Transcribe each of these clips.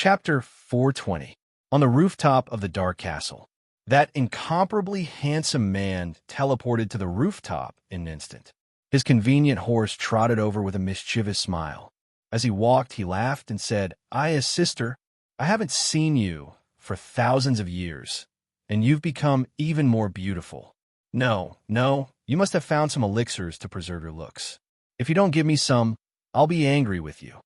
Chapter 420. On the rooftop of the dark castle. That incomparably handsome man teleported to the rooftop in an instant. His convenient horse trotted over with a mischievous smile. As he walked, he laughed and said, "Aya, sister, I haven't seen you for thousands of years, and you've become even more beautiful. No, you must have found some elixirs to preserve your looks. If you don't give me some, I'll be angry with you.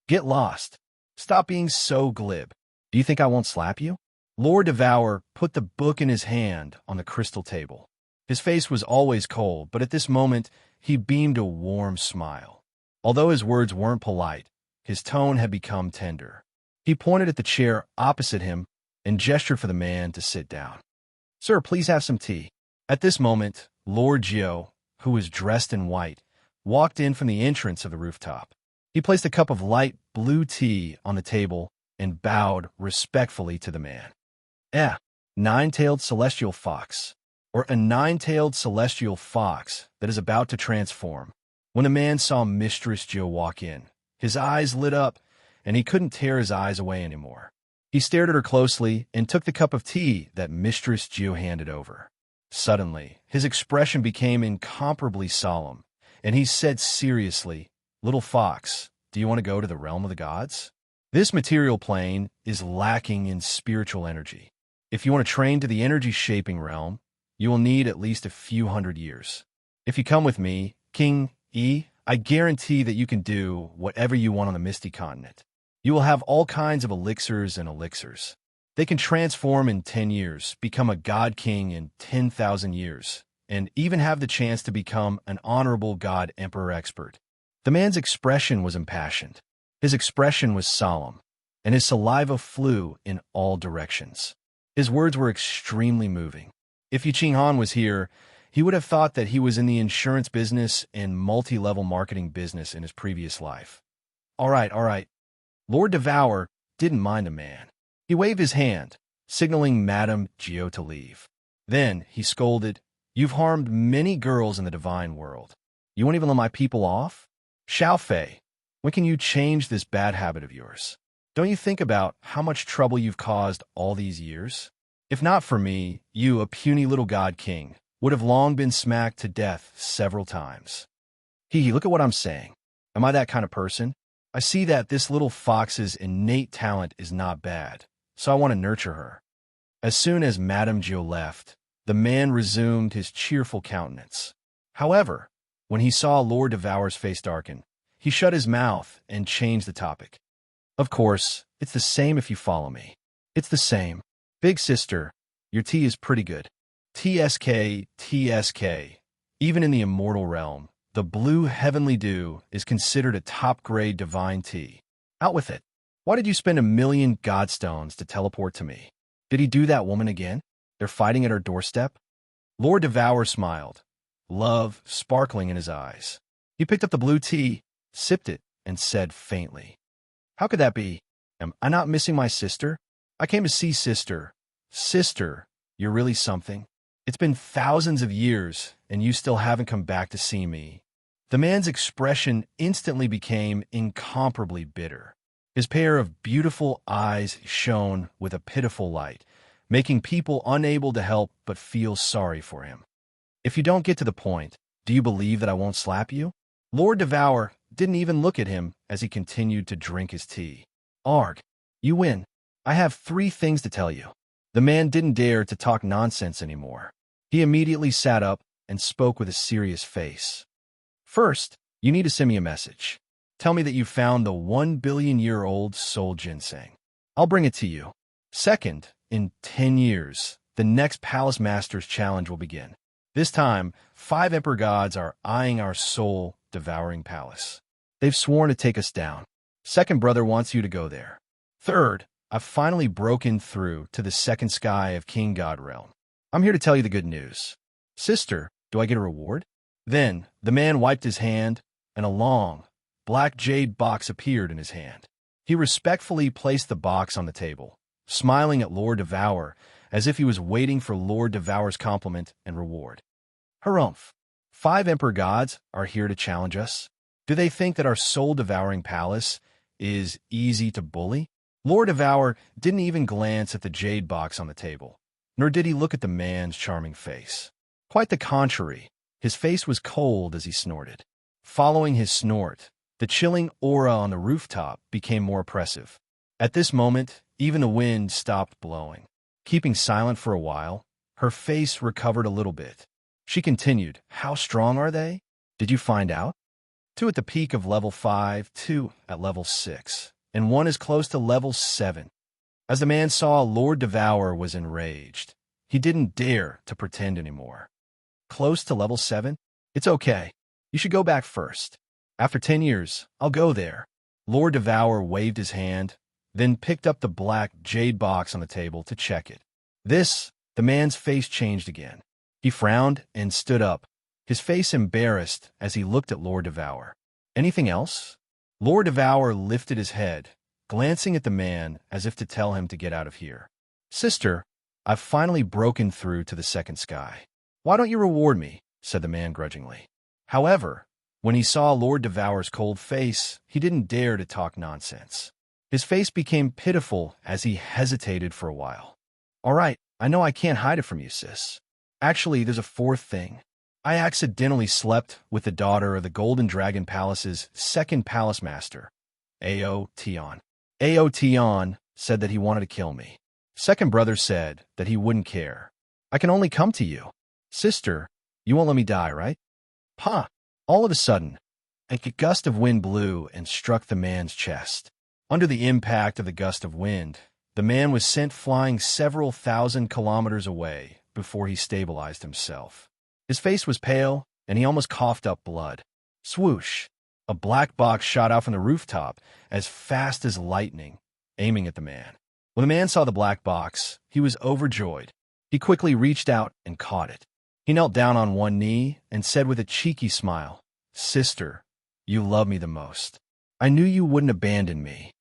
Get lost. Stop being so glib. Do you think I won't slap you?" Lord Devour put the book in his hand on the crystal table. His face was always cold, but at this moment he beamed a warm smile. Although his words weren't polite, his tone had become tender. He pointed at the chair opposite him and gestured for the man to sit down. "Sir, please have some tea." At this moment, Lord Gio, who was dressed in white, walked in from the entrance of the rooftop. He placed a cup of light blue tea on the table and bowed respectfully to the man. Nine-tailed celestial fox, or a nine-tailed celestial fox that is about to transform. When the man saw Mistress Gio walk in, his eyes lit up, and he couldn't tear his eyes away anymore. He stared at her closely and took the cup of tea that Mistress Gio handed over. Suddenly, his expression became incomparably solemn, and he said seriously, "Little fox, do you want to go to the realm of the gods? This material plane is lacking in spiritual energy. If you want to train to the energy-shaping realm, you will need at least a few hundred years. If you come with me, King E, I guarantee that you can do whatever you want on the Misty Continent. You will have all kinds of elixirs and elixirs. They can transform in 10 years, become a god king in 10,000 years, and even have the chance to become an honorable god emperor expert." The man's expression was impassioned. His expression was solemn, and his saliva flew in all directions. His words were extremely moving. If Yu Qinghan was here, he would have thought that he was in the insurance business and multi-level marketing business in his previous life. All right. Lord Devour didn't mind the man. He waved his hand, signaling Madame Gio to leave. Then he scolded, "You've harmed many girls in the divine world. You won't even let my people off? Xiao Fei, when can you change this bad habit of yours? Don't you think about how much trouble you've caused all these years? If not for me, you, a puny little god king, would have long been smacked to death several times." Look at what I'm saying. Am I that kind of person? I see that this little fox's innate talent is not bad, so I want to nurture her. As soon as Madame Gio left, the man resumed his cheerful countenance. However, when he saw Lord Devour's face darken, he shut his mouth and changed the topic. "Of course, it's the same if you follow me. It's the same. Big sister, your tea is pretty good. TSK. Even in the immortal realm, the blue heavenly dew is considered a top-grade divine tea. Out with it. Why did you spend 1,000,000 godstones to teleport to me? Did he do that woman again? They're fighting at our doorstep?" Lord Devour smiled, love sparkling in his eyes. He picked up the blue tea, sipped it, and said faintly, "How could that be? Am I not missing my sister? I came to see sister. Sister, you're really something. It's been thousands of years, and you still haven't come back to see me." The man's expression instantly became incomparably bitter. His pair of beautiful eyes shone with a pitiful light, making people unable to help but feel sorry for him. "If you don't get to the point, do you believe that I won't slap you?" Lord Devour didn't even look at him as he continued to drink his tea. "Arg, you win. I have 3 things to tell you." The man didn't dare to talk nonsense anymore. He immediately sat up and spoke with a serious face. "First, you need to send me a message. Tell me that you found the 1 billion-year-old soul ginseng. I'll bring it to you. Second, in 10 years, the next Palace Masters Challenge will begin. This time, 5 Emperor Gods are eyeing our soul-devouring palace. They've sworn to take us down. Second brother wants you to go there. Third, I've finally broken through to the second sky of King God Realm. I'm here to tell you the good news. Sister, do I get a reward?" Then the man wiped his hand, and a long, black jade box appeared in his hand. He respectfully placed the box on the table, smiling at Lord Devour as if he was waiting for Lord Devour's compliment and reward. "Harumph! 5 Emperor Gods are here to challenge us. Do they think that our soul-devouring palace is easy to bully? Lord Devour didn't even glance at the jade box on the table, nor did he look at the man's charming face. Quite the contrary, his face was cold as he snorted. Following his snort, the chilling aura on the rooftop became more oppressive. At this moment, even the wind stopped blowing. Keeping silent for a while, her face recovered a little bit. She continued, "How strong are they? Did you find out? 2 at the peak of level 5, 2 at level 6, and 1 is close to level 7. As the man saw, Lord Devour was enraged. He didn't dare to pretend anymore. "Close to level 7? It's okay. You should go back first. After 10 years, I'll go there." Lord Devour waved his hand, then picked up the black jade box on the table to check it. The man's face changed again. He frowned and stood up, his face embarrassed as he looked at Lord Devour. "Anything else?" Lord Devour lifted his head, glancing at the man as if to tell him to get out of here. "Sister, I've finally broken through to the second sky. Why don't you reward me?" said the man grudgingly. However, when he saw Lord Devour's cold face, he didn't dare to talk nonsense. His face became pitiful as he hesitated for a while. "All right, I know I can't hide it from you, sis. Actually, there's a fourth thing. I accidentally slept with the daughter of the Golden Dragon Palace's second palace master, Ao Tion. Ao Tion said that he wanted to kill me. Second brother said that he wouldn't care. I can only come to you. Sister, you won't let me die, right?" "Pa!" All of a sudden, a gust of wind blew and struck the man's chest. Under the impact of the gust of wind, the man was sent flying several thousand kilometers away before he stabilized himself. His face was pale, and he almost coughed up blood. Swoosh! A black box shot out from the rooftop as fast as lightning, aiming at the man. When the man saw the black box, he was overjoyed. He quickly reached out and caught it. He knelt down on one knee and said with a cheeky smile, "Sister, you love me the most. I knew you wouldn't abandon me.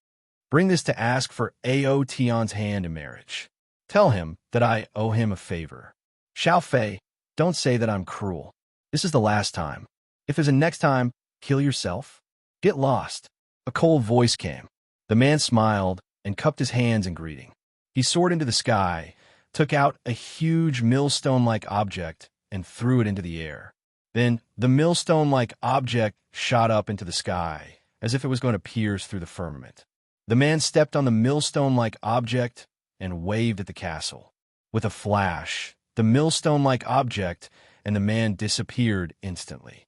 Bring this to ask for Ao Tion's hand in marriage. Tell him that I owe him a favor. Xiao Fei, don't say that I'm cruel. This is the last time. If there's a next time, kill yourself. Get lost." A cold voice came. The man smiled and cupped his hands in greeting. He soared into the sky, took out a huge millstone-like object, and threw it into the air. Then the millstone-like object shot up into the sky, as if it was going to pierce through the firmament. The man stepped on the millstone-like object and waved at the castle. With a flash, the millstone-like object and the man disappeared instantly.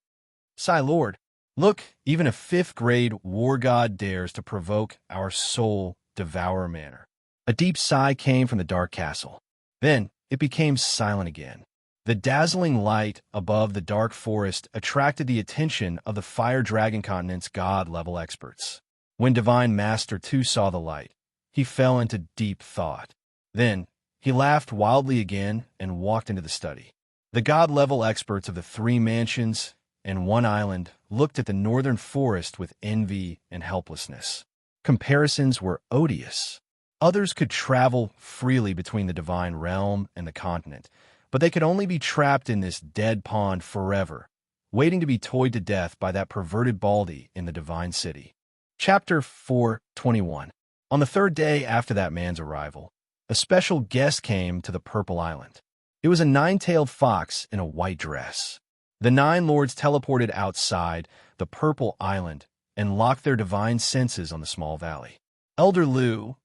"Sai Lord, look, even a 5th-grade war god dares to provoke our soul devourer manner." A deep sigh came from the dark castle. Then it became silent again. The dazzling light above the dark forest attracted the attention of the Fire Dragon Continent's god-level experts. When Divine Master 2 saw the light, he fell into deep thought. Then he laughed wildly again and walked into the study. The god-level experts of the 3 mansions and 1 island looked at the northern forest with envy and helplessness. Comparisons were odious. Others could travel freely between the divine realm and the continent, but they could only be trapped in this dead pond forever, waiting to be toyed to death by that perverted Baldy in the divine city. Chapter 4:21. On the 3rd day after that man's arrival, a special guest came to the Purple Island. It was a 9-tailed fox in a white dress. The 9 lords teleported outside the Purple Island and locked their divine senses on the small valley. Elder Lu,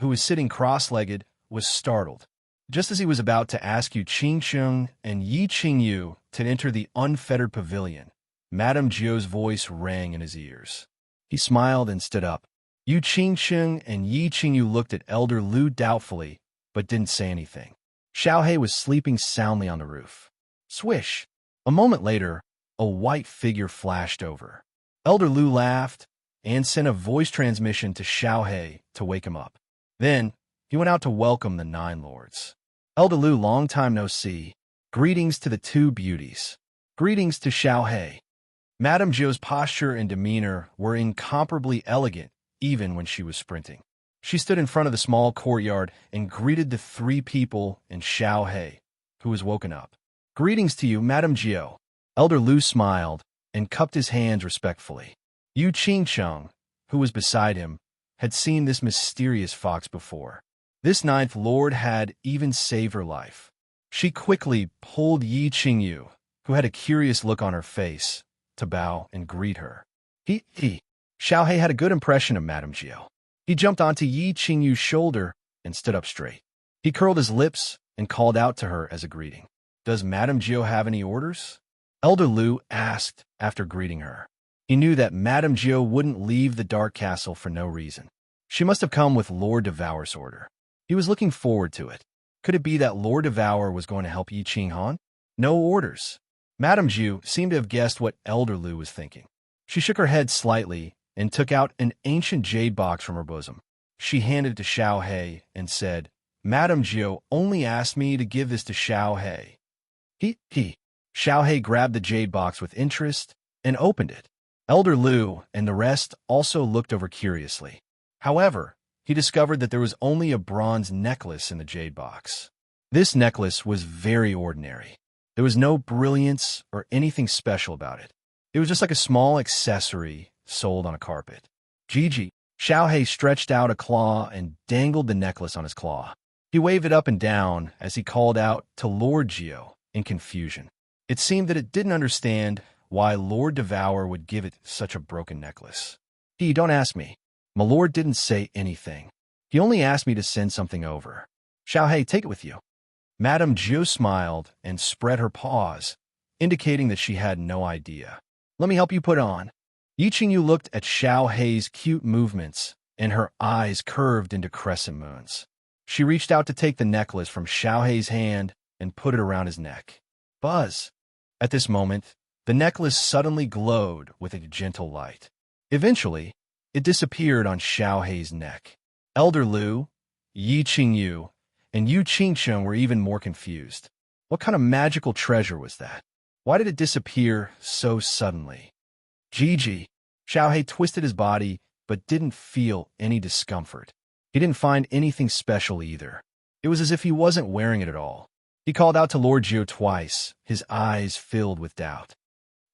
who was sitting cross-legged, was startled. Just as he was about to ask Yu Qingsheng and Yi Qingyu to enter the unfettered pavilion, Madame Jiu's voice rang in his ears. He smiled and stood up. Yu Qingsheng and Yi Qingyu looked at Elder Lu doubtfully, but didn't say anything. Xiaohei was sleeping soundly on the roof. Swish! A moment later, a white figure flashed over. Elder Lu laughed and sent a voice transmission to Xiaohei to wake him up. Then he went out to welcome the 9 lords. "Elder Lu, long time no see. Greetings to the 2 beauties. Greetings to Xiaohei." Madame Jiu's posture and demeanor were incomparably elegant, even when she was sprinting. She stood in front of the small courtyard and greeted the 3 people and Xiaohei, who was woken up. "Greetings to you, Madame Jiu." Elder Lu smiled and cupped his hands respectfully. Yu Qingcheng, who was beside him, had seen this mysterious fox before. This ninth lord had even saved her life. She quickly pulled Yi Qingyu, who had a curious look on her face, to bow and greet her. Xiao He had a good impression of Madame Jiao. He jumped onto Yi Qingyu's shoulder and stood up straight. He curled his lips and called out to her as a greeting. "Does Madame Jiao have any orders?" Elder Lu asked after greeting her. He knew that Madame Jiao wouldn't leave the Dark Castle for no reason. She must have come with Lord Devour's order. He was looking forward to it. Could it be that Lord Devour was going to help Yi Qinghan? No orders. Madame Jiao seemed to have guessed what Elder Lu was thinking. She shook her head slightly and took out an ancient jade box from her bosom. She handed it to Xiao He and said, "Madame Jiao only asked me to give this to Xiao He." Xiao He grabbed the jade box with interest and opened it. Elder Lu and the rest also looked over curiously. However, he discovered that there was only a bronze necklace in the jade box. This necklace was very ordinary. There was no brilliance or anything special about it. It was just like a small accessory sold on a carpet. Gigi. Xiao He stretched out a claw and dangled the necklace on his claw. He waved it up and down as he called out to Lord Jiao in confusion. It seemed that it didn't understand why Lord Devour would give it such a broken necklace. Don't ask me. My lord didn't say anything. He only asked me to send something over. Xiao He, take it with you. Madame Jiao smiled and spread her paws, indicating that she had no idea. Let me help you put on. Yi Qingyu looked at Xiao He's cute movements, and her eyes curved into crescent moons. She reached out to take the necklace from Xiao He's hand and put it around his neck. Buzz! At this moment, the necklace suddenly glowed with a gentle light. Eventually, it disappeared on Xiao He's neck. Elder Lu, Yi Qingyu, and Yu Qingsheng were even more confused. What kind of magical treasure was that? Why did it disappear so suddenly? Gigi. Xiao He twisted his body, but didn't feel any discomfort. He didn't find anything special either. It was as if he wasn't wearing it at all. He called out to Lord Jiao twice, his eyes filled with doubt.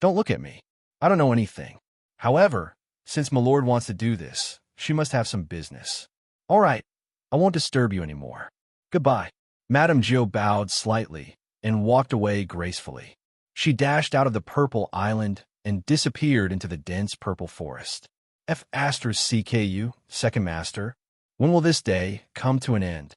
Don't look at me. I don't know anything. However, since my lord wants to do this, she must have some business. All right, I won't disturb you anymore. Goodbye. Madame Jiao bowed slightly and walked away gracefully. She dashed out of the purple island and disappeared into the dense purple forest. CKU, second master, when will this day come to an end?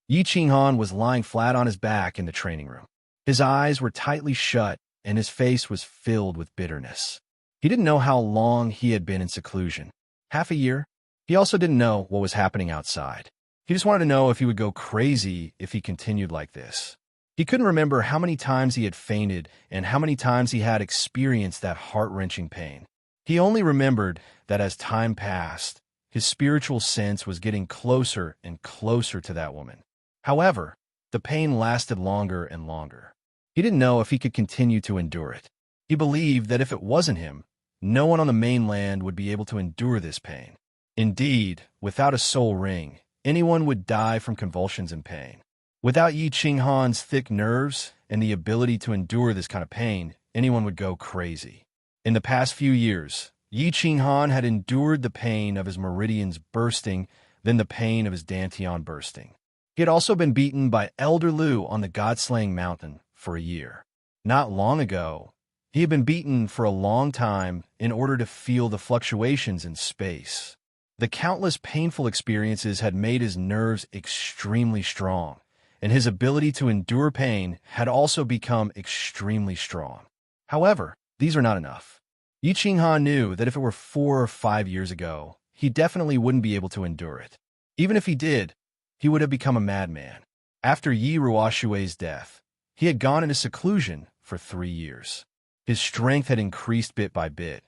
Yi Qinghan was lying flat on his back in the training room. His eyes were tightly shut and his face was filled with bitterness. He didn't know how long he had been in seclusion. Half a year? He also didn't know what was happening outside. He just wanted to know if he would go crazy if he continued like this. He couldn't remember how many times he had fainted and how many times he had experienced that heart-wrenching pain. He only remembered that as time passed, his spiritual sense was getting closer and closer to that woman. However, the pain lasted longer and longer. He didn't know if he could continue to endure it. He believed that if it wasn't him, no one on the mainland would be able to endure this pain. Indeed, without a soul ring, anyone would die from convulsions and pain. Without Yi Qinghan's thick nerves and the ability to endure this kind of pain, anyone would go crazy. In the past few years, Yi Qinghan had endured the pain of his meridians bursting, then the pain of his dantian bursting. He had also been beaten by Elder Lu on the God-slaying mountain for a year. Not long ago, he had been beaten for a long time in order to feel the fluctuations in space. The countless painful experiences had made his nerves extremely strong, and his ability to endure pain had also become extremely strong. However, these are not enough. Yi Qinghan knew that if it were 4 or 5 years ago, he definitely wouldn't be able to endure it. Even if he did, he would have become a madman. After Yi Ruoshui's death, he had gone into seclusion for 3 years. His strength had increased bit by bit,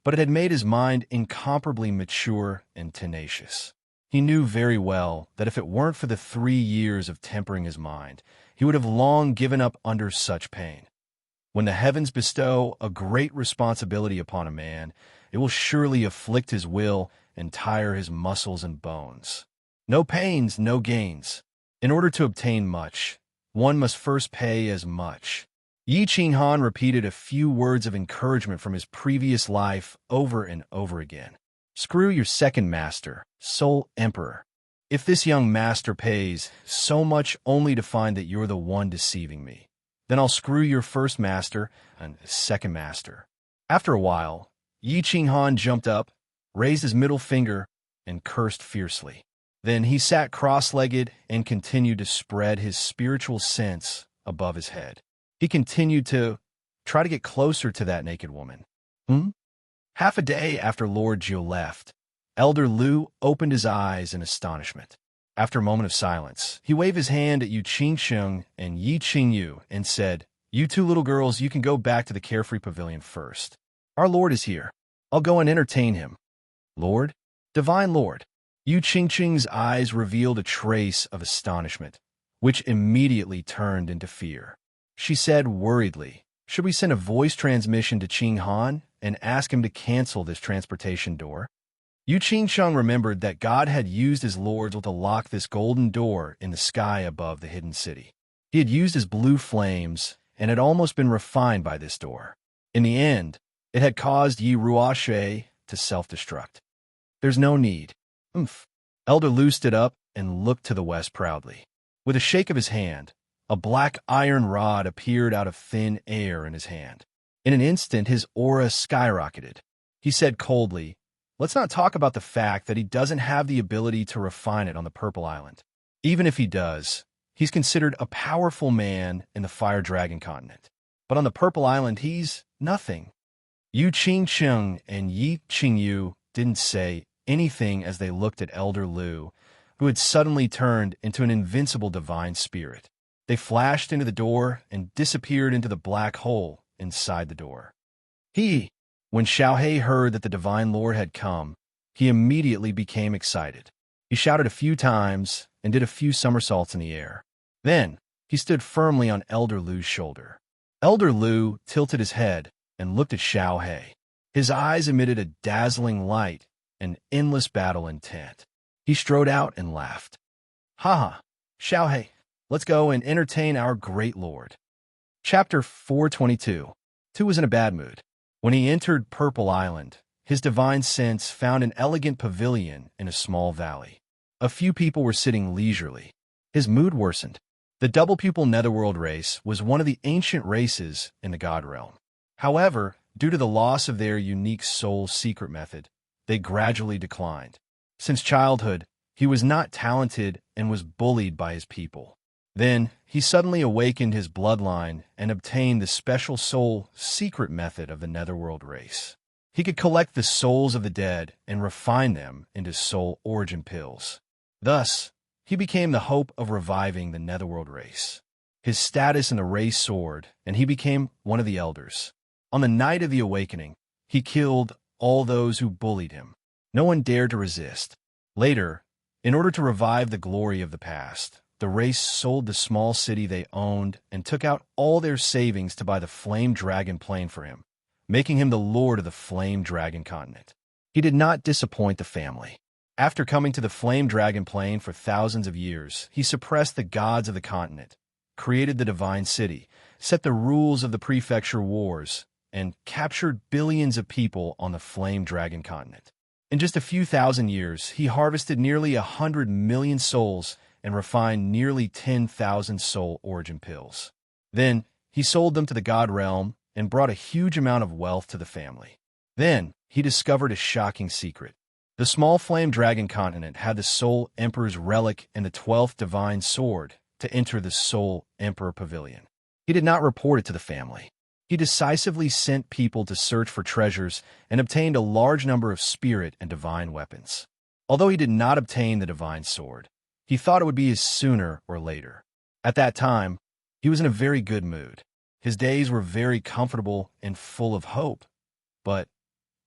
but it had made his mind incomparably mature and tenacious. He knew very well that if it weren't for the 3 years of tempering his mind, he would have long given up under such pain. When the heavens bestow a great responsibility upon a man, it will surely afflict his will and tire his muscles and bones. No pains, no gains. In order to obtain much, one must first pay as much. Yi Qinghan repeated a few words of encouragement from his previous life over and over again. Screw your second master, Soul Emperor. If this young master pays so much only to find that you're the one deceiving me, then I'll screw your first master and second master." After a while, Yi Qinghan jumped up, raised his middle finger, and cursed fiercely. Then he sat cross-legged and continued to spread his spiritual sense above his head. He continued to try to get closer to that naked woman. Half a day after Lord Jiu left, Elder Lu opened his eyes in astonishment. After a moment of silence, he waved his hand at Yu Qingsheng and Yi Qingyu and said, "You two little girls, you can go back to the Carefree Pavilion first. Our Lord is here. I'll go and entertain him." "Lord? Divine Lord?" Yu Qingsheng's eyes revealed a trace of astonishment, which immediately turned into fear. She said worriedly, "Should we send a voice transmission to Qinghan and ask him to cancel this transportation door?" Yu Qingsheng remembered that God had used his lords to lock this golden door in the sky above the hidden city. He had used his blue flames and had almost been refined by this door. In the end, it had caused Yi Ruoshe to self-destruct. "There's no need." Elder Lu stood up and looked to the west proudly. With a shake of his hand, a black iron rod appeared out of thin air in his hand. In an instant, his aura skyrocketed. He said coldly, "Let's not talk about the fact that he doesn't have the ability to refine it on the Purple Island. Even if he does, he's considered a powerful man in the Fire Dragon continent. But on the Purple Island, he's nothing." Yu Qingsheng and Yi Qingyu didn't say anything as they looked at Elder Lu, who had suddenly turned into an invincible divine spirit. They flashed into the door and disappeared into the black hole inside the door. When Xiaohei heard that the Divine Lord had come, he immediately became excited. He shouted a few times and did a few somersaults in the air. Then, he stood firmly on Elder Lu's shoulder. Elder Lu tilted his head and looked at Xiaohei. His eyes emitted a dazzling light and endless battle intent. He strode out and laughed. "Ha, Xiaohei, let's go and entertain our great lord." Chapter 422. Tu was in a bad mood. When he entered Purple Island, his divine sense found an elegant pavilion in a small valley. A few people were sitting leisurely. His mood worsened. The double-pupil netherworld race was one of the ancient races in the God realm. However, due to the loss of their unique soul secret method, they gradually declined. Since childhood, he was not talented and was bullied by his people. Then, he suddenly awakened his bloodline and obtained the special soul secret method of the netherworld race. He could collect the souls of the dead and refine them into soul origin pills. Thus, he became the hope of reviving the netherworld race. His status in the race soared, and he became one of the elders. On the night of the awakening, he killed all those who bullied him. No one dared to resist. Later, in order to revive the glory of the past, the race sold the small city they owned and took out all their savings to buy the Flame Dragon plane for him, making him the lord of the Flame Dragon continent. He did not disappoint the family. After coming to the Flame Dragon plane for thousands of years, he suppressed the gods of the continent, created the Divine City, set the rules of the Prefecture Wars, and captured billions of people on the Flame Dragon continent. In just a few thousand years, he harvested nearly 100 million souls and refined nearly 10,000 soul origin pills. Then, he sold them to the God realm and brought a huge amount of wealth to the family. Then, he discovered a shocking secret. The small Flame Dragon continent had the Soul Emperor's relic and the 12th divine sword to enter the Soul Emperor Pavilion. He did not report it to the family. He decisively sent people to search for treasures and obtained a large number of spirit and divine weapons. Although he did not obtain the divine sword, he thought it would be his sooner or later. At that time, he was in a very good mood. His days were very comfortable and full of hope. But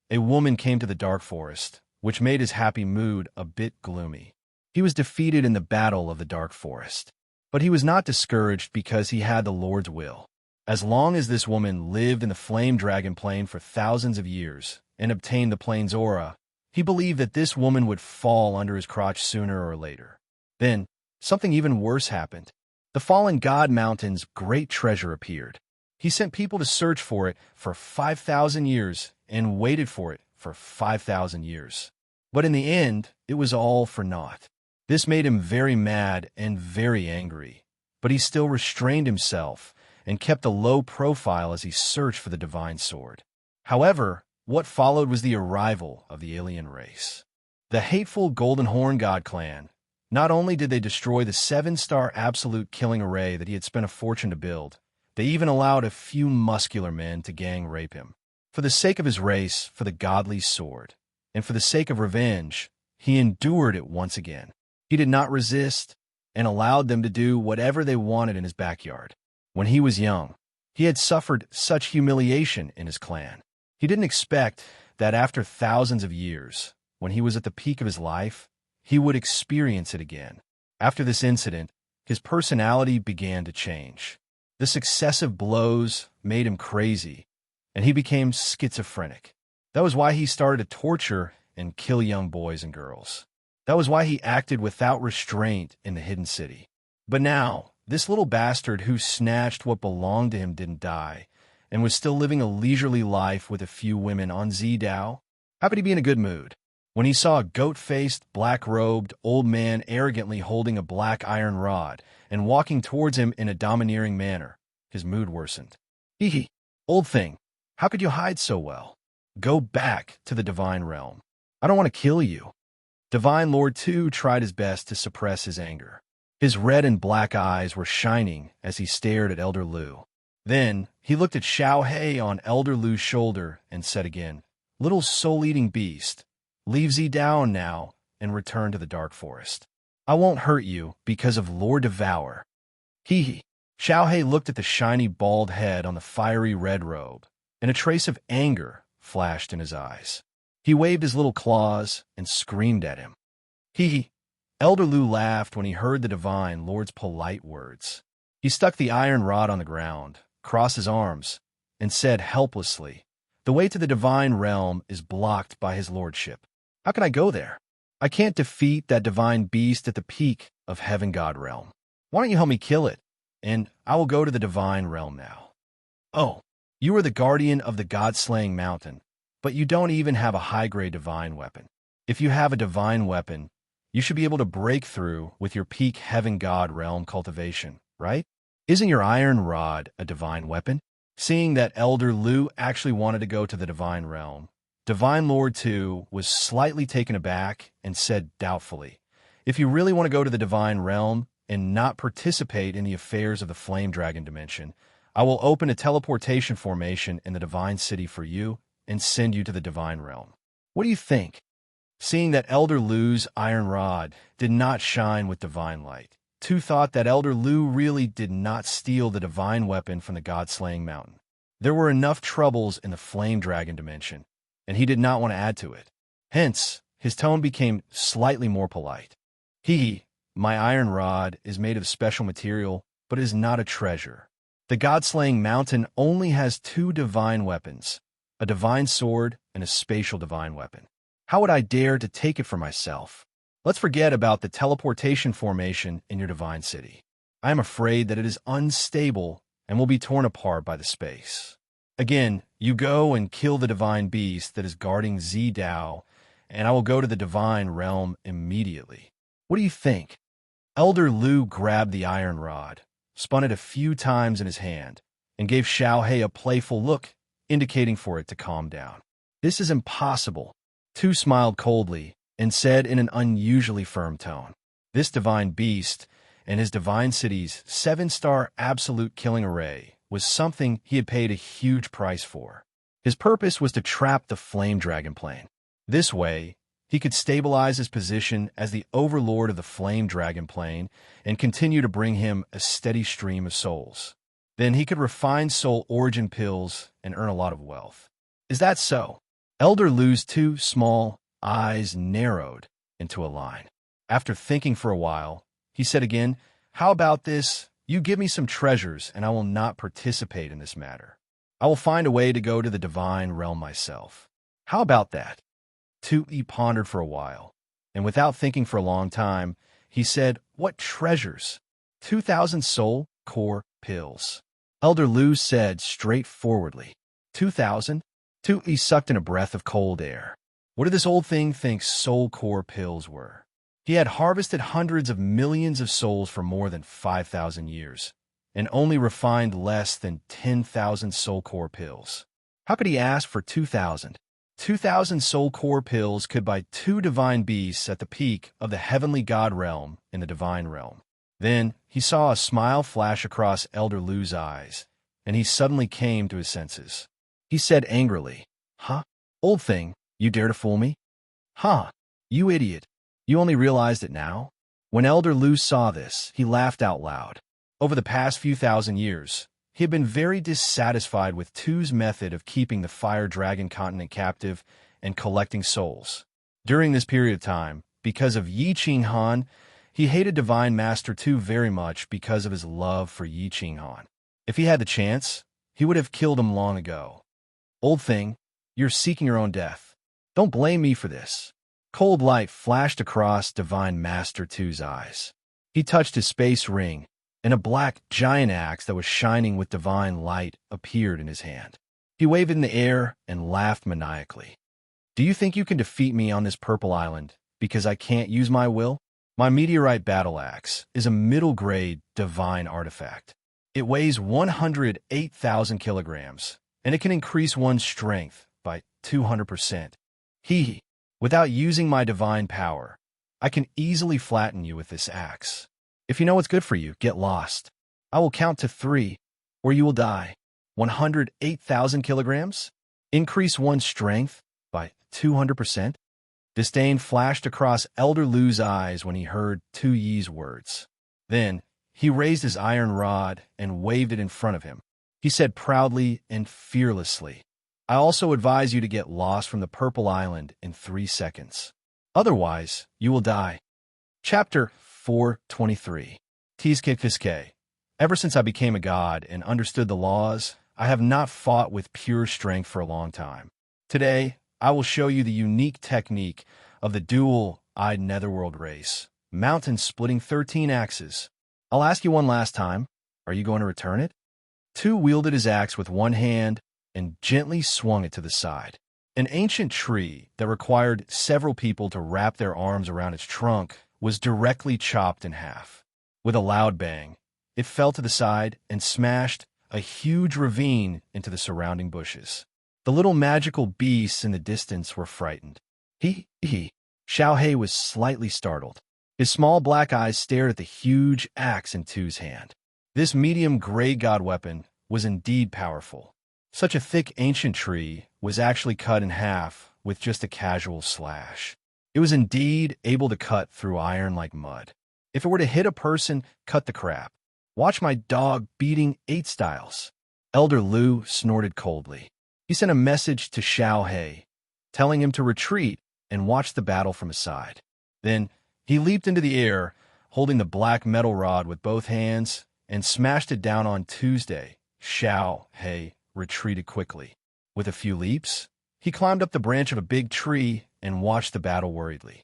a woman came to the dark forest, which made his happy mood a bit gloomy. He was defeated in the battle of the dark forest. But he was not discouraged because he had the Lord's will. As long as this woman lived in the Flame Dragon plane for thousands of years and obtained the plane's aura, he believed that this woman would fall under his crotch sooner or later. Then, something even worse happened. The fallen god mountain's great treasure appeared. He sent people to search for it for 5,000 years and waited for it for 5,000 years. But in the end, it was all for naught. This made him very mad and very angry, but he still restrained himself and kept a low profile as he searched for the divine sword. However, what followed was the arrival of the alien race. The hateful Golden Horn God clan. Not only did they destroy the 7-star absolute killing array that he had spent a fortune to build, they even allowed a few muscular men to gang rape him. For the sake of his race, for the godly sword, and for the sake of revenge, he endured it once again. He did not resist and allowed them to do whatever they wanted in his backyard. When he was young, he had suffered such humiliation in his clan. He didn't expect that after thousands of years, when he was at the peak of his life, he would experience it again. After this incident, his personality began to change. The successive blows made him crazy, and he became schizophrenic. That was why he started to torture and kill young boys and girls. That was why he acted without restraint in the hidden city. But now, this little bastard who snatched what belonged to him didn't die, and was still living a leisurely life with a few women on Zidao. How could he be in a good mood? When he saw a goat-faced, black-robed old man arrogantly holding a black iron rod and walking towards him in a domineering manner, his mood worsened. Hee, old thing, how could you hide so well? Go back to the divine realm. I don't want to kill you. Divine Lord too tried his best to suppress his anger. His red and black eyes were shining as he stared at Elder Lu. Then he looked at Xiao Hei on Elder Lu's shoulder and said again, "Little soul-eating beast, leave Zidao now and return to the dark forest. I won't hurt you because of Lord Devour." Hee. Xiao Hei looked at the shiny bald head on the fiery red robe, and a trace of anger flashed in his eyes. He waved his little claws and screamed at him. Hee. Elder Lu laughed when he heard the divine lord's polite words. He stuck the iron rod on the ground, crossed his arms, and said helplessly, "The way to the divine realm is blocked by his lordship. How can I go there? I can't defeat that divine beast at the peak of Heaven God realm. Why don't you help me kill it, and I will go to the divine realm now." "Oh, you are the guardian of the god-slaying mountain, but you don't even have a high-grade divine weapon. If you have a divine weapon, you should be able to break through with your peak Heaven God realm cultivation, right? Isn't your iron rod a divine weapon?" Seeing that Elder Lu actually wanted to go to the divine realm, Divine Lord 2 was slightly taken aback and said doubtfully, "If you really want to go to the divine realm and not participate in the affairs of the Flame Dragon dimension, I will open a teleportation formation in the divine city for you and send you to the divine realm. What do you think?" Seeing that Elder Lu's iron rod did not shine with divine light, Tu thought that Elder Lu really did not steal the divine weapon from the god-slaying mountain. There were enough troubles in the Flame Dragon dimension, and he did not want to add to it. Hence, his tone became slightly more polite. My iron rod is made of special material, but is not a treasure. The god-slaying mountain only has 2 divine weapons, a divine sword and a spatial divine weapon. How would I dare to take it for myself? Let's forget about the teleportation formation in your divine city. I am afraid that it is unstable and will be torn apart by the space. Again, you go and kill the divine beast that is guarding Zidao, and I will go to the divine realm immediately. What do you think? Elder Lu grabbed the iron rod, spun it a few times in his hand, and gave Xiao Hei a playful look, indicating for it to calm down. "This is impossible." Tu smiled coldly and said in an unusually firm tone, "This divine beast and his divine city's 7-star absolute killing array was something he had paid a huge price for. His purpose was to trap the Flame Dragon plane. This way, he could stabilize his position as the overlord of the Flame Dragon plane and continue to bring him a steady stream of souls. Then he could refine soul origin pills and earn a lot of wealth." "Is that so?" Elder Lu's 2 small eyes narrowed into a line. After thinking for a while, he said again, "How about this? You give me some treasures, and I will not participate in this matter. I will find a way to go to the divine realm myself. How about that?" He pondered for a while, and without thinking for a long time, he said, "What treasures?" 2,000 soul core pills. Elder Lu said straightforwardly, 2,000? He sucked in a breath of cold air. What did this old thing think soul core pills were? He had harvested hundreds of millions of souls for more than 5,000 years, and only refined less than 10,000 soul core pills. How could he ask for 2,000? 2,000 soul core pills could buy 2 divine beasts at the peak of the heavenly god realm in the divine realm. Then he saw a smile flash across Elder Lu's eyes, and he suddenly came to his senses. He said angrily, "Huh? Old thing, you dare to fool me? Huh? You idiot. You only realized it now?" When Elder Lu saw this, he laughed out loud. Over the past few thousand years, he had been very dissatisfied with Tu's method of keeping the Fire Dragon continent captive and collecting souls. During this period of time, because of Yi Qing Han, he hated Divine Master Tu very much because of his love for Yi Qing Han. If he had the chance, he would have killed him long ago. "Old thing, you're seeking your own death. Don't blame me for this." Cold light flashed across Divine Master Tu's eyes. He touched his space ring, and a black giant axe that was shining with divine light appeared in his hand. He waved it in the air and laughed maniacally. "Do you think you can defeat me on this purple island because I can't use my will? My meteorite battle axe is a middle-grade divine artifact. It weighs 108,000 kilograms, and it can increase one's strength by 200%. Without using my divine power, I can easily flatten you with this axe. If you know what's good for you, get lost. I will count to 3, or you will die. 108,000 kilograms? Increase one's strength by 200%? Disdain flashed across Elder Lu's eyes when he heard Tu Yi's words. Then, he raised his iron rod and waved it in front of him. He said proudly and fearlessly, "I also advise you to get lost from the Purple Island in 3 seconds. Otherwise, you will die." Chapter 423. Tizkikfiske. Ever since I became a god and understood the laws, I have not fought with pure strength for a long time. Today, I will show you the unique technique of the dual-eyed netherworld race, mountain-splitting 13 axes. I'll ask you one last time. Are you going to return it? Tu wielded his axe with one hand and gently swung it to the side. An ancient tree that required several people to wrap their arms around its trunk was directly chopped in half. With a loud bang, it fell to the side and smashed a huge ravine into the surrounding bushes. The little magical beasts in the distance were frightened. Xiao He was slightly startled. His small black eyes stared at the huge axe in Tu's hand. This medium gray god weapon was indeed powerful. Such a thick ancient tree was actually cut in half with just a casual slash. It was indeed able to cut through iron like mud. If it were to hit a person, cut the crap. Watch my dog beating 8 styles. Elder Lu snorted coldly. He sent a message to Xiao He, telling him to retreat and watch the battle from his side. Then he leaped into the air, holding the black metal rod with both hands, and smashed it down on Tuesday. Xiao He retreated quickly. With a few leaps, he climbed up the branch of a big tree and watched the battle worriedly.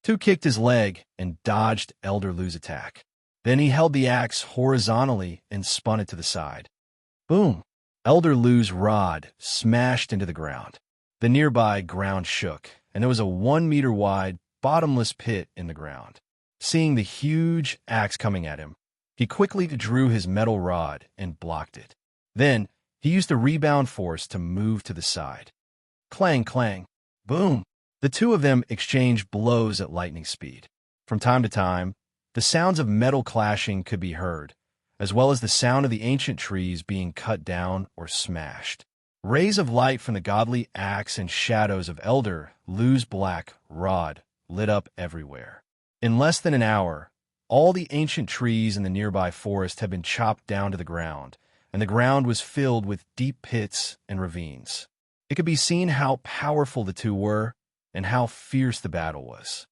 Tu kicked his leg and dodged Elder Lu's attack. Then he held the axe horizontally and spun it to the side. Boom! Elder Lu's rod smashed into the ground. The nearby ground shook, and there was a 1-meter-wide, bottomless pit in the ground. Seeing the huge axe coming at him, he quickly drew his metal rod and blocked it. Then, he used the rebound force to move to the side. Clang, clang, boom! The two of them exchanged blows at lightning speed. From time to time, the sounds of metal clashing could be heard, as well as the sound of the ancient trees being cut down or smashed. Rays of light from the godly axe and shadows of Elder Lu's black rod lit up everywhere. In less than an hour, all the ancient trees in the nearby forest had been chopped down to the ground, and the ground was filled with deep pits and ravines. It could be seen how powerful the two were and how fierce the battle was.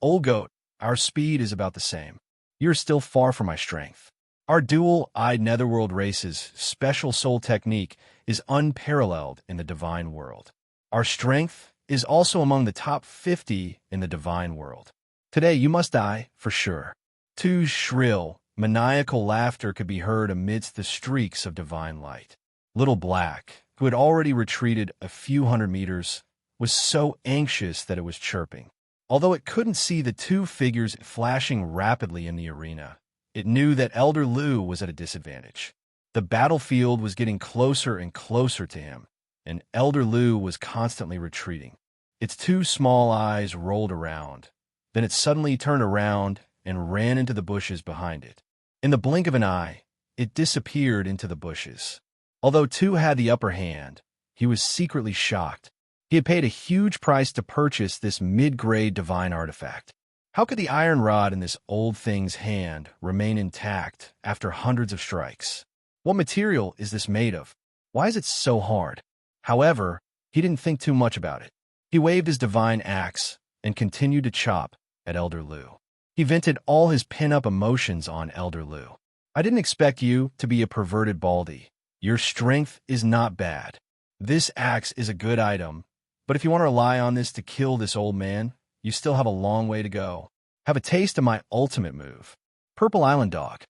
Old goat, our speed is about the same. You're still far from my strength. Our dual-eyed netherworld race's special soul technique is unparalleled in the divine world. Our strength is also among the top 50 in the divine world. Today you must die, for sure. Tu's shrill, maniacal laughter could be heard amidst the streaks of divine light. Little Black, who had already retreated a few hundred meters, was so anxious that it was chirping. Although it couldn't see the two figures flashing rapidly in the arena, it knew that Elder Lu was at a disadvantage. The battlefield was getting closer and closer to him, and Elder Lu was constantly retreating. Its two small eyes rolled around. Then it suddenly turned around and ran into the bushes behind it. In the blink of an eye, it disappeared into the bushes. Although Tu had the upper hand, he was secretly shocked. He had paid a huge price to purchase this mid-grade divine artifact. How could the iron rod in this old thing's hand remain intact after hundreds of strikes? What material is this made of? Why is it so hard? However, he didn't think too much about it. He waved his divine axe and continued to chop at Elder Lu. He vented all his pin-up emotions on Elder Lu. I didn't expect you to be a perverted baldy. Your strength is not bad. This axe is a good item, but if you want to rely on this to kill this old man, you still have a long way to go. Have a taste of my ultimate move, Purple Island Dog.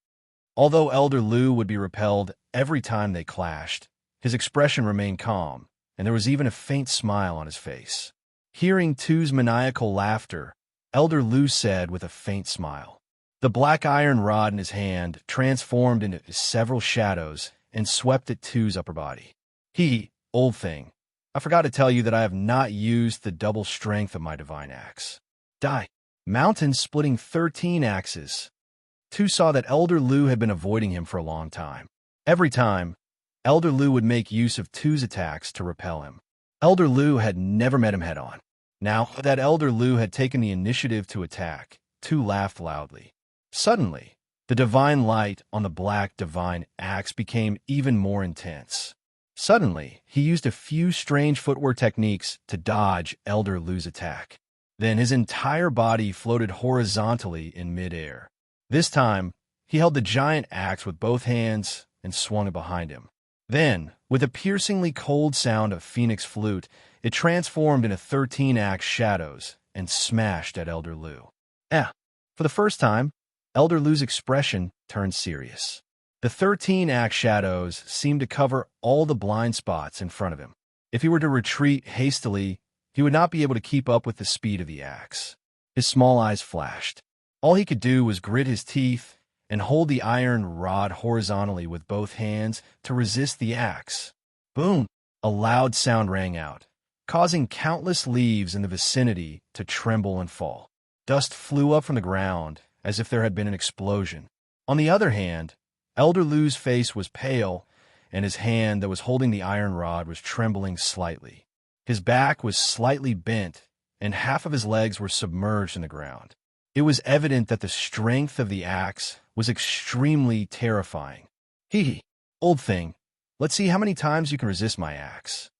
Although Elder Lu would be repelled every time they clashed, his expression remained calm, and there was even a faint smile on his face. Hearing Tu's maniacal laughter, Elder Lu said with a faint smile. The black iron rod in his hand transformed into several shadows and swept at Tu's upper body. Old thing, I forgot to tell you that I have not used the double strength of my divine axe. Die. Mountain splitting 13 axes. Tu saw that Elder Lu had been avoiding him for a long time. Every time, Elder Lu would make use of Tu's attacks to repel him. Elder Lu had never met him head-on. Now that Elder Lu had taken the initiative to attack, Tu laughed loudly. Suddenly, the divine light on the black divine axe became even more intense. Suddenly, he used a few strange footwork techniques to dodge Elder Lu's attack. Then his entire body floated horizontally in midair. This time, he held the giant axe with both hands and swung it behind him. Then, with a piercingly cold sound of phoenix flute, it transformed into 13 axe shadows and smashed at Elder Lu. For the first time, Elder Lu's expression turned serious. The 13 axe shadows seemed to cover all the blind spots in front of him. If he were to retreat hastily, he would not be able to keep up with the speed of the axe. His small eyes flashed. All he could do was grit his teeth and hold the iron rod horizontally with both hands to resist the axe. Boom! A loud sound rang out, causing countless leaves in the vicinity to tremble and fall. Dust flew up from the ground as if there had been an explosion. On the other hand, Elder Lu's face was pale, and his hand that was holding the iron rod was trembling slightly. His back was slightly bent, and half of his legs were submerged in the ground. It was evident that the strength of the axe was extremely terrifying. Old thing, let's see how many times you can resist my axe.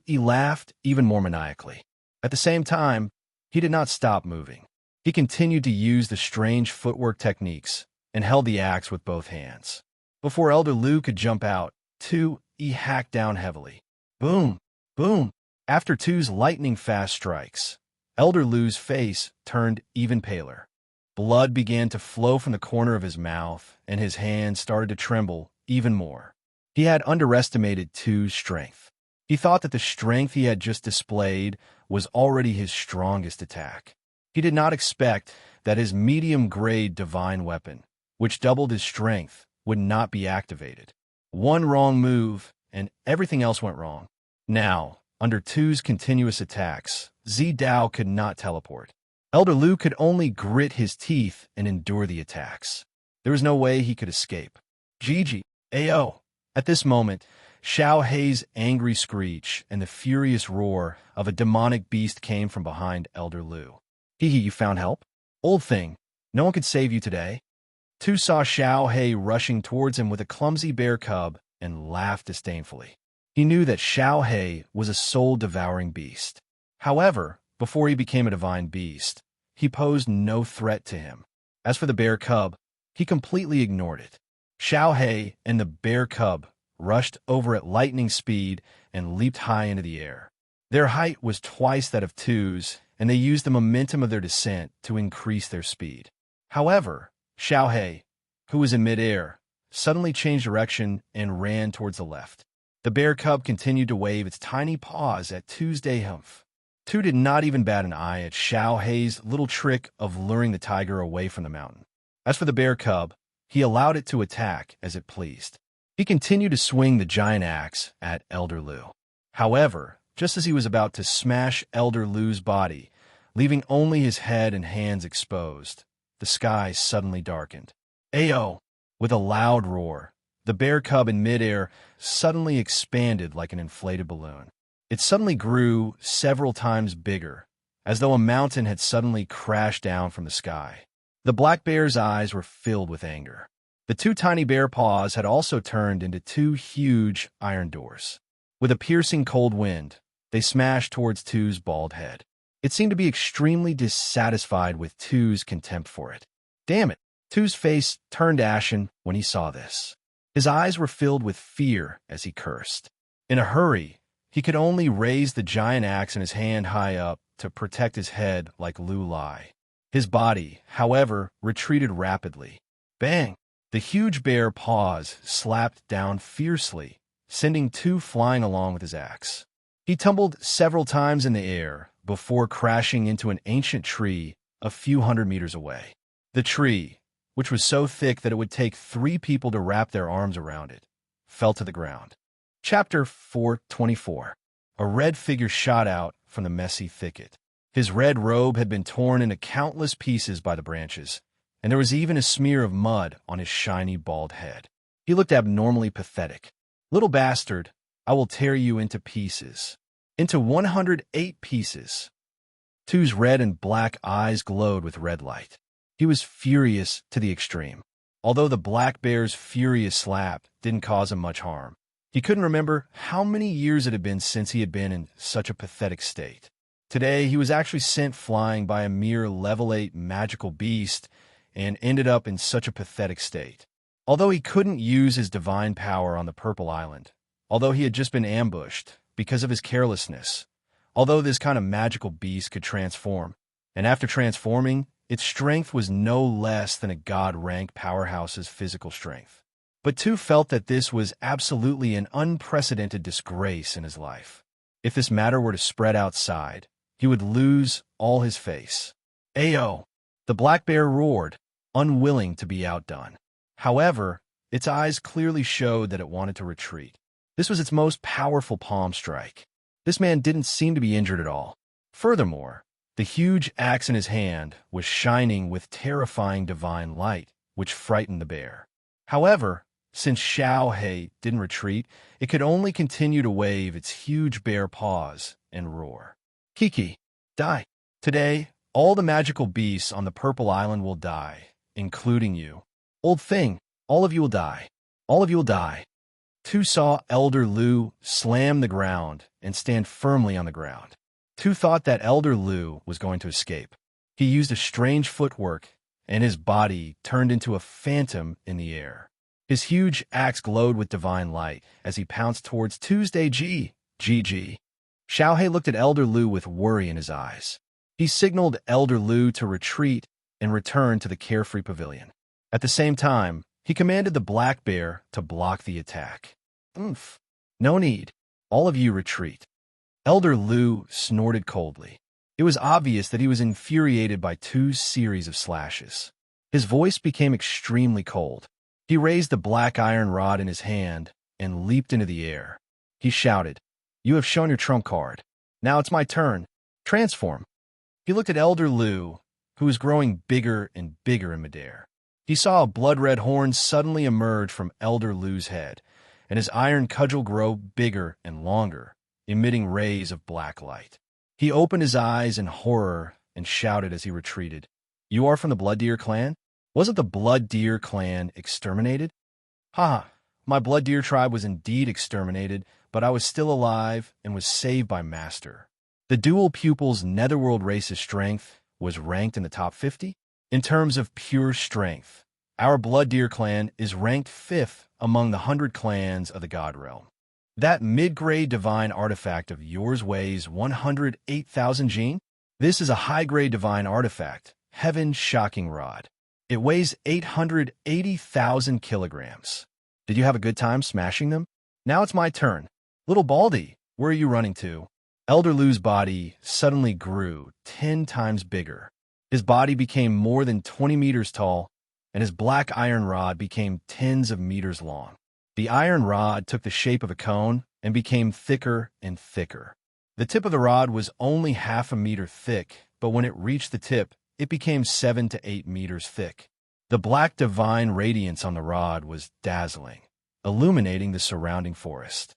He laughed even more maniacally. At the same time, he did not stop moving. He continued to use the strange footwork techniques and held the axe with both hands. Before Elder Lu could jump out, he hacked down heavily. Boom! Boom! After Tu's lightning-fast strikes, Elder Lu's face turned even paler. Blood began to flow from the corner of his mouth, and his hands started to tremble even more. He had underestimated Tu's strength. He thought that the strength he had just displayed was already his strongest attack. He did not expect that his medium-grade divine weapon, which doubled his strength, would not be activated. One wrong move, and everything else went wrong. Now, under Tu's continuous attacks, Dao could not teleport. Elder Lu could only grit his teeth and endure the attacks. There was no way he could escape. Ao! At this moment, Xiao Hei's angry screech and the furious roar of a demonic beast came from behind Elder Lu. You found help? Old thing, no one could save you today. Tu saw Xiao Hei rushing towards him with a clumsy bear cub and laughed disdainfully. He knew that Xiao Hei was a soul-devouring beast. However, before he became a divine beast, he posed no threat to him. As for the bear cub, he completely ignored it. Xiao Hei and the bear cub rushed over at lightning speed and leaped high into the air. Their height was twice that of Tu's, and they used the momentum of their descent to increase their speed. However, Xiao Hei, who was in midair, suddenly changed direction and ran towards the left. The bear cub continued to wave its tiny paws at Tuesday Humph. Tu did not even bat an eye at Xiao Hei's little trick of luring the tiger away from the mountain. As for the bear cub, he allowed it to attack as it pleased. He continued to swing the giant axe at Elder Lu. However, just as he was about to smash Elder Lu's body, leaving only his head and hands exposed, the sky suddenly darkened. Ayo! With a loud roar, the bear cub in midair suddenly expanded like an inflated balloon. It suddenly grew several times bigger, as though a mountain had suddenly crashed down from the sky. The black bear's eyes were filled with anger. The two tiny bear paws had also turned into two huge iron doors. With a piercing cold wind, they smashed towards Tu's bald head. It seemed to be extremely dissatisfied with Tu's contempt for it. Damn it! Tu's face turned ashen when he saw this. His eyes were filled with fear as he cursed. In a hurry, he could only raise the giant axe in his hand high up to protect his head like Lu Lai. His body, however, retreated rapidly. Bang! The huge bear paws slapped down fiercely, sending Tu flying along with his axe. He tumbled several times in the air before crashing into an ancient tree a few hundred meters away. The tree, which was so thick that it would take 3 people to wrap their arms around it, fell to the ground. Chapter 424. A red figure shot out from the messy thicket. His red robe had been torn into countless pieces by the branches, and there was even a smear of mud on his shiny bald head. He looked abnormally pathetic. Little bastard, I will tear you into pieces. Into 108 pieces. Tu's red and black eyes glowed with red light. He was furious to the extreme. Although the black bear's furious slap didn't cause him much harm, he couldn't remember how many years it had been since he had been in such a pathetic state. Today, he was actually sent flying by a mere level 8 magical beast and ended up in such a pathetic state. Although he couldn't use his divine power on the Purple Island, although he had just been ambushed because of his carelessness, although this kind of magical beast could transform, and after transforming, its strength was no less than a god-rank powerhouse's physical strength. But Tu felt that this was absolutely an unprecedented disgrace in his life. If this matter were to spread outside, he would lose all his face. Ayo! The black bear roared, unwilling to be outdone. However, its eyes clearly showed that it wanted to retreat. This was its most powerful palm strike. This man didn't seem to be injured at all. Furthermore, the huge axe in his hand was shining with terrifying divine light, which frightened the bear. However, since Xiao Hei didn't retreat, it could only continue to wave its huge bear paws and roar. Kiki, die. Today, all the magical beasts on the Purple Island will die, including you. Old thing, all of you will die. All of you will die. Tu saw Elder Lu slam the ground and stand firmly on the ground. Tu thought that Elder Lu was going to escape. He used a strange footwork, and his body turned into a phantom in the air. His huge axe glowed with divine light as he pounced towards Tuesday GG. Xiao Hei looked at Elder Lu with worry in his eyes. He signaled Elder Lu to retreat and return to the carefree pavilion. At the same time, he commanded the black bear to block the attack. Oomph. No need. All of you retreat. Elder Lu snorted coldly. It was obvious that he was infuriated by Tu's series of slashes. His voice became extremely cold. He raised the black iron rod in his hand and leaped into the air. He shouted, "You have shown your trump card. Now it's my turn. Transform." He looked at Elder Lu, who was growing bigger and bigger in midair. He saw a blood-red horn suddenly emerge from Elder Lu's head, and his iron cudgel grow bigger and longer, emitting rays of black light. He opened his eyes in horror and shouted as he retreated, "You are from the Blood Deer clan? Wasn't the Blood Deer clan exterminated?" "Ha! My Blood Deer tribe was indeed exterminated, but I was still alive and was saved by Master." The dual pupil's Netherworld race's strength was ranked in the top 50. In terms of pure strength, our Blood Deer clan is ranked 5th among the 100 clans of the God Realm. That mid-grade divine artifact of yours weighs 108,000 gene. This is a high-grade divine artifact, Heaven's Shocking Rod. It weighs 880,000 kilograms. Did you have a good time smashing them? Now it's my turn. Little Baldy, where are you running to? Elder Lu's body suddenly grew 10 times bigger. His body became more than 20 meters tall, and his black iron rod became tens of meters long. The iron rod took the shape of a cone and became thicker and thicker. The tip of the rod was only half a meter thick, but when it reached the tip, it became 7 to 8 meters thick. The black divine radiance on the rod was dazzling, illuminating the surrounding forest.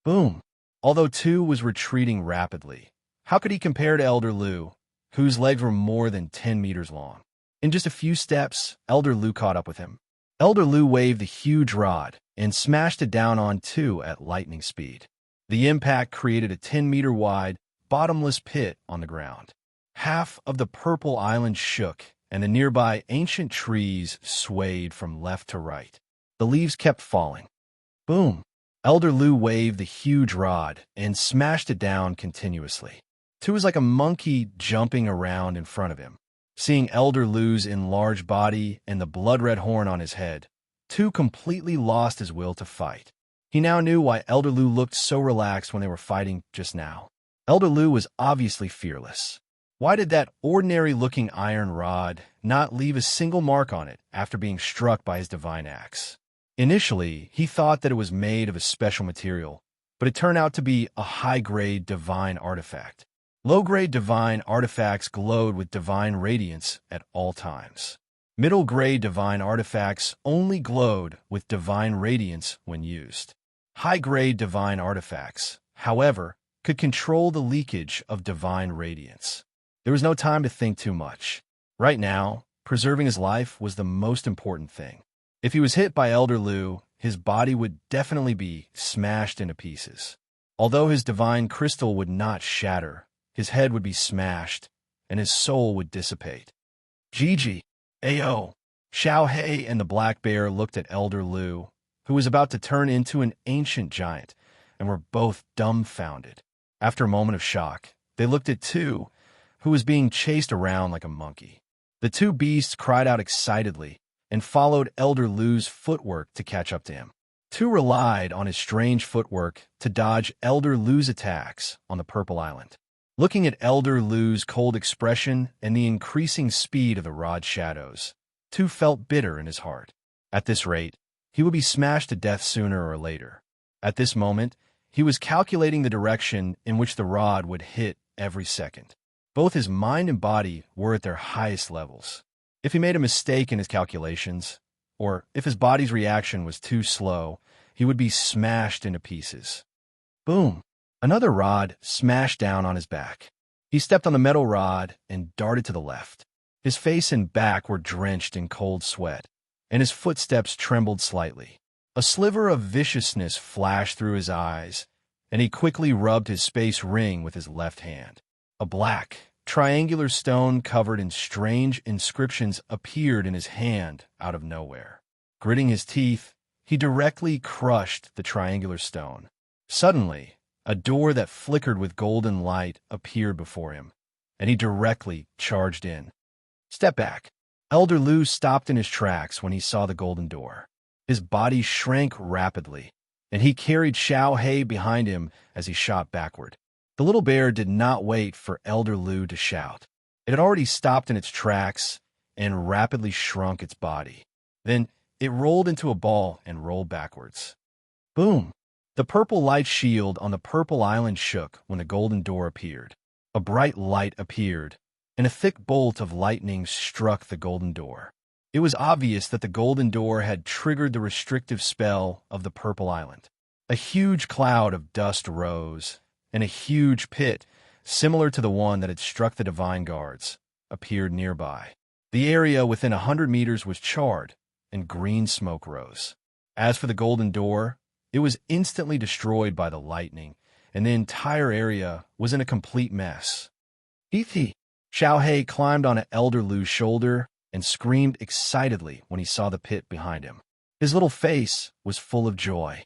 Boom! Although Tu was retreating rapidly, how could he compare to Elder Lu, whose legs were more than 10 meters long? In just a few steps, Elder Lu caught up with him. Elder Lu waved the huge rod and smashed it down on Tu at lightning speed. The impact created a 10-meter-wide, bottomless pit on the ground. Half of the purple island shook, and the nearby ancient trees swayed from left to right. The leaves kept falling. Boom! Elder Lu waved the huge rod and smashed it down continuously. Tu was like a monkey jumping around in front of him. Seeing Elder Lu's enlarged body and the blood-red horn on his head, Tu completely lost his will to fight. He now knew why Elder Lu looked so relaxed when they were fighting just now. Elder Lu was obviously fearless. Why did that ordinary-looking iron rod not leave a single mark on it after being struck by his divine axe? Initially, he thought that it was made of a special material, but it turned out to be a high-grade divine artifact. Low-grade divine artifacts glowed with divine radiance at all times. Middle-grade divine artifacts only glowed with divine radiance when used. High-grade divine artifacts, however, could control the leakage of divine radiance. There was no time to think too much. Right now, preserving his life was the most important thing. If he was hit by Elder Lu, his body would definitely be smashed into pieces. Although his divine crystal would not shatter, his head would be smashed, and his soul would dissipate. Gigi, Ayo, Xiao Hei and the black bear looked at Elder Lu, who was about to turn into an ancient giant, and were both dumbfounded. After a moment of shock, they looked at Tu, who was being chased around like a monkey. The two beasts cried out excitedly and followed Elder Lu's footwork to catch up to him. Tu relied on his strange footwork to dodge Elder Lu's attacks on the Purple Island. Looking at Elder Lu's cold expression and the increasing speed of the rod shadows, Tu felt bitter in his heart. At this rate, he would be smashed to death sooner or later. At this moment, he was calculating the direction in which the rod would hit every second. Both his mind and body were at their highest levels. If he made a mistake in his calculations, or if his body's reaction was too slow, he would be smashed into pieces. Boom! Another rod smashed down on his back. He stepped on the metal rod and darted to the left. His face and back were drenched in cold sweat, and his footsteps trembled slightly. A sliver of viciousness flashed through his eyes, and he quickly rubbed his space ring with his left hand. A black, triangular stone covered in strange inscriptions appeared in his hand out of nowhere. Gritting his teeth, he directly crushed the triangular stone. Suddenly, a door that flickered with golden light appeared before him, and he directly charged in. Step back. Elder Lu stopped in his tracks when he saw the golden door. His body shrank rapidly, and he carried Xiao Hei behind him as he shot backward. The little bear did not wait for Elder Lu to shout. It had already stopped in its tracks and rapidly shrunk its body. Then it rolled into a ball and rolled backwards. Boom! The purple light shield on the Purple Island shook when the golden door appeared. A bright light appeared, and a thick bolt of lightning struck the golden door. It was obvious that the golden door had triggered the restrictive spell of the Purple Island. A huge cloud of dust rose, and a huge pit, similar to the one that had struck the divine guards, appeared nearby. The area within 100 meters was charred, and green smoke rose. As for the golden door, it was instantly destroyed by the lightning, and the entire area was in a complete mess. Hee! Xiao Hei climbed on Elder Lu's shoulder and screamed excitedly when he saw the pit behind him. His little face was full of joy.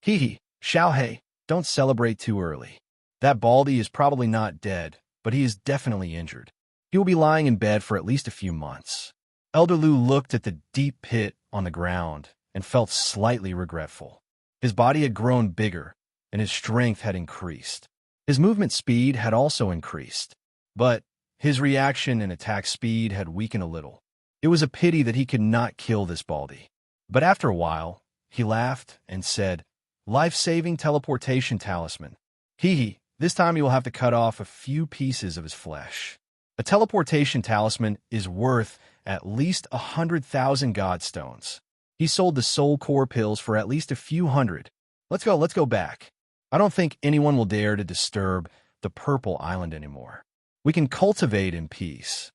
Hee! Xiao Hei, don't celebrate too early. That Baldy is probably not dead, but he is definitely injured. He will be lying in bed for at least a few months. Elder Lu looked at the deep pit on the ground and felt slightly regretful. His body had grown bigger, and his strength had increased. His movement speed had also increased, but his reaction and attack speed had weakened a little. It was a pity that he could not kill this Baldy. But after a while, he laughed and said, "Life-saving teleportation talisman. Hee, this time you will have to cut off a few pieces of his flesh." A teleportation talisman is worth at least 100,000 godstones. He sold the soul core pills for at least a few hundred. Let's go back. I don't think anyone will dare to disturb the Purple Island anymore. We can cultivate in peace.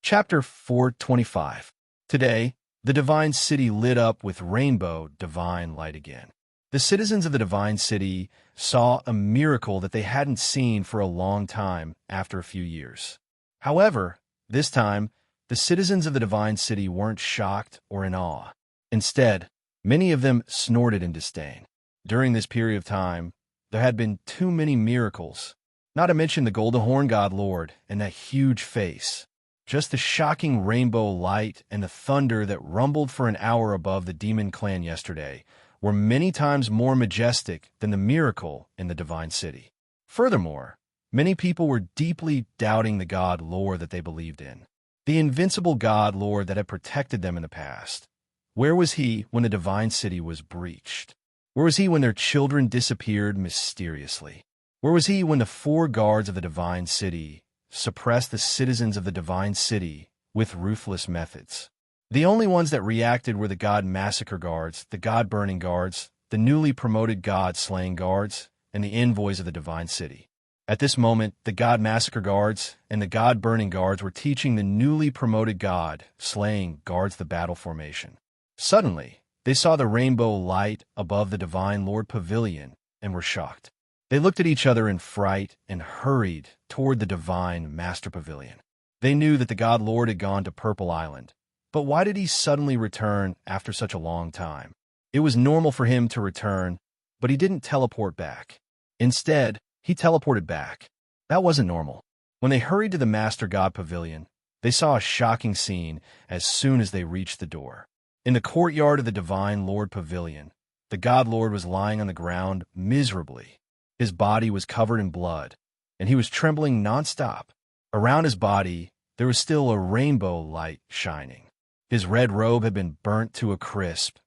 Chapter 425. Today, the Divine City lit up with rainbow divine light again. The citizens of the Divine City saw a miracle that they hadn't seen for a long time after a few years. However, this time, the citizens of the Divine City weren't shocked or in awe. Instead, many of them snorted in disdain. During this period of time, there had been too many miracles, not to mention the Golden Horn God Lord and that huge face. Just the shocking rainbow light and the thunder that rumbled for an hour above the demon clan yesterday were many times more majestic than the miracle in the Divine City. Furthermore, many people were deeply doubting the God Lord that they believed in, the invincible God Lord that had protected them in the past. Where was he when the Divine City was breached? Where was he when their children disappeared mysteriously? Where was he when the 4 guards of the Divine City suppressed the citizens of the Divine City with ruthless methods? The only ones that reacted were the God Massacre Guards, the God Burning Guards, the newly promoted God Slaying Guards, and the envoys of the Divine City. At this moment, the God Massacre Guards and the God Burning Guards were teaching the newly promoted God Slaying Guards the battle formation. Suddenly, they saw the rainbow light above the Divine Lord Pavilion and were shocked. They looked at each other in fright and hurried toward the Divine Master Pavilion. They knew that the God Lord had gone to Purple Island, but why did he suddenly return after such a long time? It was normal for him to return, but he didn't teleport back. Instead, he teleported back. That wasn't normal. When they hurried to the Master God Pavilion, they saw a shocking scene as soon as they reached the door. In the courtyard of the Divine Lord Pavilion, the God Lord was lying on the ground miserably. His body was covered in blood, and he was trembling nonstop. Around his body, there was still a rainbow light shining. His red robe had been burnt to a crisp,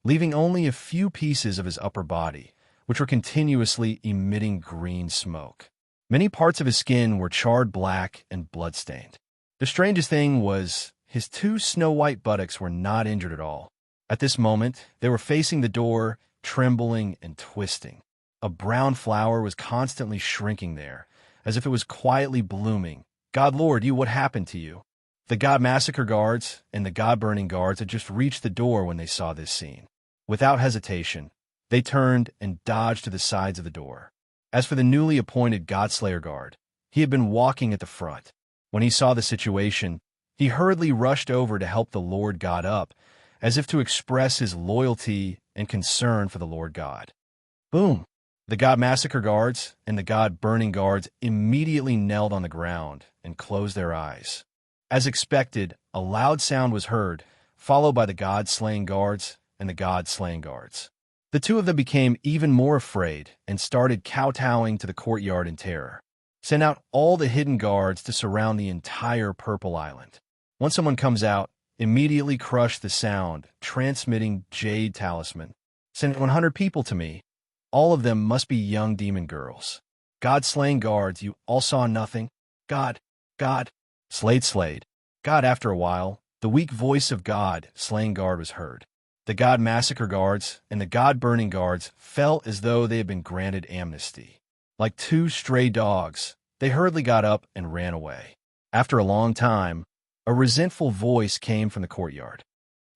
leaving only a few pieces of his upper body, which were continuously emitting green smoke. Many parts of his skin were charred black and blood-stained. The strangest thing was his 2 snow-white buttocks were not injured at all. At this moment, they were facing the door, trembling and twisting. A brown flower was constantly shrinking there, as if it was quietly blooming. "God Lord, what happened to you?" The God Massacre Guards and the God Burning Guards had just reached the door when they saw this scene. Without hesitation, they turned and dodged to the sides of the door. As for the newly appointed Godslayer Guard, he had been walking at the front. When he saw the situation, he hurriedly rushed over to help the Lord God up, as if to express his loyalty and concern for the Lord God. Boom! The God Massacre Guards and the God Burning Guards immediately knelt on the ground and closed their eyes. As expected, a loud sound was heard, followed by the God Slaying Guards and the God Slaying Guards. The 2 of them became even more afraid and started kowtowing to the courtyard in terror. Send out all the hidden guards to surround the entire Purple Island. Once someone comes out, immediately crush the sound, transmitting Jade Talisman. Send 100 people to me. All of them must be young demon girls. God-slaying guards, you all saw nothing? God. Slade. God. After a while, the weak voice of God, Slaying Guard, was heard. The God Massacre Guards and the God Burning Guards felt as though they had been granted amnesty. Like 2 stray dogs, they hurriedly got up and ran away. After a long time, a resentful voice came from the courtyard.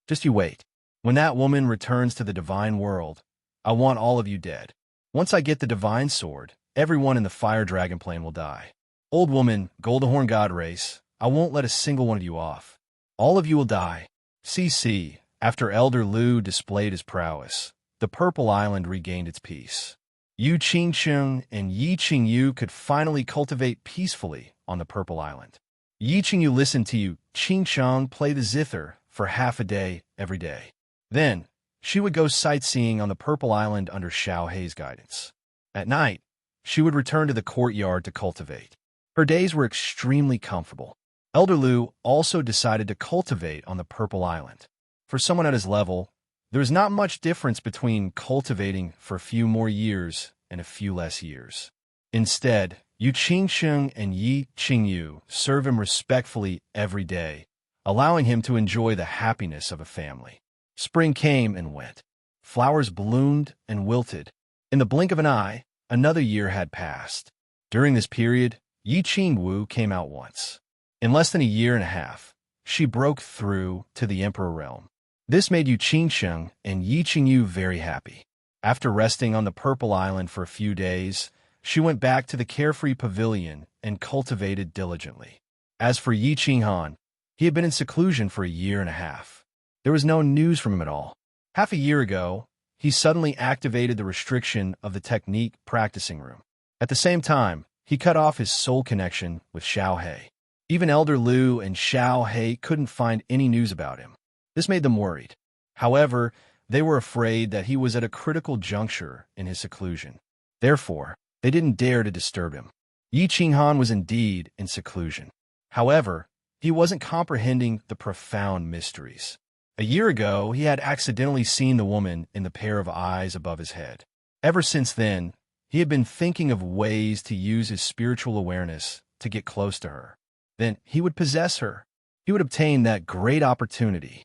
"Just you wait. When that woman returns to the divine world, I want all of you dead. Once I get the divine sword, everyone in the fire dragon plane will die. Old woman, Golden Horn God race, I won't let a single one of you off. All of you will die." CC, after Elder Lu displayed his prowess, the Purple Island regained its peace. Yu Qingcheng and Yi Qingyu could finally cultivate peacefully on the Purple Island. Yi Qingyu listened to Yu Qingcheng play the zither for half a day every day. Then, she would go sightseeing on the Purple Island under Xiao Hei's guidance. At night, she would return to the courtyard to cultivate. Her days were extremely comfortable. Elder Lu also decided to cultivate on the Purple Island. For someone at his level, there was not much difference between cultivating for a few more years and a few less years. Instead, Yu Qingsheng and Yi Qingyu serve him respectfully every day, allowing him to enjoy the happiness of a family. Spring came and went. Flowers bloomed and wilted. In the blink of an eye, another year had passed. During this period, Yi Qingwu came out once. In less than a year and a half, she broke through to the Emperor realm. This made Yu Qingsheng and Yi Qingyu very happy. After resting on the Purple Island for a few days, she went back to the carefree pavilion and cultivated diligently. As for Yi Qinghan, he had been in seclusion for a year and a half. There was no news from him at all. Half a year ago, he suddenly activated the restriction of the technique practicing room. At the same time, he cut off his soul connection with Xiao He. Even Elder Lu and Xiao He couldn't find any news about him. This made them worried. However, they were afraid that he was at a critical juncture in his seclusion. Therefore, they didn't dare to disturb him. Yi Qinghan was indeed in seclusion. However, he wasn't comprehending the profound mysteries. A year ago, he had accidentally seen the woman in the pair of eyes above his head. Ever since then, he had been thinking of ways to use his spiritual awareness to get close to her. Then he would possess her. He would obtain that great opportunity.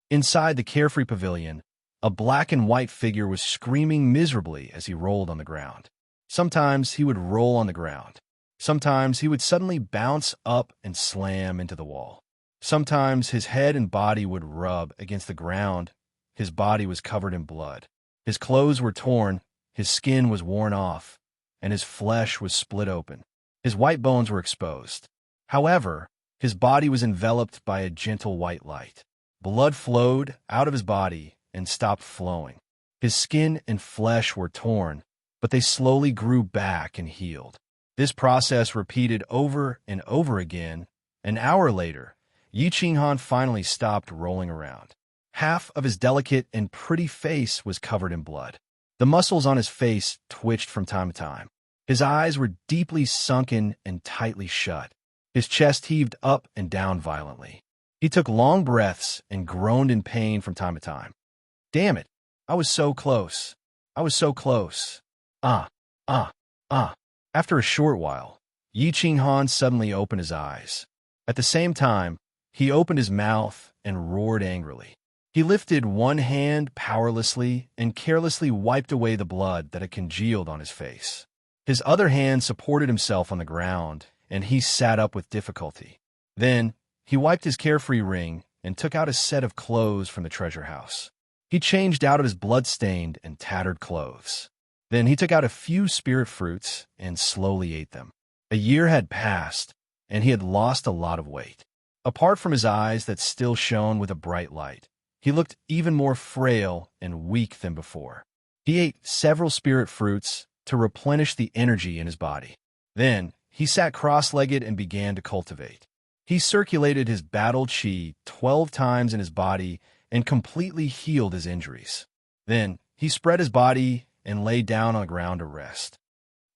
Inside the carefree pavilion, a black and white figure was screaming miserably as he rolled on the ground. Sometimes he would roll on the ground. Sometimes he would suddenly bounce up and slam into the wall. Sometimes his head and body would rub against the ground. His body was covered in blood. His clothes were torn, his skin was worn off, and his flesh was split open. His white bones were exposed. However, his body was enveloped by a gentle white light. Blood flowed out of his body and stopped flowing. His skin and flesh were torn, but they slowly grew back and healed. This process repeated over and over again. An hour later, Yi Qinghan finally stopped rolling around. Half of his delicate and pretty face was covered in blood. The muscles on his face twitched from time to time. His eyes were deeply sunken and tightly shut. His chest heaved up and down violently. He took long breaths and groaned in pain from time to time. Damn it! I was so close. I was so close. After a short while, Yi Qinghan suddenly opened his eyes. At the same time, he opened his mouth and roared angrily. He lifted one hand powerlessly and carelessly wiped away the blood that had congealed on his face. His other hand supported himself on the ground, and he sat up with difficulty. Then, he wiped his carefree ring and took out a set of clothes from the treasure house. He changed out of his blood-stained and tattered clothes. Then he took out a few spirit fruits and slowly ate them. A year had passed, and he had lost a lot of weight. Apart from his eyes that still shone with a bright light, he looked even more frail and weak than before. He ate several spirit fruits to replenish the energy in his body. Then, he sat cross-legged and began to cultivate. He circulated his battle chi 12 times in his body and completely healed his injuries. Then, he spread his body and lay down on the ground to rest.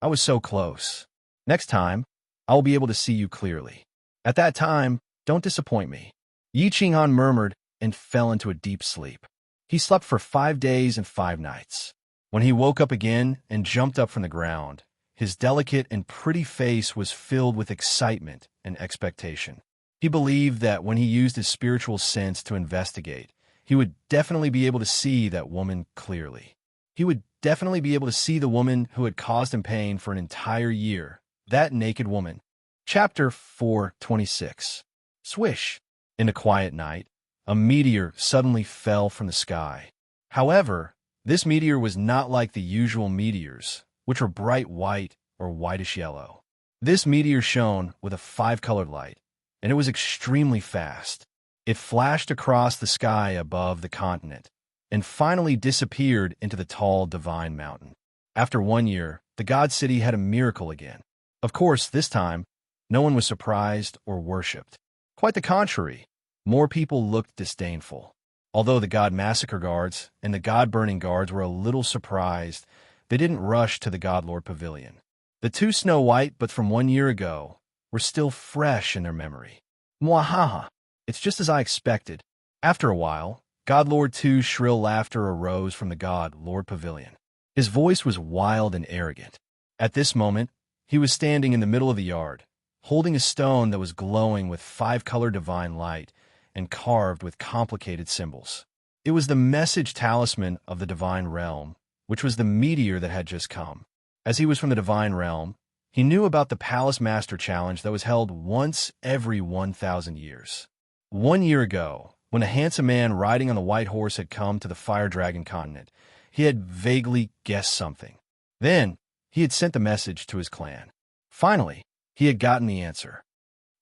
I was so close. Next time, I will be able to see you clearly. At that time, don't disappoint me. Yi Qinghan murmured and fell into a deep sleep. He slept for 5 days and 5 nights. When he woke up again and jumped up from the ground, his delicate and pretty face was filled with excitement and expectation. He believed that when he used his spiritual sense to investigate, he would definitely be able to see that woman clearly. He would definitely be able to see the woman who had caused him pain for an entire year, that naked woman. Chapter 426. Swish! In the quiet night, a meteor suddenly fell from the sky. However, this meteor was not like the usual meteors, which are bright white or whitish yellow. This meteor shone with a 5-colored light, and it was extremely fast. It flashed across the sky above the continent, and finally disappeared into the tall divine mountain. After 1 year, the God City had a miracle again. Of course, this time, no one was surprised or worshipped. Quite the contrary, more people looked disdainful. Although the God Massacre Guards and the God Burning Guards were a little surprised, they didn't rush to the Godlord Pavilion. The two Snow White, but from 1 year ago, were still fresh in their memory. Mwahaha! It's just as I expected. After a while, Godlord 2's shrill laughter arose from the God-Lord Pavilion. His voice was wild and arrogant. At this moment, he was standing in the middle of the yard, holding a stone that was glowing with 5-color divine light and carved with complicated symbols. It was the message talisman of the divine realm, which was the meteor that had just come. As he was from the divine realm, he knew about the Palace Master Challenge that was held once every 1,000 years. 1 year ago, when a handsome man riding on the white horse had come to the Fire Dragon continent, he had vaguely guessed something. Then, he had sent the message to his clan. Finally, he had gotten the answer.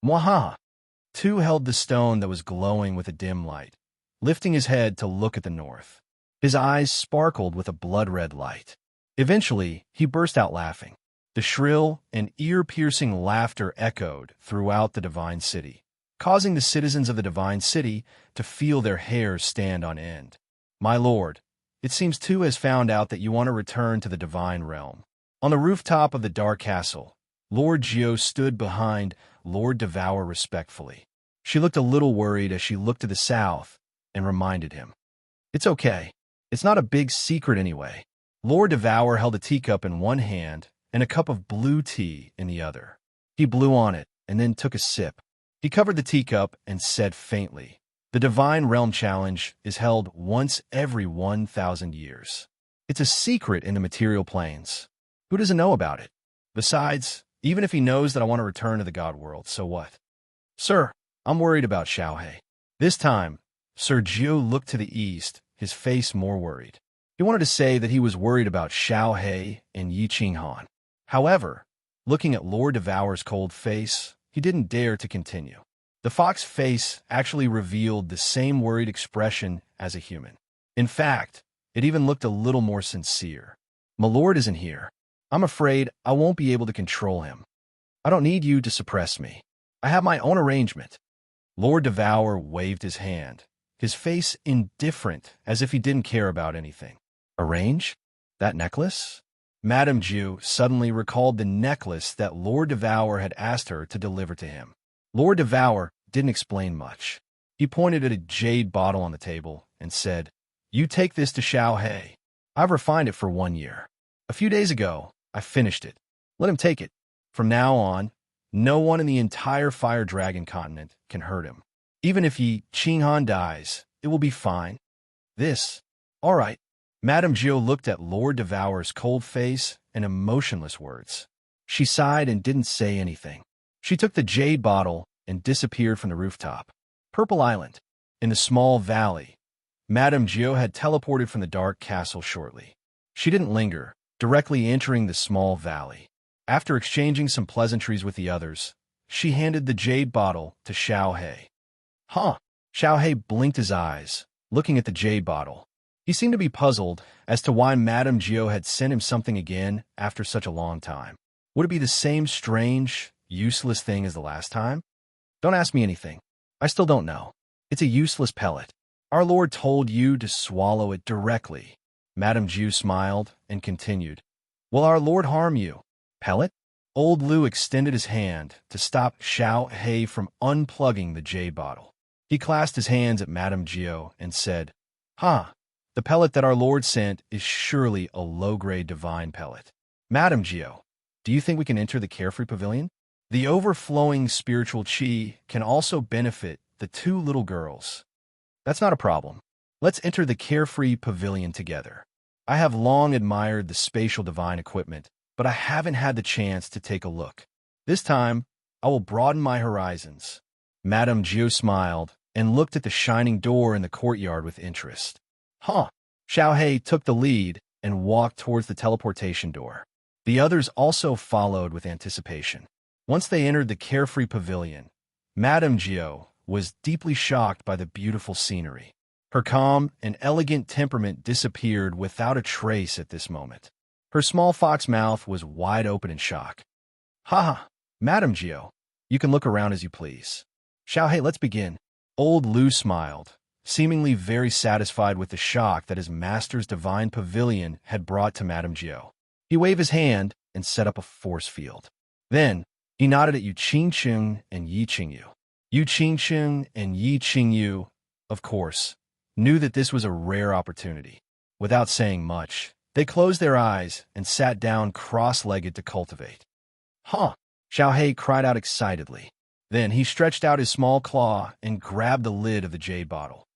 Mwahaha! Two held the stone that was glowing with a dim light, lifting his head to look at the north. His eyes sparkled with a blood-red light. Eventually, he burst out laughing. The shrill and ear-piercing laughter echoed throughout the divine city, causing the citizens of the divine city to feel their hairs stand on end. My lord, it seems Tu has found out that you want to return to the divine realm. On the rooftop of the dark castle, Lord Geo stood behind Lord Devour respectfully. She looked a little worried as she looked to the south and reminded him. It's okay. It's not a big secret anyway. Lord Devour held a teacup in one hand and a cup of blue tea in the other. He blew on it and then took a sip. He covered the teacup and said faintly, "The Divine Realm Challenge is held once every 1,000 years. It's a secret in the material planes. Who doesn't know about it? Besides, even if he knows that I want to return to the God world, so what? Sir, I'm worried about Xiaohei." This time, Sir Jiu looked to the east, his face more worried. He wanted to say that he was worried about Xiaohei and Yi Qinghan. However, looking at Lord Devour's cold face, he didn't dare to continue. The fox face actually revealed the same worried expression as a human. In fact, it even looked a little more sincere. My lord isn't here. I'm afraid I won't be able to control him. I don't need you to suppress me. I have my own arrangement. Lord Devour waved his hand, his face indifferent, as if he didn't care about anything. Arrange? That necklace? Madame Jiu suddenly recalled the necklace that Lord Devour had asked her to deliver to him. Lord Devour didn't explain much. He pointed at a jade bottle on the table and said, "You take this to Xiaohei. I've refined it for 1 year. A few days ago, I finished it. Let him take it. From now on, no one in the entire Fire Dragon continent can hurt him. Even if Yi Qinghan dies, it will be fine." This. All right. Madame Jiu looked at Lord Devour's cold face and emotionless words. She sighed and didn't say anything. She took the jade bottle and disappeared from the rooftop. Purple Island. In the small valley, Madame Jiu had teleported from the dark castle shortly. She didn't linger, directly entering the small valley. After exchanging some pleasantries with the others, she handed the jade bottle to Xiaohei. Huh? Xiaohei blinked his eyes, looking at the jade bottle. He seemed to be puzzled as to why Madame Jiu had sent him something again after such a long time. Would it be the same strange, useless thing as the last time? Don't ask me anything. I still don't know. It's a useless pellet. Our Lord told you to swallow it directly. Madame Jiu smiled and continued. Will our Lord harm you? Pellet? Old Lu extended his hand to stop Xiaohei from unplugging the jade bottle. He clasped his hands at Madame Jiu and said, The pellet that our Lord sent is surely a low-grade divine pellet. Madame Jiu, do you think we can enter the Carefree Pavilion? The overflowing spiritual chi can also benefit the two little girls. That's not a problem. Let's enter the Carefree Pavilion together. I have long admired the spatial divine equipment, but I haven't had the chance to take a look. This time, I will broaden my horizons. Madame Jiu smiled and looked at the shining door in the courtyard with interest. Xiaohei took the lead and walked towards the teleportation door. The others also followed with anticipation. Once they entered the Carefree Pavilion, Madame Jiu was deeply shocked by the beautiful scenery. Her calm and elegant temperament disappeared without a trace at this moment. Her small fox mouth was wide open in shock. Madame Jiu, you can look around as you please. Xiaohei, let's begin. Old Lu smiled, seemingly very satisfied with the shock that his master's divine pavilion had brought to Madame Jiu. He waved his hand and set up a force field. Then, he nodded at Yu Qingqing and Yi Qingyu. Yu Qingqing and Yi Qingyu, of course, knew that this was a rare opportunity. Without saying much, they closed their eyes and sat down cross-legged to cultivate. Huh! Xiaohei cried out excitedly. Then he stretched out his small claw and grabbed the lid of the jade bottle.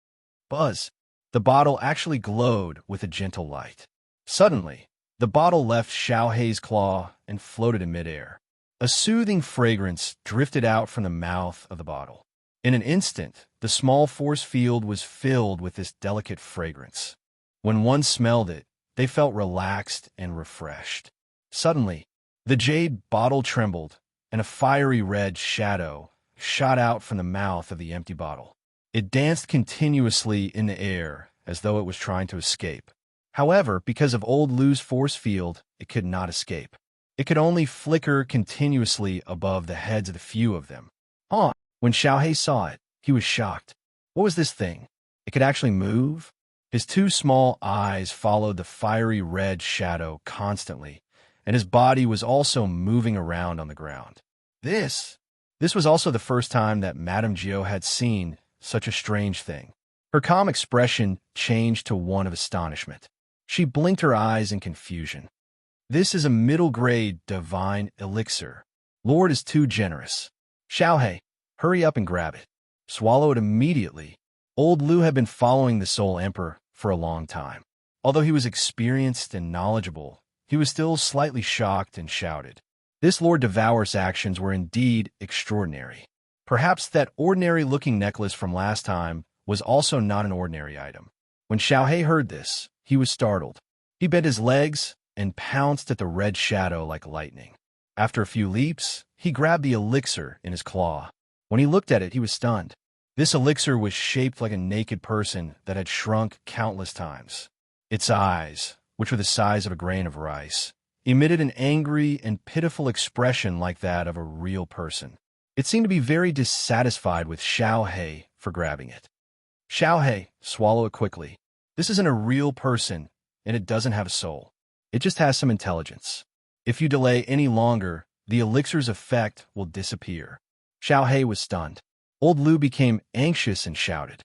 Buzz! The bottle actually glowed with a gentle light. Suddenly, the bottle left Xiaohei's claw and floated in midair. A soothing fragrance drifted out from the mouth of the bottle. In an instant, the small force field was filled with this delicate fragrance. When one smelled it, they felt relaxed and refreshed. Suddenly, the jade bottle trembled, and a fiery red shadow shot out from the mouth of the empty bottle. It danced continuously in the air as though it was trying to escape. However, because of old Lu's force field, it could not escape. It could only flicker continuously above the heads of the few of them. When Xiaohei saw it, he was shocked. What was this thing? It could actually move? His two small eyes followed the fiery red shadow constantly, and his body was also moving around on the ground. This was also the first time that Madame Gio had seen such a strange thing. Her calm expression changed to one of astonishment. She blinked her eyes in confusion. This is a middle-grade divine elixir. Lord is too generous. Xiaohei, hurry up and grab it. Swallow it immediately. Old Lu had been following the Soul Emperor for a long time. Although he was experienced and knowledgeable, he was still slightly shocked and shouted. This Lord Devour's actions were indeed extraordinary. Perhaps that ordinary-looking necklace from last time was also not an ordinary item. When Xiaohei heard this, he was startled. He bent his legs and pounced at the red shadow like lightning. After a few leaps, he grabbed the elixir in his claw. When he looked at it, he was stunned. This elixir was shaped like a naked person that had shrunk countless times. Its eyes, which were the size of a grain of rice, emitted an angry and pitiful expression like that of a real person. It seemed to be very dissatisfied with Xiaohei for grabbing it. Xiaohei, swallow it quickly. This isn't a real person, and it doesn't have a soul. It just has some intelligence. If you delay any longer, the elixir's effect will disappear. Xiaohei was stunned. Old Lu became anxious and shouted.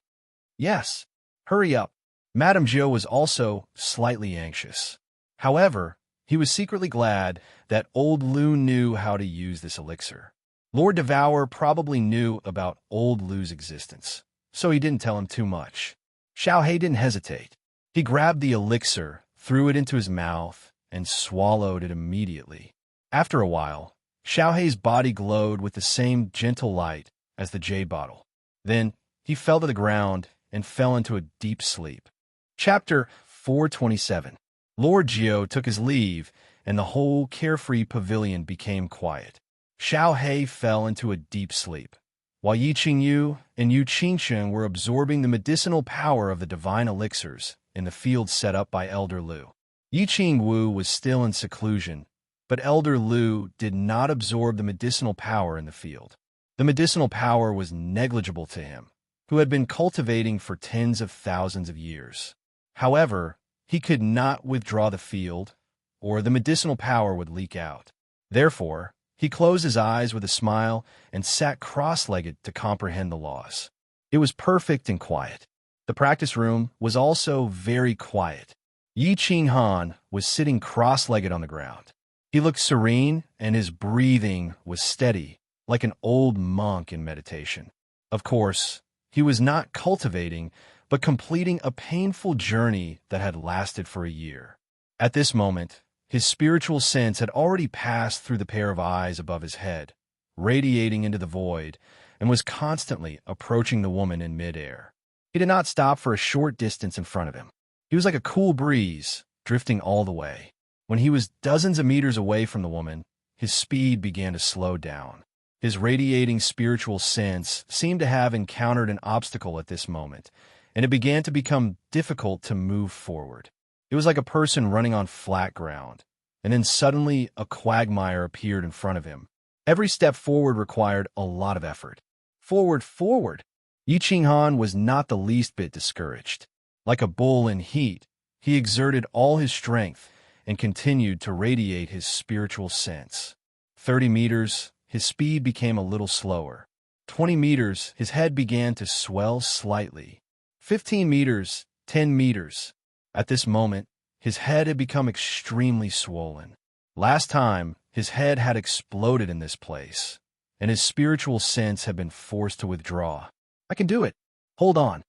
Yes, hurry up. Madame Gio was also slightly anxious. However, he was secretly glad that old Lu knew how to use this elixir. Lord Devour probably knew about old Lu's existence, so he didn't tell him too much. Xiaohei didn't hesitate. He grabbed the elixir, threw it into his mouth, and swallowed it immediately. After a while, Xiaohei's body glowed with the same gentle light as the jade bottle. Then, he fell to the ground and fell into a deep sleep. Chapter 427. Lord Gio took his leave, and the whole carefree pavilion became quiet. Xiaohei fell into a deep sleep, while Yi Qingyu and Yu Qingqing were absorbing the medicinal power of the divine elixirs in the field set up by Elder Lu. Yi Qingwu was still in seclusion, but Elder Lu did not absorb the medicinal power in the field. The medicinal power was negligible to him, who had been cultivating for tens of thousands of years. However, he could not withdraw the field, or the medicinal power would leak out. Therefore, he closed his eyes with a smile and sat cross-legged to comprehend the laws. It was perfect and quiet. The practice room was also very quiet. Yi Qinghan was sitting cross-legged on the ground. He looked serene, and his breathing was steady, like an old monk in meditation. Of course, he was not cultivating, but completing a painful journey that had lasted for a year. At this moment, his spiritual sense had already passed through the pair of eyes above his head, radiating into the void, and was constantly approaching the woman in midair. He did not stop for a short distance in front of him. He was like a cool breeze, drifting all the way. When he was dozens of meters away from the woman, his speed began to slow down. His radiating spiritual sense seemed to have encountered an obstacle at this moment, and it began to become difficult to move forward. It was like a person running on flat ground, and then suddenly a quagmire appeared in front of him. Every step forward required a lot of effort. Forward, forward! Yi Qinghan was not the least bit discouraged. Like a bull in heat, he exerted all his strength, and continued to radiate his spiritual sense. 30 meters, his speed became a little slower. 20 meters, his head began to swell slightly. 15 meters, 10 meters. At this moment, his head had become extremely swollen. Last time, his head had exploded in this place, and his spiritual sense had been forced to withdraw. I can do it. Hold on.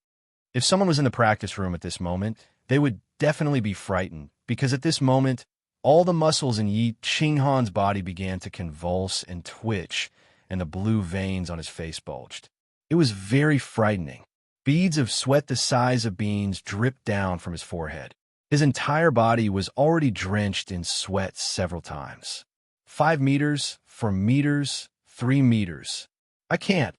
If someone was in the practice room at this moment, they would definitely be frightened, because at this moment, all the muscles in Yi Qinghan's body began to convulse and twitch, and the blue veins on his face bulged. It was very frightening. Beads of sweat the size of beans dripped down from his forehead. His entire body was already drenched in sweat several times. 5 meters, 4 meters, 3 meters. I can't.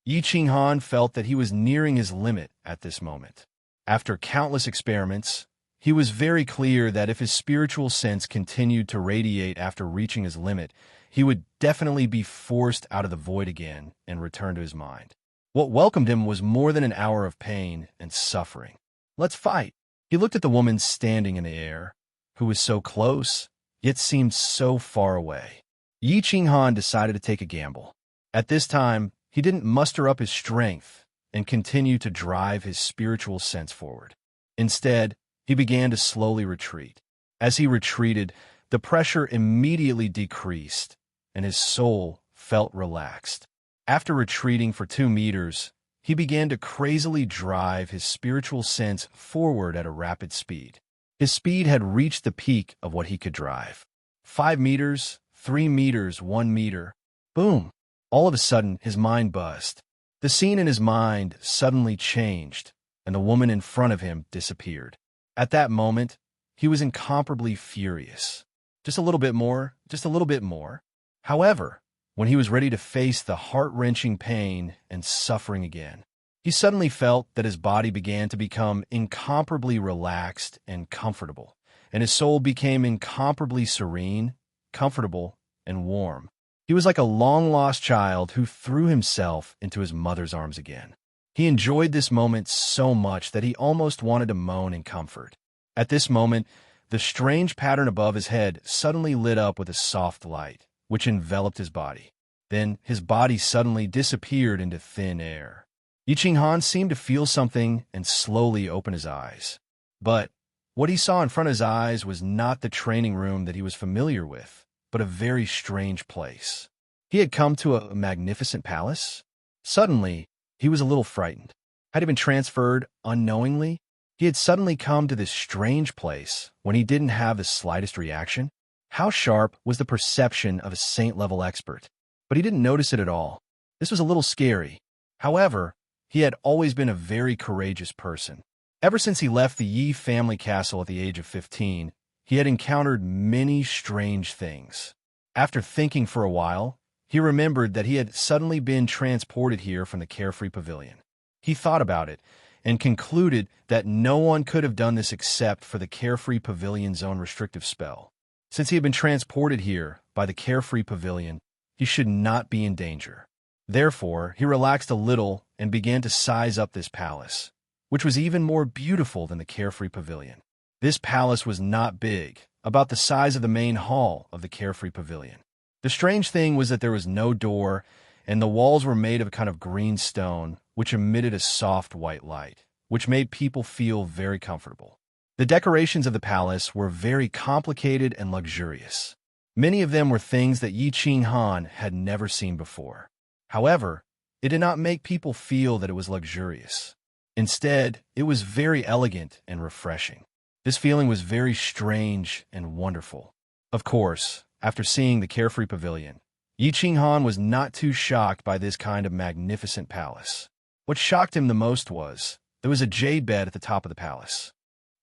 Yi Qinghan felt that he was nearing his limit at this moment. After countless experiments, he was very clear that if his spiritual sense continued to radiate after reaching his limit, he would definitely be forced out of the void again and return to his mind. What welcomed him was more than an hour of pain and suffering. Let's fight. He looked at the woman standing in the air, who was so close, yet seemed so far away. Yi Qinghan decided to take a gamble. At this time, he didn't muster up his strength and continue to drive his spiritual sense forward. Instead, he began to slowly retreat. As he retreated, the pressure immediately decreased, and his soul felt relaxed. After retreating for 2 meters, he began to crazily drive his spiritual sense forward at a rapid speed. His speed had reached the peak of what he could drive. 5 meters, 3 meters, 1 meter. Boom! All of a sudden, his mind buzzed. The scene in his mind suddenly changed, and the woman in front of him disappeared. At that moment, he was incomparably furious. Just a little bit more, just a little bit more. However, when he was ready to face the heart-wrenching pain and suffering again, he suddenly felt that his body began to become incomparably relaxed and comfortable, and his soul became incomparably serene, comfortable, and warm. He was like a long-lost child who threw himself into his mother's arms again. He enjoyed this moment so much that he almost wanted to moan in comfort. At this moment, the strange pattern above his head suddenly lit up with a soft light, which enveloped his body. Then his body suddenly disappeared into thin air. Yi Qinghan seemed to feel something and slowly open his eyes. But what he saw in front of his eyes was not the training room that he was familiar with, but a very strange place. He had come to a magnificent palace. Suddenly, he was a little frightened. Had he been transferred unknowingly? He had suddenly come to this strange place when he didn't have the slightest reaction. How sharp was the perception of a saint-level expert? But he didn't notice it at all. This was a little scary. However, he had always been a very courageous person. Ever since he left the Yi family castle at the age of 15, he had encountered many strange things. After thinking for a while, he remembered that he had suddenly been transported here from the Carefree Pavilion. He thought about it and concluded that no one could have done this except for the Carefree Pavilion's own restrictive spell. Since he had been transported here by the Carefree Pavilion, he should not be in danger. Therefore, he relaxed a little and began to size up this palace, which was even more beautiful than the Carefree Pavilion. This palace was not big, about the size of the main hall of the Carefree Pavilion. The strange thing was that there was no door, and the walls were made of a kind of green stone, which emitted a soft white light, which made people feel very comfortable. The decorations of the palace were very complicated and luxurious. Many of them were things that Yi Qinghan had never seen before. However, it did not make people feel that it was luxurious. Instead, it was very elegant and refreshing. This feeling was very strange and wonderful. Of course, after seeing the Carefree Pavilion, Yi Qinghan was not too shocked by this kind of magnificent palace. What shocked him the most was, there was a jade bed at the top of the palace.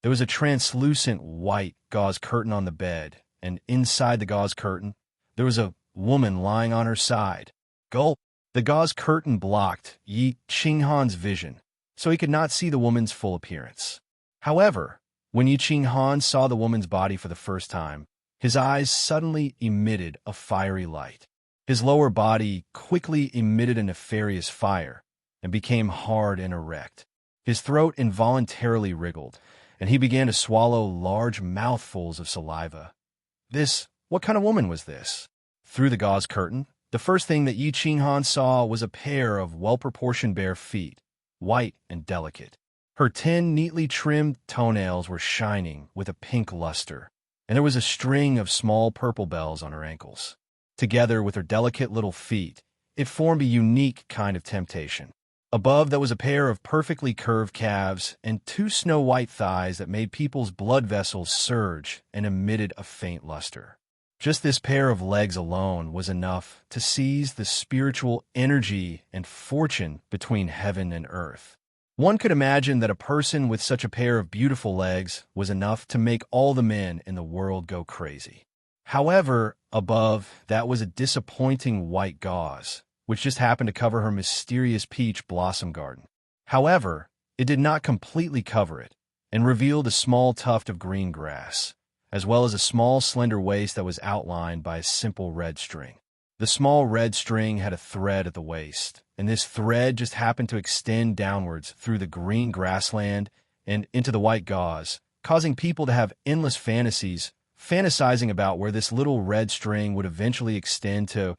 There was a translucent white gauze curtain on the bed, and inside the gauze curtain, there was a woman lying on her side. Gulp! The gauze curtain blocked Yi Qinghan's vision, so he could not see the woman's full appearance. However, when Yi Qinghan saw the woman's body for the first time, his eyes suddenly emitted a fiery light. His lower body quickly emitted a nefarious fire and became hard and erect. His throat involuntarily wriggled, and he began to swallow large mouthfuls of saliva. What kind of woman was this? Through the gauze curtain, the first thing that Yi Qinghan saw was a pair of well-proportioned bare feet, white and delicate. Her 10 neatly trimmed toenails were shining with a pink luster, and there was a string of small purple bells on her ankles. Together with her delicate little feet, it formed a unique kind of temptation. Above, there was a pair of perfectly curved calves and 2 snow-white thighs that made people's blood vessels surge and emitted a faint luster. Just this pair of legs alone was enough to seize the spiritual energy and fortune between heaven and earth. One could imagine that a person with such a pair of beautiful legs was enough to make all the men in the world go crazy. However, above, that was a disappointing white gauze, which just happened to cover her mysterious peach blossom garden. However, it did not completely cover it, and revealed a small tuft of green grass, as well as a small slender waist that was outlined by a simple red string. The small red string had a thread at the waist, and this thread just happened to extend downwards through the green grassland and into the white gauze, causing people to have endless fantasies, fantasizing about where this little red string would eventually extend to.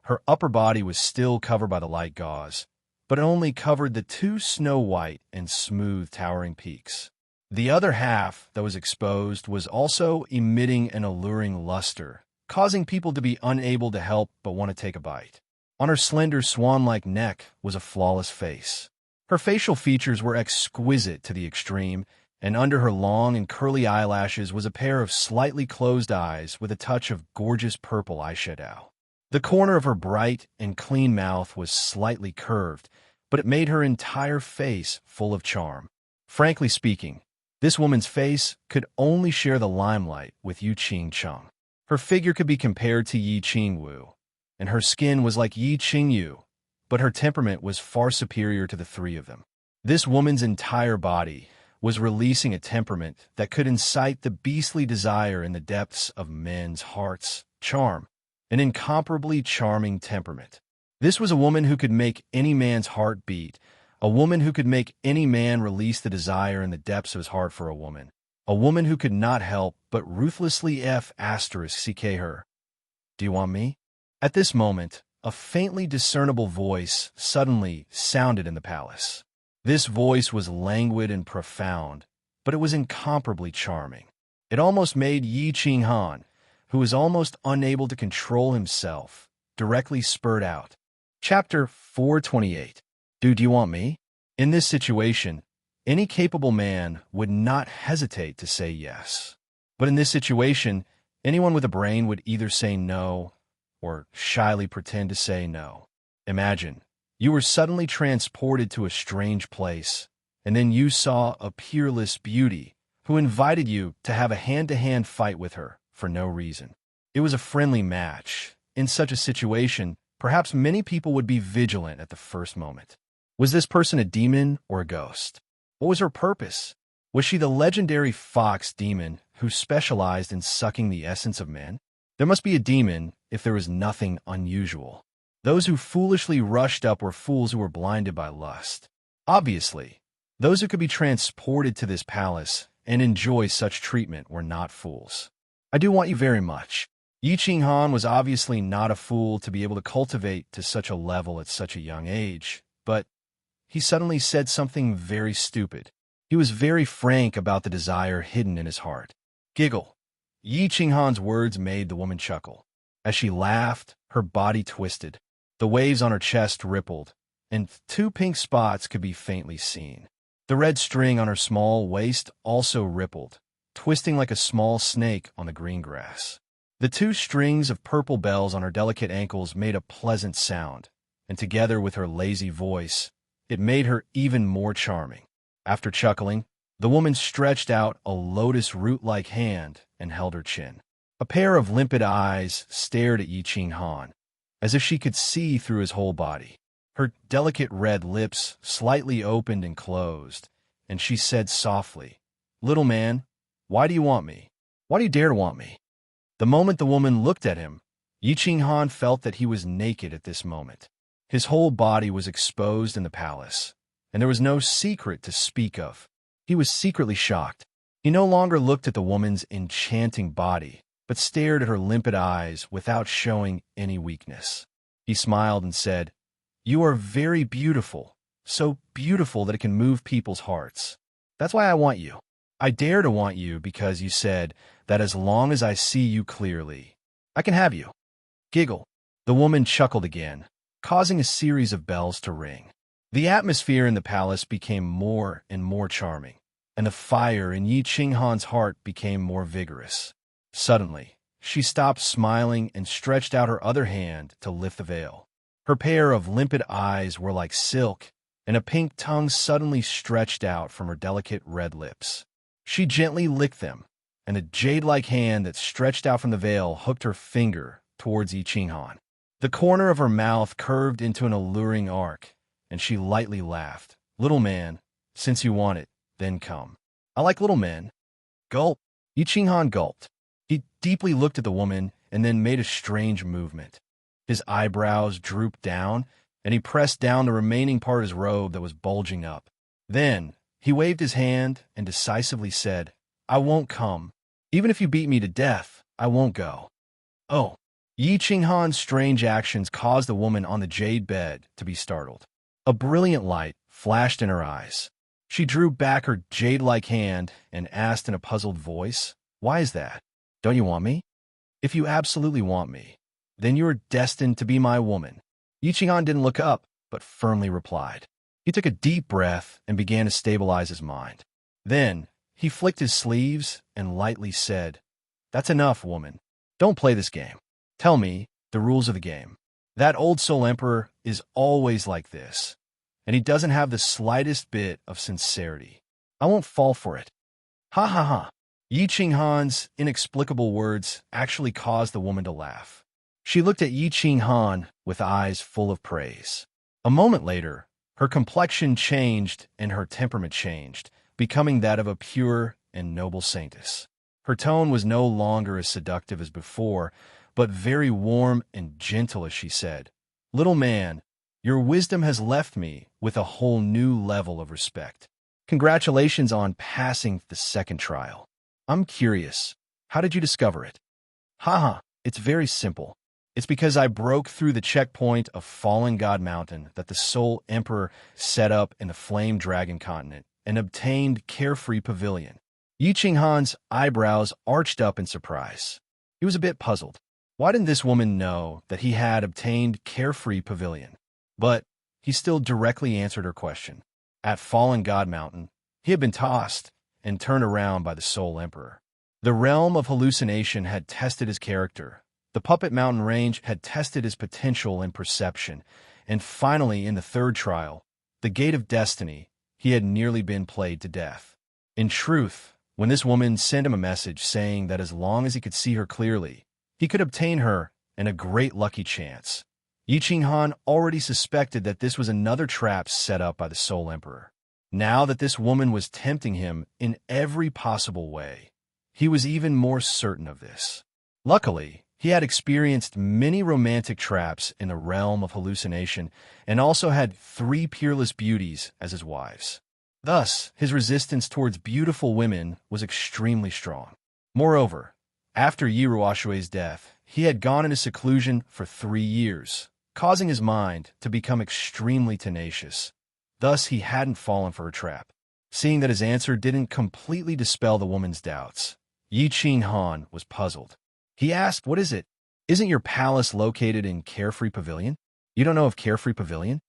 Her upper body was still covered by the light gauze, but it only covered the 2 snow-white and smooth towering peaks. The other half that was exposed was also emitting an alluring luster, causing people to be unable to help but want to take a bite. On her slender swan-like neck was a flawless face. Her facial features were exquisite to the extreme, and under her long and curly eyelashes was a pair of slightly closed eyes with a touch of gorgeous purple eyeshadow. The corner of her bright and clean mouth was slightly curved, but it made her entire face full of charm. Frankly speaking, this woman's face could only share the limelight with Yu Qingcheng. Her figure could be compared to Yi Qingwu, and her skin was like Yi Qingyu, but her temperament was far superior to the 3 of them. This woman's entire body was releasing a temperament that could incite the beastly desire in the depths of men's hearts. Charm, an incomparably charming temperament. This was a woman who could make any man's heart beat, a woman who could make any man release the desire in the depths of his heart for a woman who could not help but ruthlessly *ck her. Do you want me? At this moment, a faintly discernible voice suddenly sounded in the palace. This voice was languid and profound, but it was incomparably charming. It almost made Yi Qinghan, who was almost unable to control himself, directly spurt out. Chapter 428. Do you want me? In this situation, any capable man would not hesitate to say yes. But in this situation, anyone with a brain would either say no or shyly pretend to say no. Imagine, you were suddenly transported to a strange place, and then you saw a peerless beauty who invited you to have a hand-to-hand fight with her for no reason. It was a friendly match. In such a situation, perhaps many people would be vigilant at the first moment. Was this person a demon or a ghost? What was her purpose? Was she the legendary fox demon who specialized in sucking the essence of men? There must be a demon if there is nothing unusual. Those who foolishly rushed up were fools who were blinded by lust. Obviously, those who could be transported to this palace and enjoy such treatment were not fools. I do want you very much. Yi Qinghan was obviously not a fool to be able to cultivate to such a level at such a young age, but he suddenly said something very stupid. He was very frank about the desire hidden in his heart. Giggle. Yi Qinghan's words made the woman chuckle. As she laughed, her body twisted. The waves on her chest rippled, and 2 pink spots could be faintly seen. The red string on her small waist also rippled, twisting like a small snake on the green grass. The 2 strings of purple bells on her delicate ankles made a pleasant sound, and together with her lazy voice, it made her even more charming. After chuckling, the woman stretched out a lotus root-like hand and held her chin. A pair of limpid eyes stared at Yi Qinghan, as if she could see through his whole body. Her delicate red lips slightly opened and closed, and she said softly, "Little man, why do you want me? Why do you dare to want me?" The moment the woman looked at him, Yi Qinghan felt that he was naked at this moment. His whole body was exposed in the palace, and there was no secret to speak of. He was secretly shocked. He no longer looked at the woman's enchanting body, but stared at her limpid eyes without showing any weakness. He smiled and said, "You are very beautiful, so beautiful that it can move people's hearts. That's why I want you. I dare to want you because you said that as long as I see you clearly, I can have you." Giggle. The woman chuckled again, causing a series of bells to ring. The atmosphere in the palace became more and more charming, and the fire in Yi Qinghan's heart became more vigorous. Suddenly, she stopped smiling and stretched out her other hand to lift the veil. Her pair of limpid eyes were like silk, and a pink tongue suddenly stretched out from her delicate red lips. She gently licked them, and a jade-like hand that stretched out from the veil hooked her finger towards Yi Qinghan. The corner of her mouth curved into an alluring arc, and she lightly laughed. "Little man, since you want it, then come. I like little men." Gulp. Yi Qinghan gulped. He deeply looked at the woman and then made a strange movement. His eyebrows drooped down, and he pressed down the remaining part of his robe that was bulging up. Then he waved his hand and decisively said, "I won't come. Even if you beat me to death, I won't go." Oh. Yi Qinghan's strange actions caused the woman on the jade bed to be startled. A brilliant light flashed in her eyes. She drew back her jade-like hand and asked in a puzzled voice, "Why is that? Don't you want me? If you absolutely want me, then you are destined to be my woman." Yi Qinghan didn't look up, but firmly replied. He took a deep breath and began to stabilize his mind. Then he flicked his sleeves and lightly said, "That's enough, woman. Don't play this game. Tell me the rules of the game. That old Soul Emperor is always like this, and he doesn't have the slightest bit of sincerity. I won't fall for it." Ha ha ha. Yi Qinghan's inexplicable words actually caused the woman to laugh. She looked at Yi Qinghan with eyes full of praise. A moment later, her complexion changed and her temperament changed, becoming that of a pure and noble saintess. Her tone was no longer as seductive as before, but very warm and gentle as she said, "Little man, your wisdom has left me with a whole new level of respect. Congratulations on passing the second trial. I'm curious, how did you discover it?" "Haha, it's very simple. It's because I broke through the checkpoint of Fallen God Mountain that the Soul Emperor set up in the Flame Dragon continent and obtained Carefree Pavilion." Yi Qinghan's eyebrows arched up in surprise. He was a bit puzzled. Why didn't this woman know that he had obtained Carefree Pavilion? But he still directly answered her question. At Fallen God Mountain, he had been tossed and turned around by the Soul Emperor. The realm of hallucination had tested his character. The Puppet Mountain Range had tested his potential and perception. And finally, in the third trial, the Gate of Destiny, he had nearly been played to death. In truth, when this woman sent him a message saying that as long as he could see her clearly, he could obtain her and a great lucky chance, Yi Qinghan already suspected that this was another trap set up by the Soul Emperor. Now that this woman was tempting him in every possible way, he was even more certain of this. Luckily, he had experienced many romantic traps in the realm of hallucination and also had 3 peerless beauties as his wives. Thus, his resistance towards beautiful women was extremely strong. Moreover, after Yi Ruoshui's death, he had gone into seclusion for 3 years, causing his mind to become extremely tenacious. Thus, he hadn't fallen for her trap. Seeing that his answer didn't completely dispel the woman's doubts, Yi Qinghan was puzzled. He asked, "What is it? Isn't your palace located in Carefree Pavilion? You don't know of Carefree Pavilion?"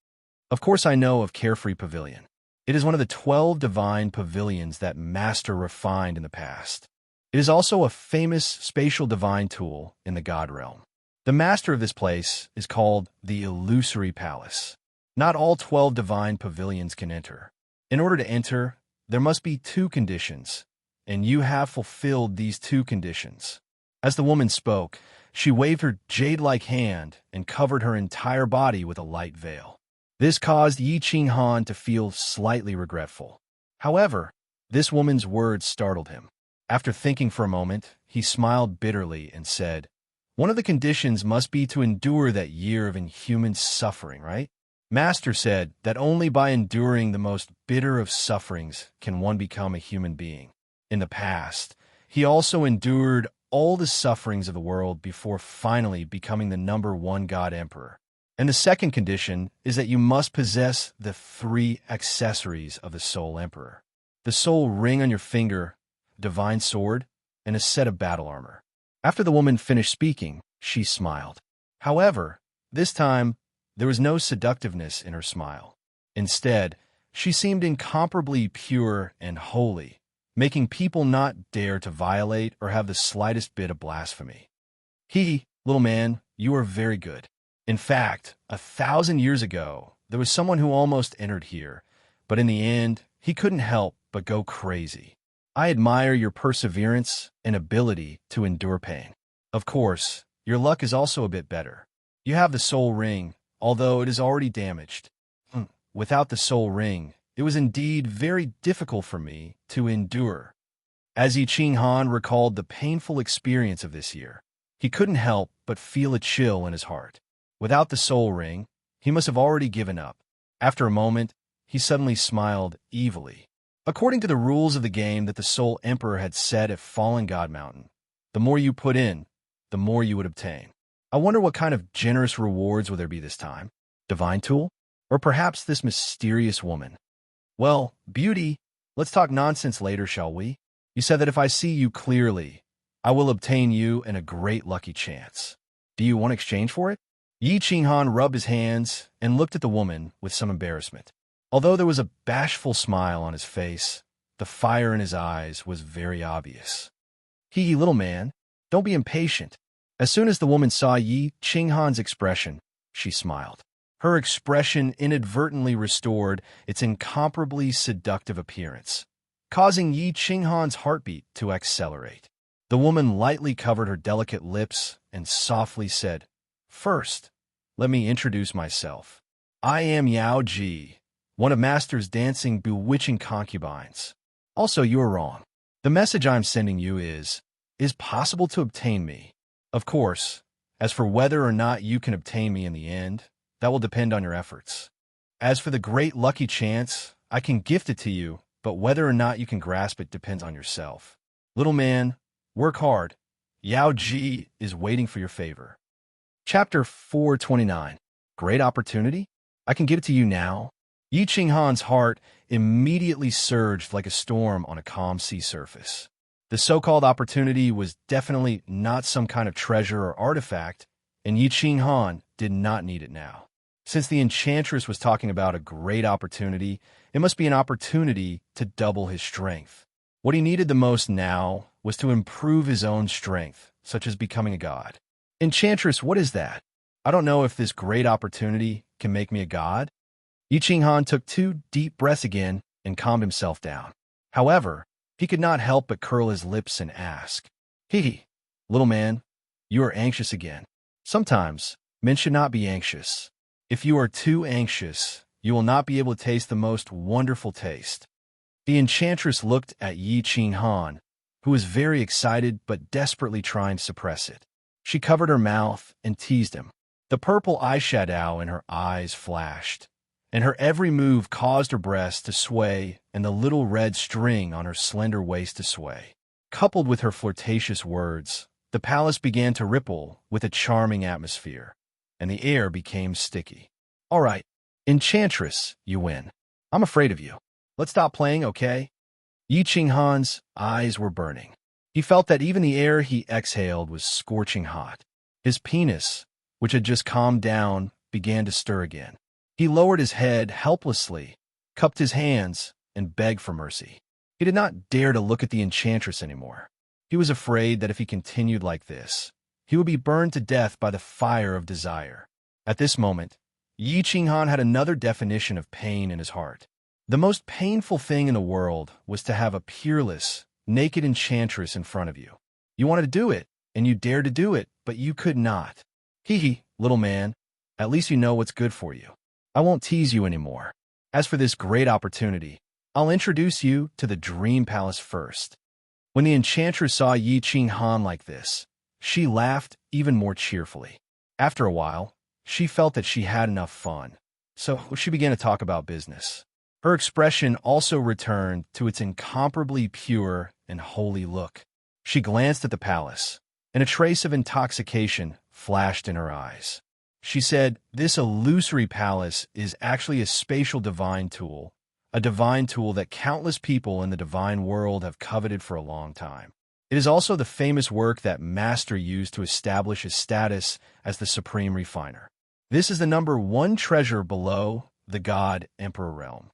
"Of course I know of Carefree Pavilion. It is one of the 12 divine pavilions that Master refined in the past. It is also a famous spatial divine tool in the God realm. The master of this place is called the Illusory Palace. Not all 12 divine pavilions can enter. In order to enter, there must be 2 conditions, and you have fulfilled these 2 conditions." As the woman spoke, she waved her jade-like hand and covered her entire body with a light veil. This caused Yi Qinghan to feel slightly regretful. However, this woman's words startled him. After thinking for a moment, he smiled bitterly and said, "One of the conditions must be to endure that year of inhuman suffering, right? Master said that only by enduring the most bitter of sufferings can one become a human being. In the past, he also endured all the sufferings of the world before finally becoming the #1 God Emperor. And the second condition is that you must possess the 3 accessories of the Soul Emperor: the soul ring on your finger, divine sword, and a set of battle armor. After the woman finished speaking, she smiled. However, this time, there was no seductiveness in her smile. Instead, she seemed incomparably pure and holy, making people not dare to violate or have the slightest bit of blasphemy. Little man, you are very good. In fact, 1,000 years ago, there was someone who almost entered here, but in the end, he couldn't help but go crazy. I admire your perseverance and ability to endure pain. Of course, your luck is also a bit better. You have the soul ring, although it is already damaged. Without the soul ring, it was indeed very difficult for me to endure. As Yi Qinghan recalled the painful experience of this year, he couldn't help but feel a chill in his heart. Without the soul ring, he must have already given up. After a moment, he suddenly smiled evilly. According to the rules of the game that the Soul Emperor had set at Fallen God Mountain, the more you put in, the more you would obtain. I wonder what kind of generous rewards will there be this time? Divine tool? Or perhaps this mysterious woman? Well, beauty, let's talk nonsense later, shall we? You said that if I see you clearly, I will obtain you and a great lucky chance. Do you want exchange for it? Yi Qinghan rubbed his hands and looked at the woman with some embarrassment. Although there was a bashful smile on his face, the fire in his eyes was very obvious. Little man, don't be impatient. As soon as the woman saw Yi Qinghan's expression, she smiled. Her expression inadvertently restored its incomparably seductive appearance, causing Yi Qinghan's heartbeat to accelerate. The woman lightly covered her delicate lips and softly said, "First, let me introduce myself. I am Yao Ji, one of Master's dancing bewitching concubines. Also, you are wrong. The message I'm sending you is possible to obtain me. Of course, as for whether or not you can obtain me in the end, that will depend on your efforts. As for the great lucky chance, I can gift it to you, but whether or not you can grasp it depends on yourself. Little man, work hard. Yao Ji is waiting for your favor." Chapter 429. Great opportunity? I can give it to you now. Yi Qinghan's heart immediately surged like a storm on a calm sea surface. The so-called opportunity was definitely not some kind of treasure or artifact, and Yi Qinghan did not need it now. Since the enchantress was talking about a great opportunity, it must be an opportunity to double his strength. What he needed the most now was to improve his own strength, such as becoming a god. Enchantress, what is that? I don't know if this great opportunity can make me a god. Yi Qinghan took 2 deep breaths again and calmed himself down. However, he could not help but curl his lips and ask, Little man, you are anxious again. Sometimes, men should not be anxious. If you are too anxious, you will not be able to taste the most wonderful taste. The enchantress looked at Yi Qinghan, who was very excited but desperately trying to suppress it. She covered her mouth and teased him. The purple eyeshadow in her eyes flashed, and her every move caused her breasts to sway and the little red string on her slender waist to sway. Coupled with her flirtatious words, the palace began to ripple with a charming atmosphere, and the air became sticky. All right, Enchantress, you win. I'm afraid of you. Let's stop playing, okay? Yi Qinghan's eyes were burning. He felt that even the air he exhaled was scorching hot. His penis, which had just calmed down, began to stir again. He lowered his head helplessly, cupped his hands, and begged for mercy. He did not dare to look at the enchantress anymore. He was afraid that if he continued like this, he would be burned to death by the fire of desire. At this moment, Yi Qinghan had another definition of pain in his heart. The most painful thing in the world was to have a peerless, naked enchantress in front of you. You wanted to do it, and you dared to do it, but you could not. Little man, at least you know what's good for you. I won't tease you anymore. As for this great opportunity, I'll introduce you to the Dream Palace first. When the enchantress saw Yi Qinghan like this, she laughed even more cheerfully. After a while, she felt that she had enough fun, so she began to talk about business. Her expression also returned to its incomparably pure and holy look. She glanced at the palace, and a trace of intoxication flashed in her eyes. She said, "This illusory palace is actually a spatial divine tool, a divine tool that countless people in the divine world have coveted for a long time. It is also the famous work that Master used to establish his status as the supreme refiner. This is the #1 treasure below the God Emperor realm."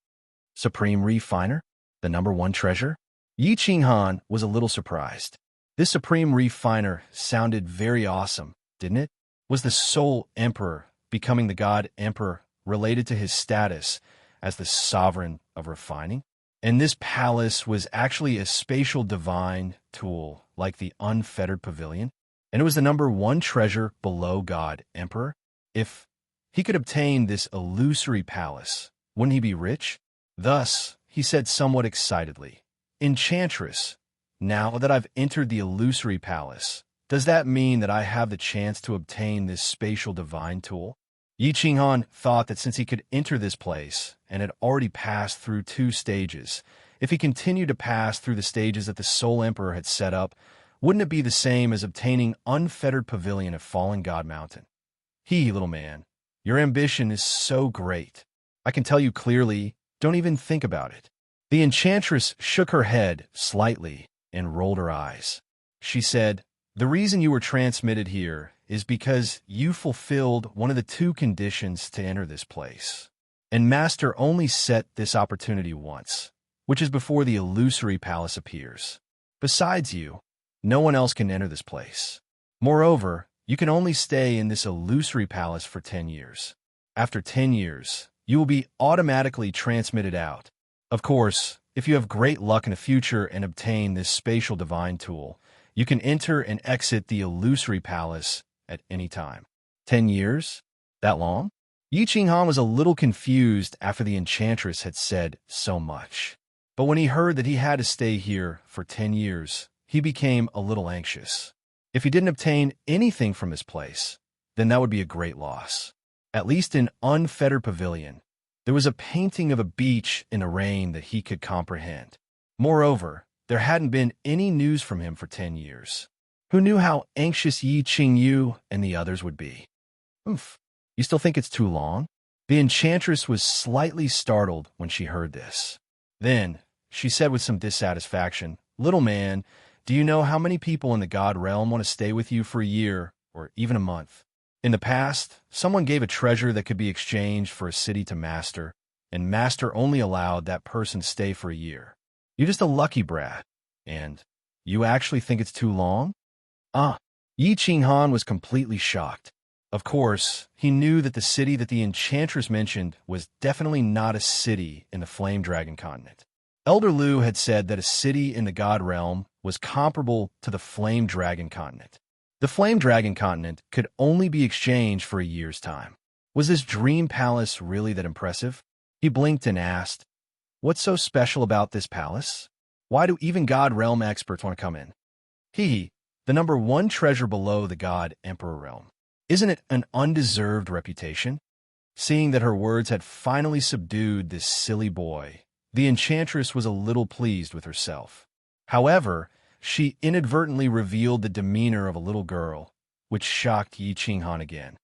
Supreme refiner? The #1 treasure? Yi Qinghan was a little surprised. This supreme refiner sounded very awesome, didn't it? Was the Soul Emperor becoming the God Emperor related to his status as the sovereign of refining? And this palace was actually a spatial divine tool like the unfettered pavilion? And it was the #1 treasure below God Emperor? If he could obtain this illusory palace, wouldn't he be rich? Thus, he said somewhat excitedly, "Enchantress, now that I've entered the illusory palace, does that mean that I have the chance to obtain this spatial divine tool?" Yi Qinghan thought that since he could enter this place and had already passed through 2 stages, if he continued to pass through the stages that the Soul Emperor had set up, wouldn't it be the same as obtaining unfettered pavilion at Fallen God Mountain? Little man, your ambition is so great. I can tell you clearly, don't even think about it." The enchantress shook her head slightly and rolled her eyes. She said, "The reason you were transmitted here is because you fulfilled one of the 2 conditions to enter this place. And Master only set this opportunity once, which is before the illusory palace appears. Besides you, no one else can enter this place. Moreover, you can only stay in this illusory palace for 10 years. After 10 years, you will be automatically transmitted out. Of course, if you have great luck in the future and obtain this spatial divine tool, you can enter and exit the illusory palace at any time." 10 years? That long? Yi Qinghan was a little confused after the enchantress had said so much. But when he heard that he had to stay here for 10 years, he became a little anxious. If he didn't obtain anything from this place, then that would be a great loss. At least in Unfettered Pavilion, there was a painting of a beach in the rain that he could comprehend. Moreover, there hadn't been any news from him for 10 years. Who knew how anxious Yi Qingyu and the others would be? "Oof, you still think it's too long?" The enchantress was slightly startled when she heard this. Then, she said with some dissatisfaction, "Little man, do you know how many people in the God realm want to stay with you for a year or even a month? In the past, someone gave a treasure that could be exchanged for a city to Master, and Master only allowed that person to stay for a year. You're just a lucky brat, and you actually think it's too long?" Yi Qinghan was completely shocked. Of course, he knew that the city that the enchantress mentioned was definitely not a city in the Flame Dragon continent. Elder Lu had said that a city in the God realm was comparable to the Flame Dragon continent. The Flame Dragon continent could only be exchanged for a year's time. Was this dream palace really that impressive? He blinked and asked, "What's so special about this palace? Why do even God realm experts want to come in?" The #1 treasure below the God Emperor realm. Isn't it an undeserved reputation? Seeing that her words had finally subdued this silly boy, the enchantress was a little pleased with herself. However, she inadvertently revealed the demeanor of a little girl, which shocked Yi Qinghan again.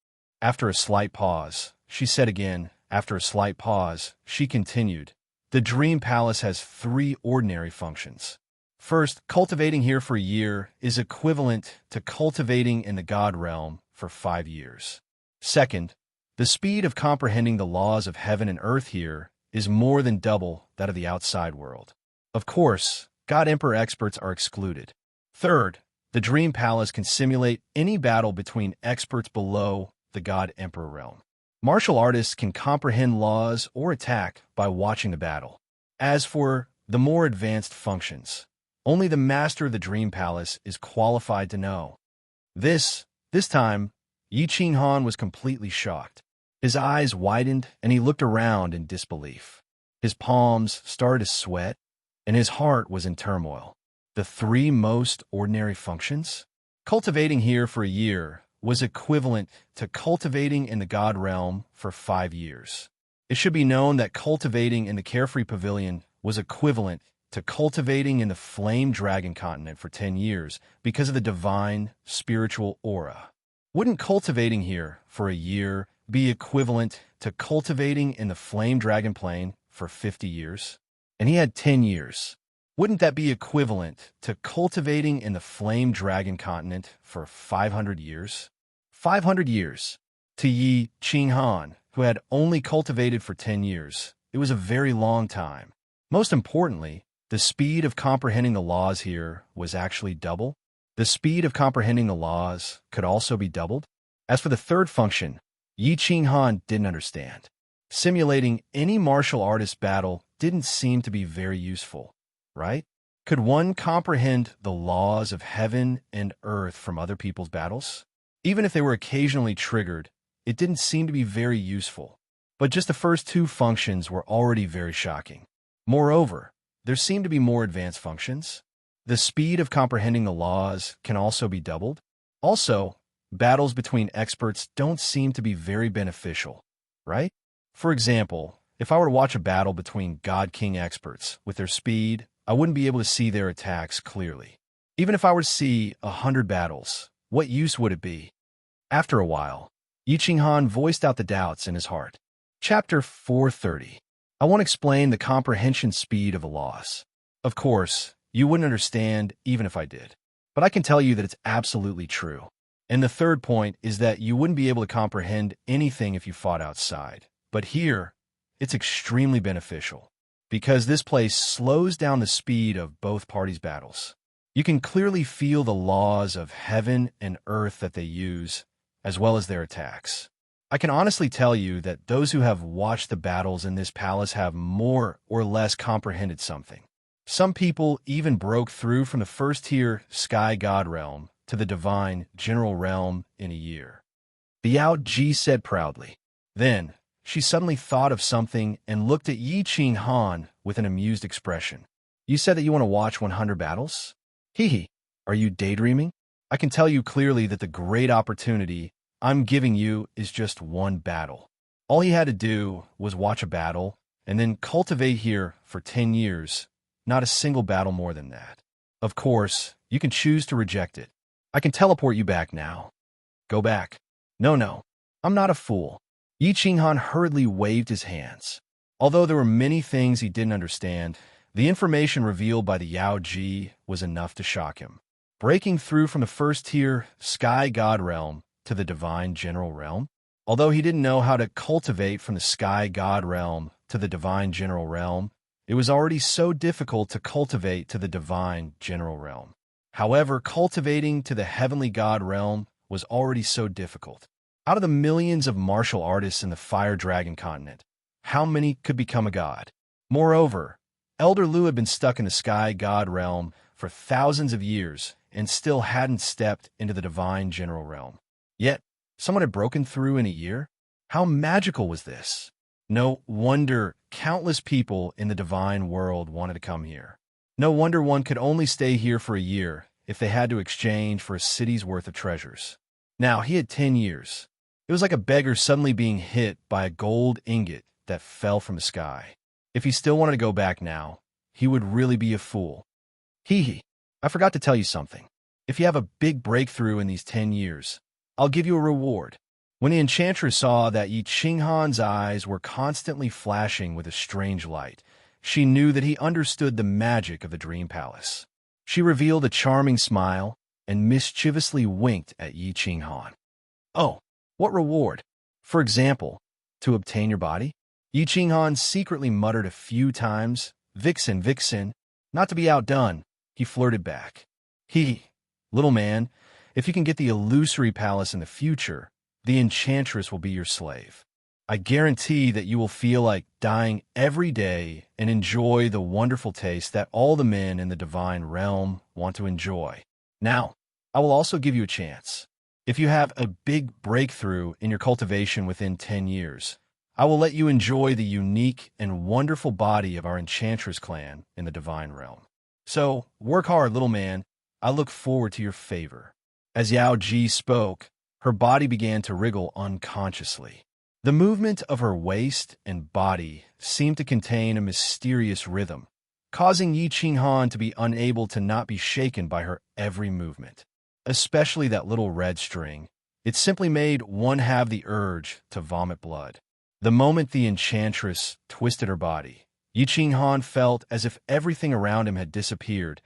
After a slight pause, she said again, after a slight pause, she continued, "The Dream Palace has 3 ordinary functions. First, cultivating here for a year is equivalent to cultivating in the God realm for 5 years. Second, the speed of comprehending the laws of heaven and earth here is more than double that of the outside world. Of course, God Emperor experts are excluded. Third, the Dream Palace can simulate any battle between experts below the God Emperor realm. Martial artists can comprehend laws or attack by watching the battle. As for the more advanced functions, only the master of the Dream Palace is qualified to know." This time, Yi Qinghan was completely shocked. His eyes widened and he looked around in disbelief. His palms started to sweat and his heart was in turmoil. The 3 most ordinary functions? Cultivating here for a year was equivalent to cultivating in the God realm for 5 years. It should be known that cultivating in the Carefree Pavilion was equivalent to cultivating in the flame dragon continent for 10 years because of the divine spiritual aura. Wouldn't cultivating here for a year be equivalent to cultivating in the flame dragon plane for 50 years? And he had 10 years. Wouldn't that be equivalent to cultivating in the flame dragon continent for 500 years? 500 years. To Yi Qinghan, who had only cultivated for 10 years, it was a very long time. Most importantly, the speed of comprehending the laws here was actually double. The speed of comprehending the laws could also be doubled. As for the third function, Yi Qinghan didn't understand. Simulating any martial artist battle didn't seem to be very useful, right? Could one comprehend the laws of heaven and earth from other people's battles? Even if they were occasionally triggered, it didn't seem to be very useful. But just the first two functions were already very shocking. Moreover, there seemed to be more advanced functions. The speed of comprehending the laws can also be doubled. Also, battles between experts don't seem to be very beneficial, right? For example, if I were to watch a battle between God-King experts with their speed, I wouldn't be able to see their attacks clearly. Even if I were to see 100 battles, what use would it be? After a while, Yi Qinghan voiced out the doubts in his heart. Chapter 430. I want to explain the comprehension speed of a loss. Of course, you wouldn't understand even if I did. But I can tell you that it's absolutely true. And the third point is that you wouldn't be able to comprehend anything if you fought outside. But here, it's extremely beneficial, because this place slows down the speed of both parties' battles. You can clearly feel the laws of heaven and earth that they use, as well as their attacks. I can honestly tell you that those who have watched the battles in this palace have more or less comprehended something. Some people even broke through from the first-tier Sky God realm to the divine general realm in a year. Biao Ji said proudly. Then, she suddenly thought of something and looked at Yi Qinghan with an amused expression. You said that you want to watch 100 battles? Hee. Are you daydreaming? I can tell you clearly that the great opportunity I'm giving you is just one battle. All he had to do was watch a battle and then cultivate here for 10 years, not a single battle more than that. Of course, you can choose to reject it. I can teleport you back now. Go back. No, I'm not a fool. Yi Qinghan hurriedly waved his hands. Although there were many things he didn't understand, the information revealed by the Yao Ji was enough to shock him. Breaking through from the first-tier Sky God realm to the divine general realm? Although he didn't know how to cultivate from the Sky God realm to the divine general realm, it was already so difficult to cultivate to the divine general realm. However, cultivating to the heavenly God realm was already so difficult. Out of the millions of martial artists in the Fire Dragon continent, how many could become a god? Moreover, Elder Lu had been stuck in the Sky God realm for thousands of years and still hadn't stepped into the divine general realm. Yet, someone had broken through in a year? How magical was this? No wonder countless people in the divine world wanted to come here. No wonder one could only stay here for a year if they had to exchange for a city's worth of treasures. Now, he had 10 years. It was like a beggar suddenly being hit by a gold ingot that fell from the sky. If he still wanted to go back now, he would really be a fool. Hee. I forgot to tell you something. If you have a big breakthrough in these 10 years, I'll give you a reward. When the enchantress saw that Yi Qinghan's eyes were constantly flashing with a strange light, she knew that he understood the magic of the Dream Palace. She revealed a charming smile and mischievously winked at Yi Qinghan. Oh, what reward? For example, to obtain your body? Yi Qinghan secretly muttered a few times, Vixen, Vixen. Not to be outdone, he flirted back. Little man, if you can get the illusory palace in the future, the enchantress will be your slave. I guarantee that you will feel like dying every day and enjoy the wonderful taste that all the men in the divine realm want to enjoy. Now, I will also give you a chance. If you have a big breakthrough in your cultivation within 10 years, I will let you enjoy the unique and wonderful body of our enchantress clan in the divine realm. So, work hard, little man. I look forward to your favor. As Yao Ji spoke, her body began to wriggle unconsciously. The movement of her waist and body seemed to contain a mysterious rhythm, causing Yi Qinghan to be unable to not be shaken by her every movement. Especially that little red string. It simply made one have the urge to vomit blood. The moment the enchantress twisted her body, Yi Qinghan felt as if everything around him had disappeared,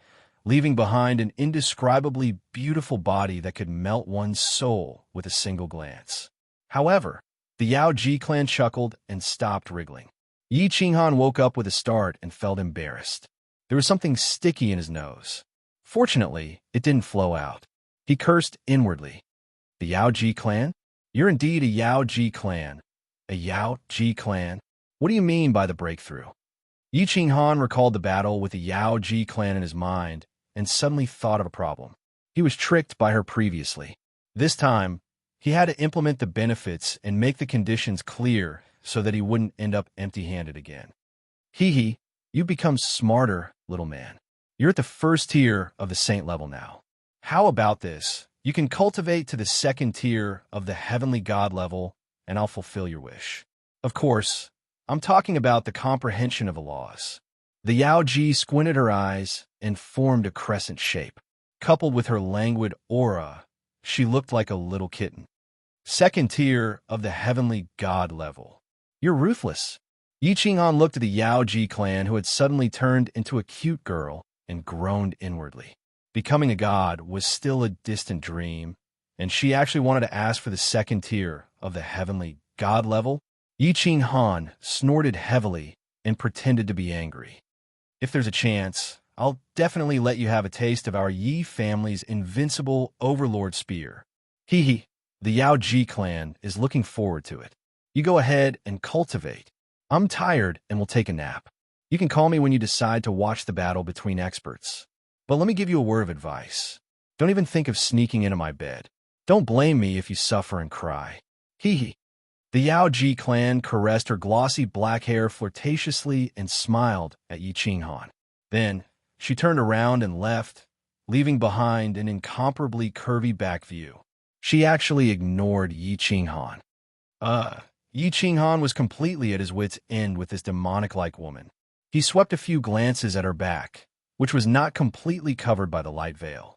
leaving behind an indescribably beautiful body that could melt one's soul with a single glance. However, the Yao Ji clan chuckled and stopped wriggling. Yi Qinghan woke up with a start and felt embarrassed. There was something sticky in his nose. Fortunately, it didn't flow out. He cursed inwardly. The Yao Ji clan? You're indeed a Yao Ji clan. A Yao Ji clan? What do you mean by the breakthrough? Yi Qinghan recalled the battle with the Yao Ji clan in his mind and suddenly thought of a problem. He was tricked by her previously. This time, he had to implement the benefits and make the conditions clear so that he wouldn't end up empty-handed again. Hee, you've become smarter, little man. You're at the first tier of the saint level now. How about this? You can cultivate to the second tier of the heavenly god level, and I'll fulfill your wish. Of course, I'm talking about the comprehension of the laws. The Yao Ji squinted her eyes and formed a crescent shape. Coupled with her languid aura, she looked like a little kitten. Second tier of the heavenly god level. You're ruthless. Yi Qinghan looked at the Yao Ji clan who had suddenly turned into a cute girl and groaned inwardly. Becoming a god was still a distant dream, and she actually wanted to ask for the second tier of the heavenly god level. Yi Qinghan snorted heavily and pretended to be angry. If there's a chance, I'll definitely let you have a taste of our Yi family's invincible overlord spear. Hee, the Yao Ji clan is looking forward to it. You go ahead and cultivate. I'm tired and will take a nap. You can call me when you decide to watch the battle between experts. But let me give you a word of advice. Don't even think of sneaking into my bed. Don't blame me if you suffer and cry. Hee. The Yao Ji clan caressed her glossy black hair flirtatiously and smiled at Yi Qinghan. Then, she turned around and left, leaving behind an incomparably curvy back view. She actually ignored Yi Qinghan. Yi Qinghan was completely at his wit's end with this demonic-like woman. He swept a few glances at her back, which was not completely covered by the light veil.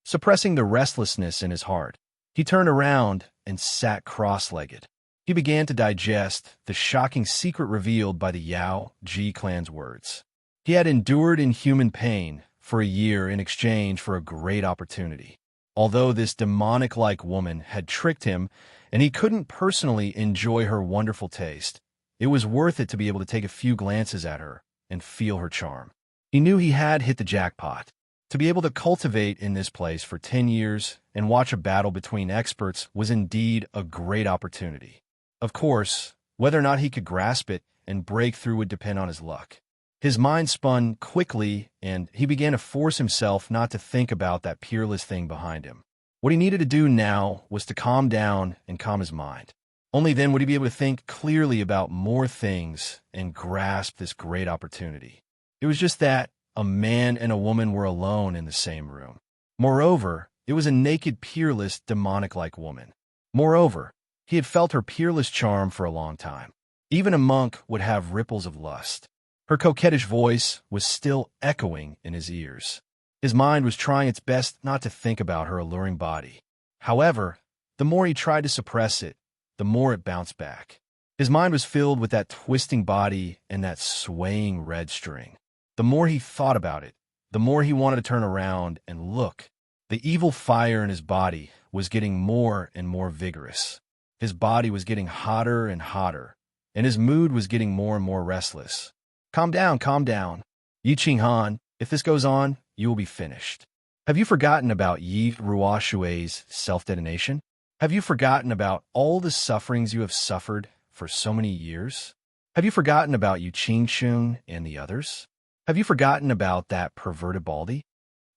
Suppressing the restlessness in his heart, he turned around and sat cross-legged. He began to digest the shocking secret revealed by the Yao Ji clan's words. He had endured inhuman pain for a year in exchange for a great opportunity. Although this demonic-like woman had tricked him and he couldn't personally enjoy her wonderful taste, it was worth it to be able to take a few glances at her and feel her charm. He knew he had hit the jackpot. To be able to cultivate in this place for 10 years and watch a battle between experts was indeed a great opportunity. Of course, whether or not he could grasp it and break through would depend on his luck. His mind spun quickly, and he began to force himself not to think about that peerless thing behind him. What he needed to do now was to calm down and calm his mind. Only then would he be able to think clearly about more things and grasp this great opportunity. It was just that a man and a woman were alone in the same room. Moreover, it was a naked, peerless, demonic-like woman. Moreover, he had felt her peerless charm for a long time. Even a monk would have ripples of lust. Her coquettish voice was still echoing in his ears. His mind was trying its best not to think about her alluring body. However, the more he tried to suppress it, the more it bounced back. His mind was filled with that twisting body and that swaying red string. The more he thought about it, the more he wanted to turn around and look. The evil fire in his body was getting more and more vigorous. His body was getting hotter and hotter, and his mood was getting more and more restless. Calm down, calm down. Yi Qinghan, if this goes on, you will be finished. Have you forgotten about Yi Ruoshui's self-detonation? Have you forgotten about all the sufferings you have suffered for so many years? Have you forgotten about Yu Qingshun and the others? Have you forgotten about that perverted baldy?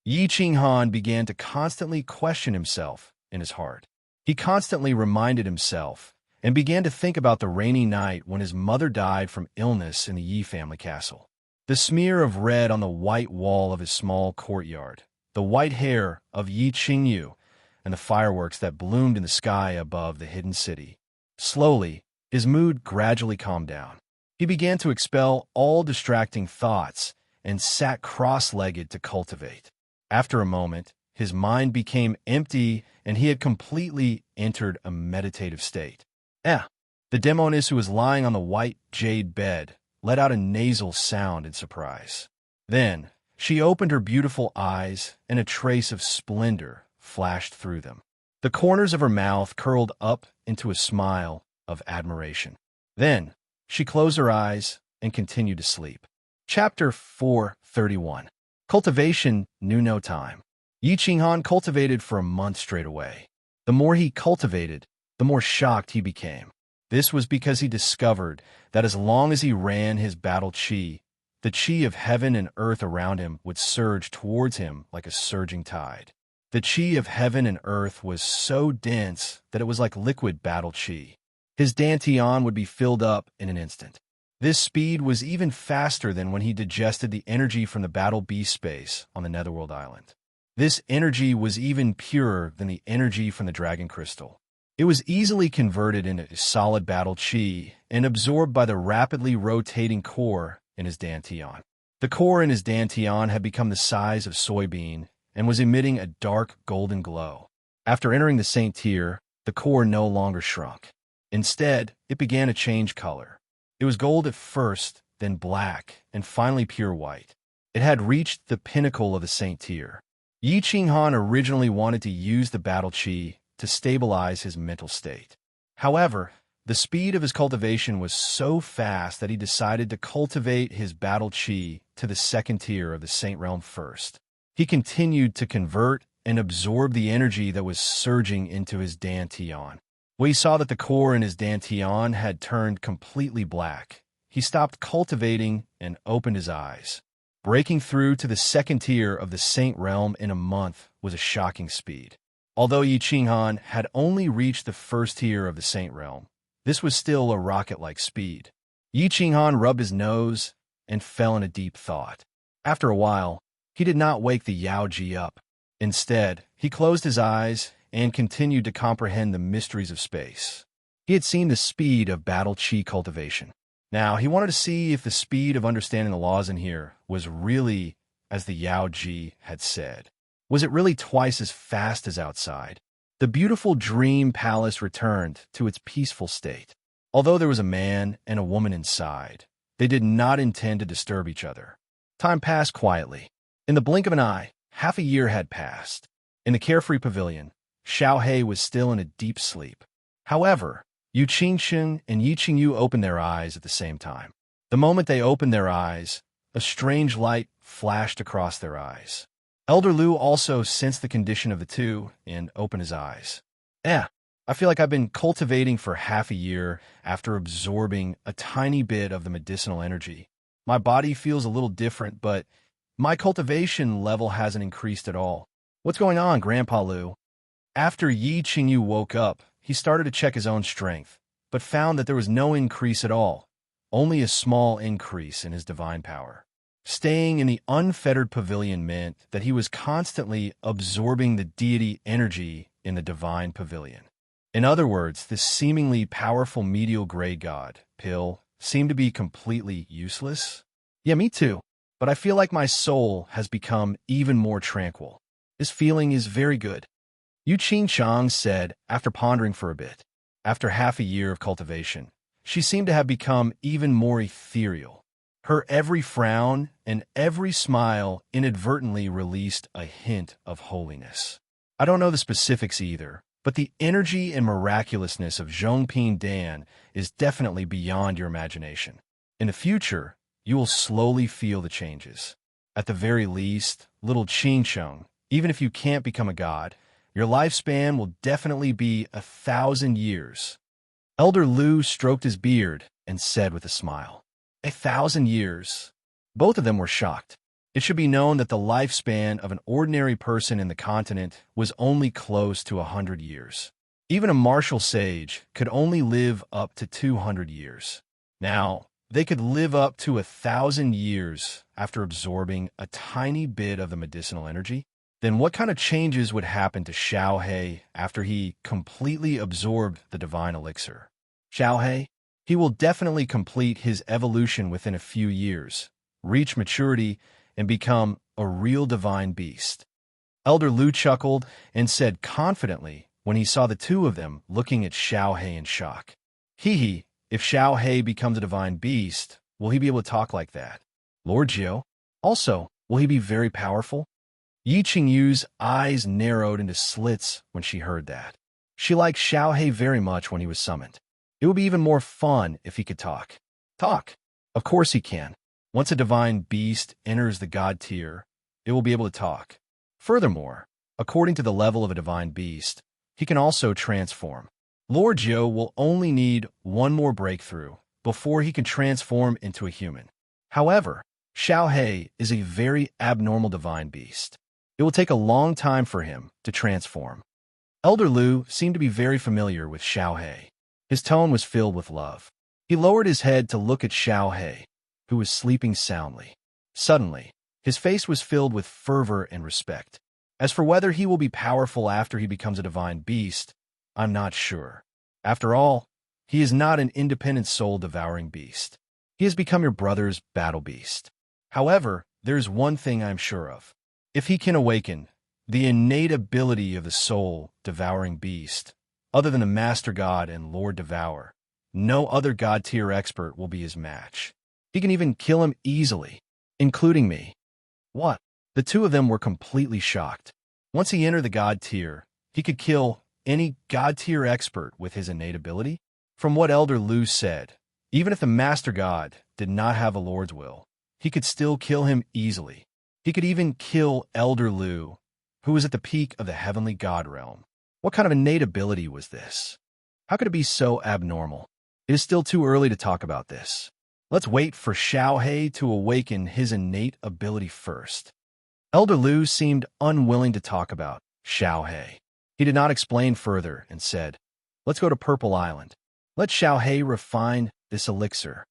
Yi Qinghan began to constantly question himself in his heart. He constantly reminded himself and began to think about the rainy night when his mother died from illness in the Yi family castle. The smear of red on the white wall of his small courtyard, the white hair of Yi Qingyu, and the fireworks that bloomed in the sky above the hidden city. Slowly, his mood gradually calmed down. He began to expel all distracting thoughts and sat cross-legged to cultivate. After a moment, his mind became empty and he had completely entered a meditative state. The demoness who was lying on the white jade bed let out a nasal sound in surprise. Then, she opened her beautiful eyes and a trace of splendor flashed through them. The corners of her mouth curled up into a smile of admiration. Then, she closed her eyes and continued to sleep. Chapter 431. Cultivation knew no time. Yi Qinghan cultivated for a month straight away. The more he cultivated, the more shocked he became. This was because he discovered that as long as he ran his battle qi, the qi of heaven and earth around him would surge towards him like a surging tide. The qi of heaven and earth was so dense that it was like liquid battle qi. His dantian would be filled up in an instant. This speed was even faster than when he digested the energy from the battle beast space on the Netherworld Island. This energy was even purer than the energy from the dragon crystal. It was easily converted into solid battle qi and absorbed by the rapidly rotating core in his dantian. The core in his dantian had become the size of soybean and was emitting a dark golden glow. After entering the Saint tier, the core no longer shrunk. Instead, it began to change color. It was gold at first, then black, and finally pure white. It had reached the pinnacle of the Saint tier. Yi Qinghan originally wanted to use the battle qi to stabilize his mental state. However, the speed of his cultivation was so fast that he decided to cultivate his battle qi to the second tier of the Saint realm first. He continued to convert and absorb the energy that was surging into his dantian. When he saw that the core in his dantian had turned completely black, he stopped cultivating and opened his eyes. Breaking through to the second tier of the Saint realm in a month was a shocking speed. Although Yi Qinghan had only reached the first tier of the Saint realm, this was still a rocket-like speed. Yi Qinghan rubbed his nose and fell in a deep thought. After a while, he did not wake the Yao Ji up. Instead, he closed his eyes and continued to comprehend the mysteries of space. He had seen the speed of battle qi cultivation. Now, he wanted to see if the speed of understanding the laws in here was really as the Yao Ji had said. Was it really twice as fast as outside? The beautiful dream palace returned to its peaceful state. Although there was a man and a woman inside, they did not intend to disturb each other. Time passed quietly. In the blink of an eye, half a year had passed. In the carefree pavilion, Xiaohei was still in a deep sleep. However, Yu Qingsheng and Yi Qingyu opened their eyes at the same time. The moment they opened their eyes, a strange light flashed across their eyes. Elder Lu also sensed the condition of the two and opened his eyes. I feel like I've been cultivating for half a year after absorbing a tiny bit of the medicinal energy. My body feels a little different, but my cultivation level hasn't increased at all. What's going on, Grandpa Lu? After Yi Qingyu woke up, he started to check his own strength, but found that there was no increase at all, only a small increase in his divine power. Staying in the unfettered pavilion meant that he was constantly absorbing the deity energy in the divine pavilion. In other words, this seemingly powerful medial grade god, pill, seemed to be completely useless. Yeah, me too, but I feel like my soul has become even more tranquil. This feeling is very good. Yu Qingsheng said after pondering for a bit. After half a year of cultivation, she seemed to have become even more ethereal. Her every frown and every smile inadvertently released a hint of holiness. I don't know the specifics either, but the energy and miraculousness of Zhongping Dan is definitely beyond your imagination. In the future, you will slowly feel the changes. At the very least, little Qingsheng, even if you can't become a god, your lifespan will definitely be 1,000 years. Elder Lu stroked his beard and said with a smile, 1,000 years. Both of them were shocked. It should be known that the lifespan of an ordinary person in the continent was only close to 100 years. Even a martial sage could only live up to 200 years. Now, they could live up to 1,000 years after absorbing a tiny bit of the medicinal energy. Then what kind of changes would happen to Xiaohei after he completely absorbed the divine elixir? Xiaohei? He will definitely complete his evolution within a few years, reach maturity, and become a real divine beast. Elder Lu chuckled and said confidently when he saw the two of them looking at Xiao He in shock. Hee, if Xiao He becomes a divine beast, will he be able to talk like that? Lord Jiu? Also, will he be very powerful? Yi Qingyu's eyes narrowed into slits when she heard that. She liked Xiao He very much when he was summoned. It would be even more fun if he could talk. Talk? Of course he can. Once a divine beast enters the god tier, it will be able to talk. Furthermore, according to the level of a divine beast, he can also transform. Lord Jiu will only need one more breakthrough before he can transform into a human. However, Xiao He is a very abnormal divine beast. It will take a long time for him to transform. Elder Lu seemed to be very familiar with Xiao He. His tone was filled with love. He lowered his head to look at Xiao He, who was sleeping soundly. Suddenly, his face was filled with fervor and respect. As for whether he will be powerful after he becomes a divine beast, I'm not sure. After all, he is not an independent soul-devouring beast. He has become your brother's battle beast. However, there is one thing I'm sure of. If he can awaken the innate ability of the soul-devouring beast, other than the Master God and Lord Devour, no other God-tier expert will be his match. He can even kill him easily, including me. What? The two of them were completely shocked. Once he entered the God tier, he could kill any God tier expert with his innate ability? From what Elder Lu said, even if the Master God did not have a Lord's will, he could still kill him easily. He could even kill Elder Lu, who was at the peak of the heavenly God realm. What kind of innate ability was this? How could it be so abnormal? It is still too early to talk about this. Let's wait for Xiao He to awaken his innate ability first. Elder Lu seemed unwilling to talk about Xiao He. He did not explain further and said, "Let's go to Purple Island. Let Xiao He refine this elixir."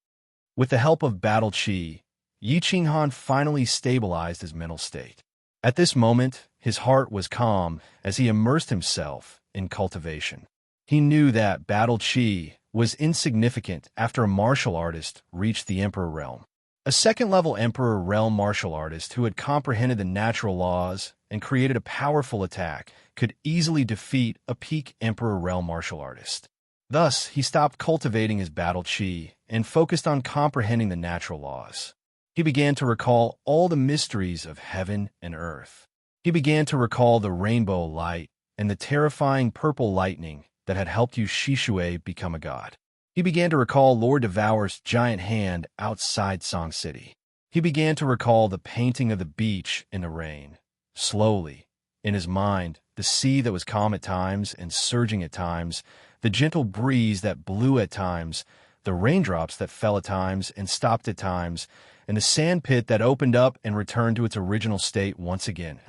With the help of Battle Qi, Yi Qinghan finally stabilized his mental state. At this moment, his heart was calm as he immersed himself in cultivation. He knew that Battle Qi was insignificant after a martial artist reached the Emperor realm. A second-level Emperor realm martial artist who had comprehended the natural laws and created a powerful attack could easily defeat a peak Emperor realm martial artist. Thus, he stopped cultivating his Battle Qi and focused on comprehending the natural laws. He began to recall all the mysteries of heaven and earth. He began to recall the rainbow light and the terrifying purple lightning that had helped Yu Shishue become a god. He began to recall Lord Devour's giant hand outside Song City. He began to recall the painting of the beach in the rain. Slowly, in his mind, the sea that was calm at times and surging at times, the gentle breeze that blew at times, the raindrops that fell at times and stopped at times, and the sand pit that opened up and returned to its original state once again.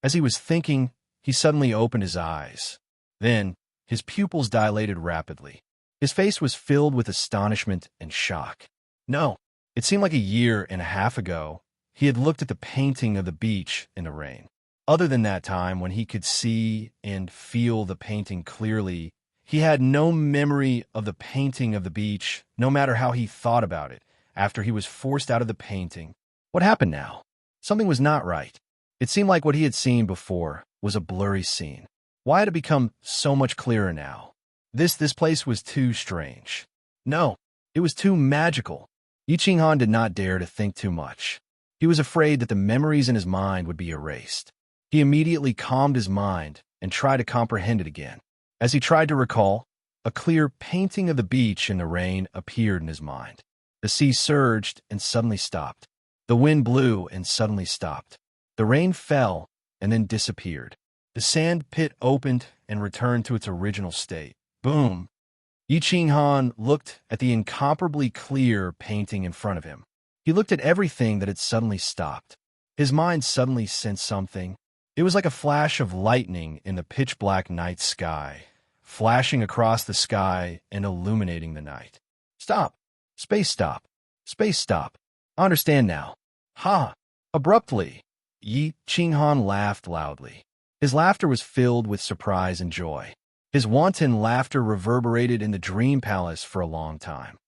As he was thinking, he suddenly opened his eyes. Then, his pupils dilated rapidly. His face was filled with astonishment and shock. No, it seemed like a year and a half ago he had looked at the painting of the beach in the rain. Other than that time when he could see and feel the painting clearly, he had no memory of the painting of the beach, no matter how he thought about it, after he was forced out of the painting. What happened now? Something was not right. It seemed like what he had seen before was a blurry scene. Why had it become so much clearer now? This place was too strange. No, it was too magical. Yi Qinghan did not dare to think too much. He was afraid that the memories in his mind would be erased. He immediately calmed his mind and tried to comprehend it again. As he tried to recall, a clear painting of the beach in the rain appeared in his mind. The sea surged and suddenly stopped. The wind blew and suddenly stopped. The rain fell and then disappeared. The sand pit opened and returned to its original state. Boom! Yi Qinghan looked at the incomparably clear painting in front of him. He looked at everything that had suddenly stopped. His mind suddenly sensed something. It was like a flash of lightning in the pitch-black night sky, flashing across the sky and illuminating the night. Stop! Space stop! Space stop! I understand now. Ha! Abruptly, Yi Qinghan laughed loudly. His laughter was filled with surprise and joy. His wanton laughter reverberated in the dream palace for a long time.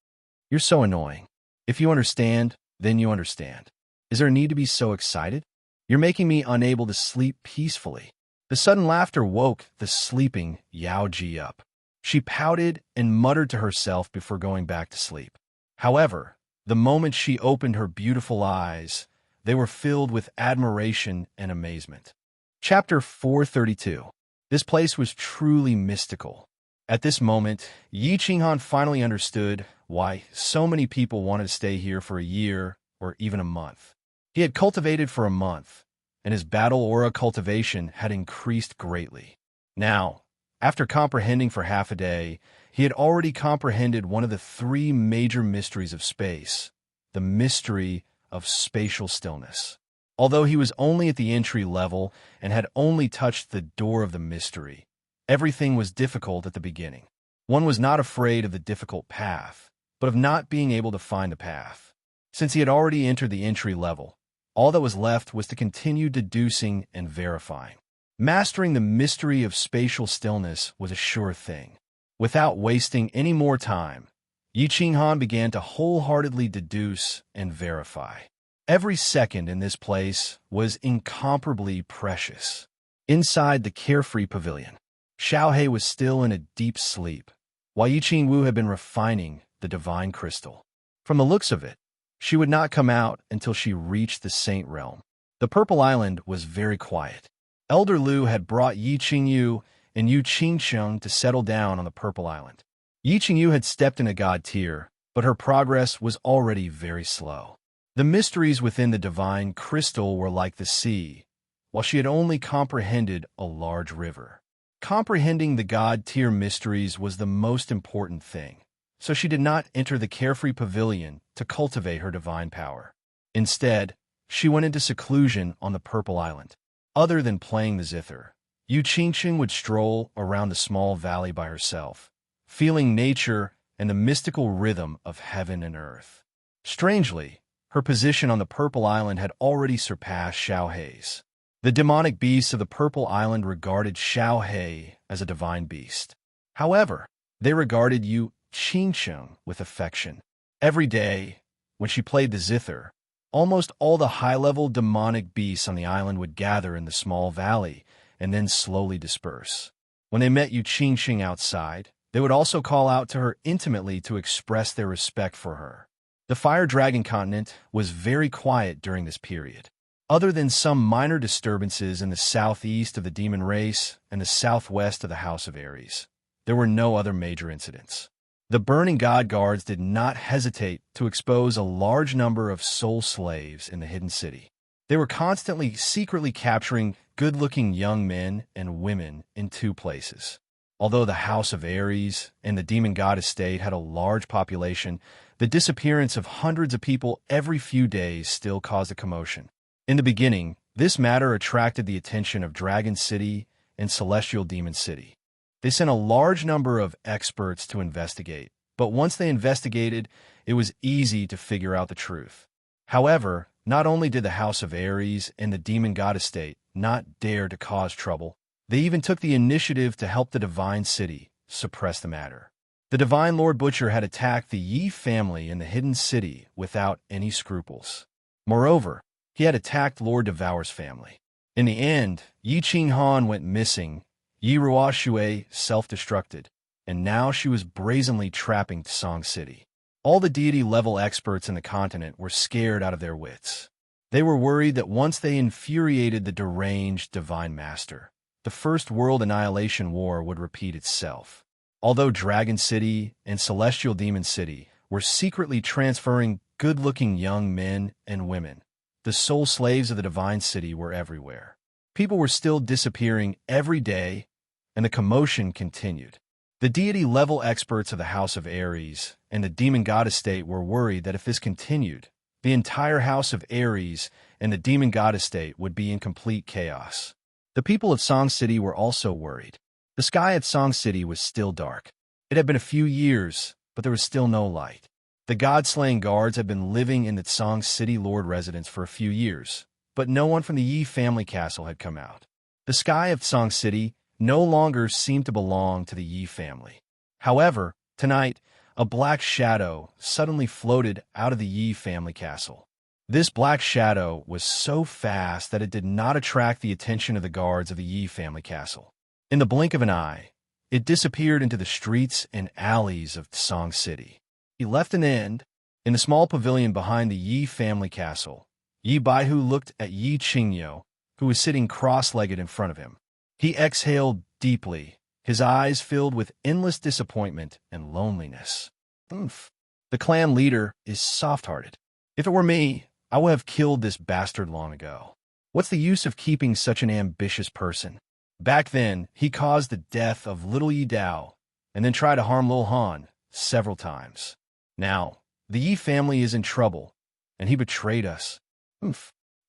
You're so annoying. If you understand, then you understand. Is there a need to be so excited? You're making me unable to sleep peacefully." The sudden laughter woke the sleeping Yao Ji up. She pouted and muttered to herself before going back to sleep. However, the moment she opened her beautiful eyes, they were filled with admiration and amazement. Chapter 432. This place was truly mystical. At this moment, Yi Qinghan finally understood why so many people wanted to stay here for a year or even a month. He had cultivated for a month, and his battle aura cultivation had increased greatly. Now, after comprehending for half a day, he had already comprehended one of the three major mysteries of space, the mystery of spatial stillness. Although he was only at the entry level and had only touched the door of the mystery, everything was difficult at the beginning. One was not afraid of the difficult path, but of not being able to find the path. Since he had already entered the entry level, all that was left was to continue deducing and verifying. Mastering the mystery of spatial stillness was a sure thing. Without wasting any more time, Yi Qinghan began to wholeheartedly deduce and verify. Every second in this place was incomparably precious. Inside the carefree pavilion, Xiaohei was still in a deep sleep, while Yi Qingwu had been refining the divine crystal. From the looks of it, she would not come out until she reached the Saint Realm. The Purple Island was very quiet. Elder Lu had brought Yi Qingyu and Yu Qingsheng to settle down on the Purple Island. Yi Qingyu had stepped in a god tier, but her progress was already very slow. The mysteries within the divine crystal were like the sea, while she had only comprehended a large river. Comprehending the god tier mysteries was the most important thing, so she did not enter the carefree pavilion to cultivate her divine power. Instead, she went into seclusion on the Purple Island. Other than playing the zither, Yu Qingsheng would stroll around the small valley by herself, feeling nature and the mystical rhythm of heaven and earth. Strangely, her position on the Purple Island had already surpassed Xiaohei's. The demonic beasts of the Purple Island regarded Xiaohei as a divine beast. However, they regarded Yu Qingsheng with affection. Every day, when she played the zither, almost all the high-level demonic beasts on the island would gather in the small valley and then slowly disperse. When they met Yu Qingsheng outside, they would also call out to her intimately to express their respect for her. The Fire Dragon continent was very quiet during this period. Other than some minor disturbances in the southeast of the demon race and the southwest of the House of Ares, there were no other major incidents. The Burning God Guards did not hesitate to expose a large number of soul slaves in the hidden city. They were constantly secretly capturing good-looking young men and women in two places. Although the House of Ares and the Demon God Estate had a large population, the disappearance of hundreds of people every few days still caused a commotion. In the beginning, this matter attracted the attention of Dragon City and Celestial Demon City. They sent a large number of experts to investigate, but once they investigated, it was easy to figure out the truth. However, not only did the House of Ares and the Demon God Estate not dare to cause trouble, they even took the initiative to help the Divine City suppress the matter. The Divine Lord Butcher had attacked the Yi family in the hidden city without any scruples. Moreover, he had attacked Lord Devour's family. In the end, Yi Qinghan went missing, Yi Ruoshui self-destructed, and now she was brazenly trapping Song City. All the deity-level experts in the continent were scared out of their wits. They were worried that once they infuriated the deranged Divine Master, the First World Annihilation War would repeat itself. Although Dragon City and Celestial Demon City were secretly transferring good-looking young men and women, the soul slaves of the Divine City were everywhere. People were still disappearing every day, and the commotion continued. The deity-level experts of the House of Ares and the Demon God Estate were worried that if this continued, the entire House of Ares and the Demon God Estate would be in complete chaos. The people of Song City were also worried. The sky at Song City was still dark. It had been a few years, but there was still no light. The god-slaying guards had been living in the Song City Lord residence for a few years, but no one from the Yi family castle had come out. The sky of Song City no longer seemed to belong to the Yi family. However, tonight, a black shadow suddenly floated out of the Yi family castle. This black shadow was so fast that it did not attract the attention of the guards of the Yi family castle. In the blink of an eye, it disappeared into the streets and alleys of Song City. He left an end. In the small pavilion behind the Yi family castle, Yi Baihu looked at Yi Qingyo, who was sitting cross-legged in front of him. He exhaled deeply, his eyes filled with endless disappointment and loneliness. The clan leader is soft-hearted. If it were me, I would have killed this bastard long ago. What's the use of keeping such an ambitious person? Back then, he caused the death of little Yi Dao, and then tried to harm Lil Han several times. Now, the Yi family is in trouble, and he betrayed us.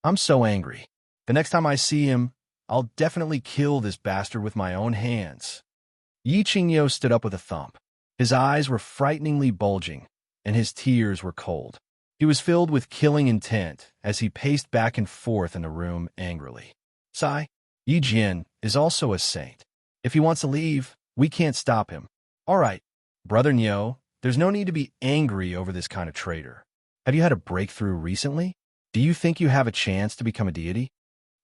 I'm so angry. The next time I see him, I'll definitely kill this bastard with my own hands. Yi Qingyo stood up with a thump. His eyes were frighteningly bulging, and his tears were cold. He was filled with killing intent as he paced back and forth in the room angrily. Sai, Yi Jian is also a saint. If he wants to leave, we can't stop him. All right, Brother Nyo, there's no need to be angry over this kind of traitor. Have you had a breakthrough recently? Do you think you have a chance to become a deity?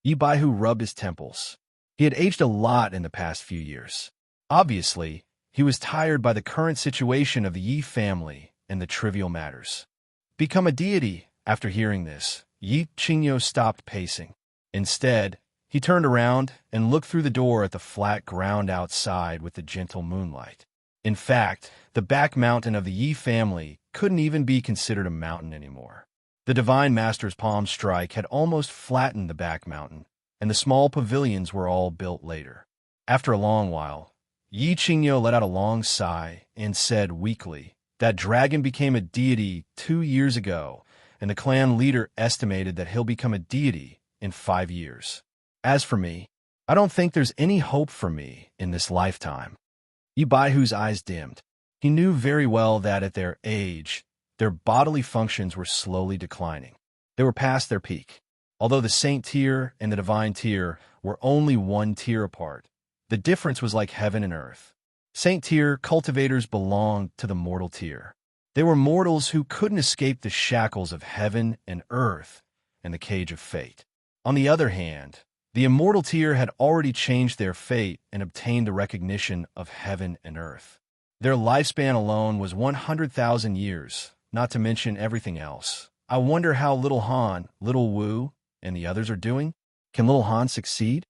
Yi Baihu rubbed his temples. He had aged a lot in the past few years. Obviously, he was tired by the current situation of the Yi family and the trivial matters. Become a deity. After hearing this, Yi Qingyo stopped pacing. Instead, he turned around and looked through the door at the flat ground outside with the gentle moonlight. In fact, the back mountain of the Yi family couldn't even be considered a mountain anymore. The Divine Master's palm strike had almost flattened the back mountain, and the small pavilions were all built later. After a long while, Yi Qingyo let out a long sigh and said weakly, "That dragon became a deity 2 years ago, and the clan leader estimated that he'll become a deity in 5 years. As for me, I don't think there's any hope for me in this lifetime." Yi Baihu's eyes dimmed. He knew very well that at their age, their bodily functions were slowly declining. They were past their peak. Although the saint tier and the divine tier were only 1 tier apart, the difference was like heaven and earth. Saint tier cultivators belonged to the mortal tier. They were mortals who couldn't escape the shackles of heaven and earth and the cage of fate. On the other hand, the immortal tier had already changed their fate and obtained the recognition of heaven and earth. Their lifespan alone was 100,000 years, not to mention everything else. I wonder how little Han, little Wu, and the others are doing. Can little Han succeed?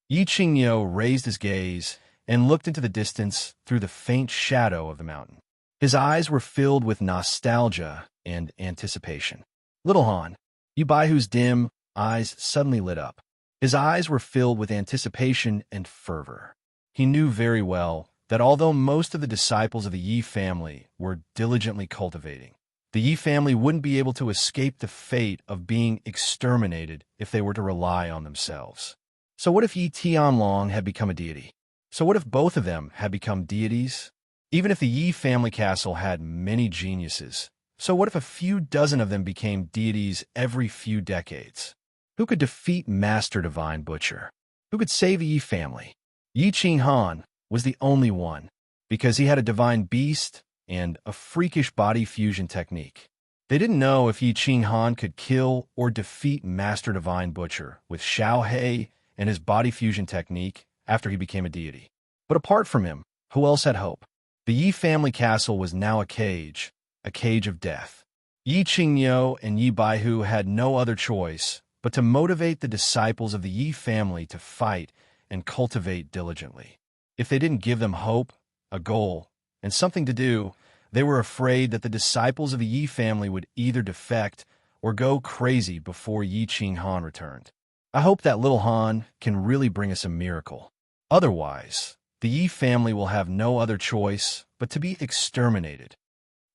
Yi Qingyo raised his gaze and looked into the distance through the faint shadow of the mountain. His eyes were filled with nostalgia and anticipation. Little Han, Yi Baihu's dim eyes suddenly lit up. His eyes were filled with anticipation and fervor. He knew very well that although most of the disciples of the Yi family were diligently cultivating, the Yi family wouldn't be able to escape the fate of being exterminated if they were to rely on themselves. So what if Yi Tianlong had become a deity? So what if both of them had become deities? Even if the Yi family castle had many geniuses, so what if a few dozen of them became deities every few decades? Who could defeat Master Divine Butcher? Who could save the Yi family? Yi Qinghan was the only one, because he had a divine beast and a freakish body fusion technique. They didn't know if Yi Qinghan could kill or defeat Master Divine Butcher with Xiao He and his body fusion technique after he became a deity. But apart from him, who else had hope? The Yi family castle was now a cage of death. Yi Qingyo and Yi Baihu had no other choice but to motivate the disciples of the Yi family to fight and cultivate diligently. If they didn't give them hope, a goal, and something to do, they were afraid that the disciples of the Yi family would either defect or go crazy before Yi Qinghan returned. I hope that little Han can really bring us a miracle. Otherwise, the Yi family will have no other choice but to be exterminated.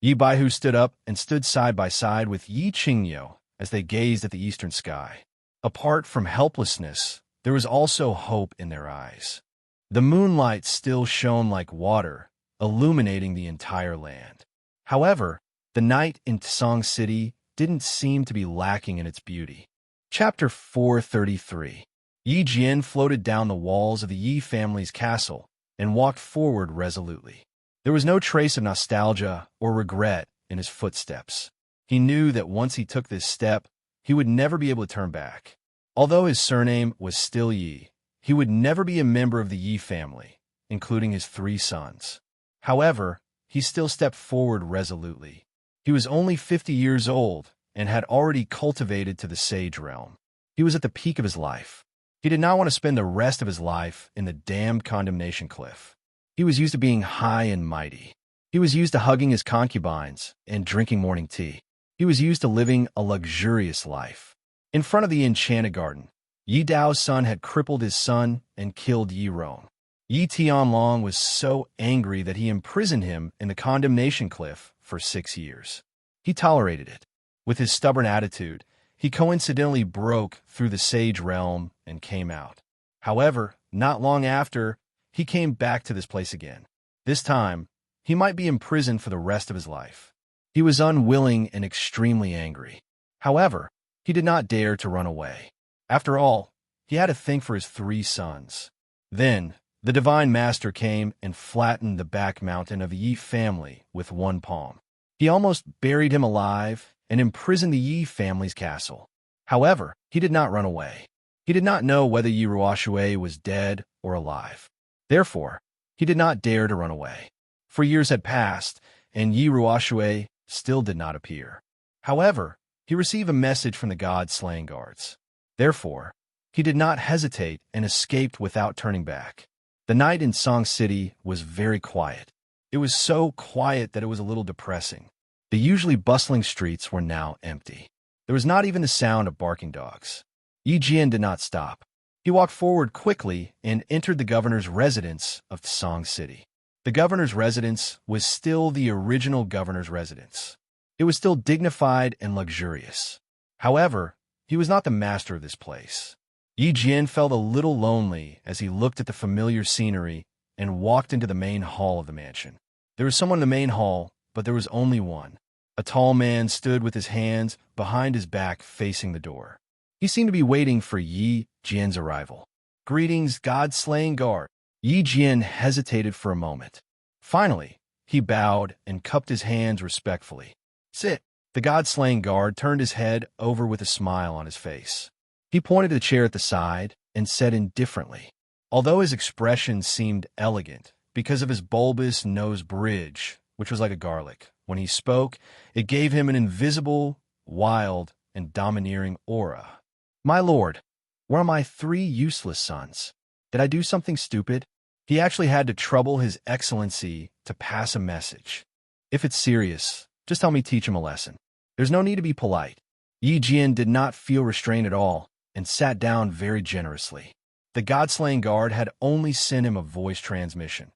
Yi Baihu stood up and stood side by side with Yi Qingyo as they gazed at the eastern sky. Apart from helplessness, there was also hope in their eyes. The moonlight still shone like water, illuminating the entire land. However, the night in Song City didn't seem to be lacking in its beauty. Chapter 433. Yi Jian floated down the walls of the Yi family's castle and walked forward resolutely. There was no trace of nostalgia or regret in his footsteps. He knew that once he took this step, he would never be able to turn back. Although his surname was still Yi, he would never be a member of the Yi family, including his 3 sons. However, he still stepped forward resolutely. He was only 50 years old and had already cultivated to the sage realm. He was at the peak of his life. He did not want to spend the rest of his life in the damned condemnation cliff. He was used to being high and mighty. He was used to hugging his concubines and drinking morning tea. He was used to living a luxurious life. In front of the enchanted garden, Yi Dao's son had crippled his son and killed Yi Rong. Yi Tianlong was so angry that he imprisoned him in the condemnation cliff for 6 years. He tolerated it. With his stubborn attitude, he coincidentally broke through the sage realm and came out. However, not long after, he came back to this place again. This time, he might be imprisoned for the rest of his life. He was unwilling and extremely angry. However, he did not dare to run away. After all, he had to think for his 3 sons. Then, the Divine Master came and flattened the back mountain of the Yi family with one palm. He almost buried him alive and imprisoned the Yi family's castle. However, he did not run away. He did not know whether Yi Ruoshui was dead or alive. Therefore, he did not dare to run away. For years had passed, and Yi Ruoshui still did not appear. However, he received a message from the god-slaying guards. Therefore, he did not hesitate and escaped without turning back. The night in Song City was very quiet. It was so quiet that it was a little depressing. The usually bustling streets were now empty. There was not even the sound of barking dogs. Yi Jian did not stop. He walked forward quickly and entered the governor's residence of Song City. The governor's residence was still the original governor's residence. It was still dignified and luxurious. However, he was not the master of this place. Yi Jian felt a little lonely as he looked at the familiar scenery and walked into the main hall of the mansion. There was someone in the main hall, but there was only one. A tall man stood with his hands behind his back facing the door. He seemed to be waiting for Yi Jian's arrival. "Greetings, god-slaying guard." Yi Jian hesitated for a moment. Finally, he bowed and cupped his hands respectfully. "Sit." The god-slaying guard turned his head over with a smile on his face. He pointed to the chair at the side and said indifferently, although his expression seemed elegant because of his bulbous nose bridge, which was like a garlic. When he spoke, it gave him an invisible, wild, and domineering aura. "My lord, where are my 3 useless sons? Did I do something stupid?" He actually had to trouble His Excellency to pass a message. "If it's serious, just help me teach him a lesson. There's no need to be polite." Yi Jian did not feel restrained at all and sat down very generously. The god-slaying guard had only sent him a voice transmission.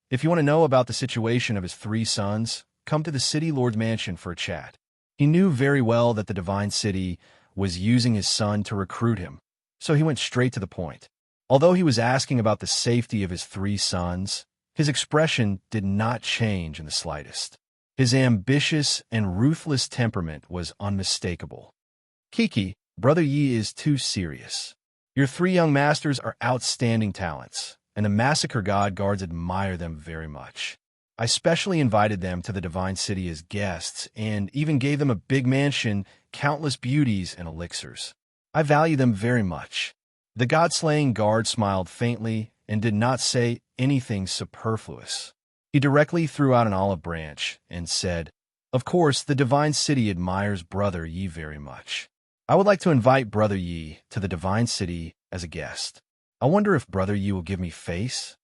"If you want to know about the situation of his 3 sons, come to the City Lord's mansion for a chat." He knew very well that the Divine City was using his son to recruit him, so he went straight to the point. Although he was asking about the safety of his 3 sons, his expression did not change in the slightest. His ambitious and ruthless temperament was unmistakable. "Kiki, Brother Yi is too serious. Your 3 young masters are outstanding talents, and the Massacre God guards admire them very much. I specially invited them to the Divine City as guests and even gave them a big mansion, countless beauties, and elixirs. I value them very much." The god-slaying guard smiled faintly and did not say anything superfluous. He directly threw out an olive branch and said, "Of course, the Divine City admires Brother Yi very much. I would like to invite Brother Yi to the Divine City as a guest. I wonder if Brother Yi will give me face?"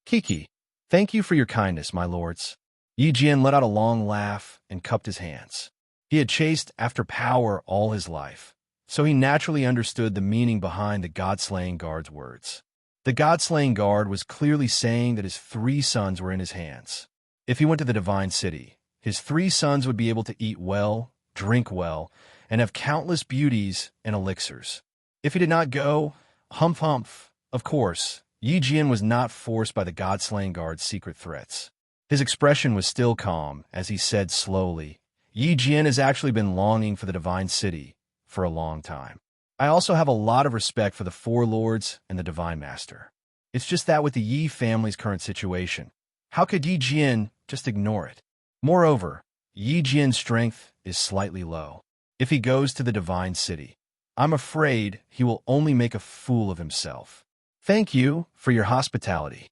"Kiki, thank you for your kindness, my lords." Yi Jian let out a long laugh and cupped his hands. He had chased after power all his life, so he naturally understood the meaning behind the god-slaying guard's words. The god-slaying guard was clearly saying that his 3 sons were in his hands. If he went to the Divine City, his 3 sons would be able to eat well, drink well, and have countless beauties and elixirs. If he did not go, humph humph. Of course, Yi Jian was not forced by the god-slaying guard's secret threats. His expression was still calm as he said slowly, "Yi Jian has actually been longing for the Divine City for a long time. I also have a lot of respect for the 4 lords and the Divine Master. It's just that with the Yi family's current situation, how could Yi Jian just ignore it? Moreover, Yi Jian's strength is slightly low. if he goes to the divine city. I'm afraid he will only make a fool of himself. Thank you for your hospitality.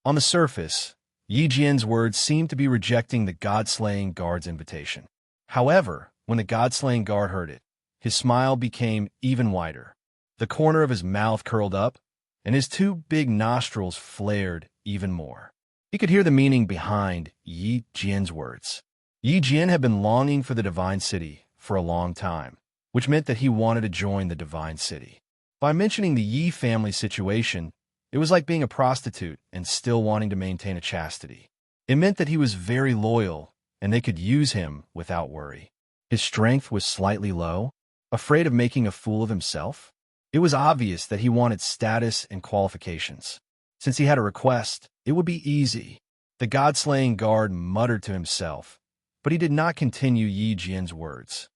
On the surface, Yi Jian's words seemed to be rejecting the god-slaying guard's invitation. However, when the god-slaying guard heard it, his smile became even wider. The corner of his mouth curled up, and his two big nostrils flared even more. He could hear the meaning behind Yi Jian's words. Yi Jian had been longing for the divine city for a long time, which meant that he wanted to join the divine city. By mentioning the Yi family situation, it was like being a prostitute and still wanting to maintain a chastity. It meant that he was very loyal, and they could use him without worry. His strength was slightly low, afraid of making a fool of himself. It was obvious that he wanted status and qualifications. Since he had a request, it would be easy. The god-slaying guard muttered to himself, but he did not continue Yi Jian's words.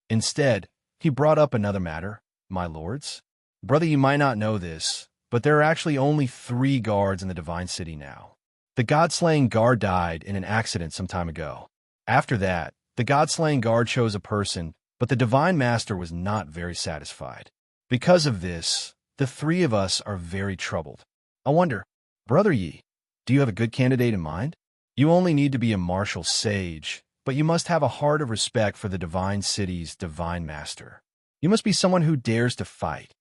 Instead, he brought up another matter. My lords, brother, you might not know this, but there are actually only 3 guards in the divine city now. The god-slaying guard died in an accident some time ago. After that, the god-slaying guard chose a person, but the divine master was not very satisfied. Because of this, the 3 of us are very troubled. I wonder, Brother Yi, do you have a good candidate in mind? You only need to be a martial sage, but you must have a heart of respect for the divine city's divine master. You must be someone who dares to fight.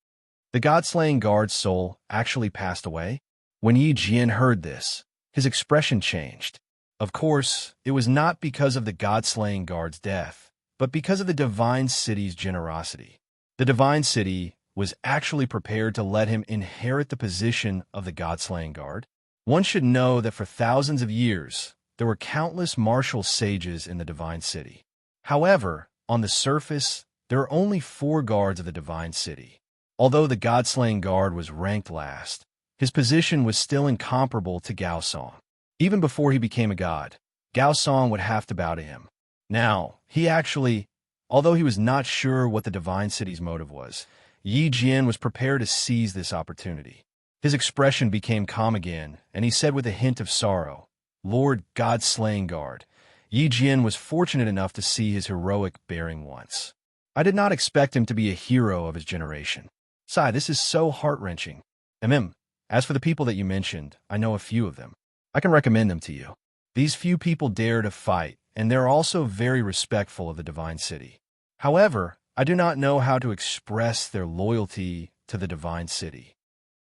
The god-slaying guard's soul actually passed away. When Yi Jian heard this, his expression changed. Of course, it was not because of the god-slaying guard's death, but because of the divine city's generosity. The divine city was actually prepared to let him inherit the position of the god-slaying guard. One should know that for thousands of years, there were countless martial sages in the divine city. However, on the surface, there are only 4 guards of the divine city. Although the god-slaying guard was ranked last, his position was still incomparable to Gao Song. Even before he became a god, Gao Song would have to bow to him. Now, although he was not sure what the divine city's motive was, Yi Jian was prepared to seize this opportunity. His expression became calm again, and he said with a hint of sorrow, Lord God-slaying guard, Yi Jian was fortunate enough to see his heroic bearing once. I did not expect him to be a hero of his generation. Sigh, this is so heart-wrenching. As for the people that you mentioned, I know a few of them. I can recommend them to you. These few people dare to fight, and they're also very respectful of the divine city. However, I do not know how to express their loyalty to the divine city.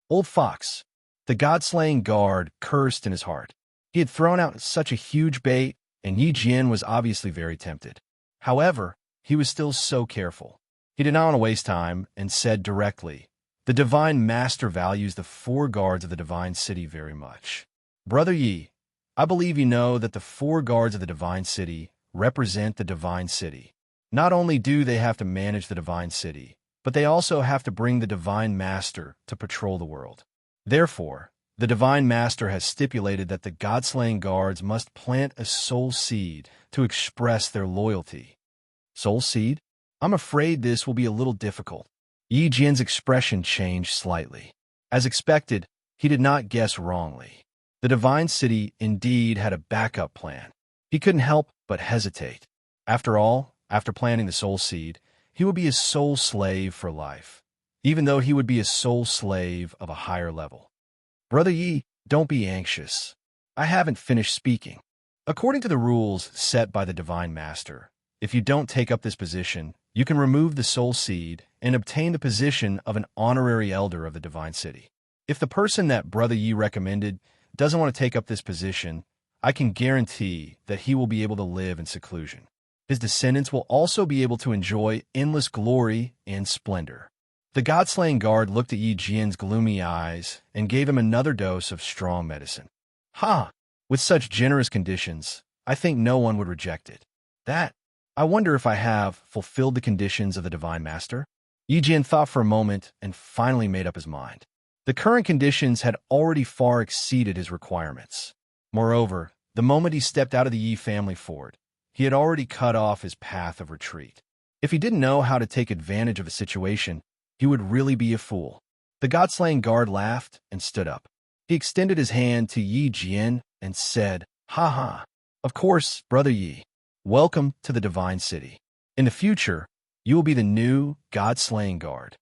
Old Fox, the god-slaying guard, cursed in his heart. He had thrown out such a huge bait, and Yi Jian was obviously very tempted. However, he was still so careful. He did not want to waste time and said directly, the divine master values the 4 guards of the divine city very much. Brother Yi, I believe you know that the 4 guards of the divine city represent the divine city. Not only do they have to manage the divine city, but they also have to bring the divine master to patrol the world. Therefore, the divine master has stipulated that the god-slaying guards must plant a soul seed to express their loyalty. Soul seed? I'm afraid this will be a little difficult. Yi Jian's expression changed slightly. As expected, he did not guess wrongly. The divine city indeed had a backup plan. He couldn't help but hesitate. After all, after planting the soul seed, he would be a soul slave for life, even though he would be a soul slave of a higher level. Brother Yi, don't be anxious. I haven't finished speaking. According to the rules set by the Divine Master, if you don't take up this position, you can remove the soul seed and obtain the position of an honorary elder of the divine city. If the person that Brother Yi recommended doesn't want to take up this position, I can guarantee that he will be able to live in seclusion. His descendants will also be able to enjoy endless glory and splendor. The god-slaying guard looked at Yi Jian's gloomy eyes and gave him another dose of strong medicine. Ha! With such generous conditions, I think no one would reject it. I wonder if I have fulfilled the conditions of the Divine Master? Yi Jian thought for a moment and finally made up his mind. The current conditions had already far exceeded his requirements. Moreover, the moment he stepped out of the Yi family fort, he had already cut off his path of retreat. If he didn't know how to take advantage of a situation, he would really be a fool. The god-slaying guard laughed and stood up. He extended his hand to Yi Jian and said, "Ha ha! Of course, Brother Yi. Welcome to the Divine City. In the future, You will be the new God-slaying guard.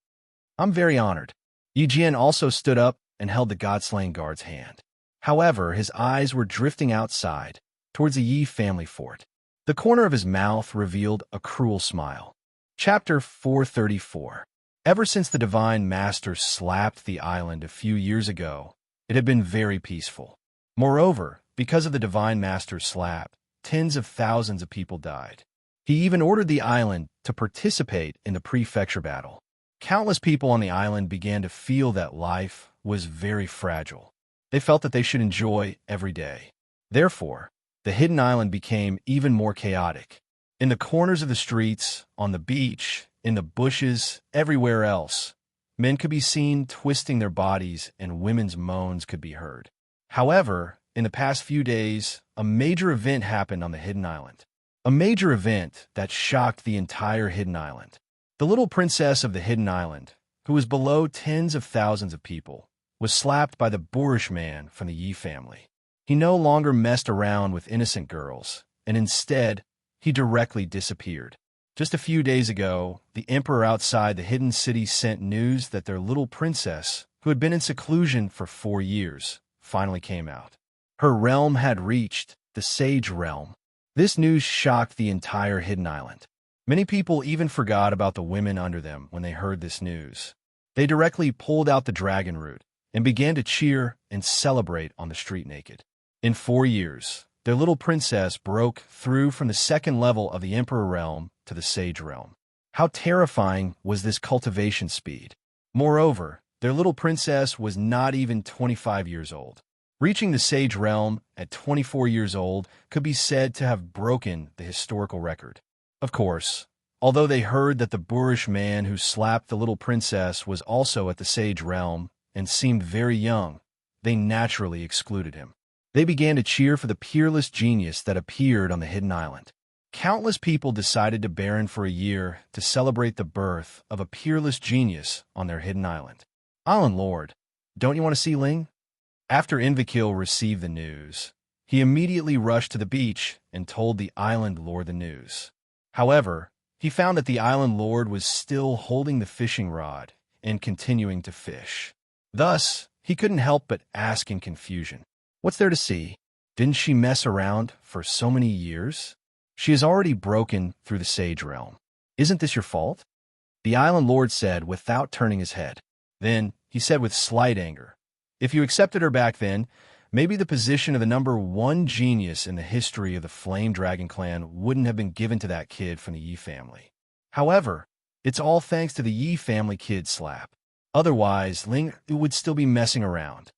I'm very honored. Yi Jian also stood up and held the God-slaying guard's hand. However, his eyes were drifting outside, towards the Yi family fort. The corner of his mouth revealed a cruel smile. Chapter 434. Ever since the Divine Master slapped the island a few years ago, it had been very peaceful. Moreover, because of the Divine Master's slap, tens of thousands of people died. He even ordered the island to participate in the prefecture battle. Countless people on the island began to feel that life was very fragile. They felt that they should enjoy every day. Therefore, the hidden island became even more chaotic. In the corners of the streets, on the beach, in the bushes, everywhere else, men could be seen twisting their bodies and women's moans could be heard. However, in the past few days, a major event happened on the hidden island. A major event that shocked the entire hidden island. The little princess of the hidden island, who was below tens of thousands of people, was slapped by the boorish man from the Yi family. He no longer messed around with innocent girls, and instead, he directly disappeared. Just a few days ago, the emperor outside the hidden city sent news that their little princess, who had been in seclusion for 4 years, finally came out. Her realm had reached the Sage Realm. This news shocked the entire hidden island. Many people even forgot about the women under them when they heard this news. They directly pulled out the dragon root and began to cheer and celebrate on the street naked. In 4 years, their little princess broke through from the second level of the Emperor realm to the Sage realm. How terrifying was this cultivation speed? Moreover, their little princess was not even 25 years old. Reaching the Sage realm at 24 years old could be said to have broken the historical record. Of course, although they heard that the boorish man who slapped the little princess was also at the Sage realm and seemed very young, they naturally excluded him. They began to cheer for the peerless genius that appeared on the hidden island. Countless people decided to barren for a year to celebrate the birth of a peerless genius on their hidden island. Island Lord, don't you want to see Ling? After Invakil received the news, he immediately rushed to the beach and told the Island Lord the news. However, he found that the Island Lord was still holding the fishing rod and continuing to fish. Thus, he couldn't help but ask in confusion, "What's there to see? Didn't she mess around for so many years? She has already broken through the Sage realm. Isn't this your fault?" The Island Lord said without turning his head. Then, he said with slight anger, "If you accepted her back then, maybe the position of the #1 genius in the history of the Flame Dragon clan wouldn't have been given to that kid from the Yi family. However, it's all thanks to the Yi family kid slap. Otherwise, Ling would still be messing around.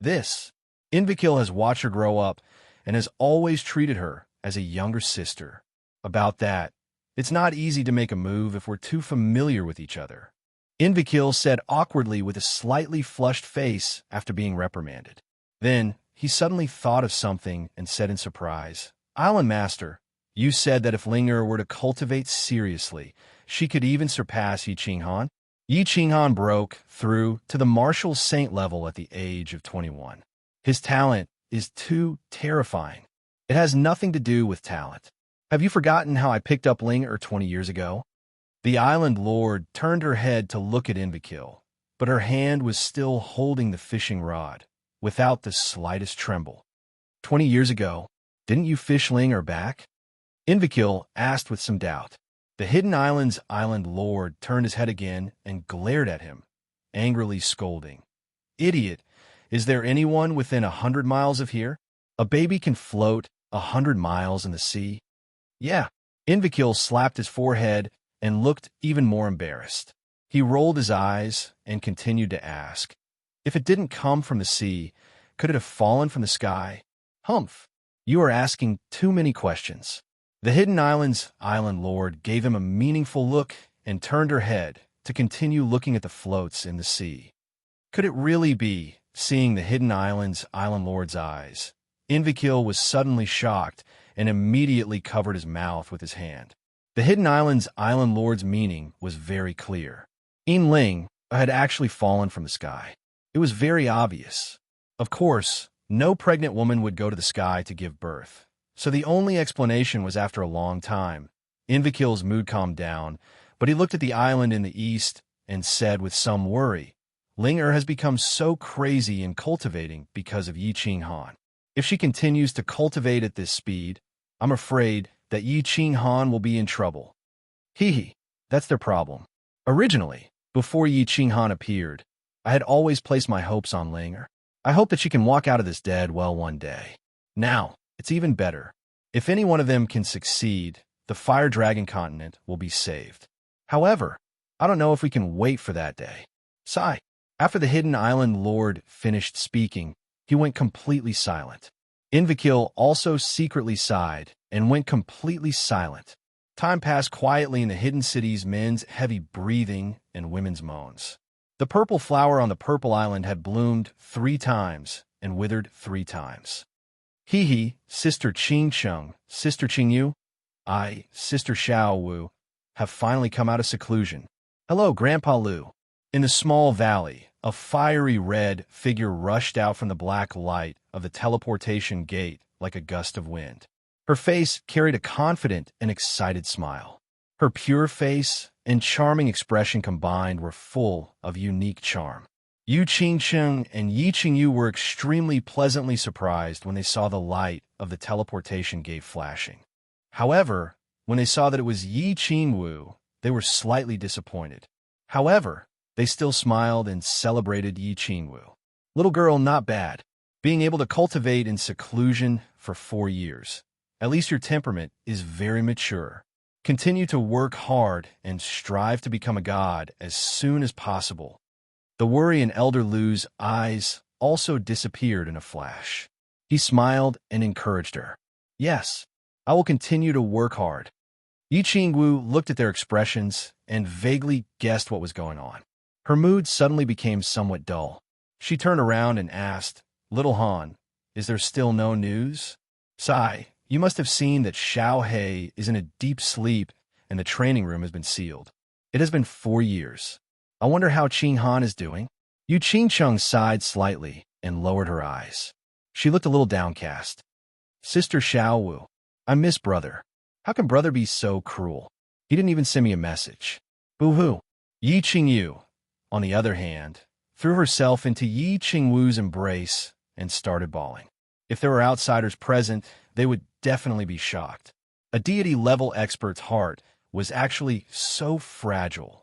Invakil has watched her grow up and has always treated her as a younger sister. About that, it's not easy to make a move if we're too familiar with each other." Invakil said awkwardly with a slightly flushed face after being reprimanded. Then, he suddenly thought of something and said in surprise, "Island Master, you said that if Linger were to cultivate seriously, she could even surpass Yi Qinghan?" Yi Qinghan broke through to the martial saint level at the age of 21. His talent is too terrifying. It has nothing to do with talent. Have you forgotten how I picked up Linger 20 years ago? The Island Lord turned her head to look at Invakil, but her hand was still holding the fishing rod, without the slightest tremble. 20 years ago, didn't you fish Linger back? Invakil asked with some doubt. The Hidden Island's Island Lord turned his head again and glared at him, angrily scolding. "Idiot, is there anyone within 100 miles of here? A baby can float 100 miles in the sea?" "Yeah." Invakil slapped his forehead and looked even more embarrassed. He rolled his eyes and continued to ask, "If it didn't come from the sea, could it have fallen from the sky?" "Humph, you are asking too many questions." The Hidden Island's Island Lord gave him a meaningful look and turned her head to continue looking at the floats in the sea. Could it really be, seeing the Hidden Island's Island Lord's eyes? Invakil was suddenly shocked and immediately covered his mouth with his hand. The Hidden Island's Island Lord's meaning was very clear. Ling had actually fallen from the sky. It was very obvious. Of course, no pregnant woman would go to the sky to give birth, so the only explanation was after a long time. Invakil's mood calmed down, But he looked at the island in the east and said with some worry, Ling has become so crazy in cultivating because of Yi Qing Han. If she continues to cultivate at this speed, I'm afraid that Yi Qing Han will be in trouble. Hee, that's their problem. Originally, before Yi Qing Han appeared, I had always placed my hopes on Ling. I hope that she can walk out of this dead well one day. Now, it's even better. If any one of them can succeed, the Fire Dragon continent will be saved. However, I don't know if we can wait for that day. Sigh. After the Hidden Island Lord finished speaking, he went completely silent. Invakil also secretly sighed and went completely silent. Time passed quietly in the Hidden City's men's heavy breathing and women's moans. The purple flower on the Purple Island had bloomed 3 times and withered 3 times. Hee, Sister Qing Sheng, Sister Qing Yu, I, Sister Xiao Wu, have finally come out of seclusion. Hello, Grandpa Lu. In the small valley, a fiery red figure rushed out from the black light of the teleportation gate like a gust of wind. Her face carried a confident and excited smile. Her pure face and charming expression combined were full of unique charm. Yu Qingsheng and Yi Qingyu were extremely pleasantly surprised when they saw the light of the teleportation gate flashing. However, when they saw that it was Yi Qingwu, they were slightly disappointed. However, they still smiled and celebrated Yi Qingwu. Little girl, not bad. Being able to cultivate in seclusion for 4 years. At least your temperament is very mature. Continue to work hard and strive to become a god as soon as possible. The worry in Elder Lu's eyes also disappeared in a flash. He smiled and encouraged her. Yes, I will continue to work hard. Yi Qingwu looked at their expressions and vaguely guessed what was going on. Her mood suddenly became somewhat dull. She turned around and asked, Little Han, is there still no news? Sigh, you must have seen that Xiao He is in a deep sleep and the training room has been sealed. It has been 4 years. I wonder how Qing Han is doing. Yu Qingcheng sighed slightly and lowered her eyes. She looked a little downcast. Sister Xiao Wu, I miss brother. How can brother be so cruel? He didn't even send me a message. Boo-hoo. Yi Qingyu, on the other hand, threw herself into Yi Qingwu's embrace and started bawling. If there were outsiders present, they would definitely be shocked. A deity-level expert's heart was actually so fragile.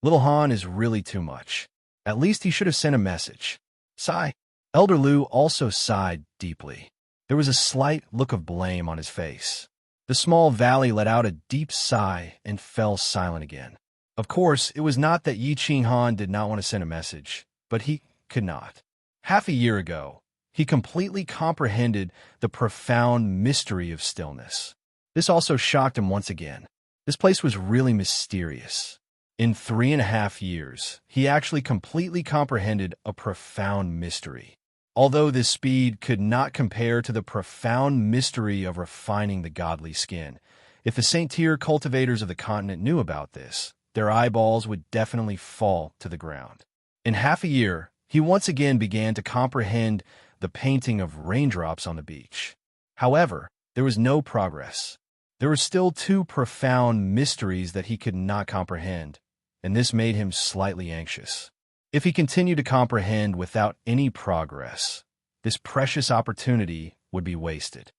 Little Han is really too much. At least he should have sent a message. Sigh. Elder Lu also sighed deeply. There was a slight look of blame on his face. The small valley let out a deep sigh and fell silent again. Of course, it was not that Yi Qing Han did not want to send a message, but he could not. Half a year ago, he completely comprehended the profound mystery of stillness. This also shocked him once again. This place was really mysterious. In 3.5 years, he actually completely comprehended a profound mystery. Although this speed could not compare to the profound mystery of refining the godly skin, if the Saint-Tier cultivators of the continent knew about this, their eyeballs would definitely fall to the ground. In half a year, he once again began to comprehend the painting of raindrops on the beach. However, there was no progress. There were still 2 profound mysteries that he could not comprehend, and this made him slightly anxious. If he continued to comprehend without any progress, this precious opportunity would be wasted.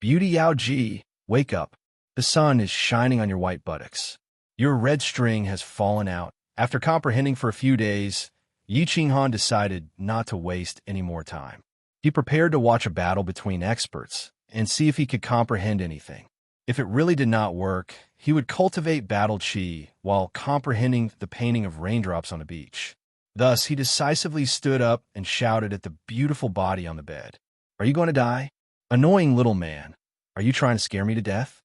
Beauty Yao Ji, wake up. The sun is shining on your white buttocks. Your red string has fallen out. After comprehending for a few days, Yi Qinghan decided not to waste any more time. He prepared to watch a battle between experts and see if he could comprehend anything. If it really did not work, he would cultivate battle chi while comprehending the painting of raindrops on the beach. Thus, he decisively stood up and shouted at the beautiful body on the bed. Are you going to die? Annoying little man, are you trying to scare me to death?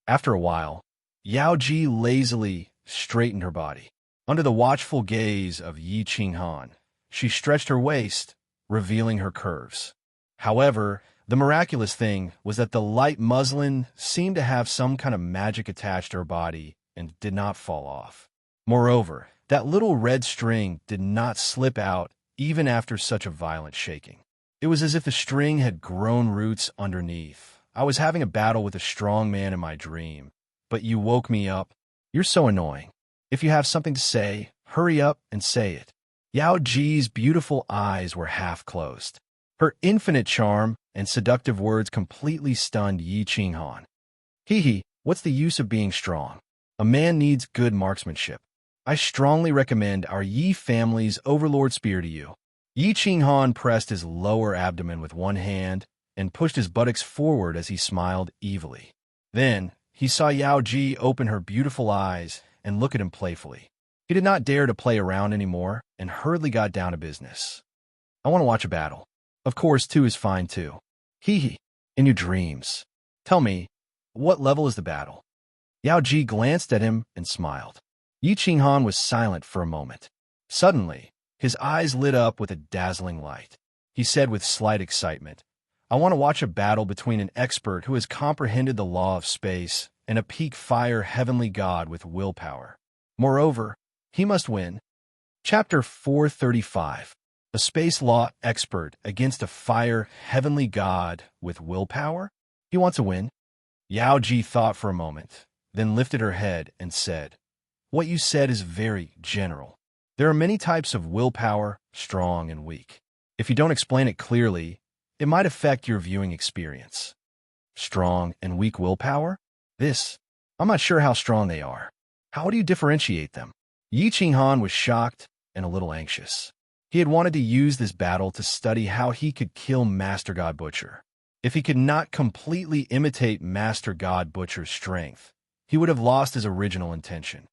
After a while, Yao Ji lazily straightened her body. Under the watchful gaze of Yi Qinghan, she stretched her waist, revealing her curves. However, the miraculous thing was that the light muslin seemed to have some kind of magic attached to her body and did not fall off. Moreover, that little red string did not slip out even after such a violent shaking. It was as if the string had grown roots underneath. I was having a battle with a strong man in my dream, but you woke me up. You're so annoying. If you have something to say, hurry up and say it. Yao Ji's beautiful eyes were half closed. Her infinite charm and seductive words completely stunned Yi Qinghan. Hee, what's the use of being strong? A man needs good marksmanship. I strongly recommend our Yi family's overlord spear to you. Yi Qinghan pressed his lower abdomen with one hand and pushed his buttocks forward as he smiled evilly. Then, he saw Yao Ji open her beautiful eyes and look at him playfully. He did not dare to play around anymore and hurriedly got down to business. I want to watch a battle. Of course, 2 is fine too. Hee, in your dreams. Tell me, what level is the battle? Yao Ji glanced at him and smiled. Yi Qinghan was silent for a moment. Suddenly, his eyes lit up with a dazzling light. He said with slight excitement, I want to watch a battle between an expert who has comprehended the law of space and a peak fire heavenly god with willpower. Moreover, he must win. Chapter 435. A space law expert against a fire heavenly god with willpower? He wants to win? Yao Ji thought for a moment, then lifted her head and said, What you said is very general. There are many types of willpower, strong and weak. If you don't explain it clearly, it might affect your viewing experience. Strong and weak willpower? I'm not sure how strong they are. How do you differentiate them? Yi Qinghan was shocked and a little anxious. He had wanted to use this battle to study how he could kill Master God Butcher. If he could not completely imitate Master God Butcher's strength, he would have lost his original intention.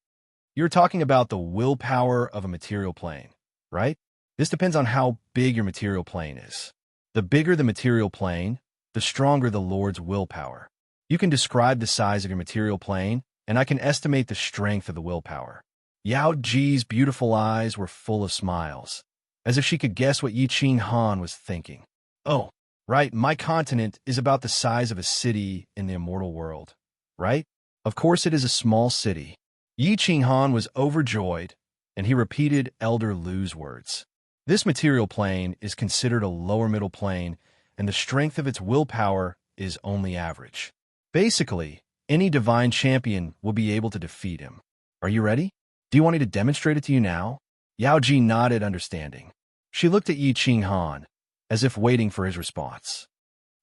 You're talking about the willpower of a material plane, right? This depends on how big your material plane is. The bigger the material plane, the stronger the Lord's willpower. You can describe the size of your material plane, and I can estimate the strength of the willpower. Yao Ji's beautiful eyes were full of smiles, as if she could guess what Yi Qinghan was thinking. Oh, right, my continent is about the size of a city in the immortal world, right? Of course it is a small city. Yi Qinghan was overjoyed, and he repeated Elder Lu's words. This material plane is considered a lower middle plane, and the strength of its willpower is only average. Basically, any divine champion will be able to defeat him. Are you ready? Do you want me to demonstrate it to you now? Yao Ji nodded, understanding. She looked at Yi Qinghan, as if waiting for his response.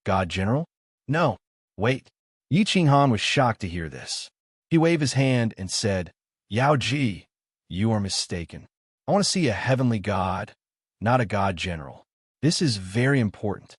God General? No, wait. Yi Qinghan was shocked to hear this. He waved his hand and said, Yao Ji, you are mistaken. I want to see a heavenly god, not a god general. This is very important.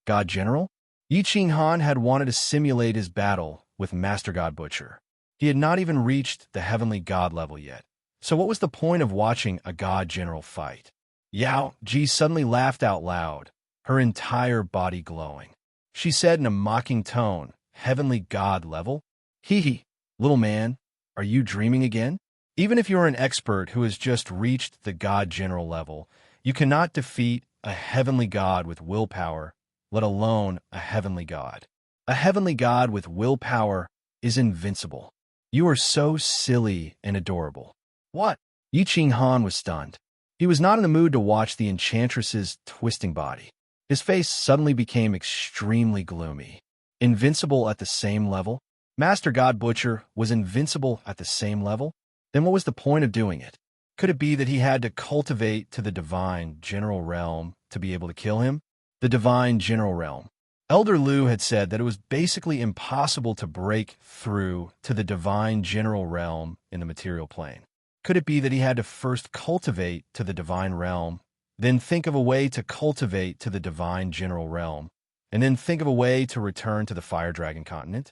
God General? Yi Qinghan had wanted to simulate his battle with Master God Butcher. He had not even reached the heavenly god level yet. So what was the point of watching a god general fight? Yao Ji suddenly laughed out loud, her entire body glowing. She said in a mocking tone, Heavenly god level? Hee, little man, are you dreaming again? Even if you are an expert who has just reached the god general level, you cannot defeat a heavenly god with willpower, let alone a heavenly god. A heavenly god with willpower is invincible. You are so silly and adorable. What? Yi Qinghan was stunned. He was not in the mood to watch the enchantress's twisting body. His face suddenly became extremely gloomy. Invincible at the same level? Master God Butcher was invincible at the same level? Then what was the point of doing it? Could it be that he had to cultivate to the divine general realm to be able to kill him? The divine general realm. Elder Lu had said that it was basically impossible to break through to the divine general realm in the material plane. Could it be that he had to first cultivate to the divine realm, then think of a way to cultivate to the divine general realm, and then think of a way to return to the Fire Dragon continent?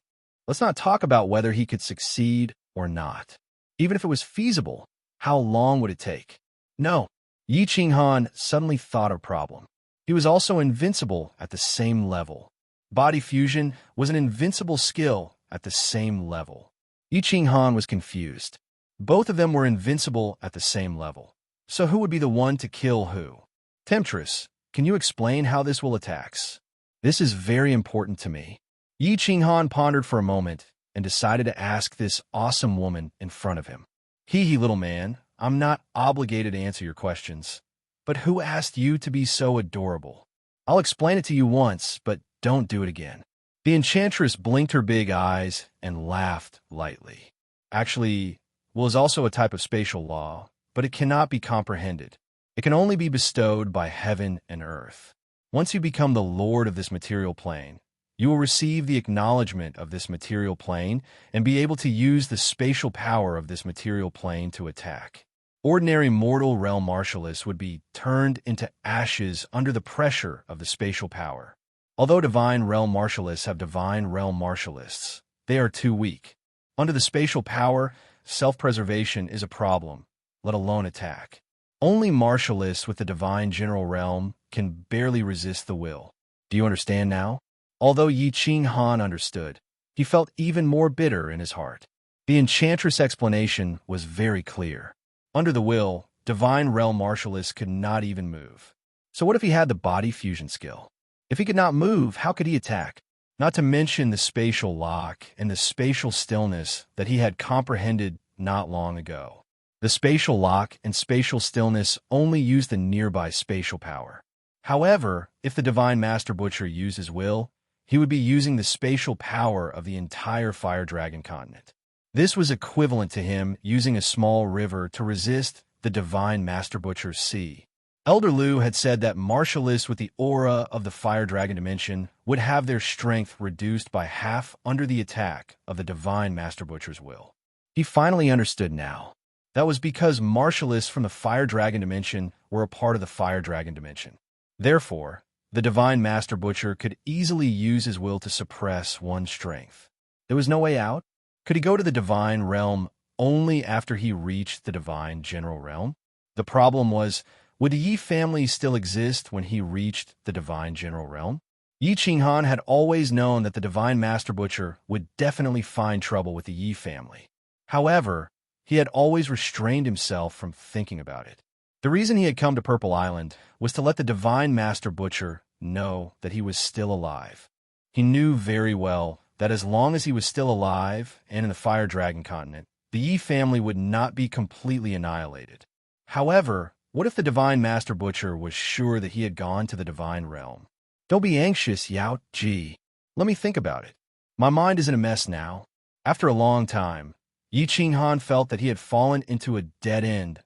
Let's not talk about whether he could succeed or not. Even if it was feasible, how long would it take? No. Yi Qinghan suddenly thought of a problem. He was also invincible at the same level. Body fusion was an invincible skill at the same level. Yi Qinghan was confused. Both of them were invincible at the same level. So who would be the one to kill who? Temptress, can you explain how this will attacks? This is very important to me. Yi Qinghan pondered for a moment and decided to ask this awesome woman in front of him. Hee, little man, I'm not obligated to answer your questions. But who asked you to be so adorable? I'll explain it to you once, but don't do it again. The enchantress blinked her big eyes and laughed lightly. Actually, will is also a type of spatial law, but it cannot be comprehended. It can only be bestowed by heaven and earth. Once you become the lord of this material plane, you will receive the acknowledgement of this material plane and be able to use the spatial power of this material plane to attack. Ordinary mortal realm martialists would be turned into ashes under the pressure of the spatial power. Although divine realm martialists have divine realm martialists, they are too weak. Under the spatial power, self-preservation is a problem, let alone attack. Only martialists with the divine general realm can barely resist the will. Do you understand now? Although Yi Qing Han understood, he felt even more bitter in his heart. The enchantress' explanation was very clear. Under the will, divine realm martialists could not even move. So what if he had the body fusion skill? If he could not move, how could he attack? Not to mention the spatial lock and the spatial stillness that he had comprehended not long ago. The spatial lock and spatial stillness only use the nearby spatial power. However, if the Divine Master Butcher used his will, he would be using the spatial power of the entire Fire Dragon continent. This was equivalent to him using a small river to resist the Divine Master Butcher's sea. Elder Lu had said that martialists with the aura of the Fire Dragon dimension would have their strength reduced by half under the attack of the Divine Master Butcher's will. He finally understood now. That was because martialists from the Fire Dragon dimension were a part of the Fire Dragon dimension. Therefore, the Divine Master Butcher could easily use his will to suppress one's strength. There was no way out. Could he go to the Divine Realm only after he reached the Divine General Realm? The problem was, would the Yi family still exist when he reached the Divine General Realm? Yi Qinghan had always known that the Divine Master Butcher would definitely find trouble with the Yi family. However, he had always restrained himself from thinking about it. The reason he had come to Purple Island was to let the Divine Master Butcher know that he was still alive. He knew very well that as long as he was still alive and in the Fire Dragon continent, the Yi family would not be completely annihilated. However, what if the Divine Master Butcher was sure that he had gone to the Divine Realm? Don't be anxious, Yao Ji. Let me think about it. My mind is in a mess now. After a long time, Yi Qinghan felt that he had fallen into a dead end.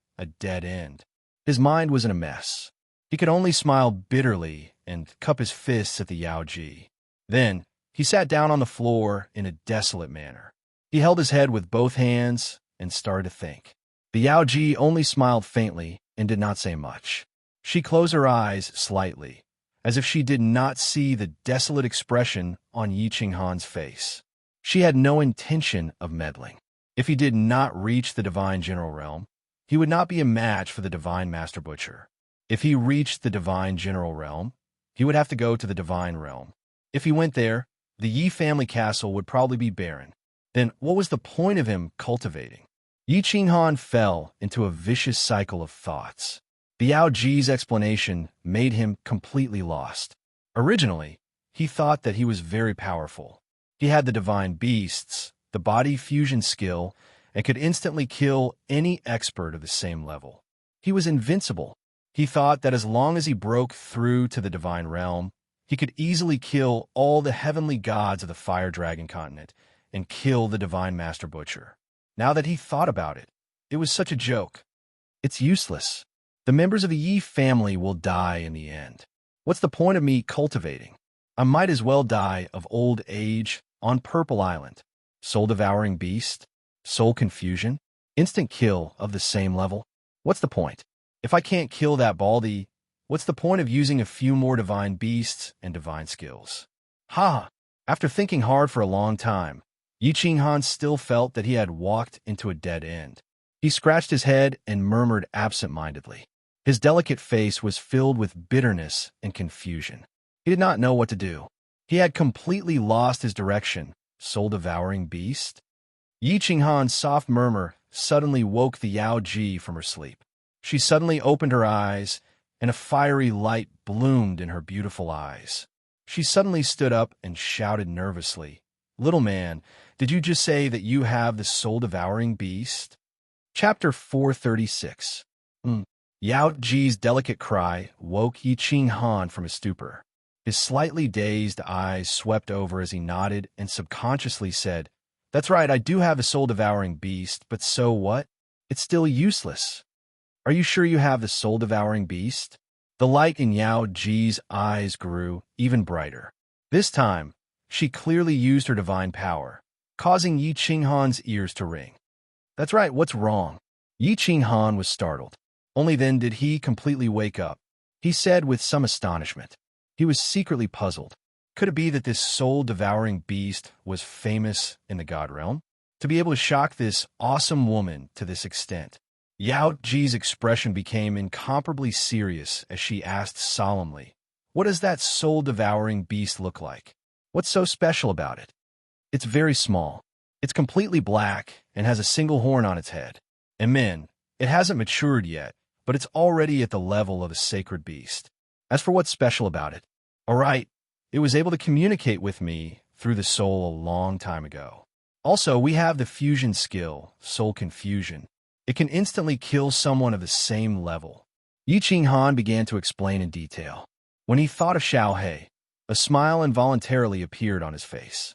His mind was in a mess. He could only smile bitterly and cup his fists at the Yao Ji. Then, he sat down on the floor in a desolate manner. He held his head with both hands and started to think. The Yao Ji only smiled faintly and did not say much. She closed her eyes slightly, as if she did not see the desolate expression on Yi Qinghan's face. She had no intention of meddling. If he did not reach the Divine General Realm, he would not be a match for the Divine Master Butcher. If he reached the Divine General Realm, he would have to go to the Divine Realm. If he went there, the Yi family castle would probably be barren. Then what was the point of him cultivating? Yi Qinghan fell into a vicious cycle of thoughts. The Yao Ji's explanation made him completely lost. Originally, he thought that he was very powerful. He had the divine beasts, the body fusion skill, and could instantly kill any expert of the same level. He was invincible. He thought that as long as he broke through to the Divine Realm, he could easily kill all the heavenly gods of the Fire Dragon continent and kill the Divine Master Butcher. Now that he thought about it, it was such a joke. It's useless. The members of the Yi family will die in the end. What's the point of me cultivating? I might as well die of old age on Purple Island. Soul-devouring beast? Soul confusion? Instant kill of the same level? What's the point? If I can't kill that Baldy, what's the point of using a few more divine beasts and divine skills? Ha! After thinking hard for a long time, Yi Qinghan still felt that he had walked into a dead end. He scratched his head and murmured absent-mindedly. His delicate face was filled with bitterness and confusion. He did not know what to do. He had completely lost his direction. Soul-devouring beast? Yi Qinghan's soft murmur suddenly woke the Yao Ji from her sleep. She suddenly opened her eyes, and a fiery light bloomed in her beautiful eyes. She suddenly stood up and shouted nervously, "Little man, did you just say that you have the soul-devouring beast?" Chapter 436. Yao Ji's delicate cry woke Yi Qinghan from his stupor. His slightly dazed eyes swept over as he nodded and subconsciously said, That's right, I do have a soul-devouring beast, but so what? It's still useless. Are you sure you have the soul-devouring beast? The light in Yao Ji's eyes grew even brighter. This time, she clearly used her divine power, causing Yi Qinghan's ears to ring. That's right, what's wrong? Yi Qinghan was startled. Only then did he completely wake up. He said with some astonishment. He was secretly puzzled. Could it be that this soul-devouring beast was famous in the god realm? To be able to shock this awesome woman to this extent? Yao Ji's expression became incomparably serious as she asked solemnly, "What does that soul-devouring beast look like? What's so special about it?" "It's very small. It's completely black and has a single horn on its head. And men, it hasn't matured yet, but it's already at the level of a sacred beast. As for what's special about it, all right, it was able to communicate with me through the soul a long time ago. Also, we have the fusion skill, soul confusion. It can instantly kill someone of the same level." Yi Qinghan began to explain in detail. When he thought of Xiaohe, a smile involuntarily appeared on his face.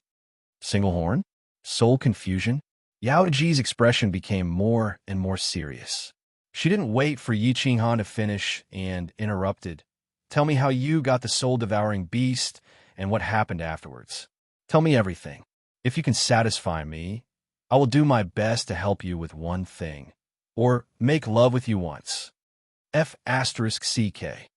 Single horn? Soul confusion? Yao Ji's expression became more and more serious. She didn't wait for Yi Qinghan to finish and interrupted. "Tell me how you got the soul-devouring beast and what happened afterwards. Tell me everything. If you can satisfy me, I will do my best to help you with one thing. Or make love with you once. F***CK.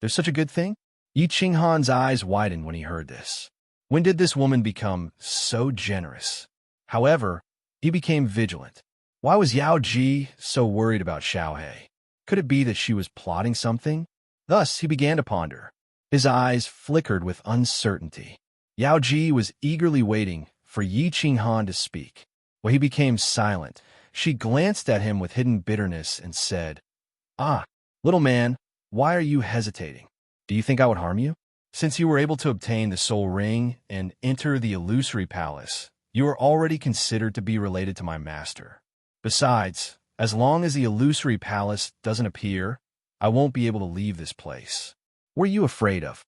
There's such a good thing?" Yi Qinghan's eyes widened when he heard this. When did this woman become so generous? However, he became vigilant. Why was Yao Ji so worried about Xiaohe? Could it be that she was plotting something? Thus, he began to ponder. His eyes flickered with uncertainty. Yao Ji was eagerly waiting for Yi Qinghan to speak. When he became silent, she glanced at him with hidden bitterness and said, "Ah, little man, why are you hesitating? Do you think I would harm you? Since you were able to obtain the soul ring and enter the illusory palace, you are already considered to be related to my master. Besides, as long as the illusory palace doesn't appear, I won't be able to leave this place. What are you afraid of?"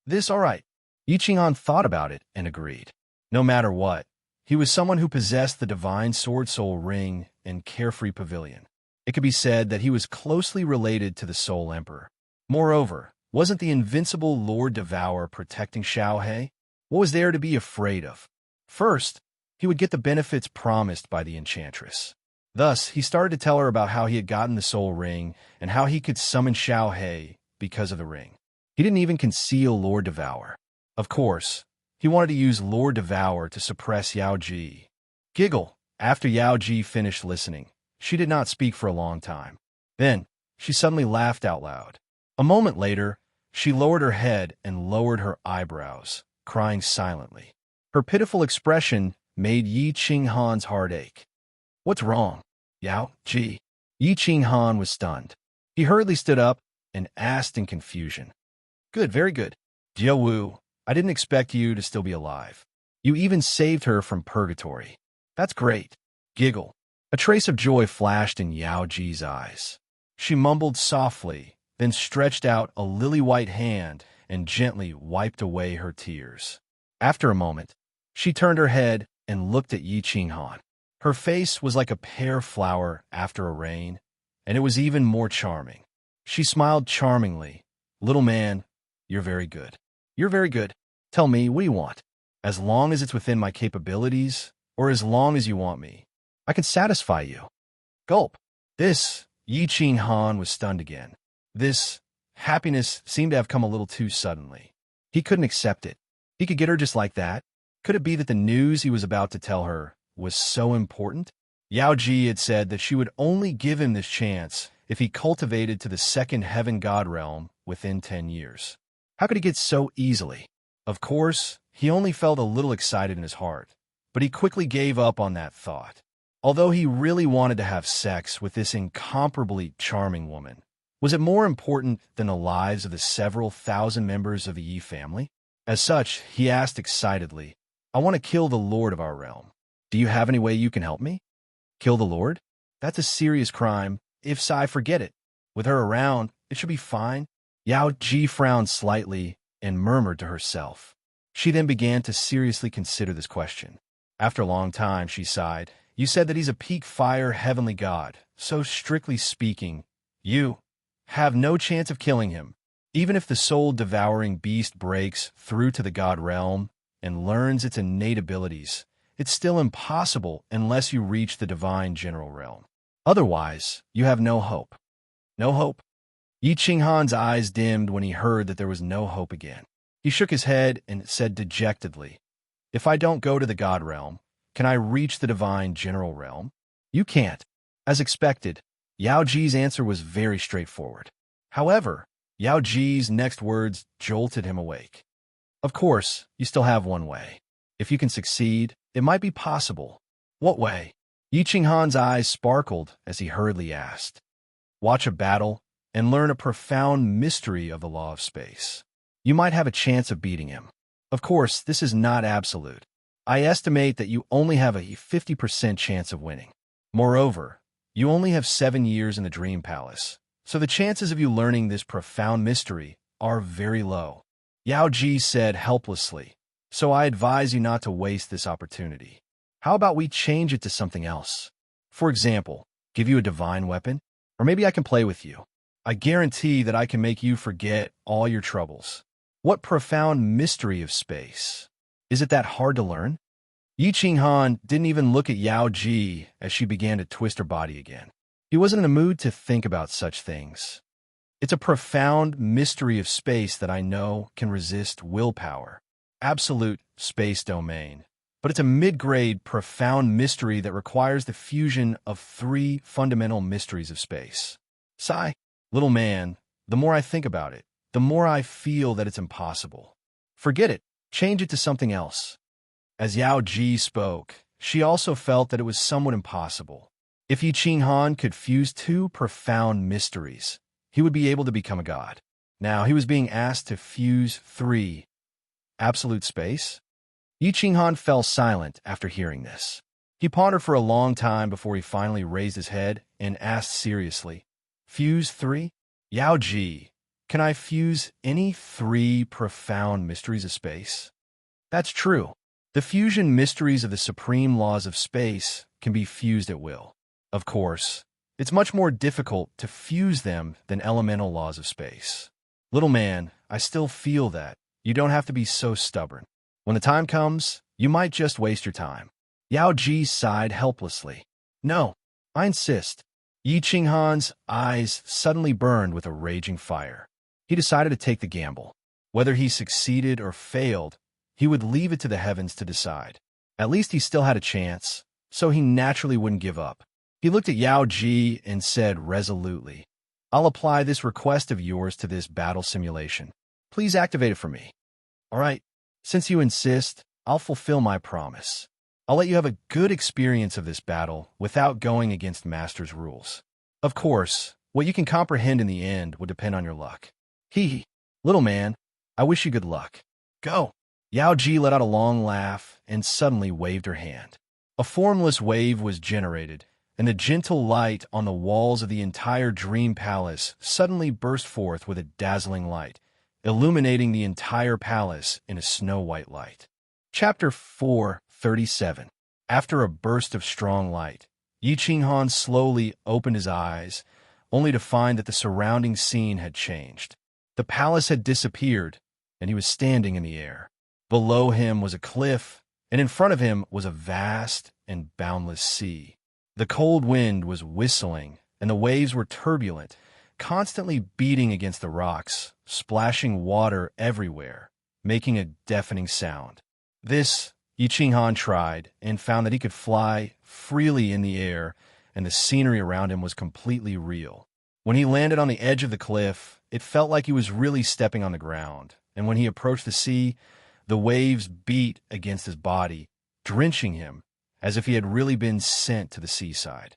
This, all right. Yi Qinghan thought about it and agreed. No matter what, he was someone who possessed the divine sword soul ring and carefree pavilion. It could be said that he was closely related to the Soul Emperor. Moreover, wasn't the invincible Lord Devourer protecting Xiaohe? What was there to be afraid of? First, he would get the benefits promised by the enchantress. Thus, he started to tell her about how he had gotten the soul ring and how he could summon Xiaohe because of the ring. He didn't even conceal Lord Devourer. Of course, he wanted to use Lord Devourer to suppress Yao Ji. Giggle. After Yao Ji finished listening, she did not speak for a long time. Then, she suddenly laughed out loud. A moment later, she lowered her head and lowered her eyebrows, crying silently. Her pitiful expression made Yi Qinghan's heart ache. "What's wrong, Yao Ji?" Yi Qinghan was stunned. He hurriedly stood up and asked in confusion. "Good, very good. Jia Wu, I didn't expect you to still be alive. You even saved her from purgatory. That's great." Giggle. A trace of joy flashed in Yao Ji's eyes. She mumbled softly, then stretched out a lily-white hand and gently wiped away her tears. After a moment, she turned her head and looked at Yi Qinghan. Her face was like a pear flower after a rain, and it was even more charming. She smiled charmingly. "Little man, you're very good. You're very good. Tell me, what do you want? As long as it's within my capabilities, or as long as you want me, I can satisfy you." Gulp. This, Yi Qinghan was stunned again. This happiness seemed to have come a little too suddenly. He couldn't accept it. He could get her just like that. Could it be that the news he was about to tell her was so important? Yao Ji had said that she would only give him this chance if he cultivated to the second heaven god realm within 10 years. How could he get so easily? Of course, he only felt a little excited in his heart, but he quickly gave up on that thought. Although he really wanted to have sex with this incomparably charming woman, was it more important than the lives of the several thousand members of the Yi family? As such, he asked excitedly, "I want to kill the lord of our realm. Do you have any way you can help me?" Kill the lord? That's a serious crime. If Sai, forget it. With her around, it should be fine. Yao Ji frowned slightly and murmured to herself. She then began to seriously consider this question. After a long time, she sighed. You said that he's a peak fire heavenly god, so strictly speaking, you have no chance of killing him. Even if the soul-devouring beast breaks through to the god realm and learns its innate abilities, it's still impossible unless you reach the divine general realm. Otherwise, you have no hope. No hope? Yi Qinghan's eyes dimmed when he heard that there was no hope again. He shook his head and said dejectedly, If I don't go to the god realm, can I reach the divine general realm? You can't. As expected, Yao Ji's answer was very straightforward. However, Yao Ji's next words jolted him awake. Of course, you still have one way. If you can succeed, it might be possible. What way? Yi Qinghan's eyes sparkled as he hurriedly asked. Watch a battle and learn a profound mystery of the law of space. You might have a chance of beating him. Of course, this is not absolute. I estimate that you only have a 50% chance of winning. Moreover, you only have 7 years in the Dream Palace, so the chances of you learning this profound mystery are very low. Yao Ji said helplessly, so I advise you not to waste this opportunity. How about we change it to something else? For example, give you a divine weapon? Or maybe I can play with you. I guarantee that I can make you forget all your troubles. What profound mystery of space? Is it that hard to learn? Yi Qinghan didn't even look at Yao Ji as she began to twist her body again. He wasn't in a mood to think about such things. It's a profound mystery of space that I know can resist willpower. Absolute space domain. But it's a mid-grade, profound mystery that requires the fusion of 3 fundamental mysteries of space. Sigh, little man, the more I think about it, the more I feel that it's impossible. Forget it. Change it to something else. As Yao Ji spoke, she also felt that it was somewhat impossible. If Yi Qinghan could fuse 2 profound mysteries, he would be able to become a god. Now he was being asked to fuse 3. Absolute space? Yi Qinghan fell silent after hearing this. He pondered for a long time before he finally raised his head and asked seriously, Fuse 3? Yao Ji, can I fuse any 3 profound mysteries of space? That's true. The fusion mysteries of the supreme laws of space can be fused at will. Of course, it's much more difficult to fuse them than elemental laws of space. Little man, I still feel that. You don't have to be so stubborn. When the time comes, you might just waste your time. Yao Ji sighed helplessly. No, I insist. Yi Qinghan's eyes suddenly burned with a raging fire. He decided to take the gamble. Whether he succeeded or failed, he would leave it to the heavens to decide. At least he still had a chance, so he naturally wouldn't give up. He looked at Yao Ji and said resolutely, I'll apply this request of yours to this battle simulation. Please activate it for me. All right, since you insist, I'll fulfill my promise. I'll let you have a good experience of this battle without going against Master's rules. Of course, what you can comprehend in the end will depend on your luck. Hee. Little man, I wish you good luck. Go. Yao Ji let out a long laugh and suddenly waved her hand. A formless wave was generated, and the gentle light on the walls of the entire dream palace suddenly burst forth with a dazzling light, illuminating the entire palace in a snow-white light. Chapter 4:37. After a burst of strong light, Yi Qinghan slowly opened his eyes, only to find that the surrounding scene had changed. The palace had disappeared, and he was standing in the air. Below him was a cliff, and in front of him was a vast and boundless sea. The cold wind was whistling, and the waves were turbulent, constantly beating against the rocks, splashing water everywhere, making a deafening sound. This, Yi Qinghan tried, and found that he could fly freely in the air, and the scenery around him was completely real. When he landed on the edge of the cliff, it felt like he was really stepping on the ground, and when he approached the sea, the waves beat against his body, drenching him, as if he had really been sent to the seaside.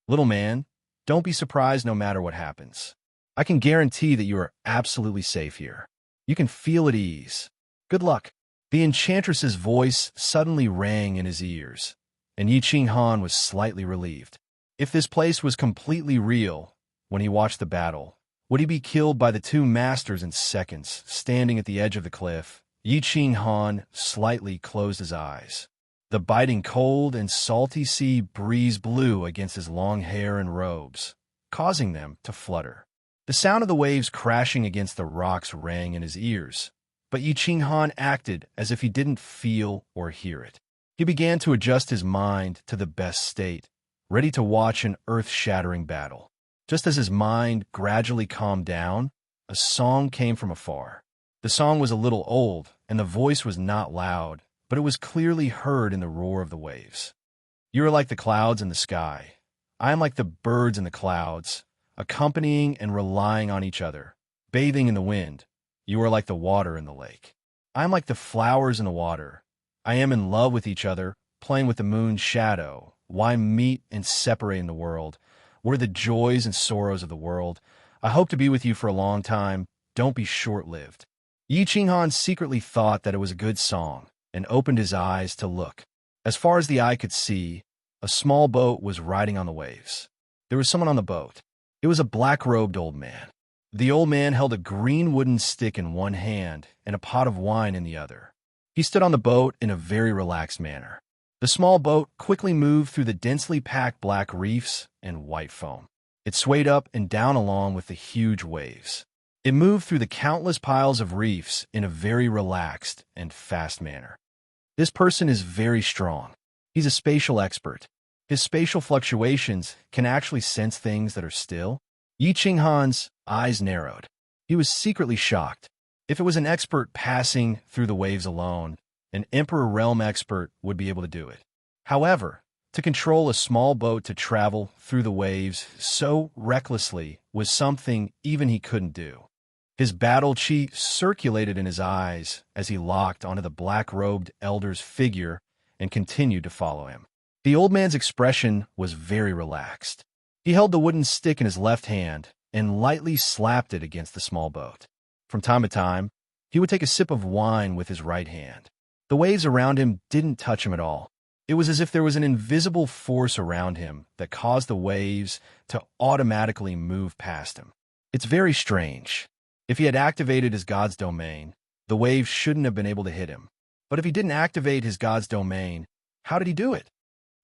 Little man, don't be surprised no matter what happens. I can guarantee that you are absolutely safe here. You can feel at ease. Good luck. The enchantress's voice suddenly rang in his ears, and Yi Qinghan was slightly relieved. If this place was completely real, when he watched the battle, would he be killed by the 2 masters in seconds, standing at the edge of the cliff? Yi Qinghan slightly closed his eyes. The biting cold and salty sea breeze blew against his long hair and robes, causing them to flutter. The sound of the waves crashing against the rocks rang in his ears, but Yi Qinghan acted as if he didn't feel or hear it. He began to adjust his mind to the best state, ready to watch an earth-shattering battle. Just as his mind gradually calmed down, a song came from afar. The song was a little old, and the voice was not loud, but it was clearly heard in the roar of the waves. You are like the clouds in the sky. I am like the birds in the clouds, accompanying and relying on each other, bathing in the wind. You are like the water in the lake. I am like the flowers in the water. I am in love with each other, playing with the moon's shadow. Why meet and separate in the world? What are the joys and sorrows of the world? I hope to be with you for a long time. Don't be short-lived. Yi Qinghan secretly thought that it was a good song and opened his eyes to look. As far as the eye could see, a small boat was riding on the waves. There was someone on the boat. It was a black-robed old man. The old man held a green wooden stick in one hand and a pot of wine in the other. He stood on the boat in a very relaxed manner. The small boat quickly moved through the densely packed black reefs and white foam. It swayed up and down along with the huge waves. It moved through the countless piles of reefs in a very relaxed and fast manner. This person is very strong. He's a spatial expert. His spatial fluctuations can actually sense things that are still. Yi Qinghan's eyes narrowed. He was secretly shocked. If it was an expert passing through the waves alone, an Emperor Realm expert would be able to do it. However, to control a small boat to travel through the waves so recklessly was something even he couldn't do. His battle chi circulated in his eyes as he locked onto the black-robed elder's figure and continued to follow him. The old man's expression was very relaxed. He held the wooden stick in his left hand and lightly slapped it against the small boat. From time to time, he would take a sip of wine with his right hand. The waves around him didn't touch him at all. It was as if there was an invisible force around him that caused the waves to automatically move past him. It's very strange. If he had activated his god's domain, the waves shouldn't have been able to hit him. But if he didn't activate his god's domain, how did he do it?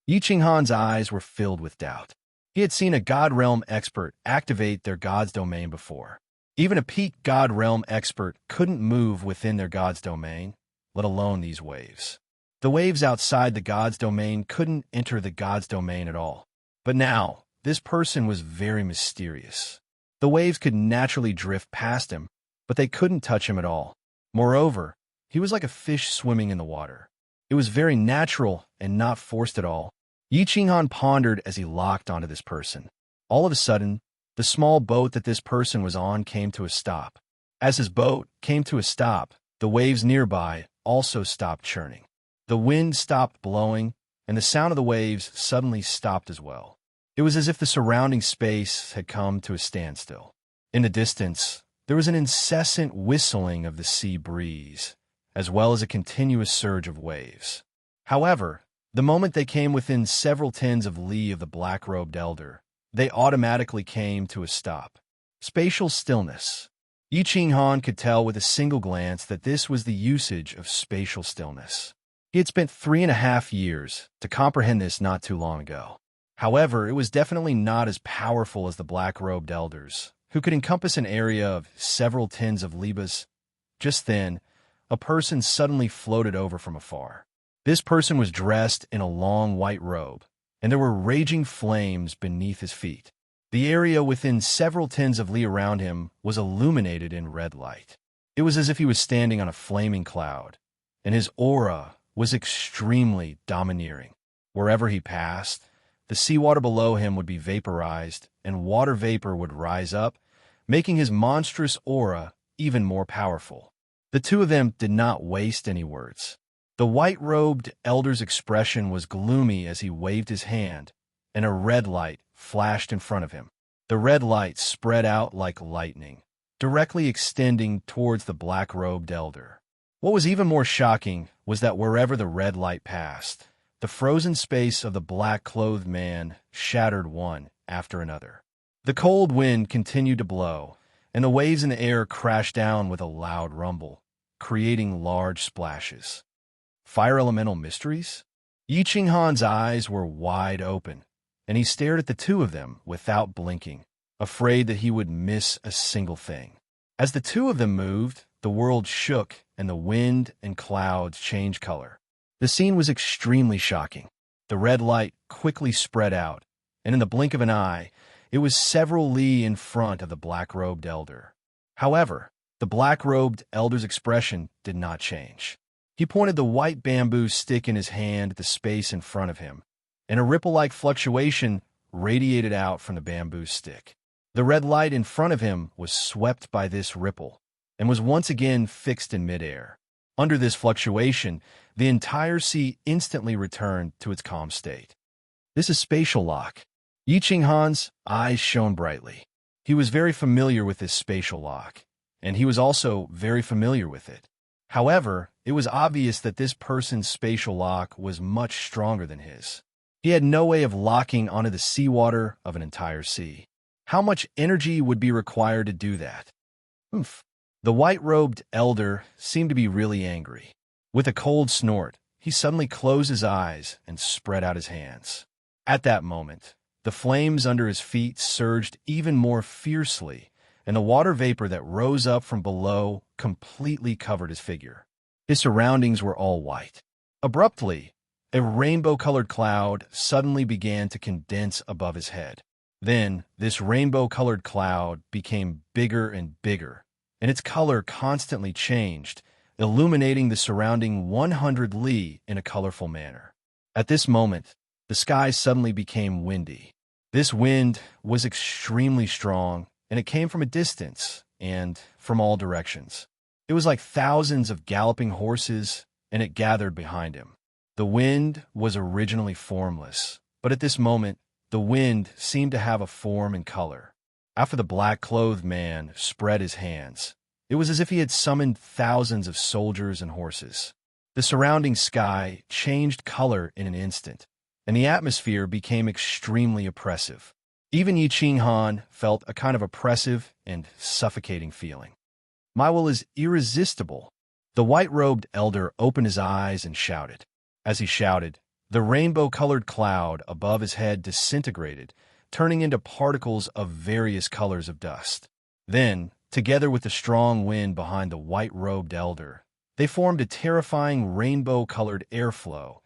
Yi Qinghan's eyes were filled with doubt. He had seen a God Realm expert activate their god's domain before. Even a peak God Realm expert couldn't move within their god's domain, let alone these waves. The waves outside the god's domain couldn't enter the god's domain at all. But now, this person was very mysterious. The waves could naturally drift past him, but they couldn't touch him at all. Moreover, he was like a fish swimming in the water. It was very natural and not forced at all. Yi Qinghan pondered as he locked onto this person. All of a sudden, the small boat that this person was on came to a stop. As his boat came to a stop, the waves nearby also stopped churning. The wind stopped blowing, and the sound of the waves suddenly stopped as well. It was as if the surrounding space had come to a standstill. In the distance, there was an incessant whistling of the sea breeze, as well as a continuous surge of waves. However, the moment they came within several tens of li of the black-robed elder, they automatically came to a stop. Spatial stillness. Yi Qinghan could tell with a single glance that this was the usage of spatial stillness. He had spent 3.5 years to comprehend this not too long ago. However, it was definitely not as powerful as the black-robed elders, who could encompass an area of several tens of libas. Just then, a person suddenly floated over from afar. This person was dressed in a long white robe, and there were raging flames beneath his feet. The area within several tens of li around him was illuminated in red light. It was as if he was standing on a flaming cloud, and his aura was extremely domineering. Wherever he passed, the seawater below him would be vaporized, and water vapor would rise up, making his monstrous aura even more powerful. The two of them did not waste any words. The white-robed elder's expression was gloomy as he waved his hand, and a red light flashed in front of him. The red light spread out like lightning, directly extending towards the black-robed elder. What was even more shocking was that wherever the red light passed, the frozen space of the black-clothed man shattered one after another. The cold wind continued to blow, and the waves in the air crashed down with a loud rumble, creating large splashes. Fire elemental mysteries? Yi Ching-han's eyes were wide open, and he stared at the two of them without blinking, afraid that he would miss a single thing. As the two of them moved, the world shook and the wind and clouds changed color. The scene was extremely shocking. The red light quickly spread out, and in the blink of an eye, it was several li in front of the black-robed elder. However, the black-robed elder's expression did not change. He pointed the white bamboo stick in his hand at the space in front of him, and a ripple-like fluctuation radiated out from the bamboo stick. The red light in front of him was swept by this ripple, and was once again fixed in midair. Under this fluctuation, the entire sea instantly returned to its calm state. This is spatial lock. Yi Ching-han's eyes shone brightly. He was very familiar with this spatial lock, and he was also very familiar with it. However, it was obvious that this person's spatial lock was much stronger than his. He had no way of locking onto the seawater of an entire sea. How much energy would be required to do that? Oomph. The white-robed elder seemed to be really angry. With a cold snort, he suddenly closed his eyes and spread out his hands. At that moment, the flames under his feet surged even more fiercely, and the water vapor that rose up from below completely covered his figure. His surroundings were all white. Abruptly, a rainbow-colored cloud suddenly began to condense above his head. Then, this rainbow-colored cloud became bigger and bigger, and its color constantly changed, illuminating the surrounding 100 li in a colorful manner. At this moment, the sky suddenly became windy. This wind was extremely strong, and it came from a distance and from all directions. It was like thousands of galloping horses, and it gathered behind him. The wind was originally formless, but at this moment, the wind seemed to have a form and color. After the black-clothed man spread his hands, it was as if he had summoned thousands of soldiers and horses. The surrounding sky changed color in an instant, and the atmosphere became extremely oppressive. Even Yi Ching-han felt a kind of oppressive and suffocating feeling. My will is irresistible. The white-robed elder opened his eyes and shouted. As he shouted, the rainbow-colored cloud above his head disintegrated, turning into particles of various colors of dust. Then, together with the strong wind behind the white-robed elder, they formed a terrifying rainbow-colored airflow,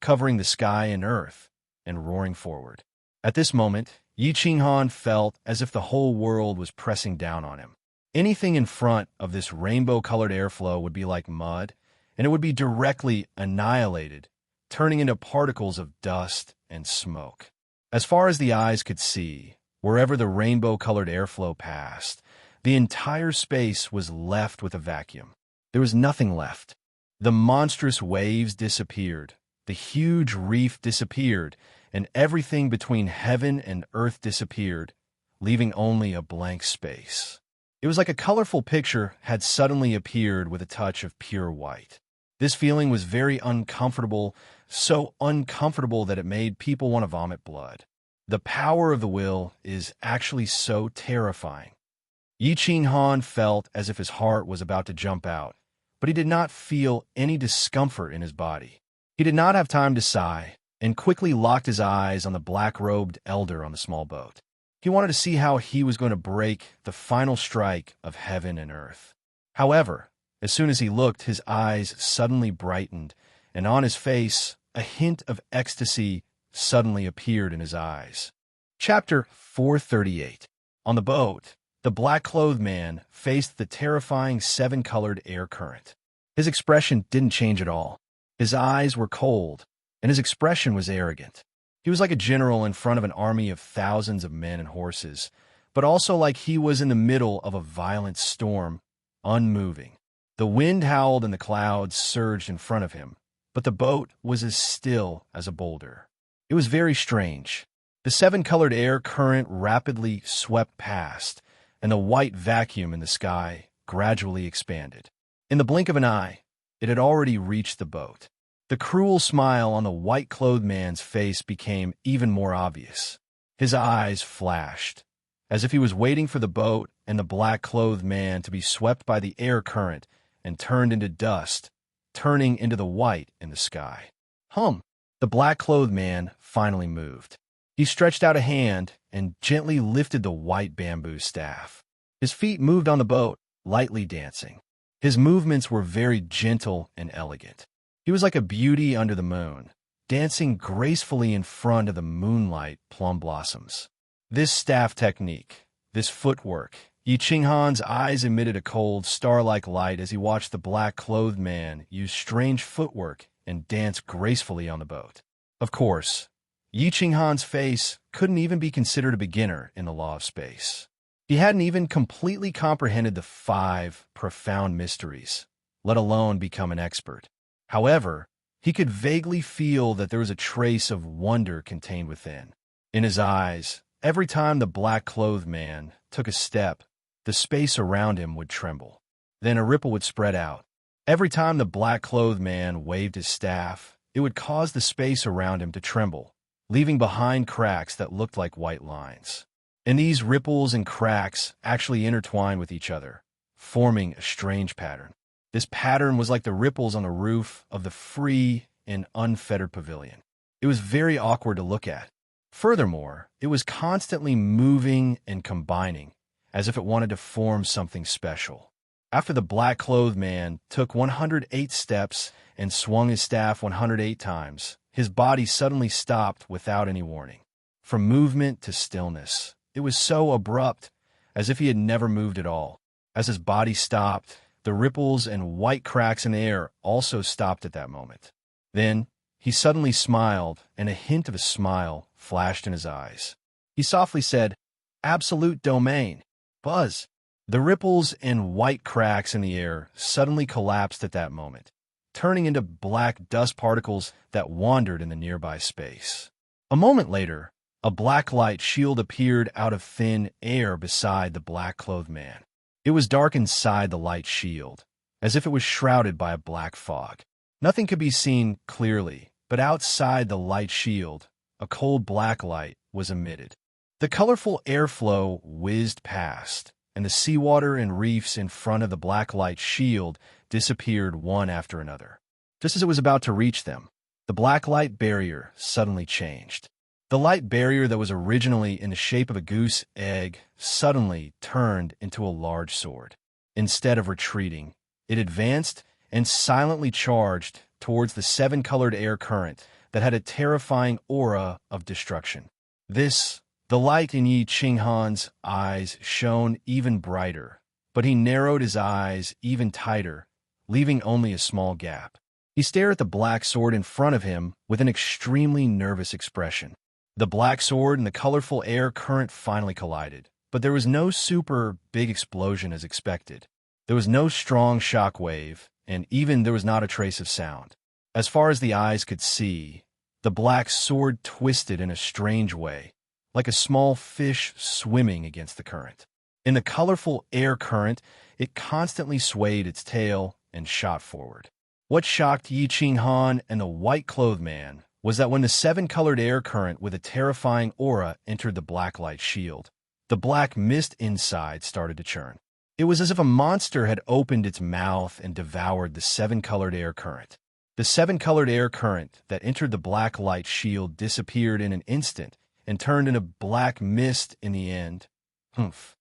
covering the sky and earth, and roaring forward. At this moment, Yi Ching-han felt as if the whole world was pressing down on him. Anything in front of this rainbow-colored airflow would be like mud, and it would be directly annihilated, turning into particles of dust and smoke. As far as the eyes could see, wherever the rainbow-colored airflow passed, the entire space was left with a vacuum. There was nothing left. The monstrous waves disappeared, the huge reef disappeared, and everything between heaven and earth disappeared, leaving only a blank space. It was like a colorful picture had suddenly appeared with a touch of pure white. This feeling was very uncomfortable, so uncomfortable that it made people want to vomit blood. The power of the will is actually so terrifying. Yi Ching-han felt as if his heart was about to jump out, but he did not feel any discomfort in his body. He did not have time to sigh, and quickly locked his eyes on the black-robed elder on the small boat. He wanted to see how he was going to break the final strike of heaven and earth. However, as soon as he looked, his eyes suddenly brightened, and on his face, a hint of ecstasy suddenly appeared in his eyes. Chapter 438. On the boat, the black-clothed man faced the terrifying seven-colored air current. His expression didn't change at all. His eyes were cold, and his expression was arrogant. He was like a general in front of an army of thousands of men and horses, but also like he was in the middle of a violent storm, unmoving. The wind howled and the clouds surged in front of him, but the boat was as still as a boulder. It was very strange. The seven-colored air current rapidly swept past, and the white vacuum in the sky gradually expanded. In the blink of an eye, it had already reached the boat. The cruel smile on the white-clothed man's face became even more obvious. His eyes flashed, as if he was waiting for the boat and the black-clothed man to be swept by the air current and turned into dust, turning into the white in the sky. The black-clothed man finally moved. He stretched out a hand and gently lifted the white bamboo staff. His feet moved on the boat, lightly dancing. His movements were very gentle and elegant. He was like a beauty under the moon, dancing gracefully in front of the moonlight plum blossoms. This staff technique, this footwork, Yi Qinghan's eyes emitted a cold, star-like light as he watched the black-clothed man use strange footwork and dance gracefully on the boat. Of course, Yi Qinghan's face couldn't even be considered a beginner in the law of space. He hadn't even completely comprehended the 5 profound mysteries, let alone become an expert. However, he could vaguely feel that there was a trace of wonder contained within. In his eyes, every time the black-clothed man took a step, the space around him would tremble. Then a ripple would spread out. Every time the black-clothed man waved his staff, it would cause the space around him to tremble, leaving behind cracks that looked like white lines. And these ripples and cracks actually intertwined with each other, forming a strange pattern. This pattern was like the ripples on the roof of the free and unfettered pavilion. It was very awkward to look at. Furthermore, it was constantly moving and combining, as if it wanted to form something special. After the black-clothed man took 108 steps and swung his staff 108 times, his body suddenly stopped without any warning. From movement to stillness, it was so abrupt, as if he had never moved at all. As his body stopped, the ripples and white cracks in the air also stopped at that moment. Then, he suddenly smiled, and a hint of a smile flashed in his eyes. He softly said, "Absolute domain. Buzz." The ripples and white cracks in the air suddenly collapsed at that moment, turning into black dust particles that wandered in the nearby space. A moment later, a black light shield appeared out of thin air beside the black-clothed man. It was dark inside the light shield, as if it was shrouded by a black fog. Nothing could be seen clearly, but outside the light shield, a cold black light was emitted. The colorful airflow whizzed past, and the seawater and reefs in front of the black light shield disappeared one after another. Just as it was about to reach them, the black light barrier suddenly changed. The light barrier that was originally in the shape of a goose egg suddenly turned into a large sword. Instead of retreating, it advanced and silently charged towards the 7-colored air current that had a terrifying aura of destruction. The light in Yi Qinghan's eyes shone even brighter, but he narrowed his eyes even tighter, leaving only a small gap. He stared at the black sword in front of him with an extremely nervous expression. The black sword and the colorful air current finally collided, but there was no super big explosion as expected. There was no strong shock wave, and even there was not a trace of sound. As far as the eyes could see, the black sword twisted in a strange way, like a small fish swimming against the current. In the colorful air current, it constantly swayed its tail and shot forward. What shocked Yi Qinghan and the white-clothed man was that when the 7-colored air current with a terrifying aura entered the black light shield, the black mist inside started to churn. It was as if a monster had opened its mouth and devoured the 7-colored air current. The 7-colored air current that entered the black light shield disappeared in an instant and turned into black mist in the end. Humph.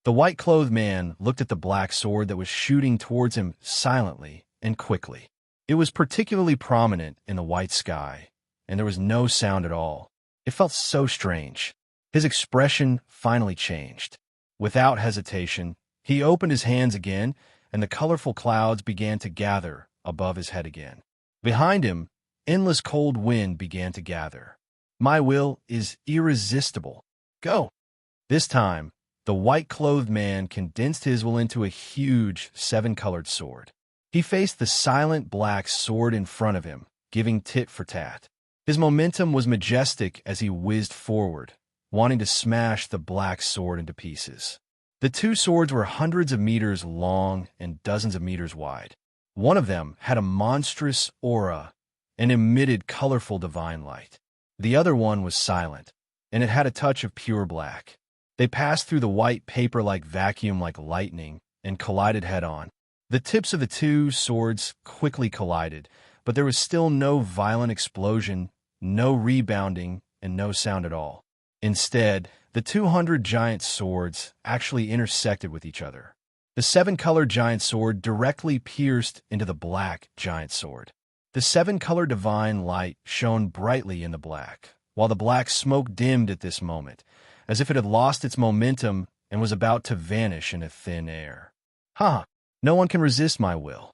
The white-clothed man looked at the black sword that was shooting towards him silently and quickly. It was particularly prominent in the white sky, and there was no sound at all. It felt so strange. His expression finally changed. Without hesitation, he opened his hands again, and the colorful clouds began to gather above his head again. Behind him, endless cold wind began to gather. My will is irresistible. Go! This time, the white-clothed man condensed his will into a huge 7-colored sword. He faced the silent black sword in front of him, giving tit for tat. His momentum was majestic as he whizzed forward, wanting to smash the black sword into pieces. The two swords were hundreds of meters long and dozens of meters wide. One of them had a monstrous aura and emitted colorful divine light. The other one was silent, and it had a touch of pure black. They passed through the white paper-like vacuum like lightning and collided head-on. The tips of the two swords quickly collided, but there was still no violent explosion no rebounding, and no sound at all. Instead, the 200 giant swords actually intersected with each other. The 7-color giant sword directly pierced into the black giant sword. The 7-color divine light shone brightly in the black, while the black smoke dimmed at this moment, as if it had lost its momentum and was about to vanish into thin air. Ha! No one can resist my will.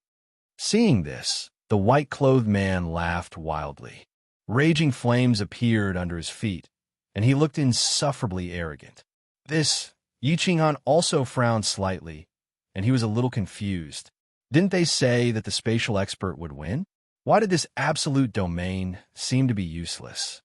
Seeing this, the white-clothed man laughed wildly. Raging flames appeared under his feet, and he looked insufferably arrogant. Yi Qinghan also frowned slightly, and he was a little confused. Didn't they say that the spatial expert would win? Why did this absolute domain seem to be useless?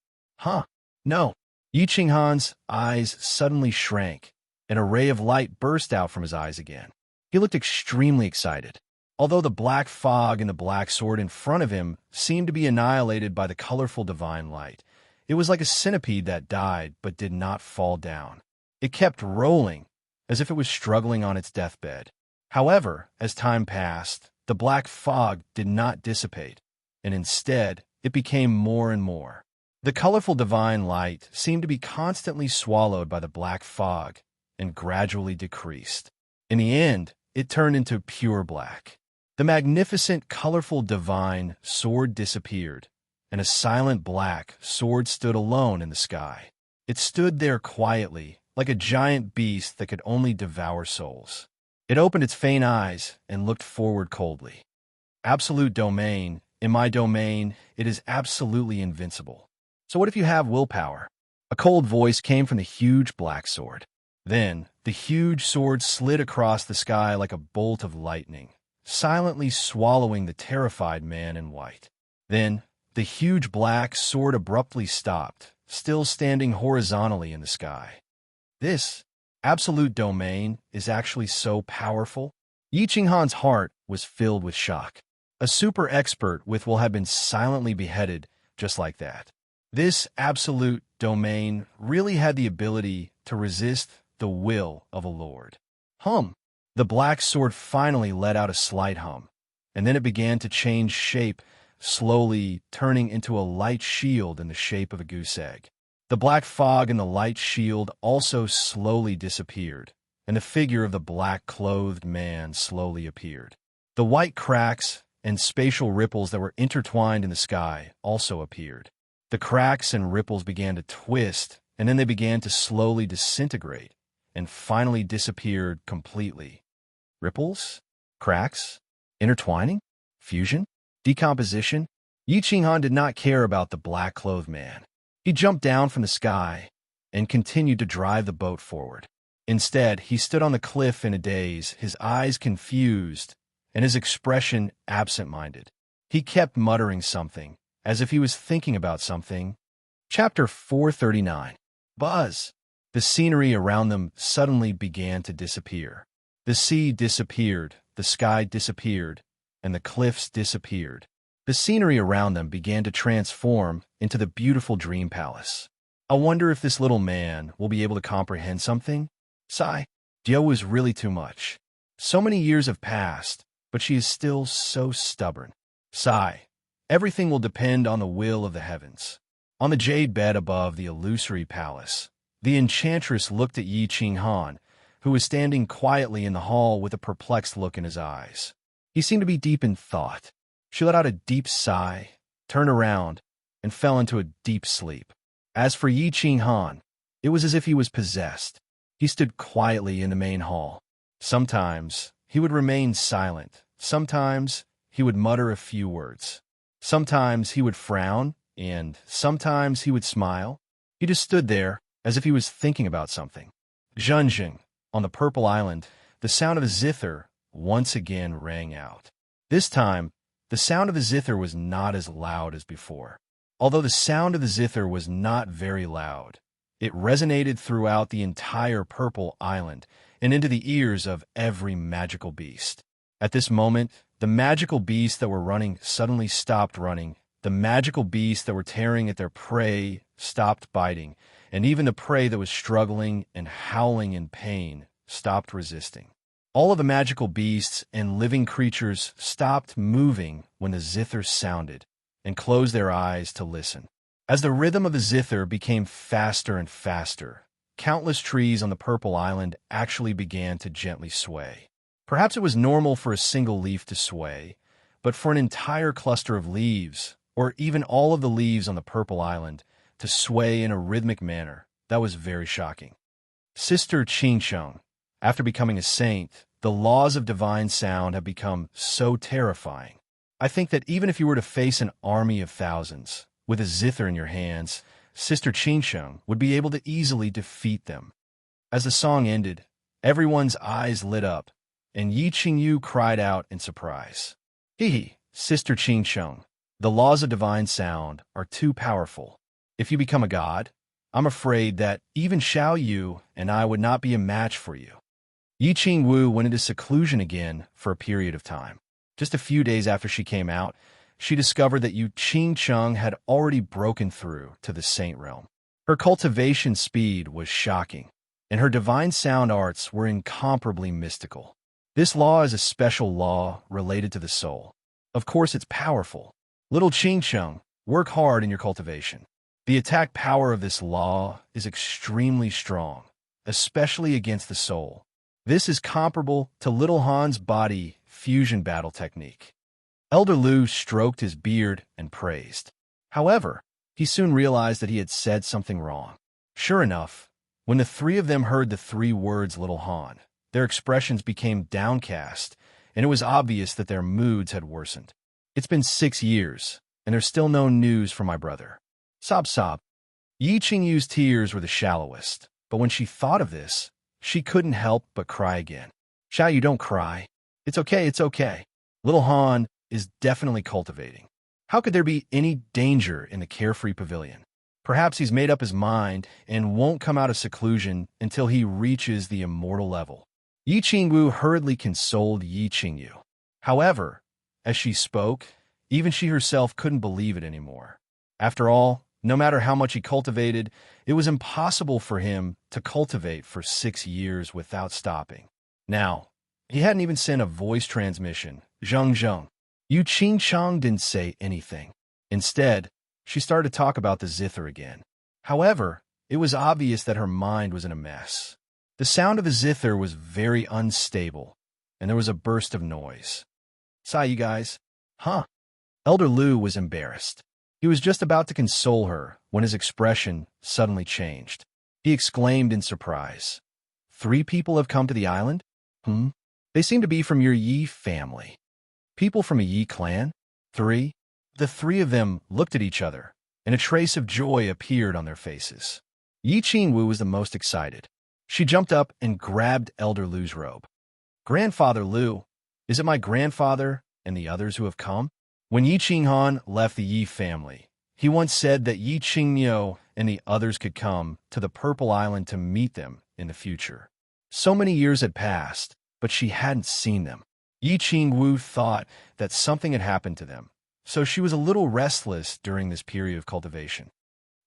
No. Yi Qinghan's eyes suddenly shrank. An ray of light burst out from his eyes again. He looked extremely excited. Although the black fog and the black sword in front of him seemed to be annihilated by the colorful divine light, it was like a centipede that died but did not fall down. It kept rolling, as if it was struggling on its deathbed. However, as time passed, the black fog did not dissipate, and instead, it became more and more. The colorful divine light seemed to be constantly swallowed by the black fog and gradually decreased. In the end, it turned into pure black. The magnificent, colorful divine sword disappeared, and a silent black sword stood alone in the sky. It stood there quietly, like a giant beast that could only devour souls. It opened its faint eyes and looked forward coldly. Absolute domain, in my domain, it is absolutely invincible. So what if you have willpower? A cold voice came from the huge black sword. Then, the huge sword slid across the sky like a bolt of lightning, silently swallowing the terrified man in white. Then, the huge black sword abruptly stopped, still standing horizontally in the sky. This absolute domain is actually so powerful. Yi Qinghan's heart was filled with shock. A super expert will have been silently beheaded just like that. This absolute domain really had the ability to resist the will of a lord. Hum! The black sword finally let out a slight hum, and then it began to change shape, slowly turning into a light shield in the shape of a goose egg. The black fog in the light shield also slowly disappeared, and the figure of the black-clothed man slowly appeared. The white cracks and spatial ripples that were intertwined in the sky also appeared. The cracks and ripples began to twist, and then they began to slowly disintegrate, and finally disappeared completely. Ripples? Cracks? Intertwining? Fusion? Decomposition? Yi Qinghan did not care about the black-clothed man. He jumped down from the sky and continued to drive the boat forward. Instead, he stood on the cliff in a daze, his eyes confused, and his expression absent-minded. He kept muttering something, as if he was thinking about something. Chapter 439. Buzz! The scenery around them suddenly began to disappear. The sea disappeared, the sky disappeared, and the cliffs disappeared. The scenery around them began to transform into the beautiful dream palace. I wonder if this little man will be able to comprehend something? Sigh. Dio was really too much. So many years have passed, but she is still so stubborn. Sigh. Everything will depend on the will of the heavens. On the jade bed above the illusory palace, the enchantress looked at Yi Qinghan, who was standing quietly in the hall with a perplexed look in his eyes. He seemed to be deep in thought. She let out a deep sigh, turned around, and fell into a deep sleep. As for Yi Qinghan, it was as if he was possessed. He stood quietly in the main hall. Sometimes he would remain silent. Sometimes he would mutter a few words. Sometimes he would frown, and sometimes he would smile. He just stood there, as if he was thinking about something. Zhenjing, on the Purple Island, the sound of a zither once again rang out. This time, the sound of the zither was not as loud as before. Although the sound of the zither was not very loud, it resonated throughout the entire Purple Island and into the ears of every magical beast. At this moment, the magical beasts that were running suddenly stopped running. The magical beasts that were tearing at their prey stopped biting, and even the prey that was struggling and howling in pain stopped resisting. All of the magical beasts and living creatures stopped moving when the zither sounded and closed their eyes to listen. As the rhythm of the zither became faster and faster, countless trees on the Purple Island actually began to gently sway. Perhaps it was normal for a single leaf to sway, but for an entire cluster of leaves, or even all of the leaves on the Purple Island, to sway in a rhythmic manner, that was very shocking. Sister Ching-Chung, after becoming a saint, the laws of divine sound have become so terrifying. I think that even if you were to face an army of thousands, with a zither in your hands, Sister Ching-Chung would be able to easily defeat them. As the song ended, everyone's eyes lit up, and Yi Qingyu cried out in surprise. Hee, Sister Ching-Chung, the laws of divine sound are too powerful. If you become a god, I'm afraid that even Xiao Yu and I would not be a match for you. Yi Qingwu went into seclusion again for a period of time. Just a few days after she came out, she discovered that Yu Qingcheng had already broken through to the saint realm. Her cultivation speed was shocking, and her divine sound arts were incomparably mystical. This law is a special law related to the soul. Of course, it's powerful. Little Qingcheng, work hard in your cultivation. The attack power of this law is extremely strong, especially against the soul. This is comparable to Little Han's body fusion battle technique. Elder Lu stroked his beard and praised. However, he soon realized that he had said something wrong. Sure enough, when the three of them heard the three words Little Han, their expressions became downcast, and it was obvious that their moods had worsened. It's been 6 years, and there's still no news from my brother. Sob sob. Yi Qingyu's tears were the shallowest, but when she thought of this, she couldn't help but cry again. Xiao, you don't cry. It's okay, it's okay. Little Han is definitely cultivating. How could there be any danger in the carefree pavilion? Perhaps he's made up his mind and won't come out of seclusion until he reaches the immortal level. Yi Qingwu hurriedly consoled Yi Qingyu. However, as she spoke, even she herself couldn't believe it anymore. After all, no matter how much he cultivated, it was impossible for him to cultivate for 6 years without stopping. Now, he hadn't even sent a voice transmission, zheng zheng. Yu Qingchang didn't say anything. Instead, she started to talk about the zither again. However, it was obvious that her mind was in a mess. The sound of the zither was very unstable, and there was a burst of noise. Sigh, you guys. Huh? Elder Lu was embarrassed. He was just about to console her when his expression suddenly changed. He exclaimed in surprise. 3 people have come to the island? They seem to be from your Yi family. People from a Yi clan? 3? The 3 of them looked at each other, and a trace of joy appeared on their faces. Yi Qingwu was the most excited. She jumped up and grabbed Elder Lu's robe. Grandfather Lu, is it my grandfather and the others who have come? When Yi Qinghan left the Yi family, he once said that Yi Qingniu and the others could come to the Purple Island to meet them in the future. So many years had passed, but she hadn't seen them. Yi Qingwu thought that something had happened to them, so she was a little restless during this period of cultivation.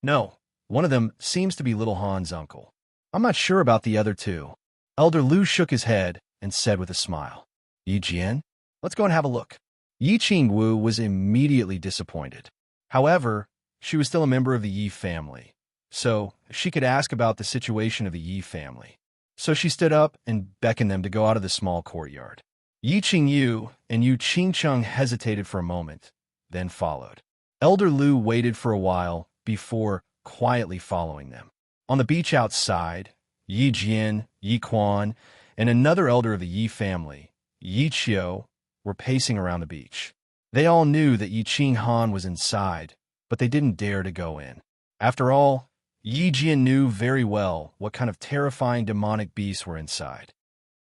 No, one of them seems to be Little Han's uncle. I'm not sure about the other 2. Elder Lu shook his head and said with a smile, Yi Jian, let's go and have a look. Yi Qingwu was immediately disappointed. However, she was still a member of the Yi family, so she could ask about the situation of the Yi family. So she stood up and beckoned them to go out of the small courtyard. Yi Qingyu and Yu Qingcheng hesitated for a moment, then followed. Elder Lu waited for a while before quietly following them. On the beach outside, Yi Jian, Yi Quan, and another elder of the Yi family, Yi Qiu, were pacing around the beach. They all knew that Yi Qinghan was inside, but they didn't dare to go in. After all, Yi Jian knew very well what kind of terrifying demonic beasts were inside.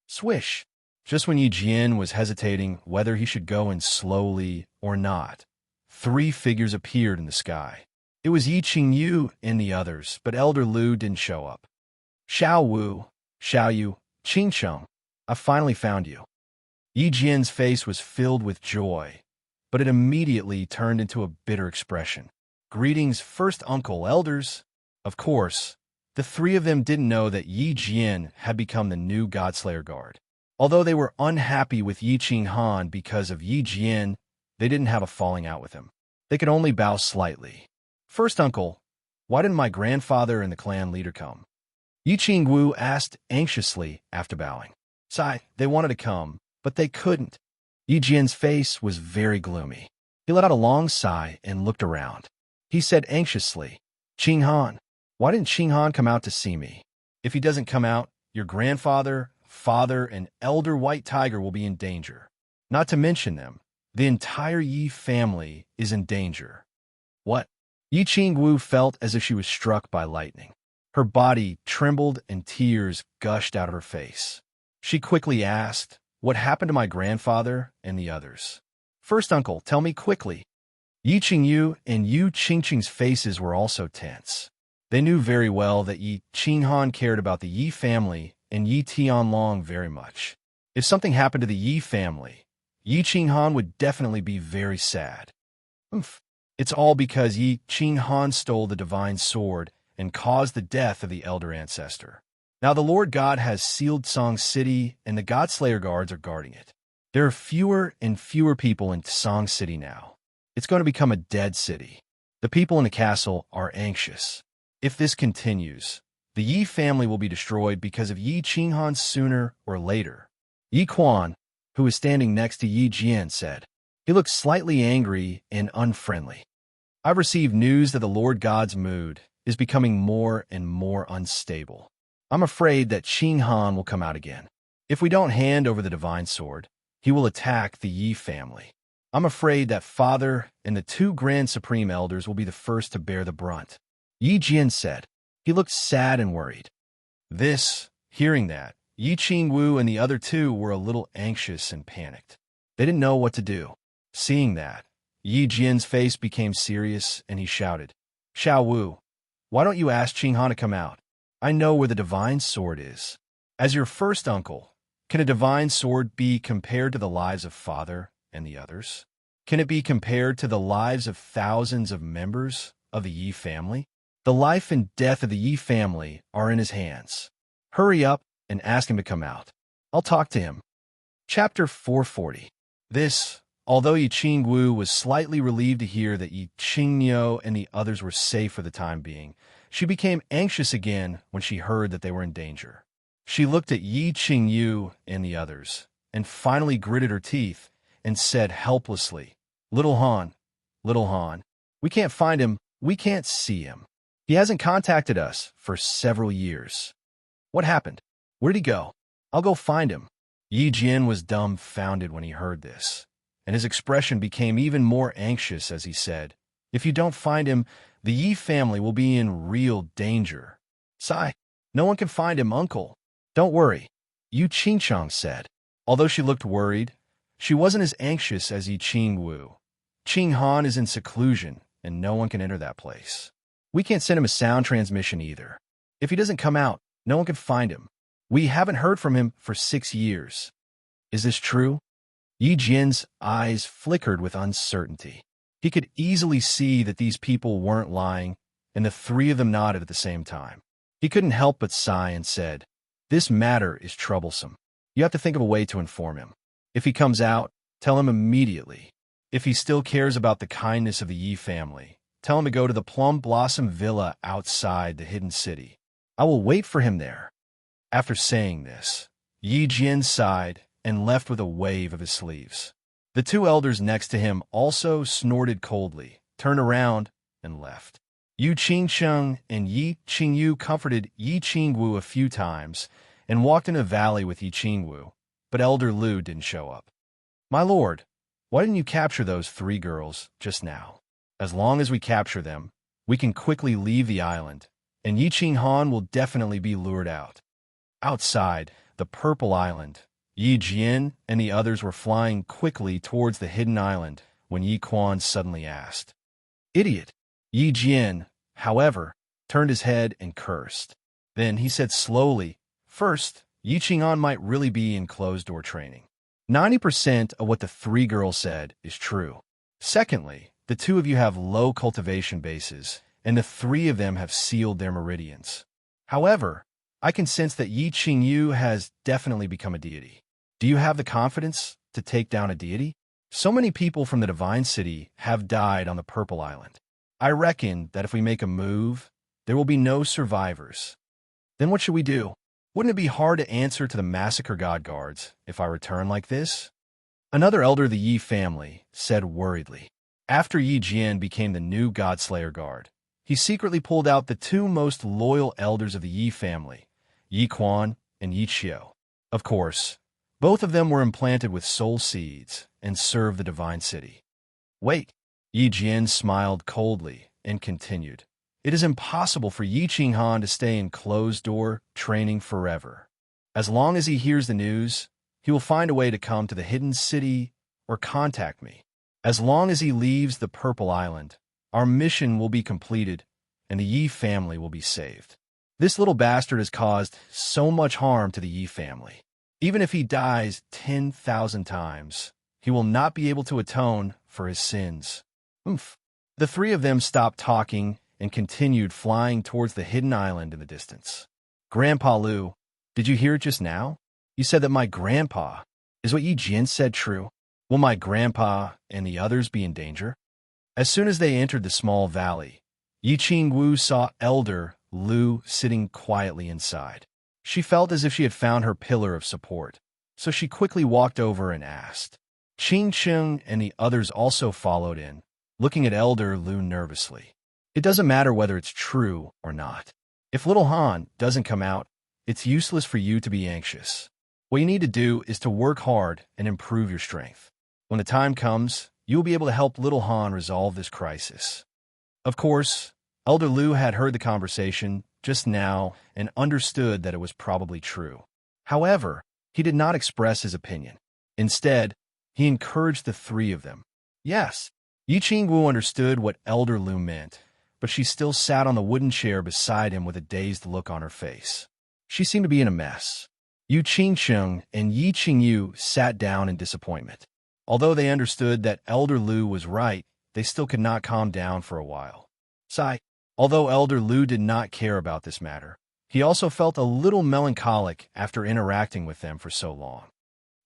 Swish! Just when Yi Jian was hesitating whether he should go in slowly or not, 3 figures appeared in the sky. It was Yi Qingyu and the others, but Elder Lu didn't show up. Xiao Wu, Xiao Yu, Qingcheng, I finally found you. Yi Jian's face was filled with joy, but it immediately turned into a bitter expression. Greetings, first uncle, elders. Of course, the 3 of them didn't know that Yi Jian had become the new Godslayer guard. Although they were unhappy with Yi Qinghan because of Yi Jian, they didn't have a falling out with him. They could only bow slightly. First uncle, why didn't my grandfather and the clan leader come? Yi Qingwu asked anxiously after bowing. Sigh, they wanted to come, but they couldn't. Yi Jian's face was very gloomy. He let out a long sigh and looked around. He said anxiously, Qing Han, why didn't Qing Han come out to see me? If he doesn't come out, your grandfather, father, and elder white tiger will be in danger. Not to mention them, the entire Yi family is in danger. What? Yi Qingwu felt as if she was struck by lightning. Her body trembled and tears gushed out of her face. She quickly asked, what happened to my grandfather and the others? First uncle, tell me quickly. Yi Qingyu and Yu Qingqing's faces were also tense. They knew very well that Yi Qinghan cared about the Yi family and Yi Tianlong very much. If something happened to the Yi family, Yi Qinghan would definitely be very sad. It's all because Yi Qinghan stole the divine sword and caused the death of the elder ancestor. Now the Lord God has sealed Song City, and the Godslayer guards are guarding it. There are fewer and fewer people in Song City now. It's going to become a dead city. The people in the castle are anxious. If this continues, the Yi family will be destroyed because of Yi Qinghan sooner or later. Yi Quan, who was standing next to Yi Jian, said. He looked slightly angry and unfriendly. I've received news that the Lord God's mood is becoming more and more unstable. I'm afraid that Qing Han will come out again. If we don't hand over the divine sword, he will attack the Yi family. I'm afraid that father and the two grand supreme elders will be the first to bear the brunt. Yi Jian said. He looked sad and worried. Hearing that, Yi Qingwu and the other two were a little anxious and panicked. They didn't know what to do. Seeing that, Yi Jian's face became serious and he shouted, Xiao Wu, why don't you ask Qing Han to come out? I know where the divine sword is. As your first uncle, can a divine sword be compared to the lives of father and the others? Can it be compared to the lives of thousands of members of the Yi family? The life and death of the Yi family are in his hands. Hurry up and ask him to come out. I'll talk to him. Chapter 440. Although Yi Qingwu was slightly relieved to hear that Yi Qingniu and the others were safe for the time being, she became anxious again when she heard that they were in danger. She looked at Yi Qingyu and the others, and finally gritted her teeth and said helplessly, Little Han, we can't find him, we can't see him. He hasn't contacted us for several years. What happened? Where'd he go? I'll go find him. Yi Jian was dumbfounded when he heard this, and his expression became even more anxious as he said, If you don't find him, the Yi family will be in real danger. Sigh, no one can find him, uncle. Don't worry, Yu Qingchang said. Although she looked worried, she wasn't as anxious as Yi Qingwu. Qing Han is in seclusion, and no one can enter that place. We can't send him a sound transmission either. If he doesn't come out, no one can find him. We haven't heard from him for 6 years. Is this true? Yi Jian's eyes flickered with uncertainty. He could easily see that these people weren't lying, and the three of them nodded at the same time. He couldn't help but sigh and said, This matter is troublesome. You have to think of a way to inform him. If he comes out, tell him immediately. If he still cares about the kindness of the Yi family, tell him to go to the Plum Blossom Villa outside the hidden city. I will wait for him there. After saying this, Yi Jian sighed and left with a wave of his sleeves. The two elders next to him also snorted coldly, turned around, and left. Yu Qingcheng and Yi Qingyu comforted Yi Qingwu a few times and walked in a valley with Yi Qingwu, but Elder Lu didn't show up. My lord, why didn't you capture those 3 girls just now? As long as we capture them, we can quickly leave the island, and Yi Qinghan will definitely be lured out. Outside, the Purple Island, Yi Jian and the others were flying quickly towards the hidden island when Yi Quan suddenly asked. Idiot! Yi Jian, however, turned his head and cursed. Then he said slowly, First, Yi Qing'an might really be in closed-door training. 90% of what the 3 girls said is true. Secondly, the 2 of you have low cultivation bases, and the 3 of them have sealed their meridians. However, I can sense that Yi Qingyu has definitely become a deity. Do you have the confidence to take down a deity? So many people from the Divine City have died on the Purple Island. I reckon that if we make a move, there will be no survivors. Then what should we do? Wouldn't it be hard to answer to the massacre god guards if I return like this? Another elder of the Yi family said worriedly. After Yi Jian became the new Godslayer guard, he secretly pulled out the two most loyal elders of the Yi family, Yi Quan and Yi Qiu. Of course, both of them were implanted with soul seeds and served the divine city. Wait, Yi Jian smiled coldly and continued. It is impossible for Yi Qinghan to stay in closed-door training forever. As long as he hears the news, he will find a way to come to the hidden city or contact me. As long as he leaves the Purple Island, our mission will be completed and the Yi family will be saved. This little bastard has caused so much harm to the Yi family. Even if he dies 10,000 times, he will not be able to atone for his sins. Oomph. The three of them stopped talking and continued flying towards the hidden island in the distance. Grandpa Lu, did you hear it just now? You said that my grandpa. Is what Yi Jian said true? Will my grandpa and the others be in danger? As soon as they entered the small valley, Yi Qingwu saw Elder Lu sitting quietly inside. She felt as if she had found her pillar of support, so she quickly walked over and asked. Qing Cheng and the others also followed in, looking at Elder Lu nervously. It doesn't matter whether it's true or not. If little Han doesn't come out, it's useless for you to be anxious. What you need to do is to work hard and improve your strength. When the time comes, you will be able to help little Han resolve this crisis. Of course, Elder Lu had heard the conversation just now and understood that it was probably true. However, he did not express his opinion. Instead, he encouraged the three of them. Yes, Yi Qingwu understood what Elder Lu meant, but she still sat on the wooden chair beside him with a dazed look on her face. She seemed to be in a mess. Yu Qingcheng and Yi Qingyu sat down in disappointment. Although they understood that Elder Lu was right, they still could not calm down for a while. Sigh. Although Elder Lu did not care about this matter, he also felt a little melancholic after interacting with them for so long.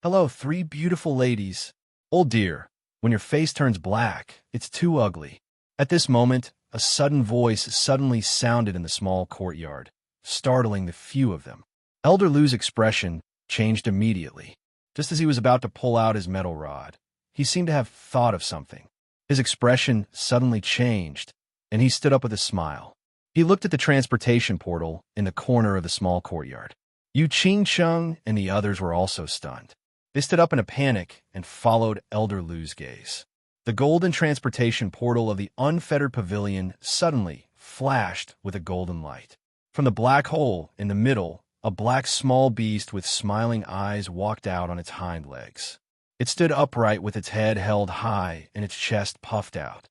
Hello, three beautiful ladies. Oh dear, when your face turns black, it's too ugly. At this moment, a sudden voice suddenly sounded in the small courtyard, startling the few of them. Elder Lu's expression changed immediately. Just as he was about to pull out his metal rod, he seemed to have thought of something. His expression suddenly changed, and he stood up with a smile. He looked at the transportation portal in the corner of the small courtyard. Yu Qingcheng and the others were also stunned. They stood up in a panic and followed Elder Lu's gaze. The golden transportation portal of the unfettered pavilion suddenly flashed with a golden light. From the black hole in the middle, a black small beast with smiling eyes walked out on its hind legs. It stood upright with its head held high and its chest puffed out.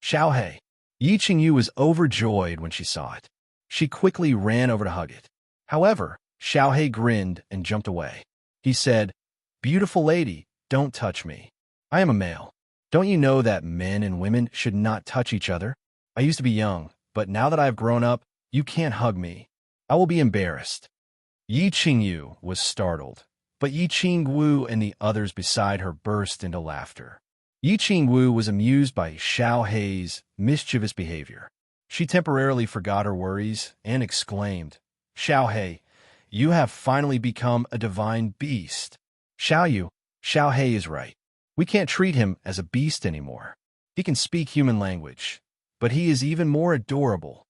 Xiaohei. Yi Qingyu was overjoyed when she saw it. She quickly ran over to hug it. However, Xiaohei grinned and jumped away. He said, "Beautiful lady, don't touch me. I am a male. Don't you know that men and women should not touch each other? I used to be young, but now that I have grown up, you can't hug me. I will be embarrassed." Yi Qingyu was startled, but Yi Qingwu and the others beside her burst into laughter. Yi Qingwu was amused by Xiaohei's mischievous behavior. She temporarily forgot her worries and exclaimed, "Xiaohei, you have finally become a divine beast." Xiaohei is right. We can't treat him as a beast anymore. He can speak human language, but he is even more adorable.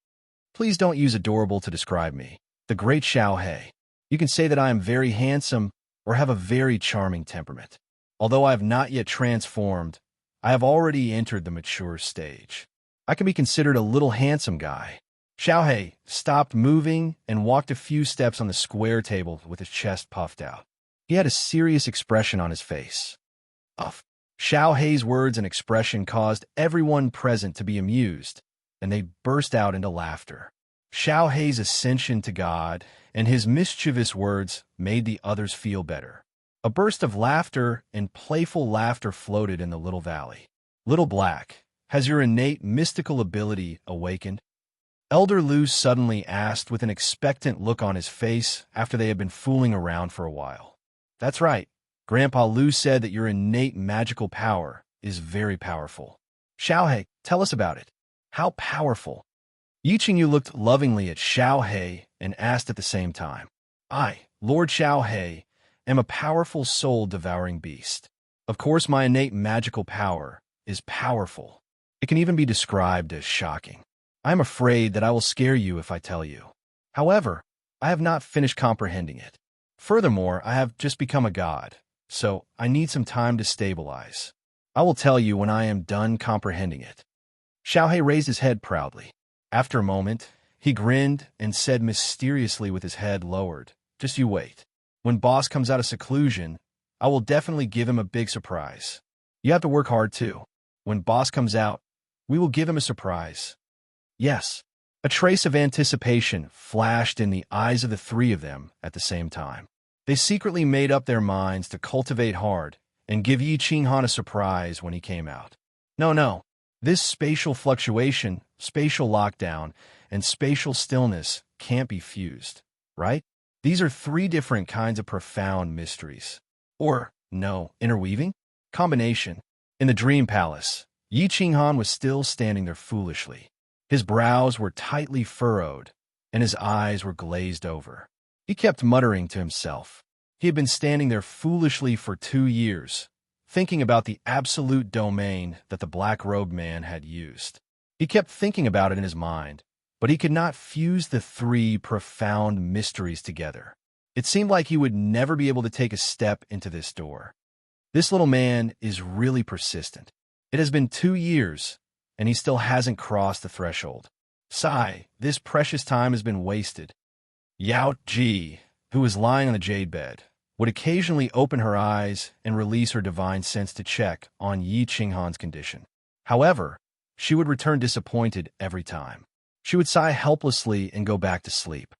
Please don't use adorable to describe me, the great Xiaohei. You can say that I am very handsome or have a very charming temperament. Although I have not yet transformed, I have already entered the mature stage. I can be considered a little handsome guy. Xiaohei stopped moving and walked a few steps on the square table with his chest puffed out. He had a serious expression on his face. Xiaohei's words and expression caused everyone present to be amused, and they burst out into laughter. Xiaohei's ascension to God and his mischievous words made the others feel better. A burst of laughter and playful laughter floated in the little valley. Little Black, has your innate mystical ability awakened? Elder Lu suddenly asked with an expectant look on his face after they had been fooling around for a while. That's right. Grandpa Lu said that your innate magical power is very powerful. Xiaohei, tell us about it. How powerful! Yi Qingyu looked lovingly at Xiao He and asked at the same time, I, Lord Xiao He, am a powerful soul-devouring beast. Of course, my innate magical power is powerful. It can even be described as shocking. I am afraid that I will scare you if I tell you. However, I have not finished comprehending it. Furthermore, I have just become a god, so I need some time to stabilize. I will tell you when I am done comprehending it. Xiao He raised his head proudly. After a moment, he grinned and said mysteriously with his head lowered, just you wait. When boss comes out of seclusion, I will definitely give him a big surprise. You have to work hard too. When boss comes out, we will give him a surprise. Yes. A trace of anticipation flashed in the eyes of the three of them at the same time. They secretly made up their minds to cultivate hard and give Yi Qinghan a surprise when he came out. No. This spatial fluctuation, spatial lockdown, and spatial stillness can't be fused, right? These are three different kinds of profound mysteries. Or, no, interweaving? Combination. In the dream palace, Yi Qinghan was still standing there foolishly. His brows were tightly furrowed, and his eyes were glazed over. He kept muttering to himself. He had been standing there foolishly for 2 years, thinking about the absolute domain that the black-robed man had used. He kept thinking about it in his mind, but he could not fuse the three profound mysteries together. It seemed like he would never be able to take a step into this door. This little man is really persistent. It has been 2 years, and he still hasn't crossed the threshold. Sigh, this precious time has been wasted. Yao Ji, who was lying on the jade bed, would occasionally open her eyes and release her divine sense to check on Yi Qinghan's condition. However, she would return disappointed every time. She would sigh helplessly and go back to sleep.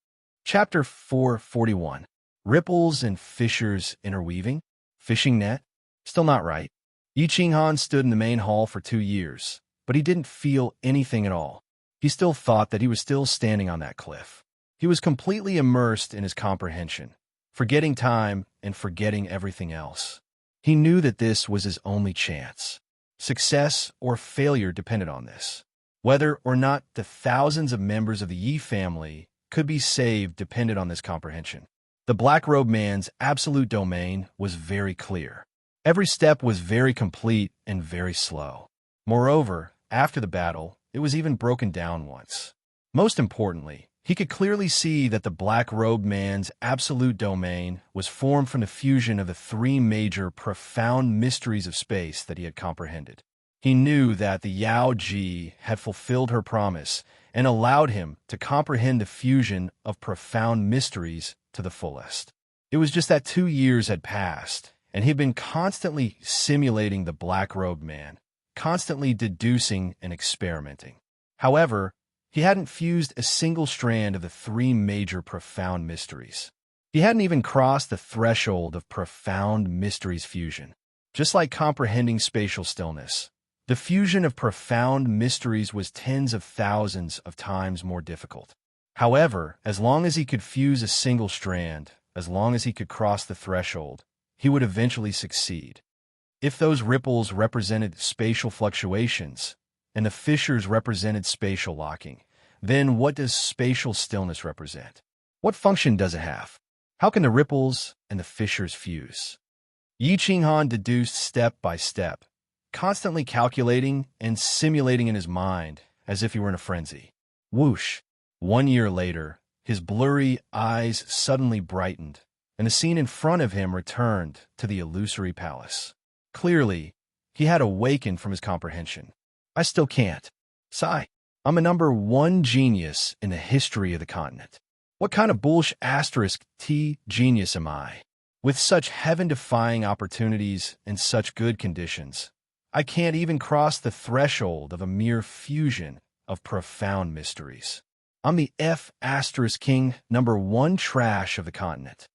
Chapter 441. Ripples and fissures interweaving? Fishing net? Still not right. Yi Qinghan stood in the main hall for 2 years, but he didn't feel anything at all. He still thought that he was still standing on that cliff. He was completely immersed in his comprehension, forgetting time and forgetting everything else. He knew that this was his only chance. Success or failure depended on this. Whether or not the thousands of members of the Yi family could be saved depended on this comprehension. The black-robed man's absolute domain was very clear. Every step was very complete and very slow. Moreover, after the battle, it was even broken down once. Most importantly, he could clearly see that the black-robed man's absolute domain was formed from the fusion of the three major profound mysteries of space that he had comprehended. He knew that the Yao Ji had fulfilled her promise and allowed him to comprehend the fusion of profound mysteries to the fullest. It was just that 2 years had passed, and he had been constantly simulating the black-robed man, constantly deducing and experimenting. However, he hadn't fused a single strand of the three major profound mysteries. He hadn't even crossed the threshold of profound mysteries fusion. Just like comprehending spatial stillness, the fusion of profound mysteries was tens of thousands of times more difficult. However, as long as he could fuse a single strand, as long as he could cross the threshold, he would eventually succeed. If those ripples represented spatial fluctuations, and the fissures represented spatial locking, then what does spatial stillness represent? What function does it have? How can the ripples and the fissures fuse? Yi Qinghan deduced step by step, constantly calculating and simulating in his mind as if he were in a frenzy. Whoosh! 1 year later, his blurry eyes suddenly brightened, and the scene in front of him returned to the illusory palace. Clearly, he had awakened from his comprehension. I still can't. Sigh. I'm a #1 genius in the history of the continent. What kind of *T genius am I? With such heaven-defying opportunities and such good conditions, I can't even cross the threshold of a mere fusion of profound mysteries. I'm the King #1 trash of the continent.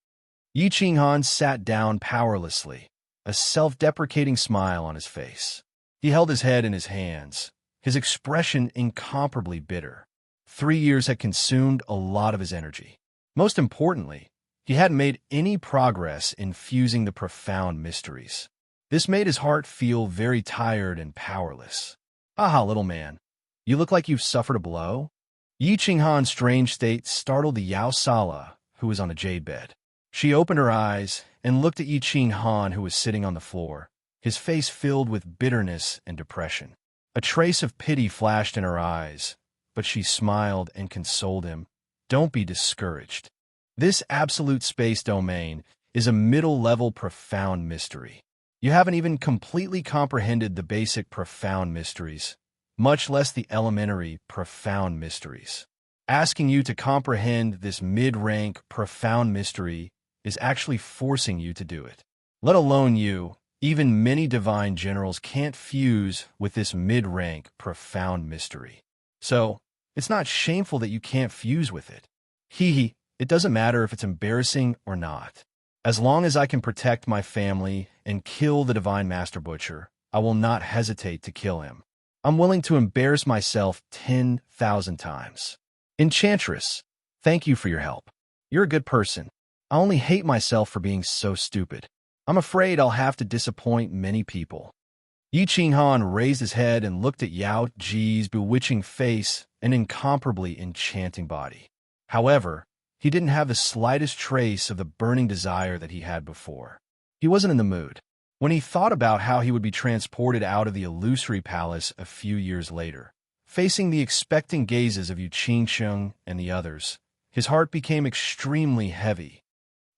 Yi Qinghan sat down powerlessly, a self-deprecating smile on his face. He held his head in his hands, his expression incomparably bitter. 3 years had consumed a lot of his energy. Most importantly, he hadn't made any progress in fusing the profound mysteries. This made his heart feel very tired and powerless. Aha, little man. You look like you've suffered a blow." Yi Qinghan's strange state startled the Yao Sala, who was on a jade bed. She opened her eyes and looked at Yi Qinghan, who was sitting on the floor, his face filled with bitterness and depression. A trace of pity flashed in her eyes, but she smiled and consoled him. "Don't be discouraged. This absolute space domain is a middle-level profound mystery. You haven't even completely comprehended the basic profound mysteries, much less the elementary profound mysteries. Asking you to comprehend this mid-rank profound mystery is actually forcing you to do it. Let alone you, even many divine generals can't fuse with this mid-rank profound mystery. So, it's not shameful that you can't fuse with it. Hee, it doesn't matter if it's embarrassing or not. As long as I can protect my family and kill the Divine Master Butcher, I will not hesitate to kill him. I'm willing to embarrass myself 10,000 times. Enchantress, thank you for your help. You're a good person. I only hate myself for being so stupid. I'm afraid I'll have to disappoint many people." Yi Qinghan raised his head and looked at Yao Ji's bewitching face and incomparably enchanting body. However, he didn't have the slightest trace of the burning desire that he had before. He wasn't in the mood. When he thought about how he would be transported out of the illusory palace a few years later, facing the expectant gazes of Yu Qingsheng and the others, his heart became extremely heavy.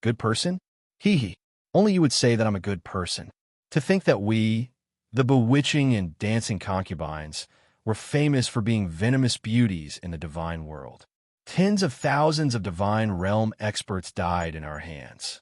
Good person? Hee. Only you would say that I'm a good person. To think that we, the bewitching and dancing concubines, were famous for being venomous beauties in the divine world. Tens of thousands of divine realm experts died in our hands.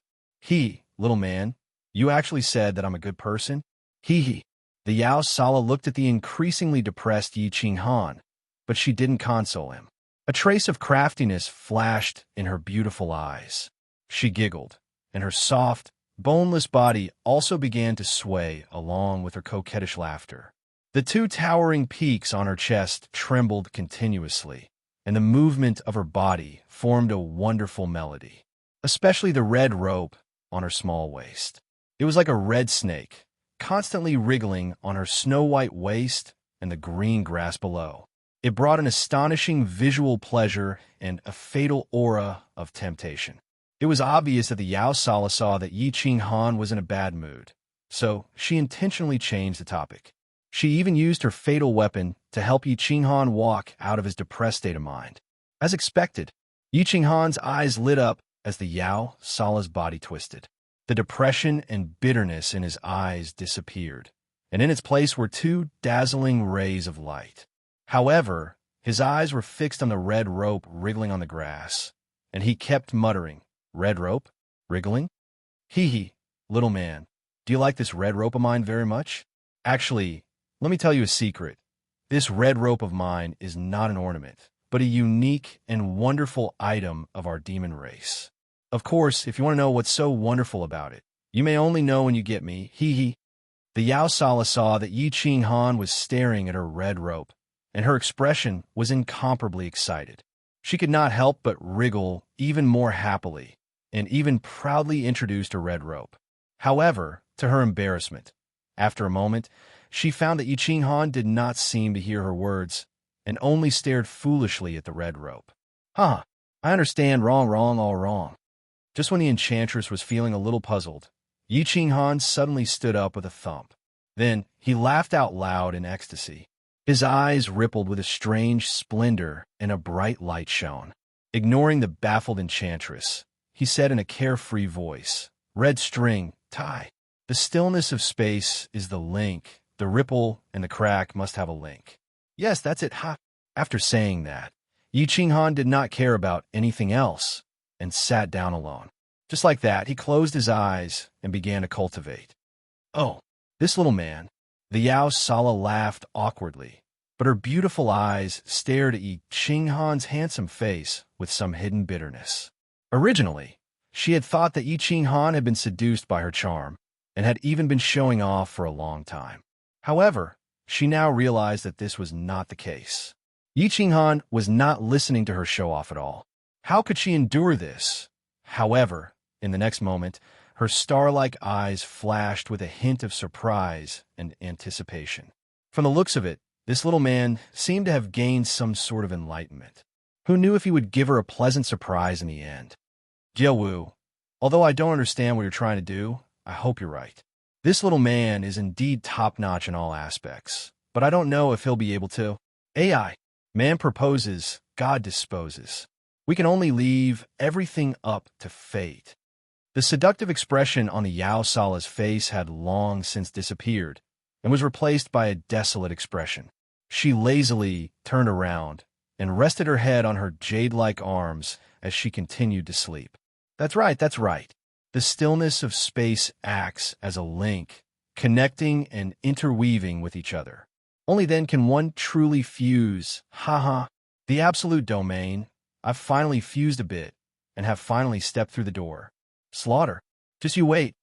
Little man, you actually said that I'm a good person? The Yao Sala looked at the increasingly depressed Yi Qinghan, but she didn't console him. A trace of craftiness flashed in her beautiful eyes. She giggled, and her soft, boneless body also began to sway along with her coquettish laughter. The two towering peaks on her chest trembled continuously, and the movement of her body formed a wonderful melody, especially the red rope on her small waist. It was like a red snake, constantly wriggling on her snow-white waist and the green grass below. It brought an astonishing visual pleasure and a fatal aura of temptation. It was obvious that the Yao Sala saw that Yi Qinghan was in a bad mood, so she intentionally changed the topic. She even used her fatal weapon to help Yi Qinghan walk out of his depressed state of mind. As expected, Yi Qinghan's eyes lit up as the Yao Sala's body twisted. The depression and bitterness in his eyes disappeared, and in its place were two dazzling rays of light. However, his eyes were fixed on the red rope wriggling on the grass, and he kept muttering, "Red rope? Wriggling? Little man, do you like this red rope of mine very much? Actually, let me tell you a secret. This red rope of mine is not an ornament, but a unique and wonderful item of our demon race. Of course, if you want to know what's so wonderful about it, you may only know when you get me, The Yao Sala saw that Yi Qinghan was staring at her red rope, and her expression was incomparably excited. She could not help but wriggle even more happily, and even proudly introduced her red rope. However, to her embarrassment, after a moment, she found that Yi Qinghan did not seem to hear her words, and only stared foolishly at the red rope. I understand, all wrong. Just when the enchantress was feeling a little puzzled, Yi Qinghan suddenly stood up with a thump. Then he laughed out loud in ecstasy. His eyes rippled with a strange splendor and a bright light shone. Ignoring the baffled enchantress, he said in a carefree voice, "Red string, tie. The stillness of space is the link. The ripple and the crack must have a link." Yes, that's it, After saying that, Yi Qinghan did not care about anything else and sat down alone. Just like that, he closed his eyes and began to cultivate. Oh, this little man. The Yao Sala laughed awkwardly, but her beautiful eyes stared at Yi Qinghan's handsome face with some hidden bitterness. Originally, she had thought that Yi Qinghan had been seduced by her charm and had even been showing off for a long time. However, she now realized that this was not the case. Yi Qinghan was not listening to her show-off at all. How could she endure this? However, in the next moment, her star-like eyes flashed with a hint of surprise and anticipation. From the looks of it, This little man seemed to have gained some sort of enlightenment. Who knew if he would give her a pleasant surprise in the end? Jiawu, although I don't understand what you're trying to do, I hope you're right. This little man is indeed top-notch in all aspects, but I don't know if he'll be able to. AI. Man proposes, God disposes. We can only leave everything up to fate. The seductive expression on the Yao Sala's face had long since disappeared and was replaced by a desolate expression. She lazily turned around and rested her head on her jade-like arms as she continued to sleep. That's right, that's right. The stillness of space acts as a link, connecting and interweaving with each other. Only then can one truly fuse. Haha. The absolute domain. I've finally fused a bit and have finally stepped through the door. Slaughter. Just you wait.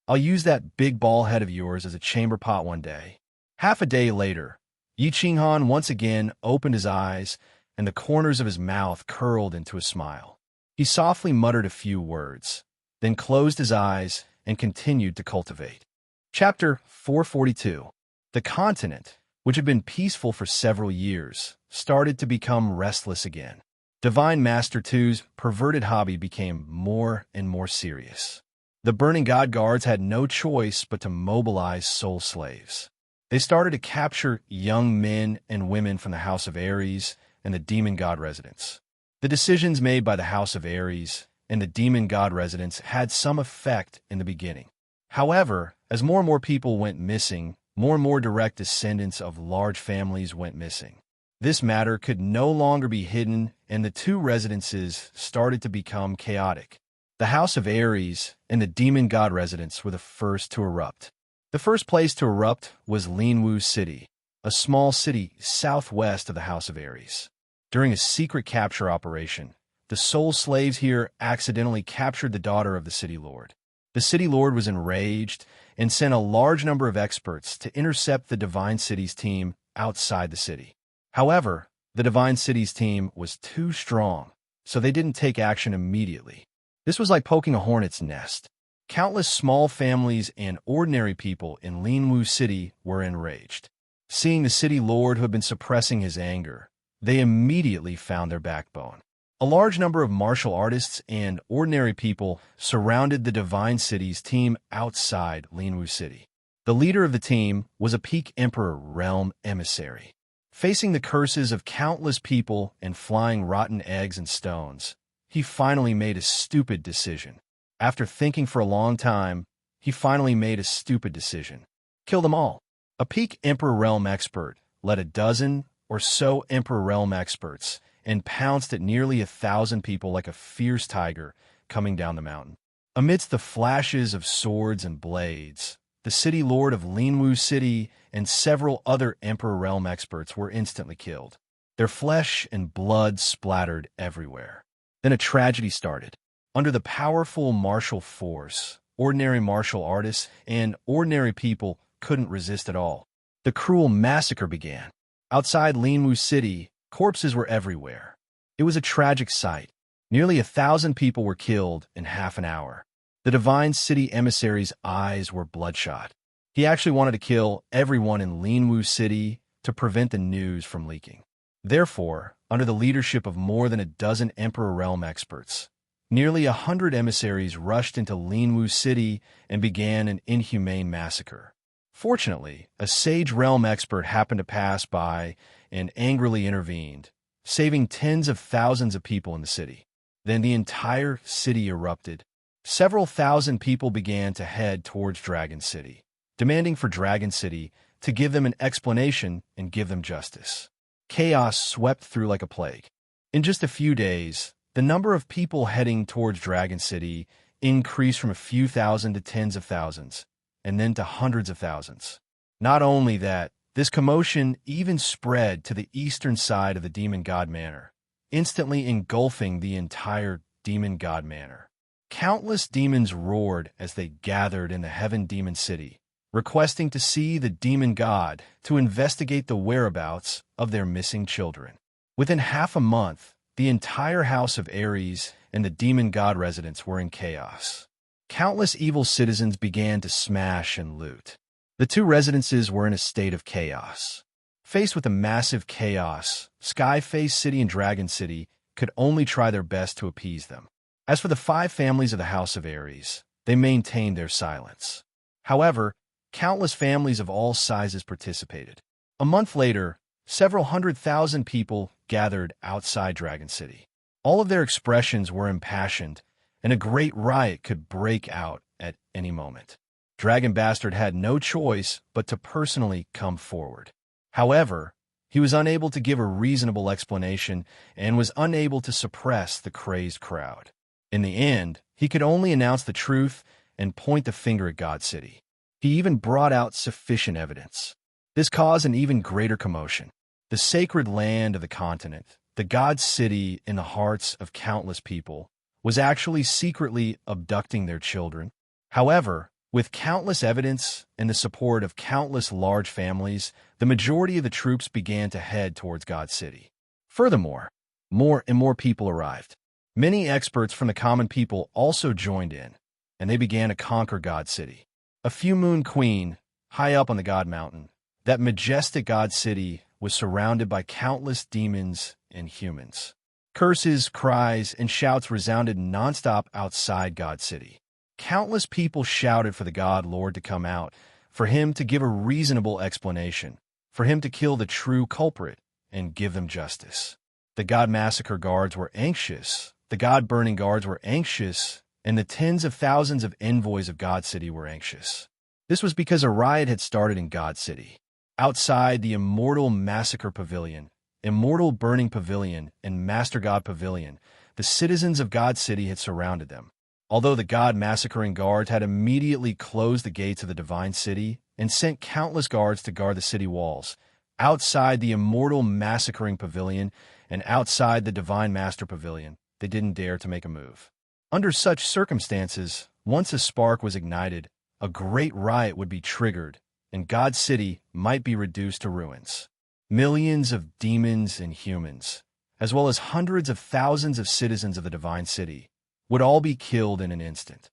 I'll use that big ball head of yours as a chamber pot one day. Half a day later, Yi Qinghan once again opened his eyes and the corners of his mouth curled into a smile. He softly muttered a few words, then closed his eyes and continued to cultivate. Chapter 442. The continent, which had been peaceful for several years, started to become restless again. Divine Master Tu's perverted hobby became more and more serious. The Burning God Guards had no choice but to mobilize soul slaves. They started to capture young men and women from the House of Ares and the Demon God residents. The decisions made by the House of Ares and the Demon God residents had some effect in the beginning. However, as more and more people went missing, more and more direct descendants of large families went missing. This matter could no longer be hidden, and the two residences started to become chaotic. The House of Ares and the Demon God residents were the first to erupt. The first place to erupt was Linwu City, a small city southwest of the House of Ares. During a secret capture operation, the soul slaves here accidentally captured the daughter of the city lord. The city lord was enraged and sent a large number of experts to intercept the Divine Cities team outside the city. However, the Divine Cities team was too strong, so they didn't take action immediately. This was like poking a hornet's nest. Countless small families and ordinary people in Linwu City were enraged. Seeing the city lord who had been suppressing his anger, they immediately found their backbone. A large number of martial artists and ordinary people surrounded the Divine Cities team outside Linwu City. The leader of the team was a Peak Emperor realm emissary. Facing the curses of countless people and flying rotten eggs and stones, he finally made a stupid decision. After thinking for a long time, he finally made a stupid decision. Kill them all. A Peak Emperor realm expert led a dozen or so Emperor realm experts and pounced at nearly 1,000 people like a fierce tiger coming down the mountain. Amidst the flashes of swords and blades, the city lord of Linwu City and several other Emperor realm experts were instantly killed. Their flesh and blood splattered everywhere. Then a tragedy started. Under the powerful martial force, ordinary martial artists and ordinary people couldn't resist at all. The cruel massacre began. Outside Linwu City, corpses were everywhere. It was a tragic sight. Nearly 1,000 people were killed in half an hour. The Divine City emissary's eyes were bloodshot. He actually wanted to kill everyone in Linwu City to prevent the news from leaking. Therefore, under the leadership of more than a dozen Emperor realm experts, nearly 100 emissaries rushed into Linwu City and began an inhumane massacre. Fortunately, a sage realm expert happened to pass by and angrily intervened, saving tens of thousands of people in the city. Then the entire city erupted. Several thousand people began to head towards Dragon City, demanding for Dragon City to give them an explanation and give them justice. Chaos swept through like a plague. In just a few days, the number of people heading towards Dragon City increased from a few thousand to tens of thousands, and then to hundreds of thousands. Not only that, this commotion even spread to the eastern side of the Demon God Manor, instantly engulfing the entire Demon God Manor. Countless demons roared as they gathered in the Heaven Demon City, requesting to see the Demon God to investigate the whereabouts of their missing children. Within half a month, the entire House of Ares and the Demon God residents were in chaos. Countless evil citizens began to smash and loot. The two residences were in a state of chaos. Faced with the massive chaos, Skyface City and Dragon City could only try their best to appease them. As for the 5 families of the House of Ares, they maintained their silence. However, countless families of all sizes participated. A month later, several 100,000 people gathered outside Dragon City. All of their expressions were impassioned, and a great riot could break out at any moment. Dragon Bastard had no choice but to personally come forward. However, he was unable to give a reasonable explanation and was unable to suppress the crazed crowd. In the end, he could only announce the truth and point the finger at God City. He even brought out sufficient evidence. This caused an even greater commotion. The sacred land of the continent, the God City in the hearts of countless people, was actually secretly abducting their children. However, with countless evidence and the support of countless large families, the majority of the troops began to head towards God City. Furthermore, more and more people arrived. Many experts from the common people also joined in, and they began to conquer God City. A few Moon Queen, high up on the God Mountain, that majestic God City was surrounded by countless demons and humans. Curses, cries, and shouts resounded nonstop outside God City. Countless people shouted for the God Lord to come out, for him to give a reasonable explanation, for him to kill the true culprit and give them justice. The God Massacre guards were anxious, the God Burning guards were anxious, and the tens of thousands of envoys of God City were anxious. This was because a riot had started in God City. Outside the Immortal Massacre Pavilion, Immortal Burning Pavilion, and Master God Pavilion, the citizens of God City had surrounded them. Although the God Massacring guards had immediately closed the gates of the Divine City and sent countless guards to guard the city walls, outside the Immortal Massacring Pavilion and outside the Divine Master Pavilion, they didn't dare to make a move. Under such circumstances, once a spark was ignited, a great riot would be triggered, and God City might be reduced to ruins. Millions of demons and humans, as well as hundreds of thousands of citizens of the Divine City, would all be killed in an instant.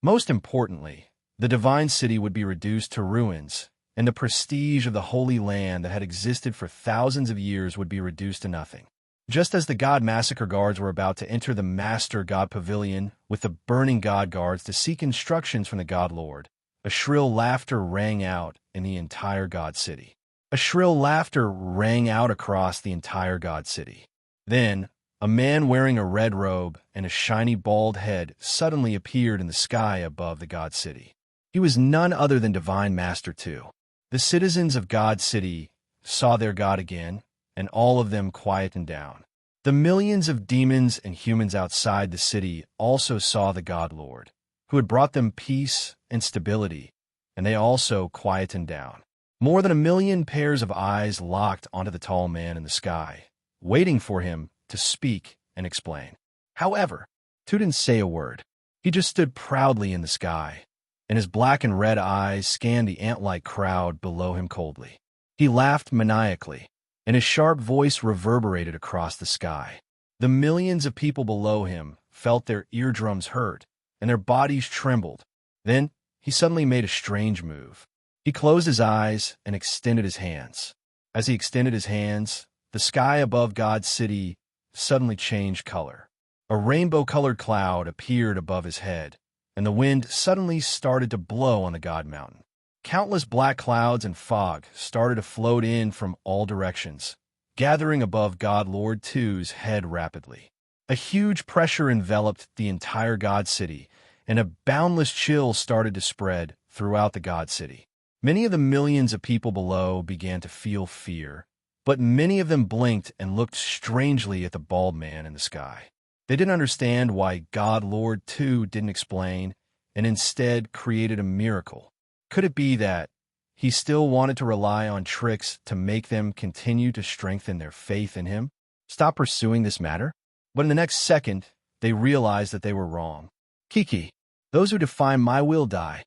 Most importantly, the Divine City would be reduced to ruins, and the prestige of the Holy Land that had existed for thousands of years would be reduced to nothing. Just as the God Massacre guards were about to enter the Master God Pavilion with the Burning God guards to seek instructions from the God Lord, a shrill laughter rang out in the entire God City. A shrill laughter rang out across the entire God City. Then, a man wearing a red robe and a shiny bald head suddenly appeared in the sky above the God City. He was none other than Divine Master II. The citizens of God City saw their God again, and all of them quietened down. The millions of demons and humans outside the city also saw the God Lord, who had brought them peace and stability, and they also quietened down. More than 1 million pairs of eyes locked onto the tall man in the sky, waiting for him to speak and explain. However, Tu didn't say a word. He just stood proudly in the sky, and his black and red eyes scanned the ant-like crowd below him coldly. He laughed maniacally, and his sharp voice reverberated across the sky. The millions of people below him felt their eardrums hurt, and their bodies trembled. Then, he suddenly made a strange move. He closed his eyes and extended his hands. As he extended his hands, the sky above God's city suddenly changed color. A rainbow-colored cloud appeared above his head, and the wind suddenly started to blow on the God Mountain. Countless black clouds and fog started to float in from all directions, gathering above God Lord II's head rapidly. A huge pressure enveloped the entire God City, and a boundless chill started to spread throughout the God City. Many of the millions of people below began to feel fear, but many of them blinked and looked strangely at the bald man in the sky. They didn't understand why God Lord II didn't explain and instead created a miracle. Could it be that he still wanted to rely on tricks to make them continue to strengthen their faith in him? Stop pursuing this matter? But in the next second, they realized that they were wrong. Kiki, those who defy my will die.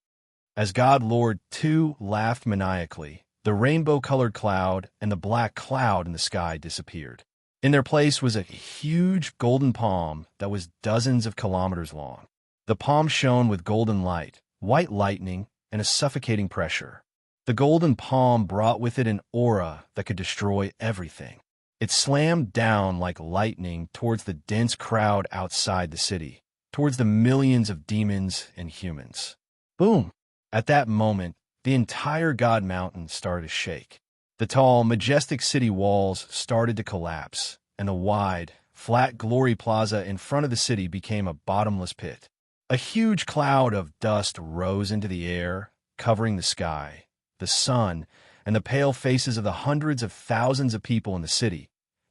As God Lord II laughed maniacally, the rainbow-colored cloud and the black cloud in the sky disappeared. In their place was a huge golden palm that was dozens of kilometers long. The palm shone with golden light, white lightning, and a suffocating pressure. The golden palm brought with it an aura that could destroy everything. It slammed down like lightning towards the dense crowd outside the city, towards the millions of demons and humans. Boom! At that moment, the entire God Mountain started to shake. The tall, majestic city walls started to collapse, and the wide, flat glory plaza in front of the city became a bottomless pit. A huge cloud of dust rose into the air, covering the sky, the sun, and the pale faces of the hundreds of thousands of people in the city.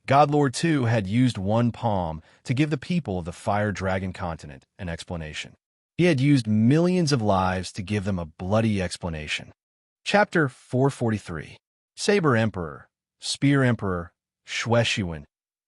Godlord, too, had used one palm to give the people of the Fire Dragon continent an explanation. He had used millions of lives to give them a bloody explanation. Chapter 443. Saber Emperor, Spear Emperor, Shueshuan,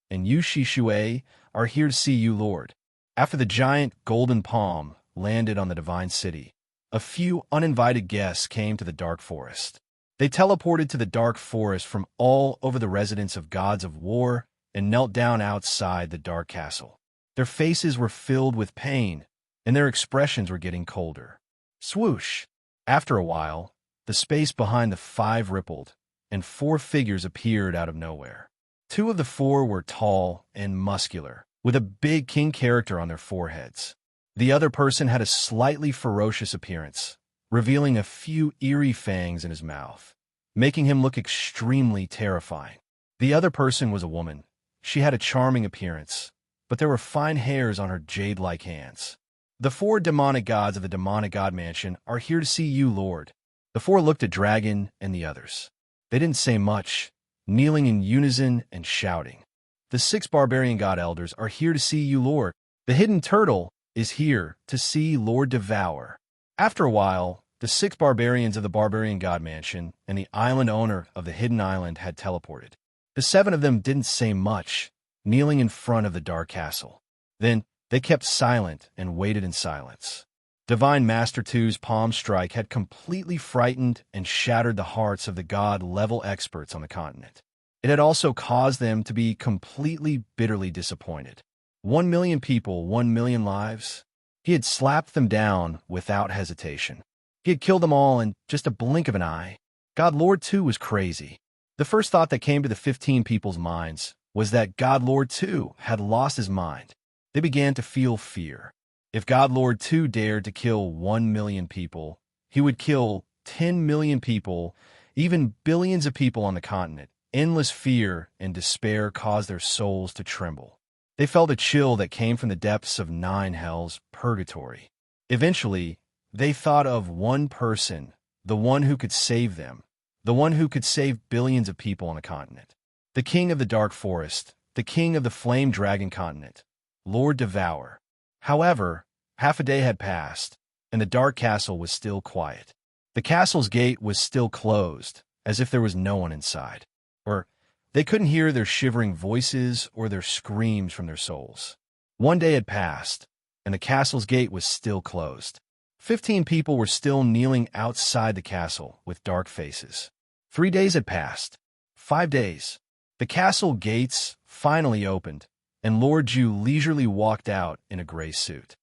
and Yushi Shui are here to see you, Lord. After the giant golden palm landed on the divine city, a few uninvited guests came to the dark forest. They teleported to the dark forest from all over the residence of gods of war and knelt down outside the dark castle. Their faces were filled with pain, and their expressions were getting colder. Swoosh! After a while, the space behind the five rippled, and four figures appeared out of nowhere. Two of the four were tall and muscular, with a big king character on their foreheads. The other person had a slightly ferocious appearance, revealing a few eerie fangs in his mouth, making him look extremely terrifying. The other person was a woman. She had a charming appearance, but there were fine hairs on her jade-like hands. The four demonic gods of the demonic god mansion are here to see you, Lord. The four looked at Dragon and the others. They didn't say much, kneeling in unison and shouting. The six barbarian god elders are here to see you, Lord. The hidden turtle is here to see Lord Devour. After a while, the six barbarians of the barbarian god mansion and the island owner of the hidden island had teleported. The seven of them didn't say much, kneeling in front of the dark castle. Then they kept silent and waited in silence. Divine Master Two's palm strike had completely frightened and shattered the hearts of the god-level experts on the continent. It had also caused them to be completely bitterly disappointed. 1 million people, 1 million lives. He had slapped them down without hesitation. He had killed them all in just a blink of an eye. Godlord 2 was crazy. The first thought that came to the 15 people's minds was that Godlord 2 had lost his mind. They began to feel fear. If Godlord 2 dared to kill 1 million people, he would kill 10 million people, even billions of people on the continent. Endless fear and despair caused their souls to tremble. They felt a chill that came from the depths of 9 hells, purgatory. Eventually, they thought of one person, the one who could save them, the one who could save billions of people on the continent. The king of the dark forest, the king of the flame dragon continent, Lord Devour. However, half a day had passed, and the dark castle was still quiet. The castle's gate was still closed, as if there was no one inside. Or they couldn't hear their shivering voices or their screams from their souls. 1 day had passed, and the castle's gate was still closed. 15 people were still kneeling outside the castle with dark faces. 3 days had passed. 5 days. The castle gates finally opened, and Lord Jiu leisurely walked out in a gray suit.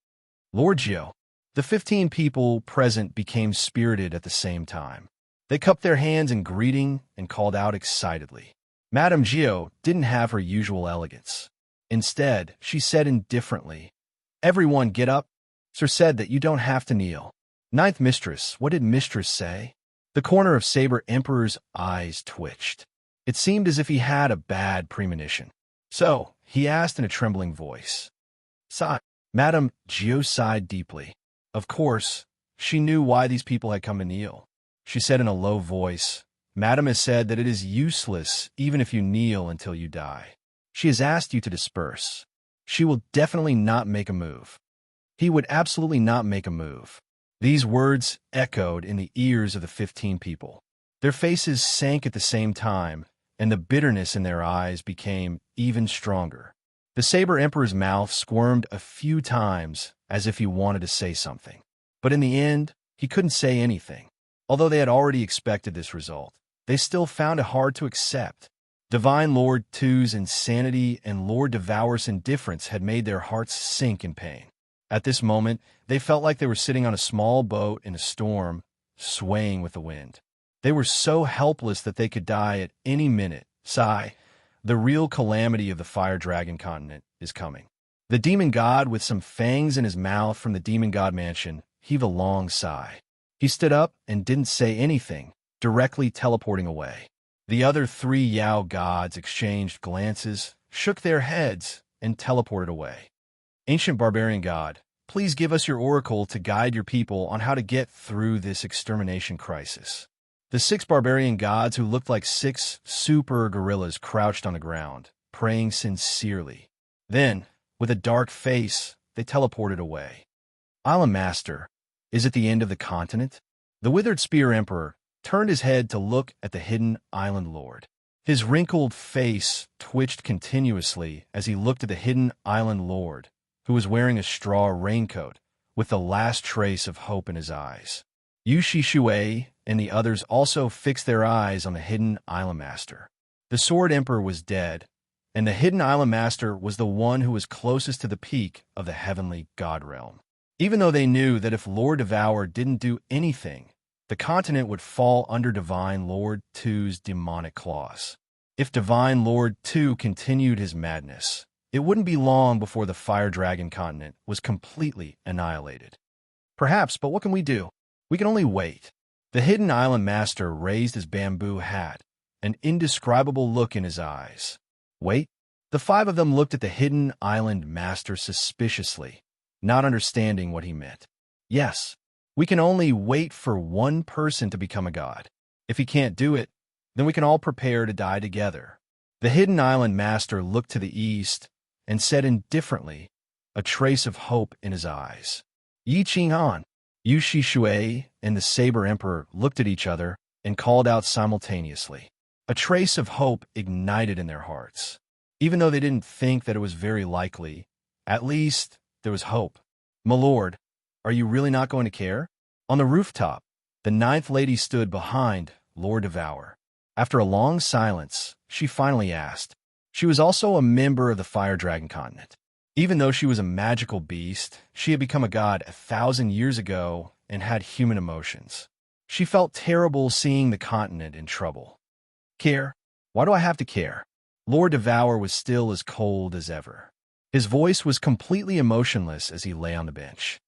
Lord Jiu. The 15 people present became spirited at the same time. They cupped their hands in greeting and called out excitedly. Madame Jiu didn't have her usual elegance. Instead, she said indifferently, "Everyone get up." Sir said that you don't have to kneel. Ninth Mistress, what did Mistress say? The corner of Saber Emperor's eyes twitched. It seemed as if he had a bad premonition. So, he asked in a trembling voice. Sigh. Madame Jiu sighed deeply. Of course, she knew why these people had come to kneel. She said in a low voice, Madame has said that it is useless even if you kneel until you die. She has asked you to disperse. She will definitely not make a move. He would absolutely not make a move. These words echoed in the ears of the 15 people. Their faces sank at the same time, and the bitterness in their eyes became even stronger. The Saber Emperor's mouth squirmed a few times as if he wanted to say something. But in the end, he couldn't say anything. Although they had already expected this result, they still found it hard to accept. Divine Lord Two's insanity and Lord Devour's indifference had made their hearts sink in pain. At this moment, they felt like they were sitting on a small boat in a storm, swaying with the wind. They were so helpless that they could die at any minute. Sigh. The real calamity of the fire dragon continent is coming. The demon god, with some fangs in his mouth from the demon god mansion, heaved a long sigh. He stood up and didn't say anything, directly teleporting away. The other three Yao gods exchanged glances, shook their heads, and teleported away. Ancient barbarian god, please give us your oracle to guide your people on how to get through this extermination crisis. The 6 barbarian gods, who looked like 6 super gorillas, crouched on the ground, praying sincerely. Then, with a dark face, they teleported away. Island Master, is it the end of the continent? The withered spear emperor turned his head to look at the hidden island lord. His wrinkled face twitched continuously as he looked at the hidden island lord, who was wearing a straw raincoat with the last trace of hope in his eyes. Yushi Shuei and the others also fixed their eyes on the hidden island master. The sword emperor was dead, and the hidden island master was the one who was closest to the peak of the heavenly god realm. Even though they knew that if Lord Devour didn't do anything, the continent would fall under Divine Lord 2's demonic claws. If Divine Lord 2 continued his madness, it wouldn't be long before the Fire Dragon continent was completely annihilated. Perhaps, but what can we do? We can only wait. The hidden island master raised his bamboo hat, an indescribable look in his eyes. Wait? The 5 of them looked at the hidden island master suspiciously, not understanding what he meant. Yes, we can only wait for one person to become a god. If he can't do it, then we can all prepare to die together. The hidden island master looked to the east and said indifferently, a trace of hope in his eyes. Yi Qinghan, Yushi Shuei, and the Saber Emperor looked at each other and called out simultaneously. A trace of hope ignited in their hearts. Even though they didn't think that it was very likely, at least there was hope. My lord, are you really not going to care? On the rooftop, the 9th lady stood behind Lord Devour. After a long silence, she finally asked. She was also a member of the Fire Dragon continent. Even though she was a magical beast, she had become a god 1,000 years ago and had human emotions. She felt terrible seeing the continent in trouble. Care? Why do I have to care? Lord Devour was still as cold as ever. His voice was completely emotionless as he lay on the bench.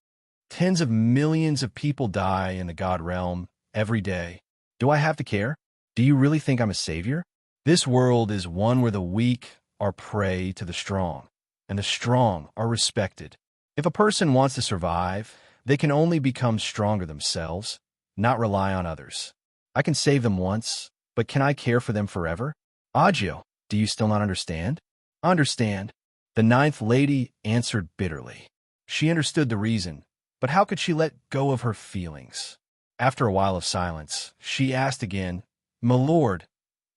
Tens of millions of people die in the god realm every day. Do I have to care? Do you really think I'm a savior? This world is one where the weak are prey to the strong, and the strong are respected. If a person wants to survive, they can only become stronger themselves, not rely on others. I can save them once, but can I care for them forever? Agio, do you still not understand? Understand. The 9th lady answered bitterly. She understood the reason, but how could she let go of her feelings? After a while of silence, she asked again, My lord,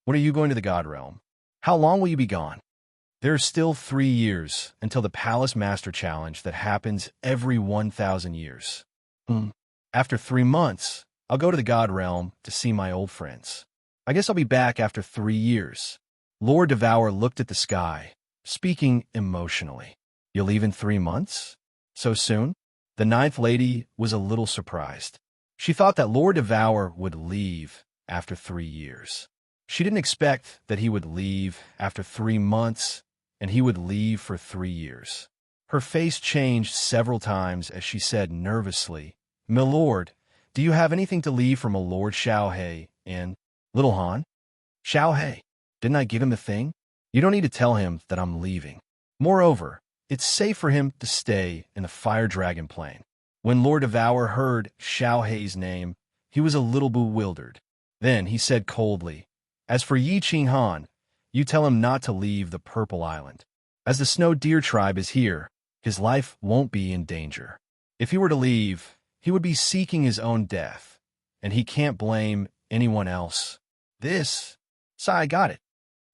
when are you going to the god realm? How long will you be gone? There are still 3 years until the Palace Master Challenge that happens every 1,000 years. After 3 months, I'll go to the god realm to see my old friends. I guess I'll be back after 3 years. Lord Devour looked at the sky, speaking emotionally. You'll leave in 3 months? So soon? The 9th lady was a little surprised. She thought that Lord Devour would leave after 3 years. She didn't expect that he would leave after 3 months, and he would leave for 3 years. Her face changed several times as she said nervously, My lord, do you have anything to leave for my lord Xiaohei and Little Han? Xiaohei, didn't I give him the thing? You don't need to tell him that I'm leaving. Moreover, it's safe for him to stay in the Fire Dragon plane. When Lord Devour heard Xiaohei's name, he was a little bewildered. Then he said coldly, As for Yi Qinghan, you tell him not to leave the Purple Island. As the Snow Deer tribe is here, his life won't be in danger. If he were to leave, he would be seeking his own death, and he can't blame anyone else. I got it.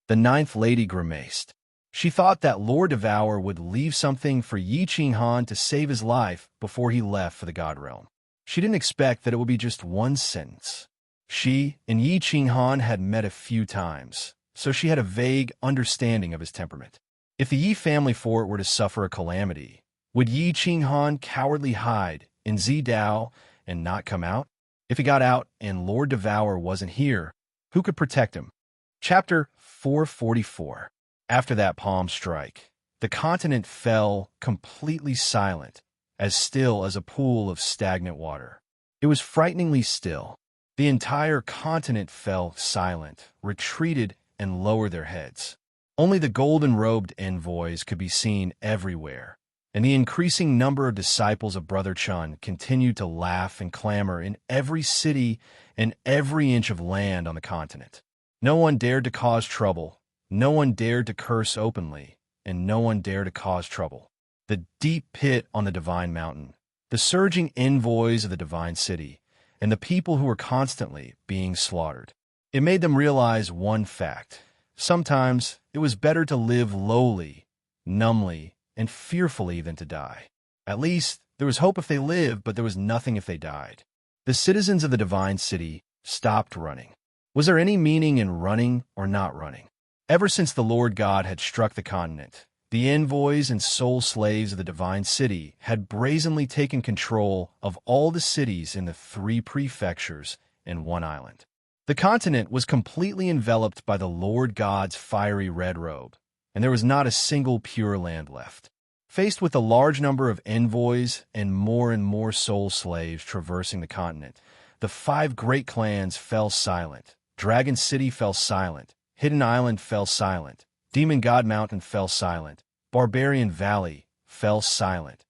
The 9th lady grimaced. She thought that Lord Devour would leave something for Yi Qinghan to save his life before he left for the god realm. She didn't expect that it would be just one sentence. She and Yi Qinghan had met a few times, so she had a vague understanding of his temperament. If the Yi family fort were to suffer a calamity, would Yi Qinghan cowardly hide in Zidao and not come out? If he got out and Lord Devour wasn't here, who could protect him? Chapter 444. After that palm strike, the continent fell completely silent, as still as a pool of stagnant water. It was frighteningly still. The entire continent fell silent, retreated, and lowered their heads. Only the golden-robed envoys could be seen everywhere, and the increasing number of disciples of Brother Chun continued to laugh and clamor in every city and every inch of land on the continent. No one dared to cause trouble, no one dared to curse openly, and no one dared to cause trouble. The deep pit on the Divine Mountain, the surging envoys of the Divine City, and the people who were constantly being slaughtered. It made them realize one fact. Sometimes it was better to live lowly, numbly, and fearfully than to die. At least there was hope if they lived, but there was nothing if they died. The citizens of the Divine City stopped running. Was there any meaning in running or not running? Ever since the Lord God had struck the continent, the envoys and soul slaves of the Divine City had brazenly taken control of all the cities in the 3 prefectures and 1 island. The continent was completely enveloped by the Lord God's fiery red robe, and there was not a single pure land left. Faced with a large number of envoys and more soul slaves traversing the continent, the 5 great clans fell silent. Dragon City fell silent. Hidden Island fell silent. Demon God Mountain fell silent. Barbarian Valley fell silent.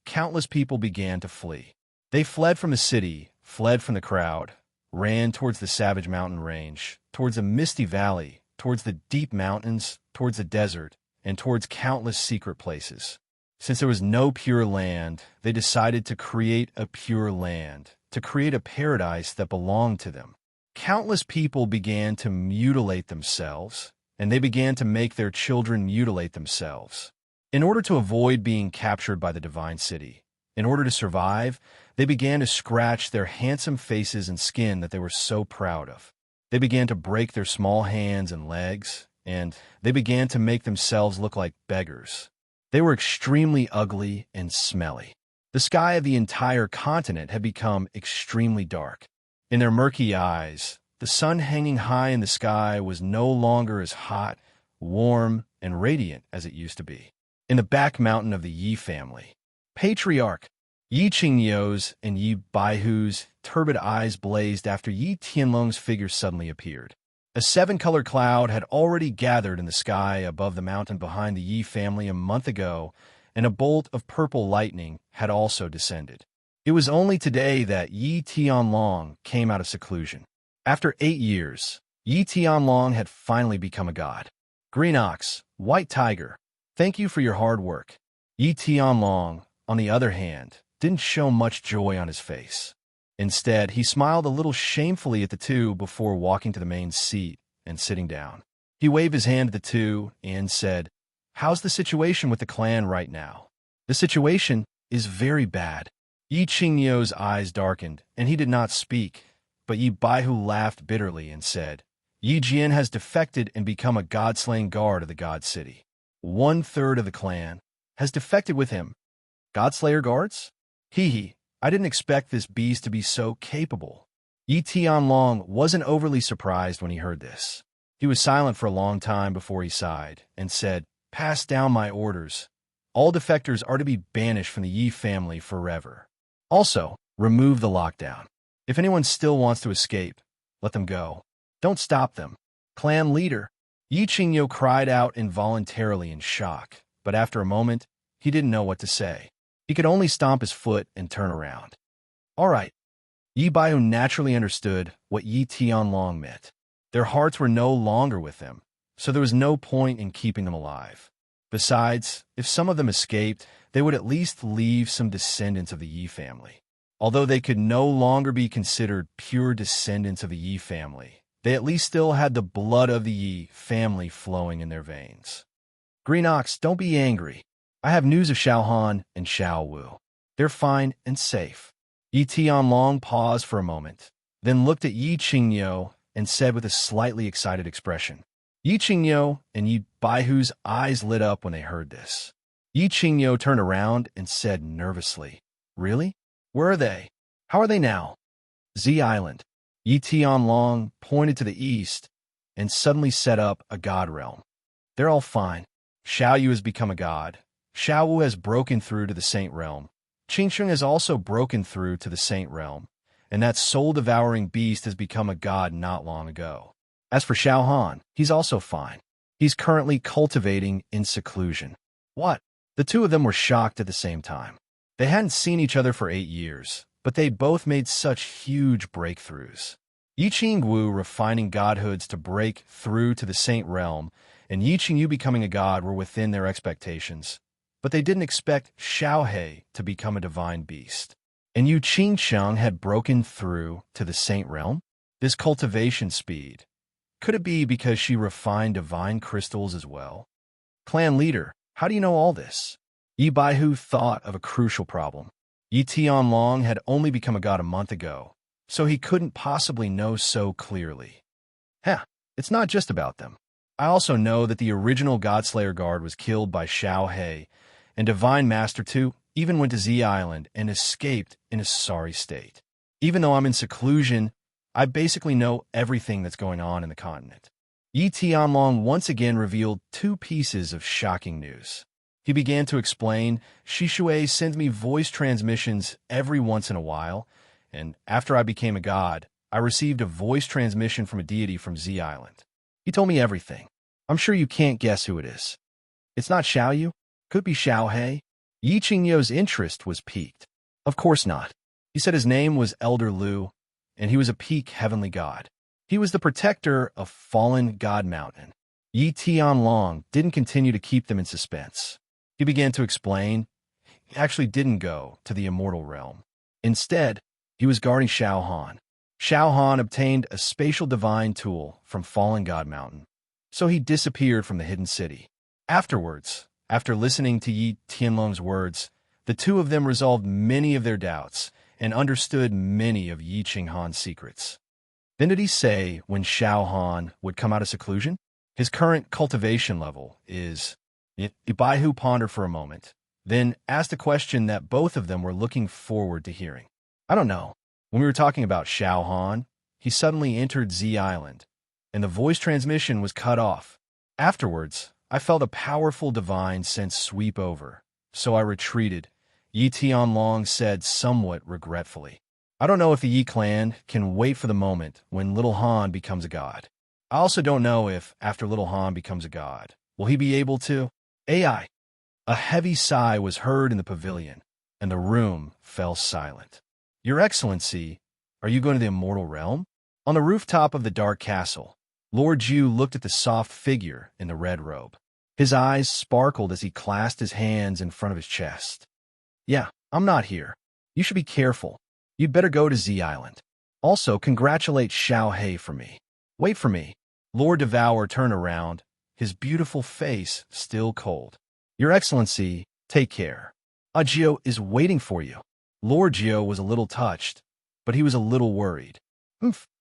Countless people began to flee. They fled from the city, fled from the crowd, ran towards the Savage Mountain Range, towards the Misty Valley, towards the deep mountains, towards the desert, and towards countless secret places. Since there was no pure land, they decided to create a pure land, to create a paradise that belonged to them. Countless people began to mutilate themselves, and they began to make their children mutilate themselves. In order to avoid being captured by the Divine City, in order to survive, they began to scratch their handsome faces and skin that they were so proud of. They began to break their small hands and legs, and they began to make themselves look like beggars. They were extremely ugly and smelly. The sky of the entire continent had become extremely dark. In their murky eyes, the sun hanging high in the sky was no longer as hot, warm, and radiant as it used to be. In the back mountain of the Yi family, Patriarch Yi Qingyou's and Yi Baihu's turbid eyes blazed after Yi Tianlong's figure suddenly appeared. A 7-color cloud had already gathered in the sky above the mountain behind the Yi family a month ago, and a bolt of purple lightning had also descended. It was only today that Yi Tianlong came out of seclusion. After 8 years, Yi Tianlong had finally become a god. Green Ox, White Tiger, thank you for your hard work. Yi Tianlong, on the other hand, didn't show much joy on his face. Instead, he smiled a little shamefully at the two before walking to the main seat and sitting down. He waved his hand at the two and said, "How's the situation with the clan right now?" "The situation is very bad." Yi Qingyou's eyes darkened, and he did not speak, but Yi Baihu laughed bitterly and said, "Yi Jian has defected and become a god-slaying guard of the God City. 1/3 of the clan has defected with him. Godslayer guards? Hee, I didn't expect this beast to be so capable." Yi Tianlong wasn't overly surprised when he heard this. He was silent for a long time before he sighed and said, "Pass down my orders. All defectors are to be banished from the Yi family forever. Also, remove the lockdown. If anyone still wants to escape, let them go. Don't stop them." "Clan leader," Yi Qingyou cried out involuntarily in shock, but after a moment, he didn't know what to say. He could only stomp his foot and turn around. "All right." Yi Baihu naturally understood what Yi Tianlong meant. Their hearts were no longer with them, so there was no point in keeping them alive. Besides, if some of them escaped, they would at least leave some descendants of the Yi family. Although they could no longer be considered pure descendants of the Yi family, they at least still had the blood of the Yi family flowing in their veins. "Green Ox, don't be angry. I have news of Xiaohan and Xiaowu. They're fine and safe." Yi Tianlong paused for a moment, then looked at Yi Qingyou and said with a slightly excited expression. Yi Qingyou and Yi Baihu's eyes lit up when they heard this. Yi Qingyou turned around and said nervously, "Really? Where are they? How are they now?" Z Island. Yi Tianlong pointed to the east and suddenly set up a god realm. They're all fine. Xiao Yu has become a god. Xiao Wu has broken through to the Saint Realm. Qingsheng has also broken through to the Saint Realm, and that soul-devouring beast has become a god not long ago. As for Xiao Han, he's also fine. He's currently cultivating in seclusion. What? The two of them were shocked at the same time. They hadn't seen each other for 8 years, but they both made such huge breakthroughs. Yi Qingwu refining godhoods to break through to the Saint Realm, and Yi Qingyu becoming a god were within their expectations. But they didn't expect Xiao He to become a divine beast. And Yu Qingsheng had broken through to the Saint Realm? This cultivation speed. Could it be because she refined divine crystals as well? Clan leader, how do you know all this? Yi Baihu thought of a crucial problem. Yi Tianlong had only become a god a month ago, so he couldn't possibly know so clearly. It's not just about them. I also know that the original Godslayer guard was killed by Xiao He, and Divine Master 2 even went to Z Island and escaped in a sorry state. Even though I'm in seclusion, I basically know everything that's going on in the continent. Yi Tianlong once again revealed 2 pieces of shocking news. He began to explain, Shishui sends me voice transmissions every once in a while, and after I became a god, I received a voice transmission from a deity from Z Island. He told me everything. I'm sure you can't guess who it is. It's not Xiao Yu? Could be Xiao He? Yi Qingyu's interest was piqued. Of course not. He said his name was Elder Lu, and he was a peak heavenly god. He was the protector of fallen God Mountain. Yi Tianlong didn't continue to keep them in suspense. He began to explain he actually didn't go to the immortal realm. Instead, he was guarding Xiao Han. Xiao Han obtained a spatial divine tool from fallen God Mountain, so he disappeared from the hidden city. Afterwards, after listening to Yi Tianlong's words, the two of them resolved many of their doubts and understood many of Yi Qinghan's secrets. Then did he say when Xiao Han would come out of seclusion? His current cultivation level is... Ibaihu pondered for a moment, then asked a question that both of them were looking forward to hearing. I don't know. When we were talking about Xiao Han, he suddenly entered Z Island, and the voice transmission was cut off. Afterwards, I felt a powerful divine sense sweep over, so I retreated, Yi Tianlong said somewhat regretfully. I don't know if the Yi clan can wait for the moment when Little Han becomes a god. I also don't know if, after Little Han becomes a god, will he be able to... AI. A heavy sigh was heard in the pavilion, and the room fell silent. Your Excellency, are you going to the immortal realm? On the rooftop of the dark castle, Lord Zhu looked at the soft figure in the red robe. His eyes sparkled as he clasped his hands in front of his chest. Yeah, I'm not here. You should be careful. You'd better go to Z Island. Also, congratulate Xiao He for me. Wait for me. Lord Devour turned around, his beautiful face still cold. Your Excellency, take care. Ajio is waiting for you. Lord Jio was a little touched, but he was a little worried.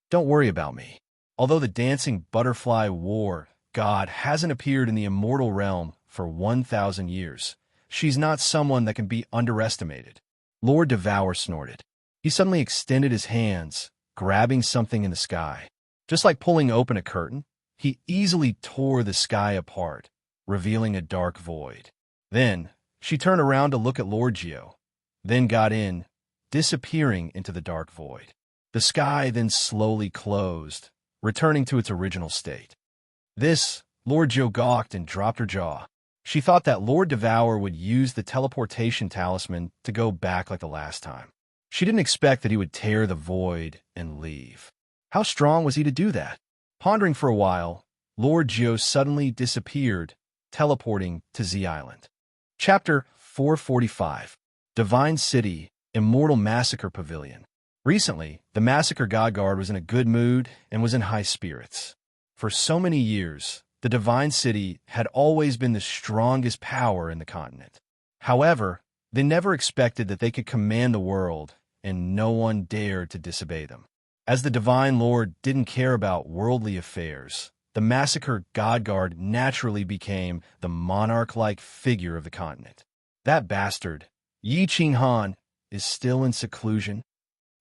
Don't worry about me. Although the dancing butterfly war god hasn't appeared in the immortal realm for 1,000 years, she's not someone that can be underestimated. Lord Devour snorted. He suddenly extended his hands, grabbing something in the sky. Just like pulling open a curtain, he easily tore the sky apart, revealing a dark void. Then, she turned around to look at Lord Geo, then got in, disappearing into the dark void. The sky then slowly closed, returning to its original state. This, Lord Geo gawked and dropped her jaw. She thought that Lord Devour would use the teleportation talisman to go back like the last time. She didn't expect that he would tear the void and leave. How strong was he to do that? Pondering for a while, Lord Geo suddenly disappeared, teleporting to Z Island. Chapter 445. Divine City, Immortal Massacre Pavilion. Recently, the Massacre God Guard was in a good mood and was in high spirits. For so many years, the Divine City had always been the strongest power in the continent. However, they never expected that they could command the world, and no one dared to disobey them. As the Divine Lord didn't care about worldly affairs, the Massacre God Guard naturally became the monarch-like figure of the continent. That bastard, Yi Qinghan, is still in seclusion.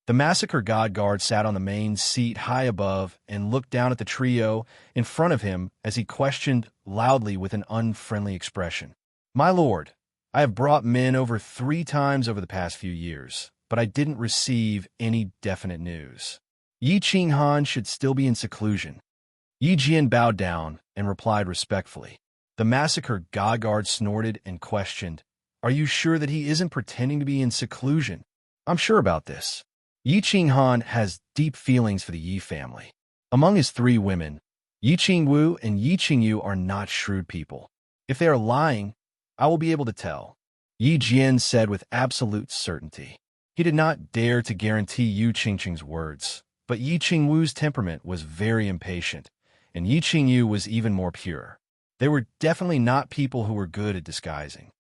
The massacre god guard sat on the main seat high above and looked down at the trio in front of him as he questioned loudly with an unfriendly expression. My lord, I have brought men over 3 times over the past few years, but I didn't receive any definite news. Yi Qinghan should still be in seclusion. Yi Jian bowed down and replied respectfully. The massacre god guard snorted and questioned, Are you sure that he isn't pretending to be in seclusion? I'm sure about this. Yi Qinghan has deep feelings for the Yi family. Among his 3 women, Yi Qingwu and Yi Qingyu are not shrewd people. If they are lying, I will be able to tell, Yi Jian said with absolute certainty. He did not dare to guarantee Yu Qingqing's words, but Yi Qingwu's temperament was very impatient, and Yi Qingyu was even more pure. They were definitely not people who were good at disguising.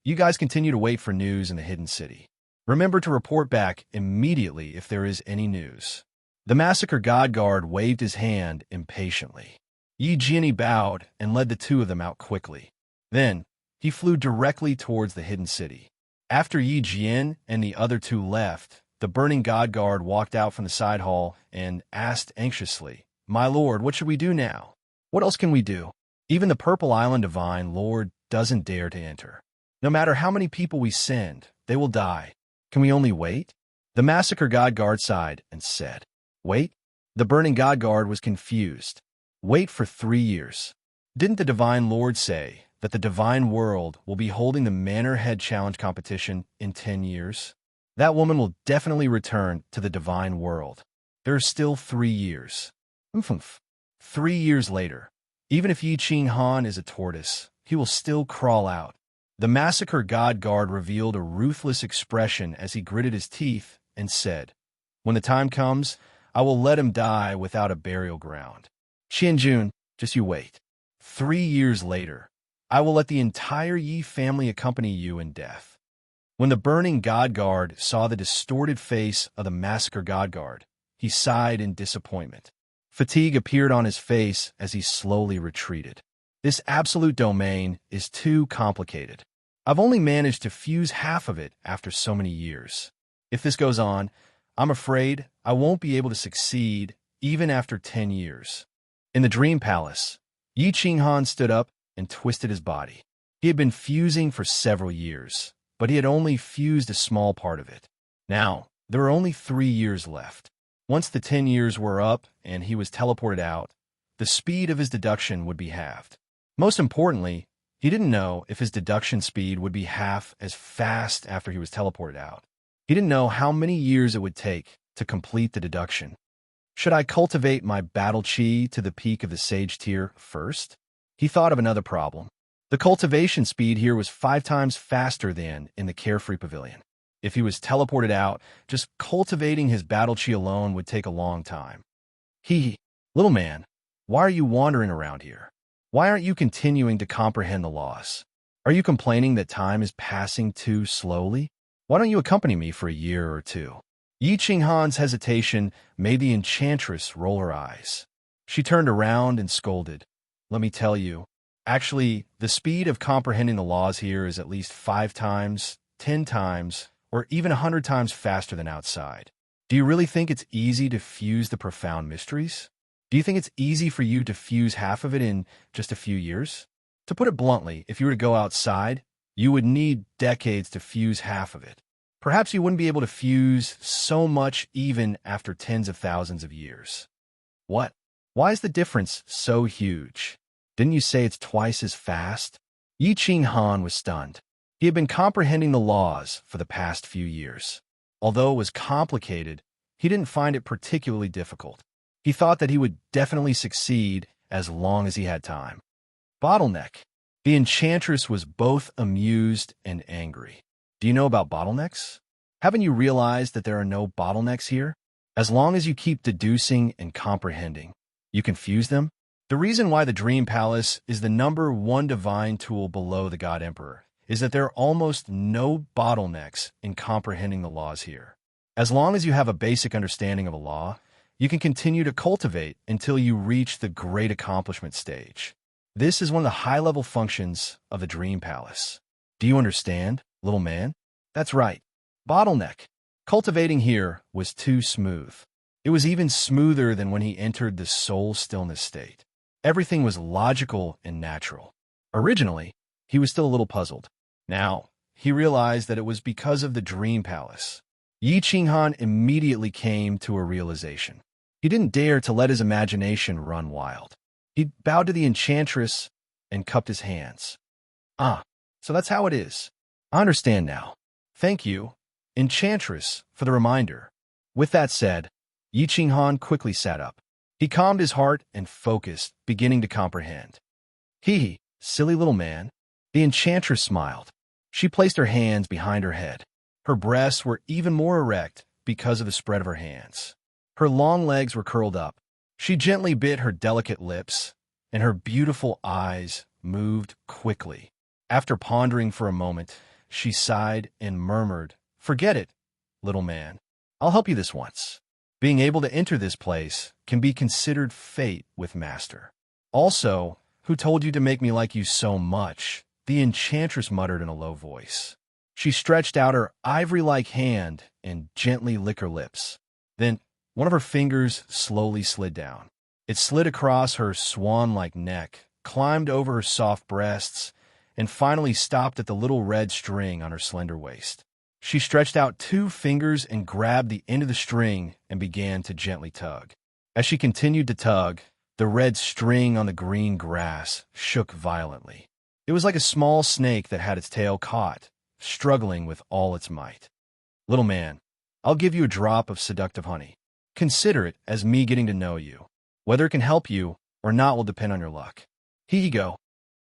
You guys continue to wait for news in the hidden city. Remember to report back immediately if there is any news. The massacre god guard waved his hand impatiently. Yi Jian bowed and led the 2 of them out quickly. Then, he flew directly towards the hidden city. After Yi Jian and the other 2 left, the burning god guard walked out from the side hall and asked anxiously, My lord, what should we do now? What else can we do? Even the Purple Island Divine Lord doesn't dare to enter. No matter how many people we send, they will die. Can we only wait? The massacre god guard sighed and said, Wait? The burning god guard was confused. Wait for 3 years. Didn't the Divine Lord say that the Divine World will be holding the Manor Head Challenge competition in 10 years? That woman will definitely return to the Divine World. There are still 3 years. 3 years later, even if Yi Qinghan is a tortoise, he will still crawl out. The massacre god guard revealed a ruthless expression as he gritted his teeth and said, When the time comes, I will let him die without a burial ground. Qianjun, just you wait. 3 years later, I will let the entire Yi family accompany you in death. When the burning god guard saw the distorted face of the massacre god guard, he sighed in disappointment. Fatigue appeared on his face as he slowly retreated. This absolute domain is too complicated. I've only managed to fuse half of it after so many years. If this goes on, I'm afraid I won't be able to succeed even after 10 years. In the Dream Palace, Yi Qinghan stood up and twisted his body. He had been fusing for several years, but he had only fused a small part of it. Now, there were only 3 years left. Once the 10 years were up and he was teleported out, the speed of his deduction would be halved. Most importantly, he didn't know if his deduction speed would be half as fast after he was teleported out. He didn't know how many years it would take to complete the deduction. Should I cultivate my battle chi to the peak of the Sage tier first? He thought of another problem. The cultivation speed here was 5 times faster than in the Carefree Pavilion. If he was teleported out, just cultivating his battle chi alone would take a long time. Little man, why are you wandering around here? Why aren't you continuing to comprehend the loss? Are you complaining that time is passing too slowly? Why don't you accompany me for a year or 2? Yi Qinghan's hesitation made the enchantress roll her eyes. She turned around and scolded. Let me tell you, actually, the speed of comprehending the laws here is at least 5 times, 10 times, or even 100 times faster than outside. Do you really think it's easy to fuse the profound mysteries? Do you think it's easy for you to fuse half of it in just a few years? To put it bluntly, if you were to go outside, you would need decades to fuse half of it. Perhaps you wouldn't be able to fuse so much even after tens of thousands of years. What? Why is the difference so huge? Didn't you say it's twice as fast? Yi Qinghan was stunned. He had been comprehending the laws for the past few years. Although it was complicated, he didn't find it particularly difficult. He thought that he would definitely succeed as long as he had time. Bottleneck. The enchantress was both amused and angry. Do you know about bottlenecks? Haven't you realized that there are no bottlenecks here? As long as you keep deducing and comprehending, you can fuse them. The reason why the Dream Palace is the #1 divine tool below the God Emperor is that there are almost no bottlenecks in comprehending the laws here. As long as you have a basic understanding of a law, you can continue to cultivate until you reach the great accomplishment stage. This is one of the high-level functions of the Dream Palace. Do you understand, little man? That's right. Bottleneck. Cultivating here was too smooth. It was even smoother than when he entered the soul stillness state. Everything was logical and natural. Originally, he was still a little puzzled. Now, he realized that it was because of the dream palace. Yi Qinghan immediately came to a realization. He didn't dare to let his imagination run wild. He bowed to the enchantress and cupped his hands. Ah, so that's how it is. I understand now. Thank you, enchantress, for the reminder. With that said, Yi Qinghan quickly sat up. He calmed his heart and focused, beginning to comprehend. Hee, silly little man. The enchantress smiled. She placed her hands behind her head. Her breasts were even more erect because of the spread of her hands. Her long legs were curled up. She gently bit her delicate lips, and her beautiful eyes moved quickly. After pondering for a moment, she sighed and murmured, "Forget it, little man. I'll help you this once." Being able to enter this place can be considered fate with Master. Also, who told you to make me like you so much? The enchantress muttered in a low voice. She stretched out her ivory-like hand and gently licked her lips. Then, one of her fingers slowly slid down. It slid across her swan-like neck, climbed over her soft breasts, and finally stopped at the little red string on her slender waist. She stretched out 2 fingers and grabbed the end of the string and began to gently tug. As she continued to tug, the red string on the green grass shook violently. It was like a small snake that had its tail caught, struggling with all its might. "Little man, I'll give you a drop of seductive honey. Consider it as me getting to know you. Whether it can help you or not will depend on your luck. Here you go."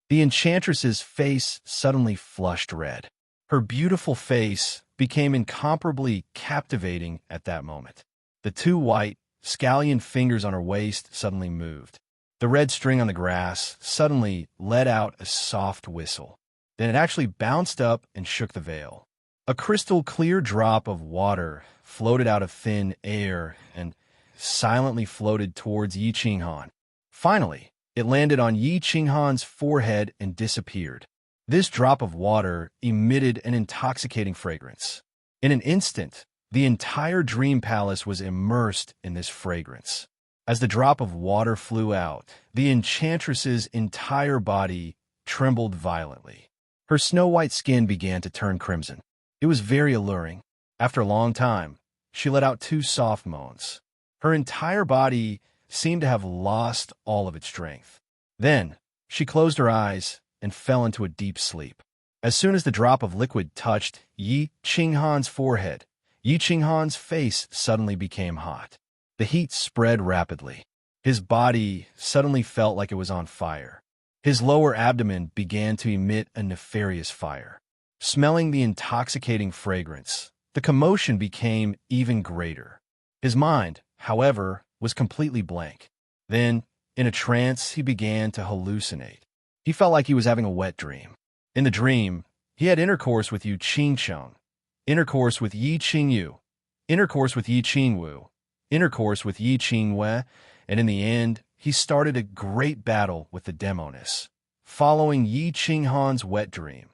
The enchantress's face suddenly flushed red. Her beautiful face became incomparably captivating at that moment. The 2 white, scallion fingers on her waist suddenly moved. The red string on the grass suddenly let out a soft whistle. Then it actually bounced up and shook the veil. A crystal-clear drop of water floated out of thin air and silently floated towards Yi Qinghan. Finally, it landed on Yi Qinghan's forehead and disappeared. This drop of water emitted an intoxicating fragrance. In an instant, the entire dream palace was immersed in this fragrance. As the drop of water flew out, the enchantress's entire body trembled violently. Her snow-white skin began to turn crimson. It was very alluring. After a long time, she let out 2 soft moans. Her entire body seemed to have lost all of its strength. Then, she closed her eyes and fell into a deep sleep. As soon as the drop of liquid touched Yi Qinghan's forehead, Yi Qinghan's face suddenly became hot. The heat spread rapidly. His body suddenly felt like it was on fire. His lower abdomen began to emit a nefarious fire. Smelling the intoxicating fragrance, the commotion became even greater. His mind, however, was completely blank. Then, in a trance, he began to hallucinate. He felt like he was having a wet dream. In the dream, he had intercourse with Yu Qingsheng, intercourse with Yi Qingyu, intercourse with Yi Qingwu, intercourse with Yi Qingwei, and in the end, he started a great battle with the demoness. Following Yi Qinghan's wet dream,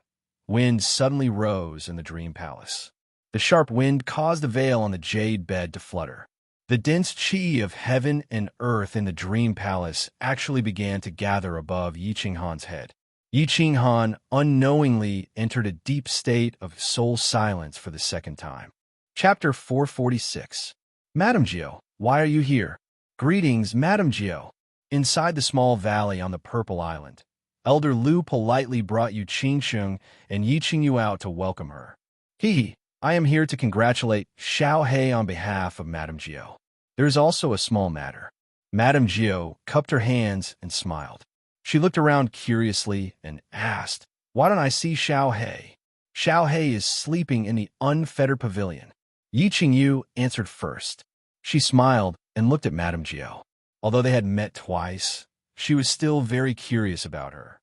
wind suddenly rose in the dream palace. The sharp wind caused the veil on the jade bed to flutter. The dense qi of heaven and earth in the dream palace actually began to gather above Yi Qinghan's head. Yi Qinghan unknowingly entered a deep state of soul silence for the second time. Chapter 446. Madame Jiao, why are you here? Greetings, Madame Jiao. Inside the small valley on the Purple Island, Elder Lu politely brought Yu Qingsheng and Yi Qingyu out to welcome her. I am here to congratulate Xiao He on behalf of Madame Jiao. There is also a small matter. Madame Jiao cupped her hands and smiled. She looked around curiously and asked, "Why don't I see Xiao He?" "Xiao He is sleeping in the unfettered pavilion." Yi Qingyu answered first. She smiled and looked at Madame Jiao. Although they had met twice, she was still very curious about her.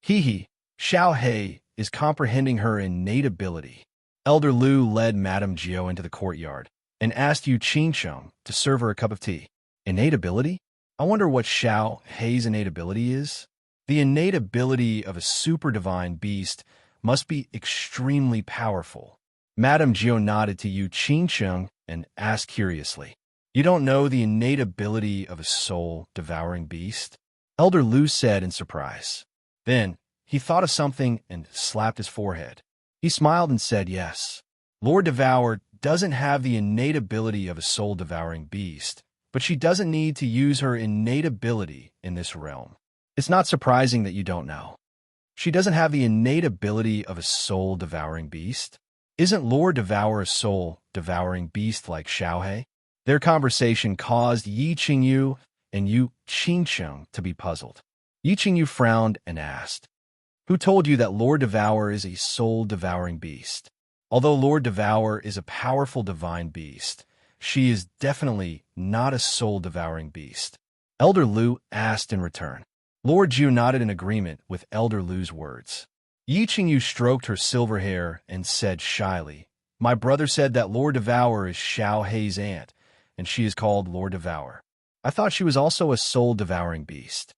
Xiao He is comprehending her innate ability. Elder Lu led Madame Jiao into the courtyard and asked Yu Qingsheng to serve her a cup of tea. Innate ability? I wonder what Xiao He's innate ability is. The innate ability of a super divine beast must be extremely powerful. Madame Gio nodded to Yu Qingcheng and asked curiously, "You don't know the innate ability of a soul-devouring beast?" Elder Lu said in surprise. Then, he thought of something and slapped his forehead. He smiled and said, "Yes. Lord Devour doesn't have the innate ability of a soul-devouring beast, but she doesn't need to use her innate ability in this realm. It's not surprising that you don't know. She doesn't have the innate ability of a soul-devouring beast. Isn't Lord Devour a soul-devouring beast like Xiaohe?" Their conversation caused Yi Qingyu and Yu Qingcheng to be puzzled. Yi Qingyu frowned and asked, "Who told you that Lord Devour is a soul-devouring beast? Although Lord Devour is a powerful divine beast, she is definitely not a soul-devouring beast." Elder Lu asked in return. Lord Jiu nodded in agreement with Elder Lu's words. Yi Qingyu stroked her silver hair and said shyly, "My brother said that Lord Devour is Xiaohei's aunt, and she is called Lord Devour. I thought she was also a soul-devouring beast."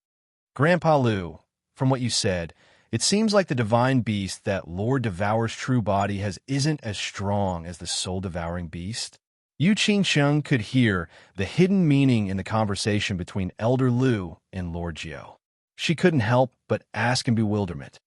"Grandpa Lu, from what you said, it seems like the divine beast that Lord Devour's true body has isn't as strong as the soul-devouring beast." Yu Qingcheng could hear the hidden meaning in the conversation between Elder Lu and Lord Jiu. She couldn't help but ask in bewilderment.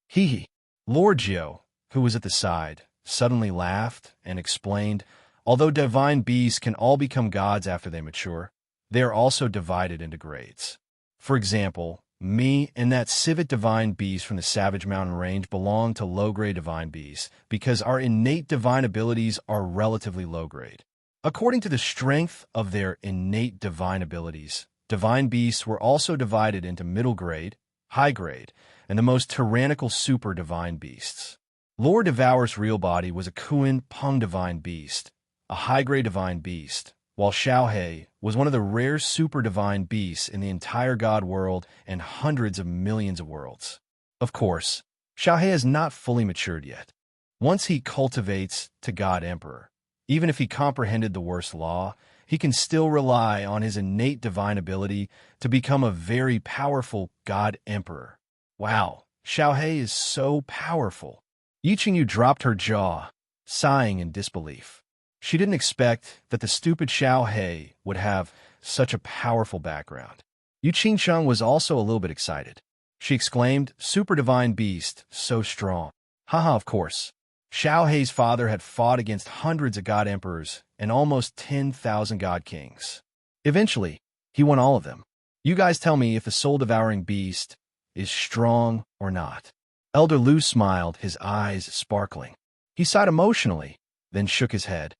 Hee. Lord Jiu, who was at the side, suddenly laughed and explained, "Although divine beasts can all become gods after they mature, they are also divided into grades. For example, me and that civet divine beast from the Savage Mountain Range belong to low-grade divine beasts because our innate divine abilities are relatively low-grade. According to the strength of their innate divine abilities, divine beasts were also divided into middle-grade, high-grade, and the most tyrannical super-divine beasts. Lord Devour's real body was a Kuan Peng divine beast, a high-grade divine beast, while Xiaohe was one of the rare super-divine beasts in the entire god world and hundreds of millions of worlds. Of course, Xiaohe has not fully matured yet. Once he cultivates to God Emperor, even if he comprehended the worst law, he can still rely on his innate divine ability to become a very powerful God Emperor. Wow, Xiaohe is so powerful." Yi Qingyu dropped her jaw, sighing in disbelief. She didn't expect that the stupid Xiaohe would have such a powerful background. Yu Qingcheng was also a little bit excited. She exclaimed, "Super divine beast, so strong." Haha, of course. Xiaohe's father had fought against hundreds of god emperors and almost 10,000 god kings. Eventually, he won all of them. You guys tell me if the soul-devouring beast is strong or not. Elder Lu smiled, his eyes sparkling. He sighed emotionally, then shook his head.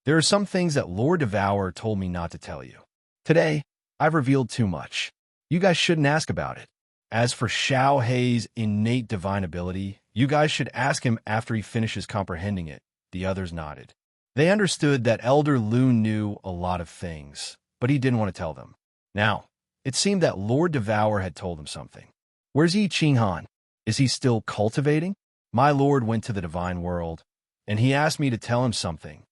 "There are some things that Lord Devour told me not to tell you. Today, I've revealed too much. You guys shouldn't ask about it. As for Xiaohe's innate divine ability, you guys should ask him after he finishes comprehending it." The others nodded. They understood that Elder Lu knew a lot of things, but he didn't want to tell them. Now, it seemed that Lord Devour had told him something. "Where's Yi Qinghan? Is he still cultivating? My lord went to the divine world, and he asked me to tell him something."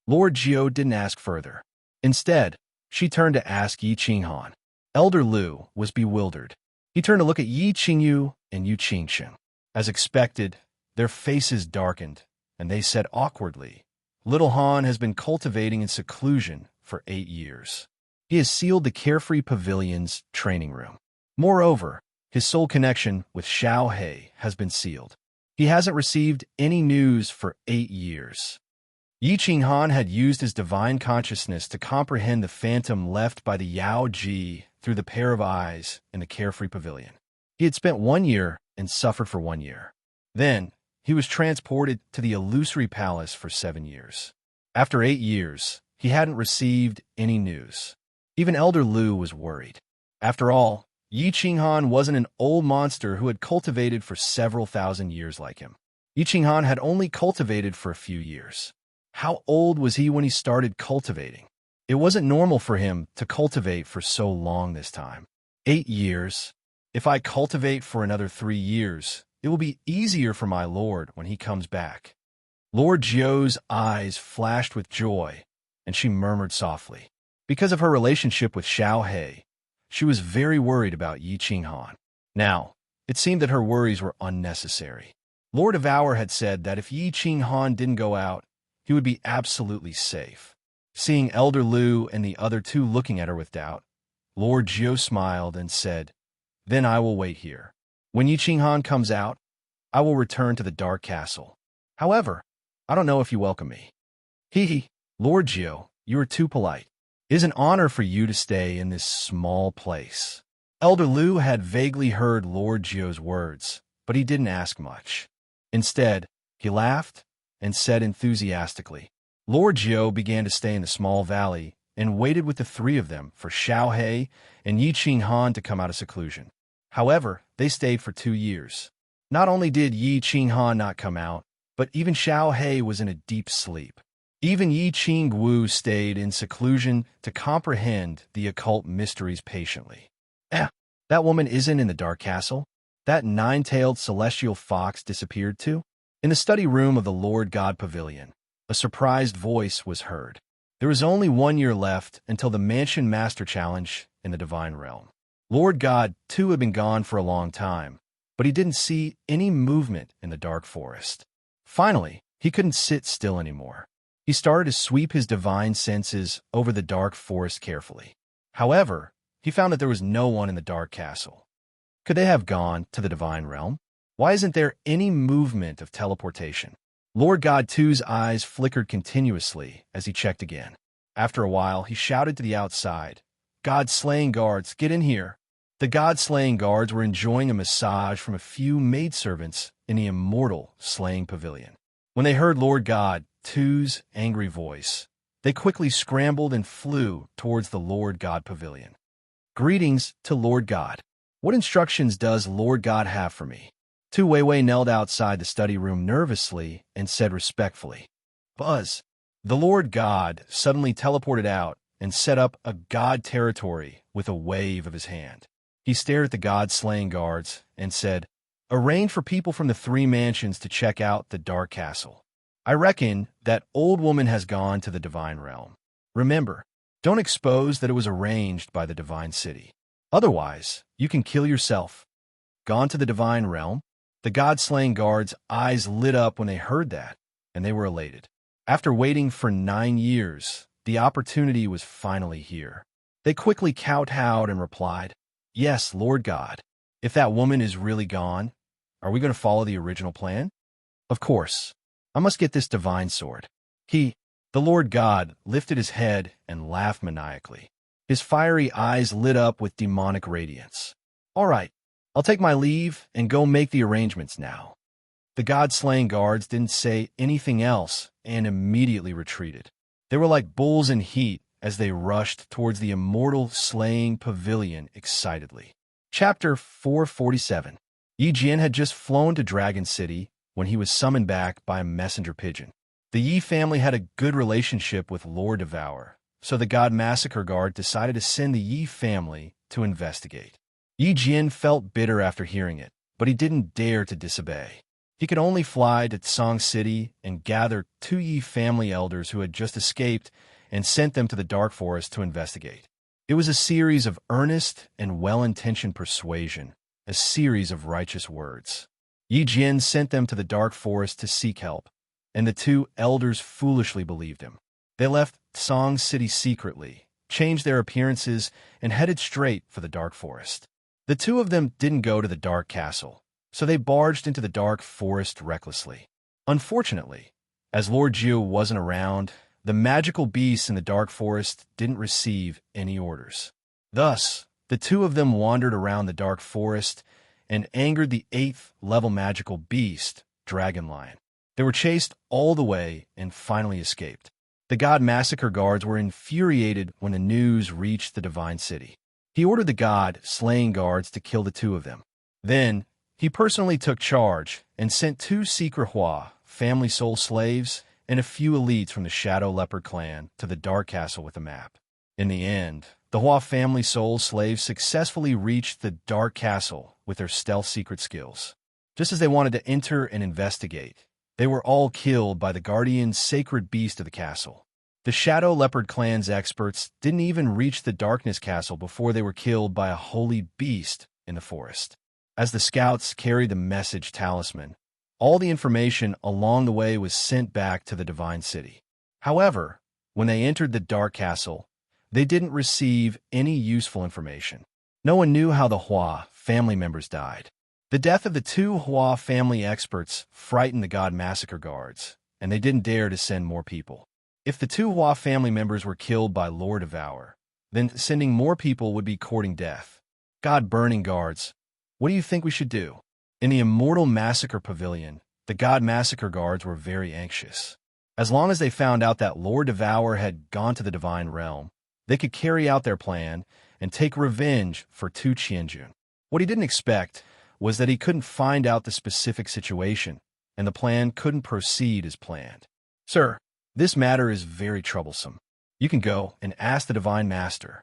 Lord Jiu didn't ask further. Instead, she turned to ask Yi Qinghan. Elder Lu was bewildered. He turned to look at Yi Qingyu and Yu Qingcheng. As expected, their faces darkened, and they said awkwardly, "Little Han has been cultivating in seclusion for 8 years. He has sealed the Carefree Pavilion's training room. Moreover, his soul connection with Xiaohe has been sealed. He hasn't received any news for 8 years." Yi Qinghan had used his divine consciousness to comprehend the phantom left by the Yao Ji through the pair of eyes in the Carefree Pavilion. He had spent 1 year and suffered for 1 year. Then, he was transported to the Illusory Palace for 7 years. After 8 years, he hadn't received any news. Even Elder Lu was worried. After all, Yi Qinghan wasn't an old monster who had cultivated for several thousand years like him. Yi Qinghan had only cultivated for a few years. How old was he when he started cultivating? It wasn't normal for him to cultivate for so long this time. 8 years. If I cultivate for another 3 years, it will be easier for my lord when he comes back. Lord Jiu's eyes flashed with joy, and she murmured softly. Because of her relationship with Xiaohe, she was very worried about Yi Qinghan. Now, it seemed that her worries were unnecessary. Lord Devour had said that if Yi Ching Han didn't go out, he would be absolutely safe. Seeing Elder Lu and the other two looking at her with doubt, Lord Jiu smiled and said, "Then I will wait here. When Yi Ching Han comes out, I will return to the Dark Castle. However, I don't know if you welcome me." Hee. Lord Jiu, you are too polite. It is an honor for you to stay in this small place. Elder Lu had vaguely heard Lord Jiu's words, but he didn't ask much. Instead, he laughed and said enthusiastically, Lord Jiu began to stay in the small valley and waited with the three of them for Xiao He and Yi Ching Han to come out of seclusion. However, they stayed for 2 years. Not only did Yi Ching Han not come out, but even Xiao He was in a deep sleep. Even Yi Ching Wu stayed in seclusion to comprehend the occult mysteries patiently. That woman isn't in the Dark Castle? That nine-tailed celestial fox disappeared too? In the study room of the Lord God Pavilion, a surprised voice was heard. There was only 1 year left until the Mansion Master Challenge in the Divine Realm. Lord God, too, had been gone for a long time, but he didn't see any movement in the dark forest. Finally, he couldn't sit still anymore. He started to sweep his divine senses over the dark forest carefully. However, he found that there was no one in the Dark Castle. Could they have gone to the Divine Realm? Why isn't there any movement of teleportation? Lord God 2's eyes flickered continuously as he checked again. After a while, he shouted to the outside, God-slaying guards, get in here. The God-slaying guards were enjoying a massage from a few maidservants in the immortal slaying pavilion. When they heard Lord God 2's angry voice, they quickly scrambled and flew towards the Lord God Pavilion. Greetings to Lord God. What instructions does Lord God have for me? Tu Weiwei knelt outside the study room nervously and said respectfully, Buzz. The Lord God suddenly teleported out and set up a god territory with a wave of his hand. He stared at the god-slaying guards and said, Arrange for people from the 3 mansions to check out the Dark Castle. I reckon that old woman has gone to the Divine Realm. Remember, don't expose that it was arranged by the Divine City. Otherwise, you can kill yourself. Gone to the Divine Realm? The god-slaying guards' eyes lit up when they heard that, and they were elated. After waiting for 9 years, the opportunity was finally here. They quickly kowtowed and replied, Yes, Lord God. If that woman is really gone, are we going to follow the original plan? Of course. I must get this divine sword. The Lord God, lifted his head and laughed maniacally. His fiery eyes lit up with demonic radiance. All right, I'll take my leave and go make the arrangements now. The god-slaying guards didn't say anything else and immediately retreated. They were like bulls in heat as they rushed towards the immortal slaying pavilion excitedly. Chapter 447. Yi Jian had just flown to Dragon City when he was summoned back by a messenger pigeon. The Yi family had a good relationship with Lord Devour, so the God Massacre Guard decided to send the Yi family to investigate. Yi Jian felt bitter after hearing it, but he didn't dare to disobey. He could only fly to Tsang City and gather 2 Yi family elders who had just escaped and sent them to the Dark Forest to investigate. It was a series of earnest and well-intentioned persuasion, a series of righteous words. Yi Jian sent them to the Dark Forest to seek help, and the 2 elders foolishly believed him. They left Tsang City secretly, changed their appearances, and headed straight for the Dark Forest. The 2 of them didn't go to the Dark Castle, so they barged into the Dark Forest recklessly. Unfortunately, as Lord Jiu wasn't around, the magical beasts in the Dark Forest didn't receive any orders. Thus, the 2 of them wandered around the Dark Forest and angered the 8th level magical beast, Dragon Lion. They were chased all the way and finally escaped. The God Massacre Guards were infuriated when the news reached the Divine City. He ordered the God-slaying guards to kill the 2 of them. Then, he personally took charge and sent 2 secret Hua, family soul slaves, and a few elites from the Shadow Leopard clan to the Dark Castle with a map. In the end, the Hua family soul slaves successfully reached the Dark Castle with their stealth secret skills. Just as they wanted to enter and investigate, they were all killed by the guardian sacred beast of the castle. The Shadow Leopard clan's experts didn't even reach the Darkness Castle before they were killed by a holy beast in the forest. As the scouts carried the message talisman, All the information along the way was sent back to the Divine City. However, when they entered the Dark Castle, they didn't receive any useful information. No one knew how the Hua family members died. The death of the two Hua family experts frightened the God Massacre Guards, and they didn't dare to send more people. If the two Hua family members were killed by Lord Devour, then sending more people would be courting death. God Burning Guards, what do you think we should do? In the Immortal Massacre Pavilion, the God Massacre Guards were very anxious. As long as they found out that Lord Devour had gone to the Divine Realm, they could carry out their plan and take revenge for Tu Qianjun. What he didn't expect was that he couldn't find out the specific situation, and the plan couldn't proceed as planned. Sir, this matter is very troublesome. You can go and ask the Divine Master.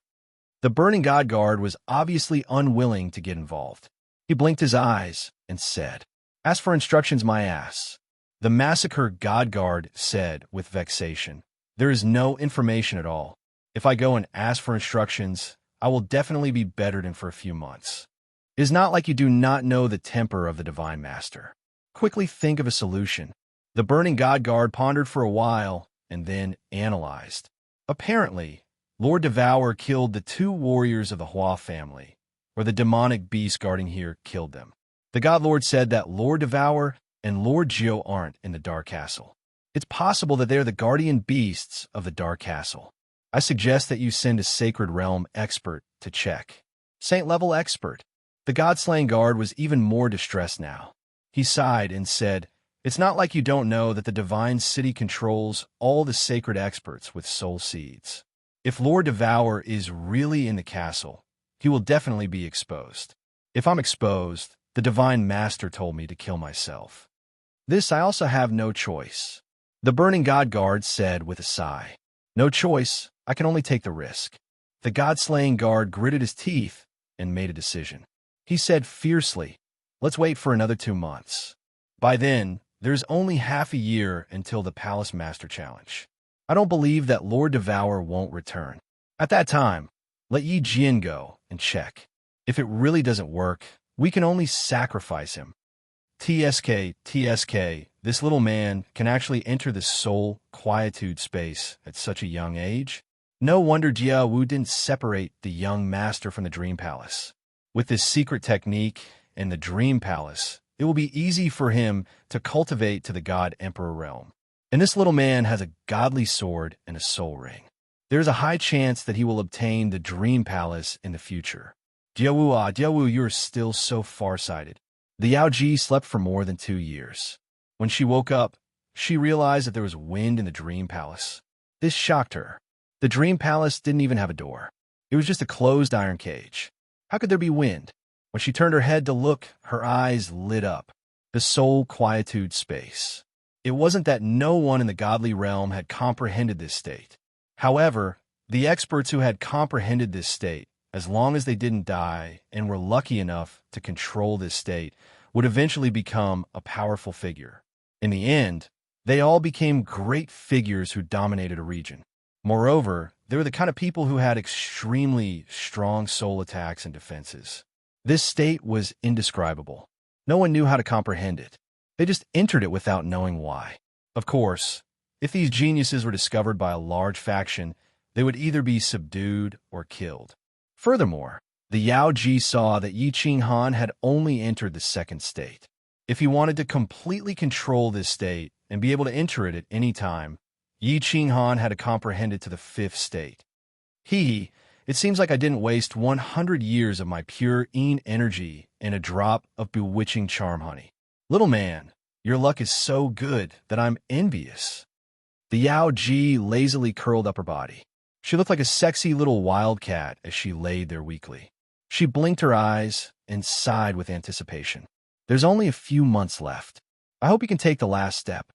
The Burning God Guard was obviously unwilling to get involved. He blinked his eyes and said, "Ask for instructions, my ass." The Massacre God Guard said with vexation, "There is no information at all. If I go and ask for instructions, I will definitely be bettered in for a few months. It is not like you do not know the temper of the Divine Master. Quickly think of a solution." The Burning God Guard pondered for a while and then analyzed. Apparently, Lord Devour killed the two warriors of the Hua family, or the demonic beast guarding here killed them. The God Lord said that Lord Devour and Lord Jiu aren't in the Dark Castle. It's possible that they're the guardian beasts of the Dark Castle. I suggest that you send a Sacred Realm expert to check. Saint-level expert. The God-slaying guard was even more distressed now. He sighed and said, "It's not like you don't know that the Divine City controls all the sacred experts with soul seeds. If Lord Devour is really in the castle, he will definitely be exposed. If I'm exposed, the Divine Master told me to kill myself. This I also have no choice." The Burning God Guard said with a sigh, "No choice, I can only take the risk." The God-slaying guard gritted his teeth and made a decision. He said fiercely, "Let's wait for another 2 months. By then, there's only half a year until the Palace Master Challenge. I don't believe that Lord Devour won't return. At that time, let Yi Jian go and check. If it really doesn't work, we can only sacrifice him." TSK, this little man can actually enter the soul quietude space at such a young age? No wonder Jia Wu didn't separate the young master from the Dream Palace. With this secret technique in the Dream Palace, it will be easy for him to cultivate to the God Emperor realm. And this little man has a godly sword and a soul ring. There is a high chance that he will obtain the Dream Palace in the future. Jia Wu, you're still so farsighted. The Yao Ji slept for more than 2 years. When she woke up, she realized that there was wind in the Dream Palace. This shocked her. The Dream Palace didn't even have a door. It was just a closed iron cage. How could there be wind? When she turned her head to look, her eyes lit up. The soul quietude space. It wasn't that no one in the godly realm had comprehended this state. However, the experts who had comprehended this state, as long as they didn't die and were lucky enough to control this state, would eventually become a powerful figure. In the end, they all became great figures who dominated a region. Moreover, they were the kind of people who had extremely strong soul attacks and defenses. This state was indescribable. No one knew how to comprehend it. They just entered it without knowing why. Of course, if these geniuses were discovered by a large faction, they would either be subdued or killed. Furthermore, the Yao Ji saw that Yi Qinghan had only entered the second state. If he wanted to completely control this state and be able to enter it at any time, Yi Qinghan had to comprehend it to the fifth state. It seems like I didn't waste 100 years of my pure energy in a drop of bewitching charm honey. Little man, your luck is so good that I'm envious. The Yao Ji lazily curled up her body. She looked like a sexy little wildcat as she laid there weakly. She blinked her eyes and sighed with anticipation. There's only a few months left. I hope you can take the last step.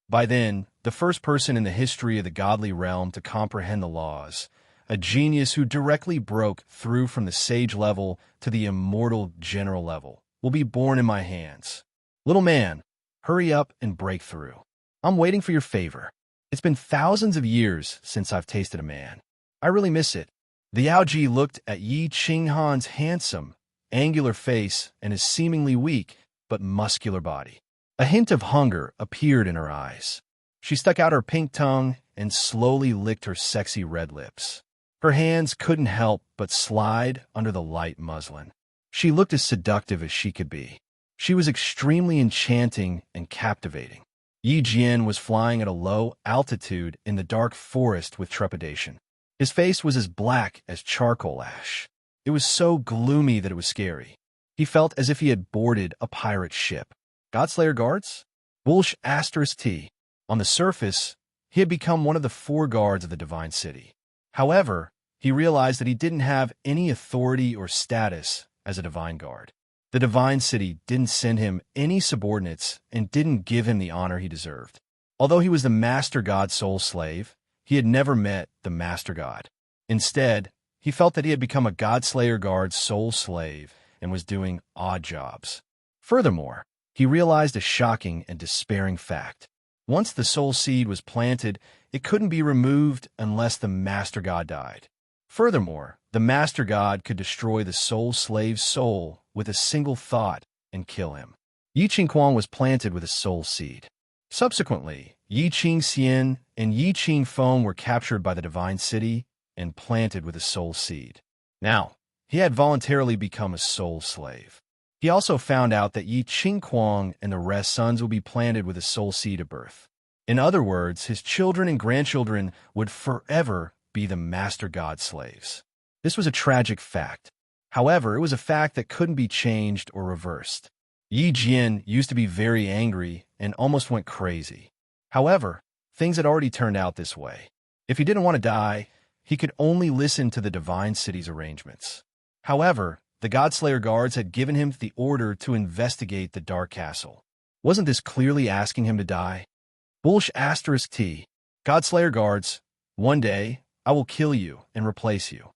By then, the first person in the history of the godly realm to comprehend the laws, a genius who directly broke through from the sage level to the immortal general level, will be born in my hands. Little man, hurry up and break through. I'm waiting for your favor. It's been thousands of years since I've tasted a man. I really miss it. The Yao Ji looked at Yi Qinghan's handsome, angular face and his seemingly weak but muscular body. A hint of hunger appeared in her eyes. She stuck out her pink tongue and slowly licked her sexy red lips. Her hands couldn't help but slide under the light muslin. She looked as seductive as she could be. She was extremely enchanting and captivating. Yi Jian was flying at a low altitude in the dark forest with trepidation. His face was as black as charcoal ash. It was so gloomy that it was scary. He felt as if he had boarded a pirate ship. Godslayer guards? Bulsh asterisk T. On the surface, he had become one of the 4 guards of the Divine City. However, he realized that he didn't have any authority or status as a Divine Guard. The Divine City didn't send him any subordinates and didn't give him the honor he deserved. Although he was the Master God's soul slave, he had never met the Master God. Instead, he felt that he had become a Godslayer Guard's soul slave and was doing odd jobs. Furthermore, he realized a shocking and despairing fact. Once the soul seed was planted, it couldn't be removed unless the Master God died. Furthermore, the Master God could destroy the soul slave's soul with a single thought and kill him. Yi Qingquang was planted with a soul seed. Subsequently, Yi Qingxian and Yi Qingfeng were captured by the Divine City and planted with a soul seed. Now, he had voluntarily become a soul slave. He also found out that Yi Qingquang and the rest sons would be planted with a soul seed at birth. In other words, his children and grandchildren would forever be the Master God slaves. This was a tragic fact. However, it was a fact that couldn't be changed or reversed. Yi Jian used to be very angry and almost went crazy. However, things had already turned out this way. If he didn't want to die, he could only listen to the Divine City's arrangements. However, the Godslayer guards had given him the order to investigate the Dark Castle. Wasn't this clearly asking him to die? Bulsh asterisk T. Godslayer guards, one day, I will kill you and replace you.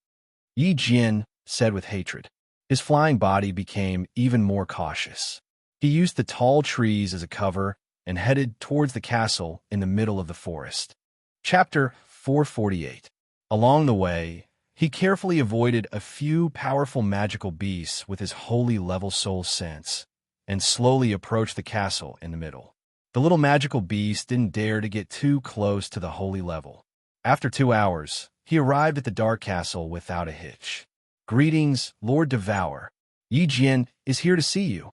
Yi Jian said with hatred. His flying body became even more cautious. He used the tall trees as a cover and headed towards the castle in the middle of the forest. Chapter 448. Along the way, he carefully avoided a few powerful magical beasts with his holy level soul sense and slowly approached the castle in the middle. The little magical beast didn't dare to get too close to the holy level. After 2 hours, he arrived at the Dark Castle without a hitch. Greetings, Lord Devour. Yi Jian is here to see you.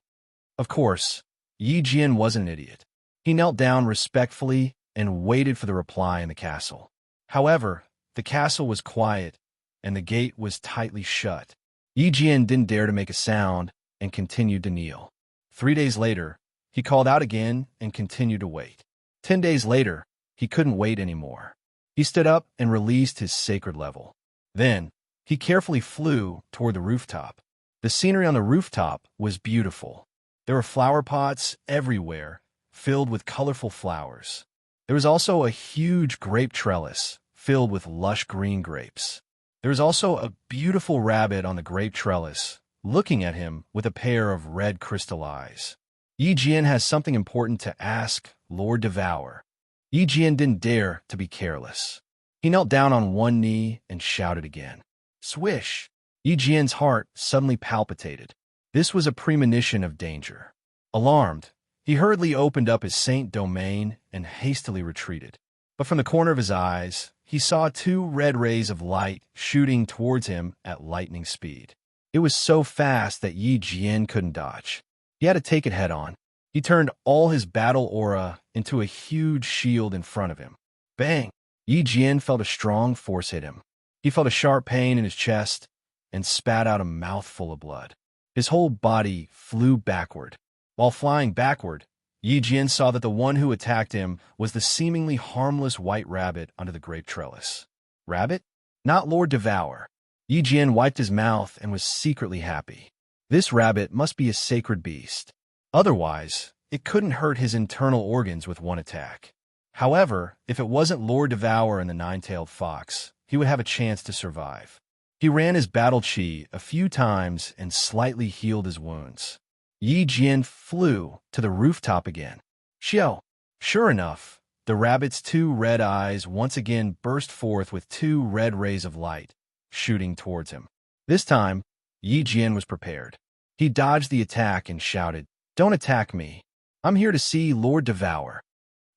Of course, Yi Jian wasn't an idiot. He knelt down respectfully and waited for the reply in the castle. However, the castle was quiet and the gate was tightly shut. Yi Jian didn't dare to make a sound and continued to kneel. 3 days later, he called out again and continued to wait. 10 days later, he couldn't wait anymore. He stood up and released his sacred level. Then, he carefully flew toward the rooftop. The scenery on the rooftop was beautiful. There were flower pots everywhere, filled with colorful flowers. There was also a huge grape trellis filled with lush green grapes. There was also a beautiful rabbit on the grape trellis, looking at him with a pair of red crystal eyes. Yi Jian has something important to ask, Lord Devour. Yi Jian didn't dare to be careless. He knelt down on one knee and shouted again. Swish! Yi Jian's heart suddenly palpitated. This was a premonition of danger. Alarmed, he hurriedly opened up his saint domain and hastily retreated. But from the corner of his eyes, he saw 2 red rays of light shooting towards him at lightning speed. It was so fast that Yi Jian couldn't dodge. He had to take it head on. He turned all his battle aura into a huge shield in front of him. Bang! Yi Jian felt a strong force hit him. He felt a sharp pain in his chest and spat out a mouthful of blood. His whole body flew backward. While flying backward, Yi Jian saw that the one who attacked him was the seemingly harmless white rabbit under the grape trellis. Rabbit? Not Lord Devour. Yi Jian wiped his mouth and was secretly happy. This rabbit must be a sacred beast. Otherwise, it couldn't hurt his internal organs with one attack. However, if it wasn't Lord Devour and the nine-tailed fox, he would have a chance to survive. He ran his battle chi a few times and slightly healed his wounds. Yi Jian flew to the rooftop again. Xiao! Sure enough, the rabbit's 2 red eyes once again burst forth with 2 red rays of light, shooting towards him. This time, Yi Jian was prepared. He dodged the attack and shouted, Don't attack me. I'm here to see Lord Devour.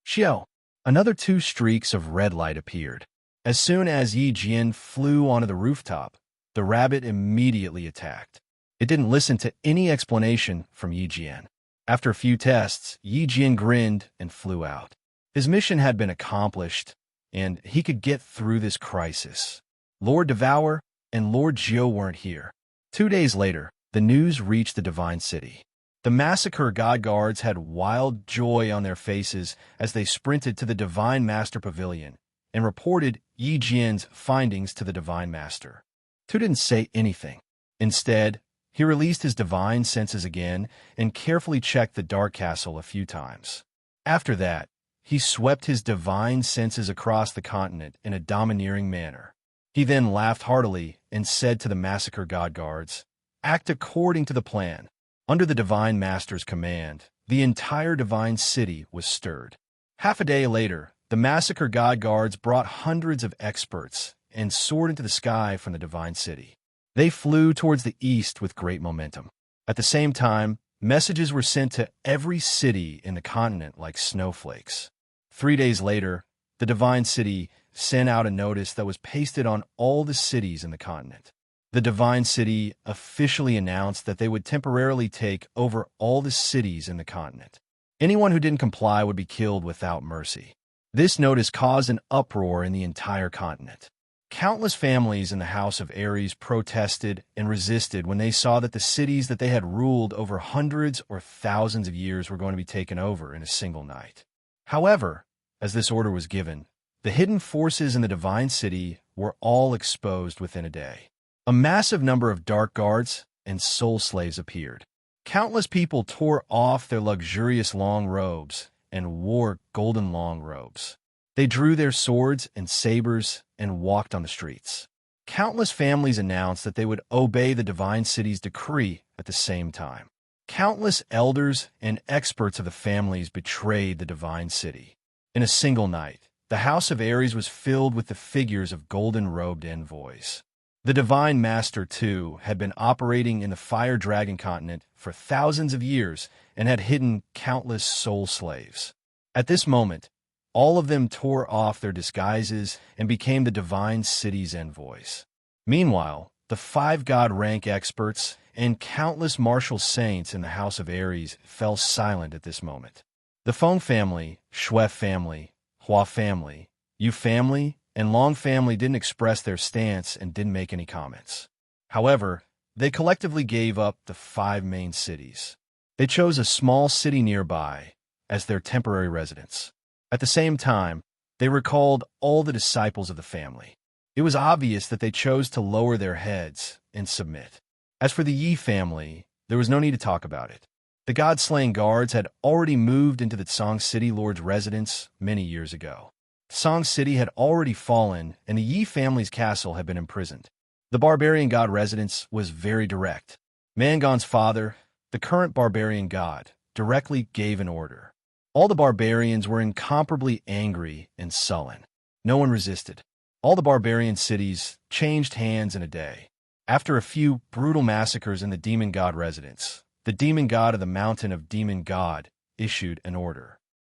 Xiao. Another 2 streaks of red light appeared. As soon as Yi Jian flew onto the rooftop, the rabbit immediately attacked. It didn't listen to any explanation from Yi Jian. After a few tests, Yi Jian grinned and flew out. His mission had been accomplished, and he could get through this crisis. Lord Devour and Lord Jiu weren't here. 2 days later, the news reached the Divine City. The massacre god guards had wild joy on their faces as they sprinted to the Divine Master Pavilion and reported Yi Jian's findings to the Divine Master. Tu didn't say anything. Instead, he released his divine senses again and carefully checked the Dark Castle a few times. After that, he swept his divine senses across the continent in a domineering manner. He then laughed heartily and said to the massacre god guards, "Act according to the plan." Under the Divine Master's command, the entire Divine City was stirred. Half a day later, the massacre god guards brought hundreds of experts and soared into the sky from the Divine City. They flew towards the east with great momentum. At the same time, messages were sent to every city in the continent like snowflakes. 3 days later, the Divine City sent out a notice that was pasted on all the cities in the continent. The Divine City officially announced that they would temporarily take over all the cities in the continent. Anyone who didn't comply would be killed without mercy. This notice caused an uproar in the entire continent. Countless families in the House of Ares protested and resisted when they saw that the cities that they had ruled over hundreds or thousands of years were going to be taken over in a single night. However, as this order was given, the hidden forces in the Divine City were all exposed within a day. A massive number of dark guards and soul slaves appeared. Countless people tore off their luxurious long robes and wore golden long robes. They drew their swords and sabers and walked on the streets. Countless families announced that they would obey the Divine City's decree at the same time. Countless elders and experts of the families betrayed the Divine City. In a single night, the House of Ares was filled with the figures of golden-robed envoys. The Divine Master, too, had been operating in the Fire Dragon continent for thousands of years and had hidden countless soul slaves. At this moment, all of them tore off their disguises and became the Divine City's envoys. Meanwhile, the 5 god rank experts and countless martial saints in the House of Ares fell silent at this moment. The Feng family, Shui family, Hua family, Yu family, and Long family didn't express their stance and didn't make any comments. However, they collectively gave up the 5 main cities. They chose a small city nearby as their temporary residence. At the same time, they recalled all the disciples of the family. It was obvious that they chose to lower their heads and submit. As for the Yi family, there was no need to talk about it. The god-slaying guards had already moved into the Song City Lord's residence many years ago. Song City had already fallen, and the Yi family's castle had been imprisoned. The barbarian god residence was very direct. Mangon's father, the current barbarian god, directly gave an order. All the barbarians were incomparably angry and sullen. No one resisted. All the barbarian cities changed hands in a day. After a few brutal massacres in the demon god residence, the demon god of the mountain of demon god issued an order.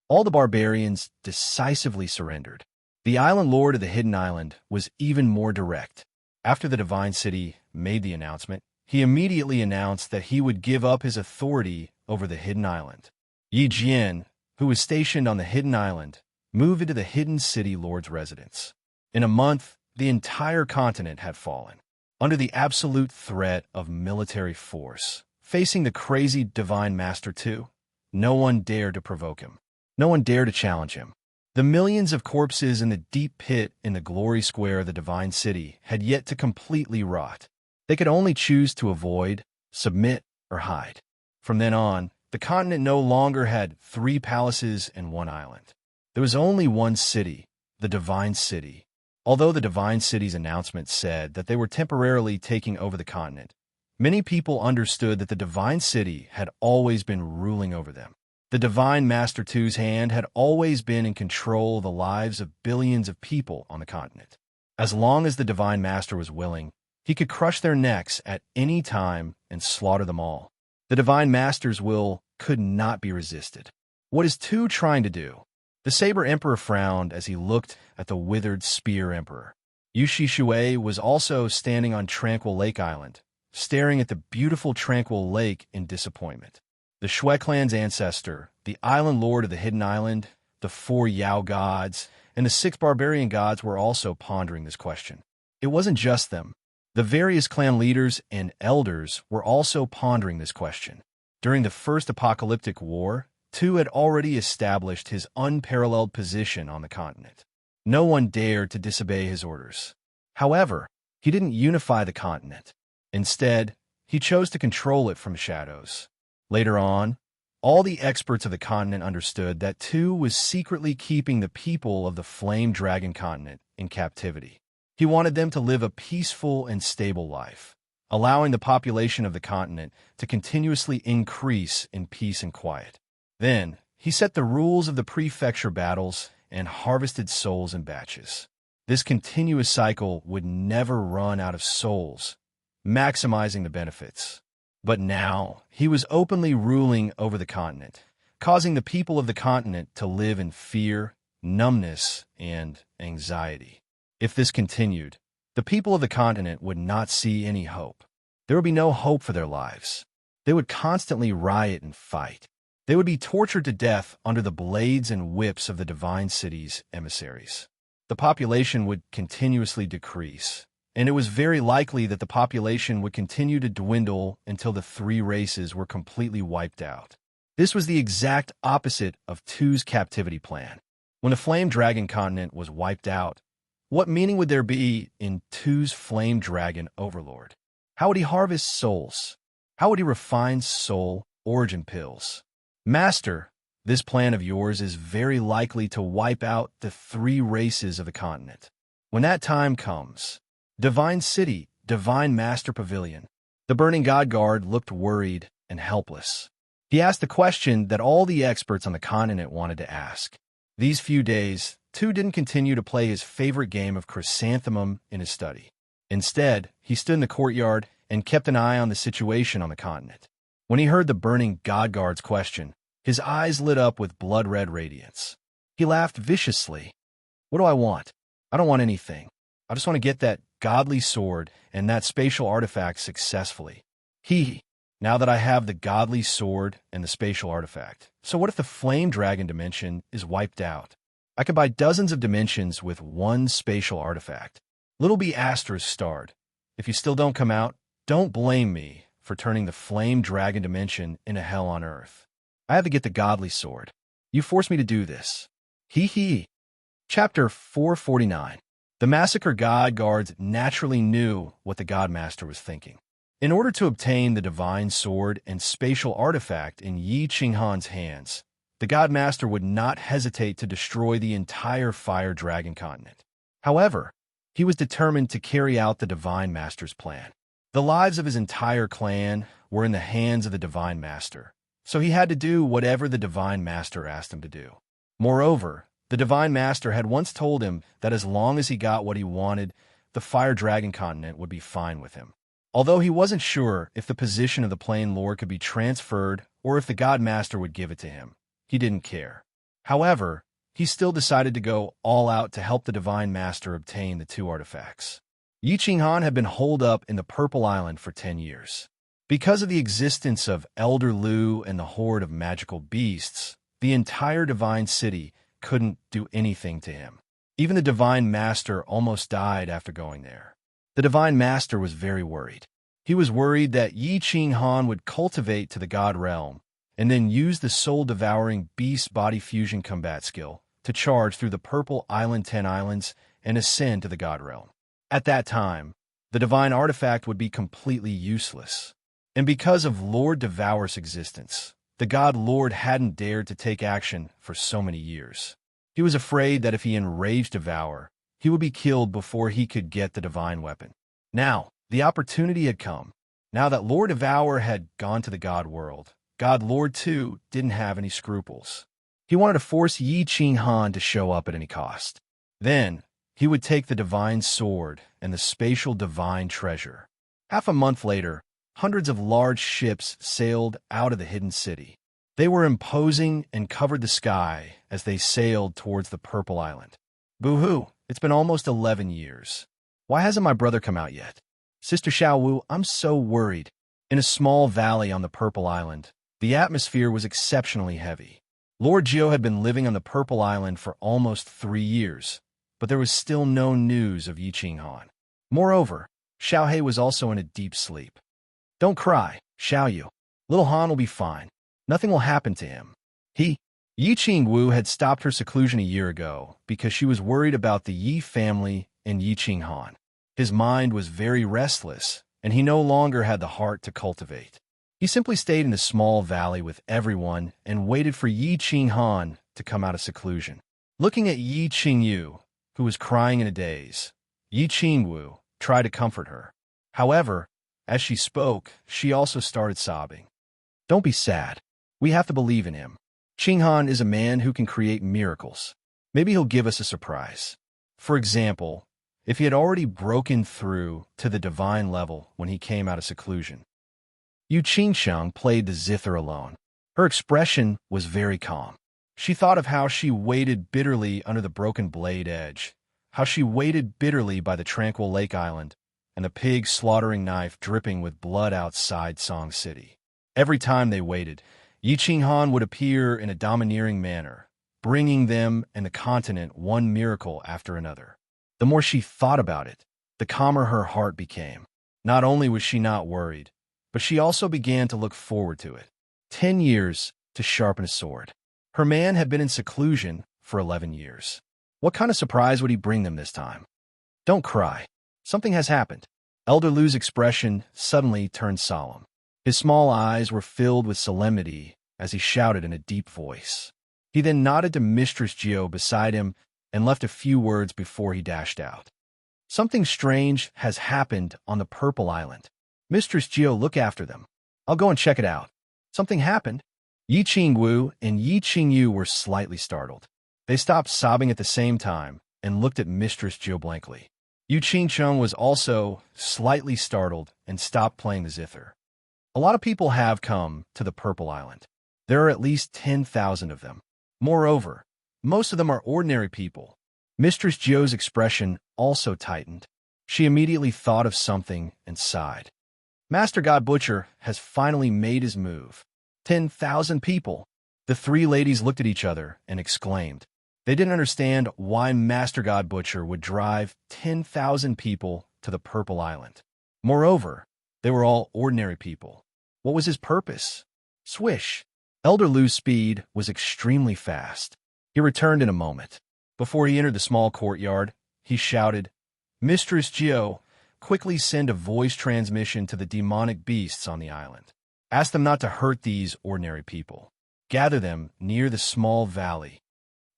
All the barbarians decisively surrendered. The island lord of the hidden island was even more direct. After the Divine City made the announcement, he immediately announced that he would give up his authority over the hidden island. Yi Jian, who was stationed on the hidden island, moved into the hidden city lord's residence. In a month, the entire continent had fallen. Under the absolute threat of military force, facing the crazy Divine Master too, no one dared to provoke him. No one dared to challenge him. The millions of corpses in the deep pit in the glory square of the Divine City had yet to completely rot. They could only choose to avoid, submit, or hide. From then on, the continent no longer had 3 palaces and 1 island. There was only one city, the Divine City. Although the Divine City's announcement said that they were temporarily taking over the continent, many people understood that the Divine City had always been ruling over them. The Divine Master II's hand had always been in control of the lives of billions of people on the continent. As long as the Divine Master was willing, he could crush their necks at any time and slaughter them all. The Divine Master's will could not be resisted. What is Tu trying to do? The Saber Emperor frowned as he looked at the withered Spear Emperor. Yushi Shui was also standing on Tranquil Lake Island, staring at the beautiful Tranquil Lake in disappointment. The Shui clan's ancestor, the island lord of the Hidden Island, the 4 Yao gods, and the 6 barbarian gods were also pondering this question. It wasn't just them. The various clan leaders and elders were also pondering this question. During the First Apocalyptic War, Tu had already established his unparalleled position on the continent. No one dared to disobey his orders. However, he didn't unify the continent. Instead, he chose to control it from shadows. Later on, all the experts of the continent understood that Tu was secretly keeping the people of the Flame Dragon continent in captivity. He wanted them to live a peaceful and stable life, allowing the population of the continent to continuously increase in peace and quiet. Then, he set the rules of the prefecture battles and harvested souls in batches. This continuous cycle would never run out of souls, maximizing the benefits. But now, he was openly ruling over the continent, causing the people of the continent to live in fear, numbness, and anxiety. If this continued, the people of the continent would not see any hope. There would be no hope for their lives. They would constantly riot and fight. They would be tortured to death under the blades and whips of the Divine City's emissaries. The population would continuously decrease, and it was very likely that the population would continue to dwindle until the 3 races were completely wiped out. This was the exact opposite of Tu's captivity plan. When the Flame Dragon continent was wiped out, what meaning would there be in Tu's Flame Dragon Overlord? How would he harvest souls? How would he refine soul origin pills? Master, this plan of yours is very likely to wipe out the 3 races of the continent. When that time comes, Divine City, Divine Master Pavilion. The Burning God Guard looked worried and helpless. He asked the question that all the experts on the continent wanted to ask. These few days, Tu didn't continue to play his favorite game of Chrysanthemum in his study. Instead, he stood in the courtyard and kept an eye on the situation on the continent. When he heard the Burning God Guard's question, his eyes lit up with blood-red radiance. He laughed viciously. What do I want? I don't want anything. I just want to get that godly sword and that spatial artifact successfully. Now that I have the godly sword and the spatial artifact. So what if the Flame Dragon dimension is wiped out? I could buy dozens of dimensions with 1 spatial artifact. Little B Asterisk starred. If you still don't come out, don't blame me for turning the Flame Dragon dimension into hell on earth. I have to get the godly sword. You forced me to do this. Chapter 449. The Massacre God Guards naturally knew what the God Master was thinking. In order to obtain the divine sword and spatial artifact in Yi Qinghan's hands, the God Master would not hesitate to destroy the entire Fire Dragon continent. However, he was determined to carry out the Divine Master's plan. The lives of his entire clan were in the hands of the Divine Master, so he had to do whatever the Divine Master asked him to do. Moreover, the Divine Master had once told him that as long as he got what he wanted, the Fire Dragon continent would be fine with him. Although he wasn't sure if the position of the Plain Lord could be transferred or if the God Master would give it to him, he didn't care. However, he still decided to go all out to help the Divine Master obtain the 2 artifacts. Yi Qinghan had been holed up in the Purple Island for 10 years. Because of the existence of Elder Lu and the horde of magical beasts, the entire Divine City couldn't do anything to him. Even the Divine Master almost died after going there. The Divine Master was very worried. He was worried that Yi Qinghan would cultivate to the God Realm and then use the soul-devouring beast body fusion combat skill to charge through the Purple Island 10 islands and ascend to the God Realm. At that time, the divine artifact would be completely useless. And because of Lord Devour's existence, the God Lord hadn't dared to take action for so many years. He was afraid that if he enraged Devour, he would be killed before he could get the divine weapon. Now, the opportunity had come. Now that Lord Devour had gone to the God world, God Lord too didn't have any scruples. He wanted to force Yi Qinghan to show up at any cost. Then, he would take the divine sword and the spatial divine treasure. Half a month later, hundreds of large ships sailed out of the hidden city. They were imposing and covered the sky as they sailed towards the Purple Island. Boo-hoo, it's been almost 11 years. Why hasn't my brother come out yet? Sister Xiaowu, I'm so worried. In a small valley on the Purple Island, the atmosphere was exceptionally heavy. Lord Jiu had been living on the Purple Island for almost 3 years, but there was still no news of Yi Qinghan. Moreover, Xiao He was also in a deep sleep. Don't cry, Xiaoyu. Little Han will be fine. Nothing will happen to him. Yi Qingwu had stopped her seclusion a year ago because she was worried about the Yi family and Yi Qinghan. His mind was very restless, and he no longer had the heart to cultivate. He simply stayed in a small valley with everyone and waited for Yi Qinghan to come out of seclusion. Looking at Yi Qingyu, who was crying in a daze, Yi Qingwu tried to comfort her. However, as she spoke, she also started sobbing. Don't be sad. We have to believe in him. Qinghan is a man who can create miracles. Maybe he'll give us a surprise. For example, if he had already broken through to the divine level when he came out of seclusion. Yu Qingxiang played the zither alone. Her expression was very calm. She thought of how she waited bitterly under the broken blade edge, how she waited bitterly by the tranquil lake island, and the pig slaughtering knife dripping with blood outside Song City. Every time they waited, Yi Qinghan would appear in a domineering manner, bringing them and the continent one miracle after another. The more she thought about it, the calmer her heart became. Not only was she not worried, but she also began to look forward to it. 10 years to sharpen a sword. Her man had been in seclusion for 11 years. What kind of surprise would he bring them this time? Don't cry. Something has happened. Elder Lu's expression suddenly turned solemn. His small eyes were filled with solemnity as he shouted in a deep voice. He then nodded to Mistress Jiu beside him and left a few words before he dashed out. Something strange has happened on the Purple Island. Mistress Jiu, look after them. I'll go and check it out. Something happened? Yi Qingwu and Yi Qingyu were slightly startled. They stopped sobbing at the same time and looked at Mistress Jiu blankly. Yu Qingcheng was also slightly startled and stopped playing the zither. A lot of people have come to the Purple Island. There are at least 10,000 of them. Moreover, most of them are ordinary people. Mistress Jiu's expression also tightened. She immediately thought of something and sighed. Master God Butcher has finally made his move. 10,000 people. The three ladies looked at each other and exclaimed. They didn't understand why Master God Butcher would drive 10,000 people to the Purple Island. Moreover, they were all ordinary people. What was his purpose? Swish! Elder Lu's speed was extremely fast. He returned in a moment. Before he entered the small courtyard, he shouted, Mistress Jiu, quickly send a voice transmission to the demonic beasts on the island. Ask them not to hurt these ordinary people. Gather them near the small valley.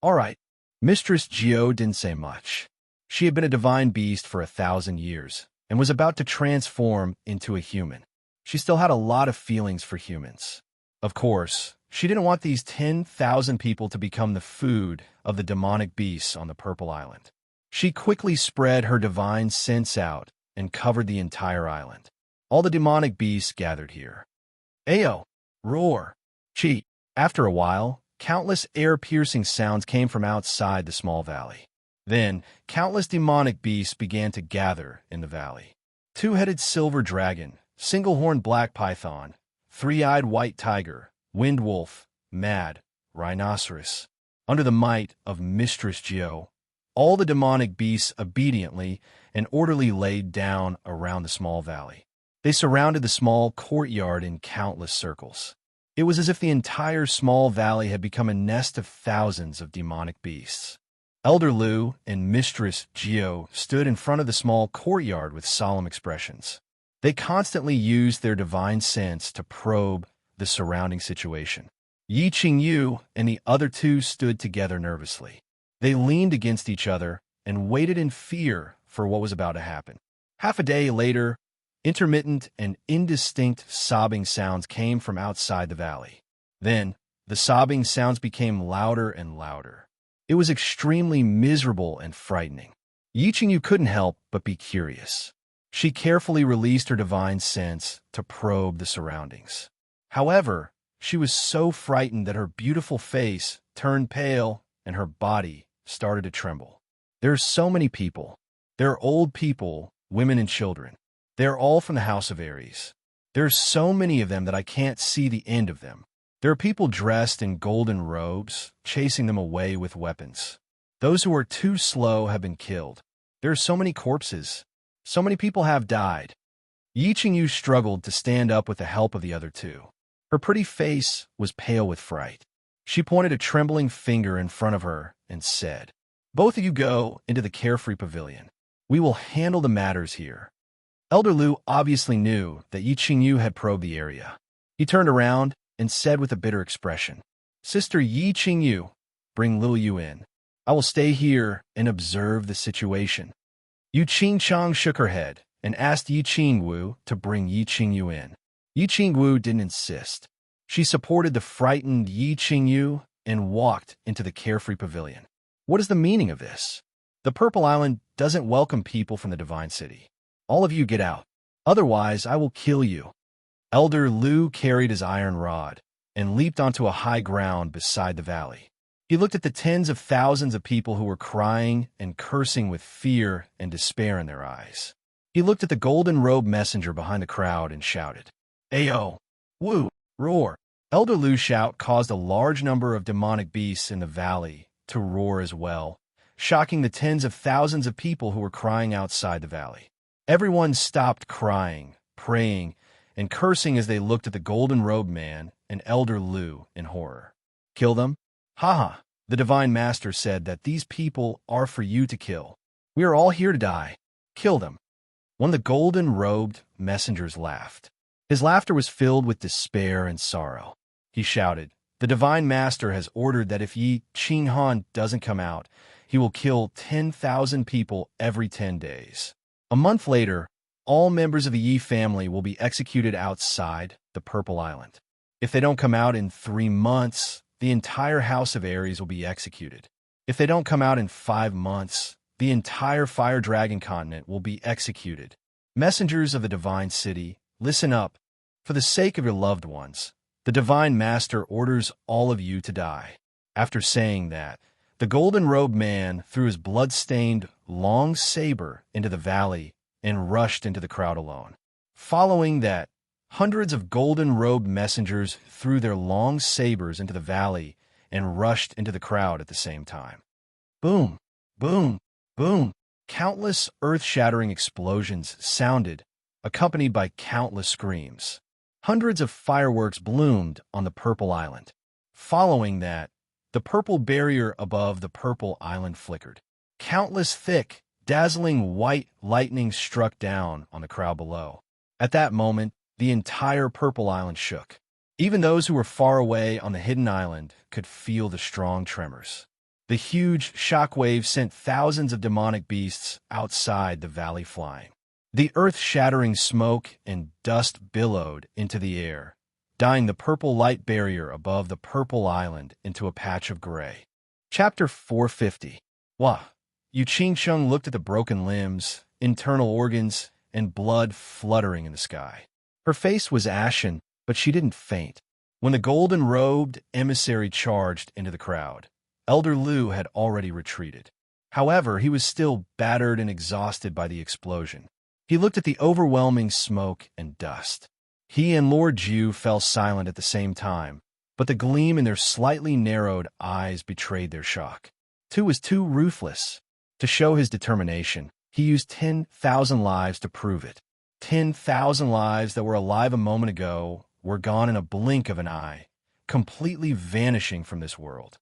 All right. Mistress Jiu didn't say much. She had been a divine beast for 1,000 years and was about to transform into a human. She still had a lot of feelings for humans. Of course, she didn't want these 10,000 people to become the food of the demonic beasts on the Purple Island. She quickly spread her divine sense out and covered the entire island. All the demonic beasts gathered here. Ayo! Roar! Cheat! After a while, countless air-piercing sounds came from outside the small valley. Then, countless demonic beasts began to gather in the valley. Two-headed silver dragon, single-horned black python, three-eyed white tiger, wind wolf, mad, rhinoceros. Under the might of Mistress Jiu, all the demonic beasts obediently and orderly laid down around the small valley. They surrounded the small courtyard in countless circles. It was as if the entire small valley had become a nest of thousands of demonic beasts. Elder Lu and Mistress Jiu stood in front of the small courtyard with solemn expressions. They constantly used their divine sense to probe the surrounding situation. Yi Qingyu and the other two stood together nervously. They leaned against each other and waited in fear for what was about to happen. Half a day later, intermittent and indistinct sobbing sounds came from outside the valley. Then, the sobbing sounds became louder and louder. It was extremely miserable and frightening. Yi Qingyu couldn't help but be curious. She carefully released her divine sense to probe the surroundings. However, She was so frightened that her beautiful face turned pale and her body started to tremble. There are so many people. There are old people, women and children. They are all from the House of Aries. There are so many of them that I can't see the end of them. There are people dressed in golden robes, chasing them away with weapons. Those who are too slow have been killed. There are so many corpses. So many people have died. Yi Qingyu struggled to stand up with the help of the other two. Her pretty face was pale with fright. She pointed a trembling finger in front of her and said, "Both of you go into the carefree pavilion. We will handle the matters here." Elder Lu obviously knew that Yi Qingyu had probed the area. He turned around and said with a bitter expression, "Sister Yi Qingyu, bring little Yu in. I will stay here and observe the situation." Yu Qingchang shook her head and asked Yi Qingwu to bring Yi Qingyu in. Yi Qingwu didn't insist. She supported the frightened Yi Qingyu and walked into the carefree pavilion. What is the meaning of this? The Purple Island doesn't welcome people from the Divine City. All of you get out. Otherwise, I will kill you. Elder Lu carried his iron rod and leaped onto a high ground beside the valley. He looked at the tens of thousands of people who were crying and cursing with fear and despair in their eyes. He looked at the golden-robed messenger behind the crowd and shouted, "Ayo! Woo! Roar!" Elder Lu's shout caused a large number of demonic beasts in the valley to roar as well, shocking the tens of thousands of people who were crying outside the valley. Everyone stopped crying, praying, and cursing as they looked at the golden-robed man and Elder Lu in horror. "Kill them? Ha! The Divine Master said that these people are for you to kill. We are all here to die. Kill them." One of the golden-robed messengers laughed. His laughter was filled with despair and sorrow. He shouted, "The Divine Master has ordered that if Yi Qinghan doesn't come out, he will kill 10,000 people every 10 days. A month later, all members of the Yi family will be executed outside the Purple Island. If they don't come out in 3 months, the entire House of Aries will be executed. If they don't come out in 5 months, the entire Fire Dragon continent will be executed. Messengers of the Divine City, listen up. For the sake of your loved ones, the Divine Master orders all of you to die." After saying that, the golden-robed man threw his blood-stained, long saber into the valley and rushed into the crowd alone. Following that, hundreds of golden-robed messengers threw their long sabers into the valley and rushed into the crowd at the same time. Boom! Boom! Boom! Countless earth-shattering explosions sounded, accompanied by countless screams. Hundreds of fireworks bloomed on the Purple Island. Following that, the purple barrier above the Purple Island flickered. Countless thick, dazzling white lightning struck down on the crowd below. At that moment, the entire Purple Island shook. Even those who were far away on the hidden island could feel the strong tremors. The huge shockwave sent thousands of demonic beasts outside the valley flying. The earth-shattering smoke and dust billowed into the air, dyeing the purple light barrier above the Purple Island into a patch of gray. Chapter 450. Wah! Yu Qingsheng looked at the broken limbs, internal organs, and blood fluttering in the sky. Her face was ashen, but she didn't faint. When the golden-robed emissary charged into the crowd, Elder Lu had already retreated. However, he was still battered and exhausted by the explosion. He looked at the overwhelming smoke and dust. He and Lord Ju fell silent at the same time, but the gleam in their slightly narrowed eyes betrayed their shock. Tu was too ruthless. To show his determination, he used 10,000 lives to prove it. 10,000 lives that were alive a moment ago were gone in a blink of an eye, completely vanishing from this world.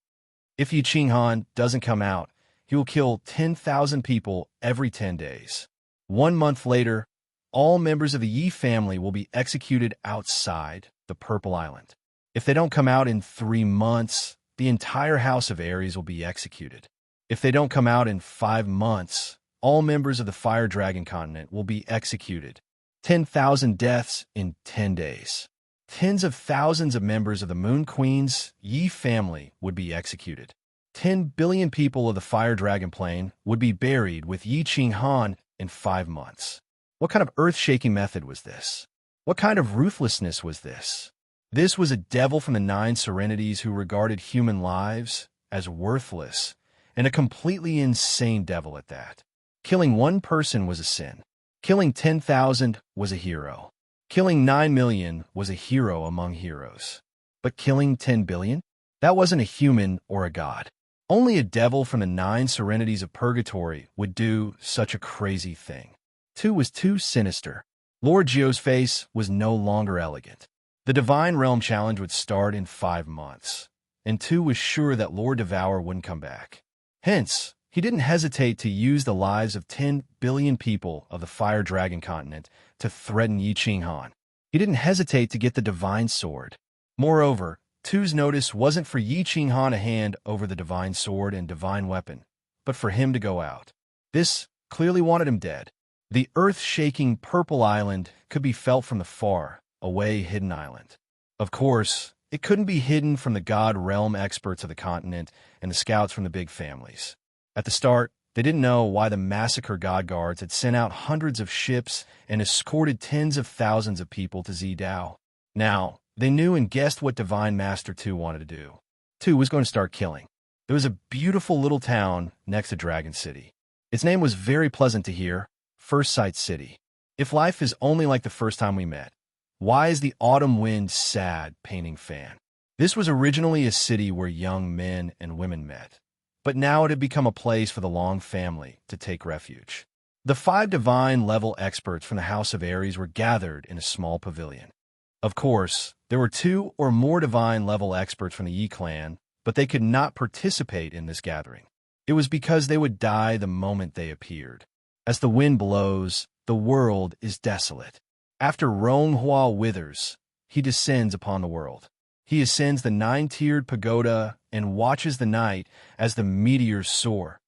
If Yi Qinghan doesn't come out, he will kill 10,000 people every 10 days. 1 month later, all members of the Yi family will be executed outside the Purple Island. If they don't come out in 3 months, the entire House of Aries will be executed. If they don't come out in 5 months, all members of the Fire Dragon continent will be executed. 10,000 deaths in 10 days. Tens of thousands of members of the Moon Queen's Yi family would be executed. 10 billion people of the Fire Dragon plane would be buried with Yi Qinghan in 5 months. What kind of earth-shaking method was this? What kind of ruthlessness was this? This was a devil from the Nine Serenities who regarded human lives as worthless, and a completely insane devil at that. Killing one person was a sin. Killing 10,000 was a hero. Killing 9 million was a hero among heroes. But killing 10 billion? That wasn't a human or a god. Only a devil from the Nine Serenities of Purgatory would do such a crazy thing. 2 was too sinister. Lord Geo's face was no longer elegant. The Divine Realm Challenge would start in 5 months, and 2 was sure that Lord Devour wouldn't come back. Hence, he didn't hesitate to use the lives of 10 billion people of the Fire Dragon continent to threaten Yi Qinghan. He didn't hesitate to get the Divine Sword. Moreover, 2's notice wasn't for Yi Qinghan to hand over the Divine Sword and Divine Weapon, but for him to go out. This clearly wanted him dead. The earth-shaking Purple Island could be felt from the far away hidden island. Of course, it couldn't be hidden from the God Realm experts of the continent and the scouts from the big families. At the start, they didn't know why the Massacre God Guards had sent out hundreds of ships and escorted tens of thousands of people to Zidao. Now, they knew and guessed what Divine Master 2 wanted to do. 2 was going to start killing. There was a beautiful little town next to Dragon City. Its name was very pleasant to hear, First Sight City. If life is only like the first time we met, why is the autumn wind sad, painting fan? This was originally a city where young men and women met, but now it had become a place for the Long family to take refuge. The 5 divine-level experts from the House of Ares were gathered in a small pavilion. Of course, there were 2 or more divine-level experts from the Yi clan, but they could not participate in this gathering. It was because they would die the moment they appeared. As the wind blows, the world is desolate. After Ronghua withers, he descends upon the world. He ascends the 9-tiered pagoda and watches the night as the meteors soar.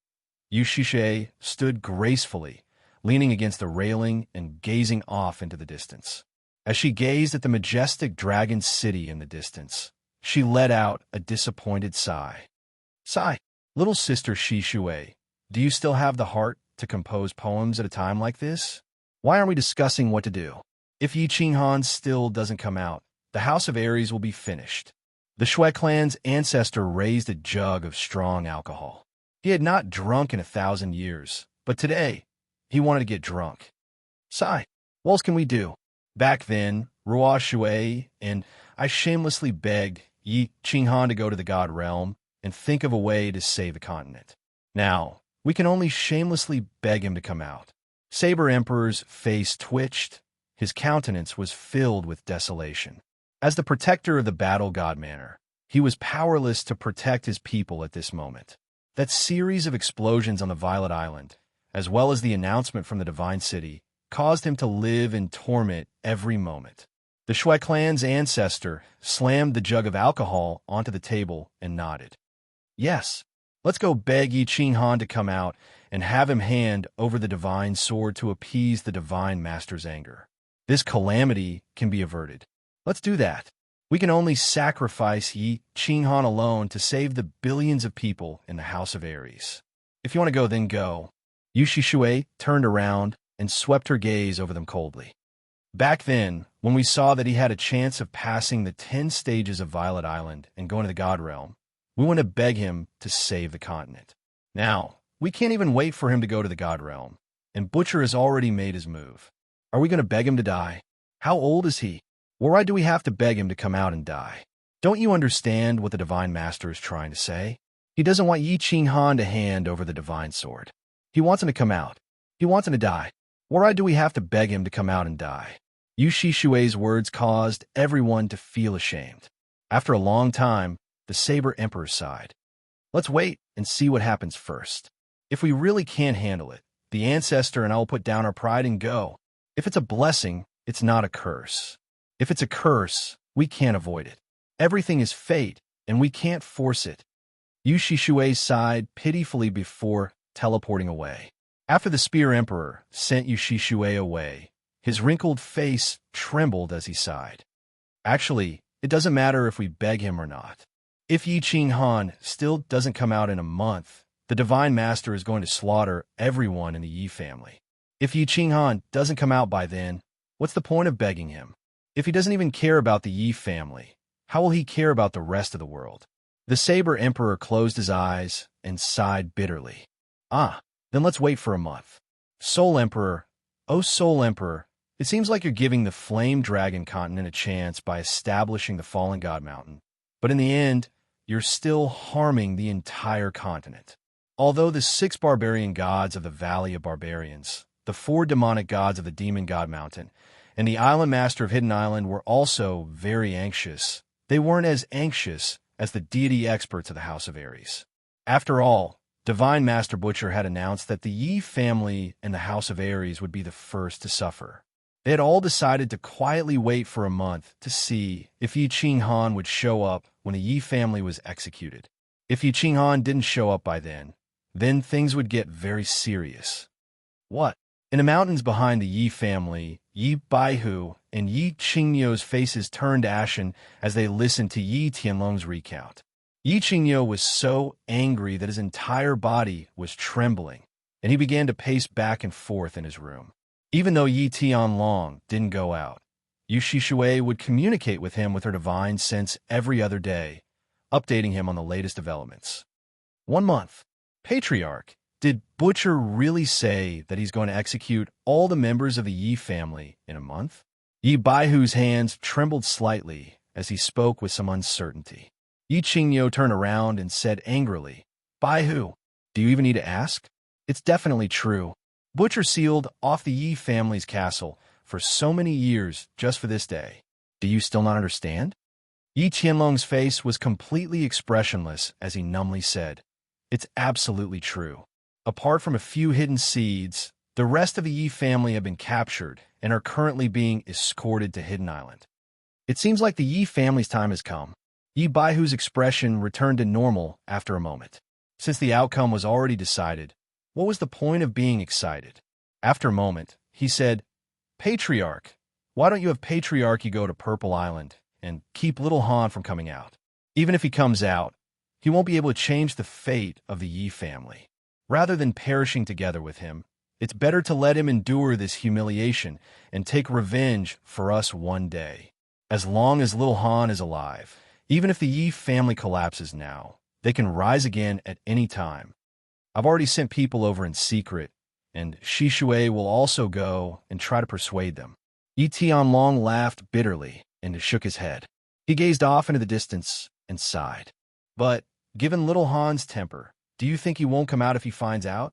Yu Shishe stood gracefully, leaning against the railing and gazing off into the distance. As she gazed at the majestic dragon city in the distance, she let out a disappointed sigh. Sigh, little sister Shishue, do you still have the heart to compose poems at a time like this? Why aren't we discussing what to do? If Yi Qinghan still doesn't come out, the House of Ares will be finished. The Shui clan's ancestor raised a jug of strong alcohol. He had not drunk in 1,000 years, but today, he wanted to get drunk. Sigh, what else can we do? Back then, Ruo Shui and I shamelessly begged Yi Qinghan to go to the God Realm and think of a way to save the continent. Now, we can only shamelessly beg him to come out. Saber Emperor's face twitched. His countenance was filled with desolation. As the protector of the Battle God Manor, he was powerless to protect his people at this moment. That series of explosions on the Violet Island, as well as the announcement from the Divine City, caused him to live in torment every moment. The Shui clan's ancestor slammed the jug of alcohol onto the table and nodded. Yes, let's go beg Yi Qinghan to come out and have him hand over the Divine Sword to appease the Divine Master's anger. This calamity can be averted. Let's do that. We can only sacrifice Yi Qinghan alone to save the billions of people in the House of Ares. If you want to go, then go. Yu Shishui turned around and swept her gaze over them coldly. Back then, when we saw that he had a chance of passing the 10 stages of Violet Island and going to the God Realm, we went to beg him to save the continent. Now, we can't even wait for him to go to the God Realm, and Butcher has already made his move. Are we going to beg him to die? How old is he? Why do we have to beg him to come out and die? Don't you understand what the Divine Master is trying to say? He doesn't want Yi Qinghan to hand over the Divine Sword. He wants him to come out. He wants him to die. Why do we have to beg him to come out and die? Yu Shishue's words caused everyone to feel ashamed. After a long time, the Saber Emperor sighed. Let's wait and see what happens first. If we really can't handle it, the ancestor and I will put down our pride and go. If it's a blessing, it's not a curse. If it's a curse, we can't avoid it. Everything is fate, and we can't force it. Yu Shishue sighed pitifully before teleporting away. After the Spear Emperor sent Yu Shishue away, his wrinkled face trembled as he sighed. Actually, it doesn't matter if we beg him or not. If Yi Qinghan still doesn't come out in a month, the Divine Master is going to slaughter everyone in the Yi family. If Yi Qinghan doesn't come out by then, what's the point of begging him? If he doesn't even care about the Yi family, how will he care about the rest of the world? The Saber Emperor closed his eyes and sighed bitterly. Ah, then let's wait for a month. Soul Emperor, oh Soul Emperor, it seems like you're giving the Flame Dragon continent a chance by establishing the Fallen God Mountain. But in the end, you're still harming the entire continent. Although the 6 barbarian gods of the Valley of Barbarians, the 4 demonic gods of the Demon God Mountain, and the Island Master of Hidden Island were also very anxious, they weren't as anxious as the deity experts of the House of Ares. After all, Divine Master Butcher had announced that the Yi family and the House of Ares would be the first to suffer. They had all decided to quietly wait for a month to see if Yi Qinghan would show up when the Yi family was executed. If Yi Qinghan didn't show up by then things would get very serious. What? In the mountains behind the Yi family, Yi Baihu and Yi Qingyou's faces turned ashen as they listened to Yi Tianlong's recount. Yi Qingyou was so angry that his entire body was trembling, and he began to pace back and forth in his room. Even though Yi Tianlong didn't go out, Yu Shishui would communicate with him with her divine sense every other day, updating him on the latest developments. 1 month. Patriarch, did Butcher really say that he's going to execute all the members of the Yi family in a month? Yi Baihu's hands trembled slightly as he spoke with some uncertainty. Yi Qingyou turned around and said angrily, Baihu, do you even need to ask? It's definitely true. Butcher sealed off the Yi family's castle for so many years just for this day. Do you still not understand? Yi Qianlong's face was completely expressionless as he numbly said, It's absolutely true. Apart from a few hidden seeds, the rest of the Yi family have been captured and are currently being escorted to Hidden Island. It seems like the Yi family's time has come. Yi Baihu's expression returned to normal after a moment. Since the outcome was already decided, what was the point of being excited? After a moment, he said, Patriarch, why don't you have Patriarchy go to Purple Island and keep Little Han from coming out? Even if he comes out, he won't be able to change the fate of the Yi family. Rather than perishing together with him, it's better to let him endure this humiliation and take revenge for us one day. As long as Little Han is alive, even if the Yi family collapses now, they can rise again at any time. I've already sent people over in secret, and Shishui will also go and try to persuade them. Yi Tianlong laughed bitterly and shook his head. He gazed off into the distance and sighed. But, given Little Han's temper, do you think he won't come out if he finds out?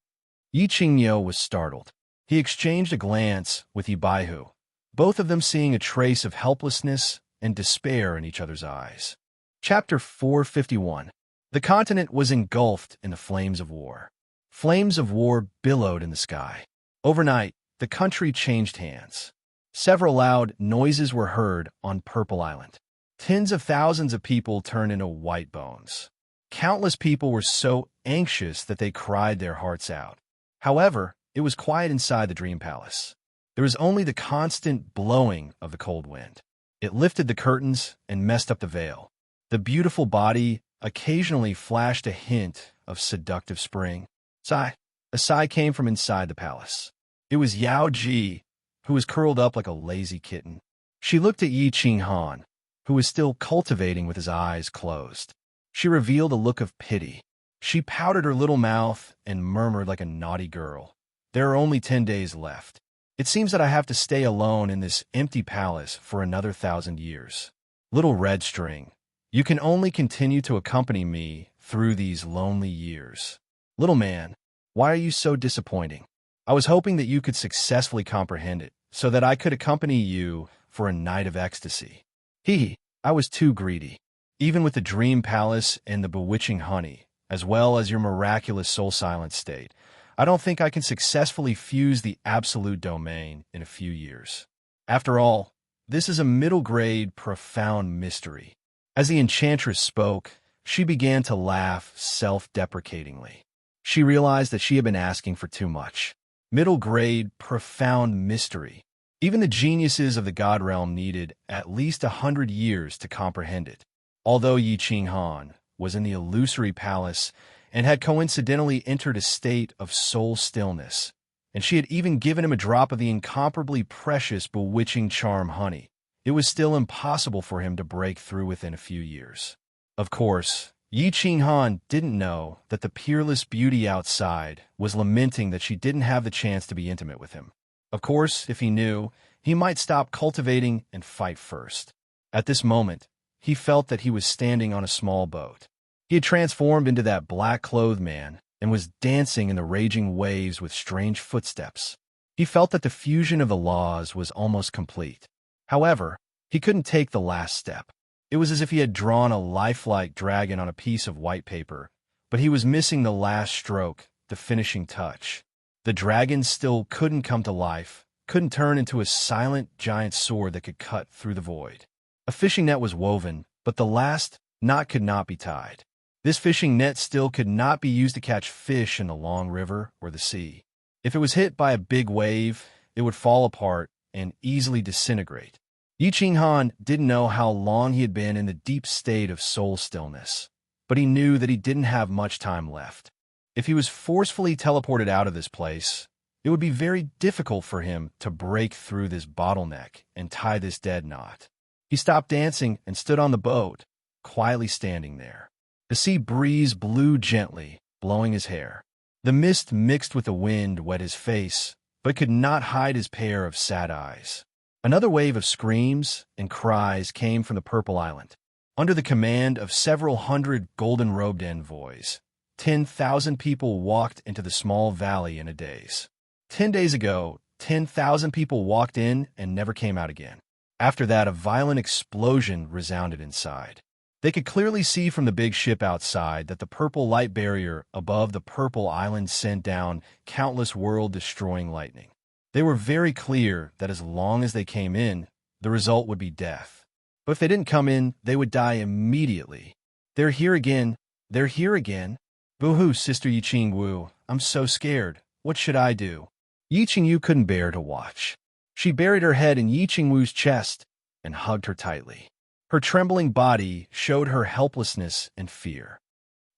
Yi Qingyou was startled. He exchanged a glance with Yi Baihu, both of them seeing a trace of helplessness and despair in each other's eyes. Chapter 451. The continent was engulfed in the flames of war. Flames of war billowed in the sky. Overnight, the country changed hands. Several loud noises were heard on Purple Island. Tens of thousands of people turned into white bones. Countless people were so anxious that they cried their hearts out. However, it was quiet inside the Dream Palace. There was only the constant blowing of the cold wind. It lifted the curtains and messed up the veil. The beautiful body occasionally flashed a hint of seductive spring. Sigh. A sigh came from inside the palace. It was Yao Ji, who was curled up like a lazy kitten. She looked at Yi Qinghan, who was still cultivating with his eyes closed. She revealed a look of pity. She pouted her little mouth and murmured like a naughty girl. There are only 10 days left. It seems that I have to stay alone in this empty palace for another 1,000 years. Little Red String, you can only continue to accompany me through these lonely years. Little man, why are you so disappointing? I was hoping that you could successfully comprehend it, so that I could accompany you for a night of ecstasy. I was too greedy. Even with the dream palace and the bewitching honey, as well as your miraculous soul-silent state, I don't think I can successfully fuse the absolute domain in a few years. After all, this is a middle-grade, profound mystery. As the enchantress spoke, she began to laugh self-deprecatingly. She realized that she had been asking for too much. Middle-grade, profound mystery. Even the geniuses of the God Realm needed at least 100 years to comprehend it. Although Yi Qinghan was in the illusory palace and had coincidentally entered a state of soul stillness, and she had even given him a drop of the incomparably precious bewitching charm honey, it was still impossible for him to break through within a few years. Of course, Yi Qinghan didn't know that the peerless beauty outside was lamenting that she didn't have the chance to be intimate with him. Of course, if he knew, he might stop cultivating and fight first. At this moment, he felt that he was standing on a small boat. He had transformed into that black-clothed man and was dancing in the raging waves with strange footsteps. He felt that the fusion of the laws was almost complete. However, he couldn't take the last step. It was as if he had drawn a lifelike dragon on a piece of white paper, but he was missing the last stroke, the finishing touch. The dragon still couldn't come to life, couldn't turn into a silent giant sword that could cut through the void. A fishing net was woven, but the last knot could not be tied. This fishing net still could not be used to catch fish in the long river or the sea. If it was hit by a big wave, it would fall apart and easily disintegrate. Yi Qinghan didn't know how long he had been in the deep state of soul stillness, but he knew that he didn't have much time left. If he was forcefully teleported out of this place, it would be very difficult for him to break through this bottleneck and tie this dead knot. He stopped dancing and stood on the boat, quietly standing there. The sea breeze blew gently, blowing his hair. The mist mixed with the wind wet his face, but could not hide his pair of sad eyes. Another wave of screams and cries came from the Purple Island. Under the command of several hundred golden-robed envoys, 10,000 people walked into the small valley in a daze. 10 days ago, 10,000 people walked in and never came out again. After that, a violent explosion resounded inside. They could clearly see from the big ship outside that the purple light barrier above the Purple Island sent down countless world-destroying lightning. They were very clear that as long as they came in, the result would be death. But if they didn't come in, they would die immediately. They're here again. They're here again. Boo-hoo, Sister Yi Qingwu. I'm so scared. What should I do? Yi Qingyu couldn't bear to watch. She buried her head in Yi Qingwu's chest and hugged her tightly. Her trembling body showed her helplessness and fear.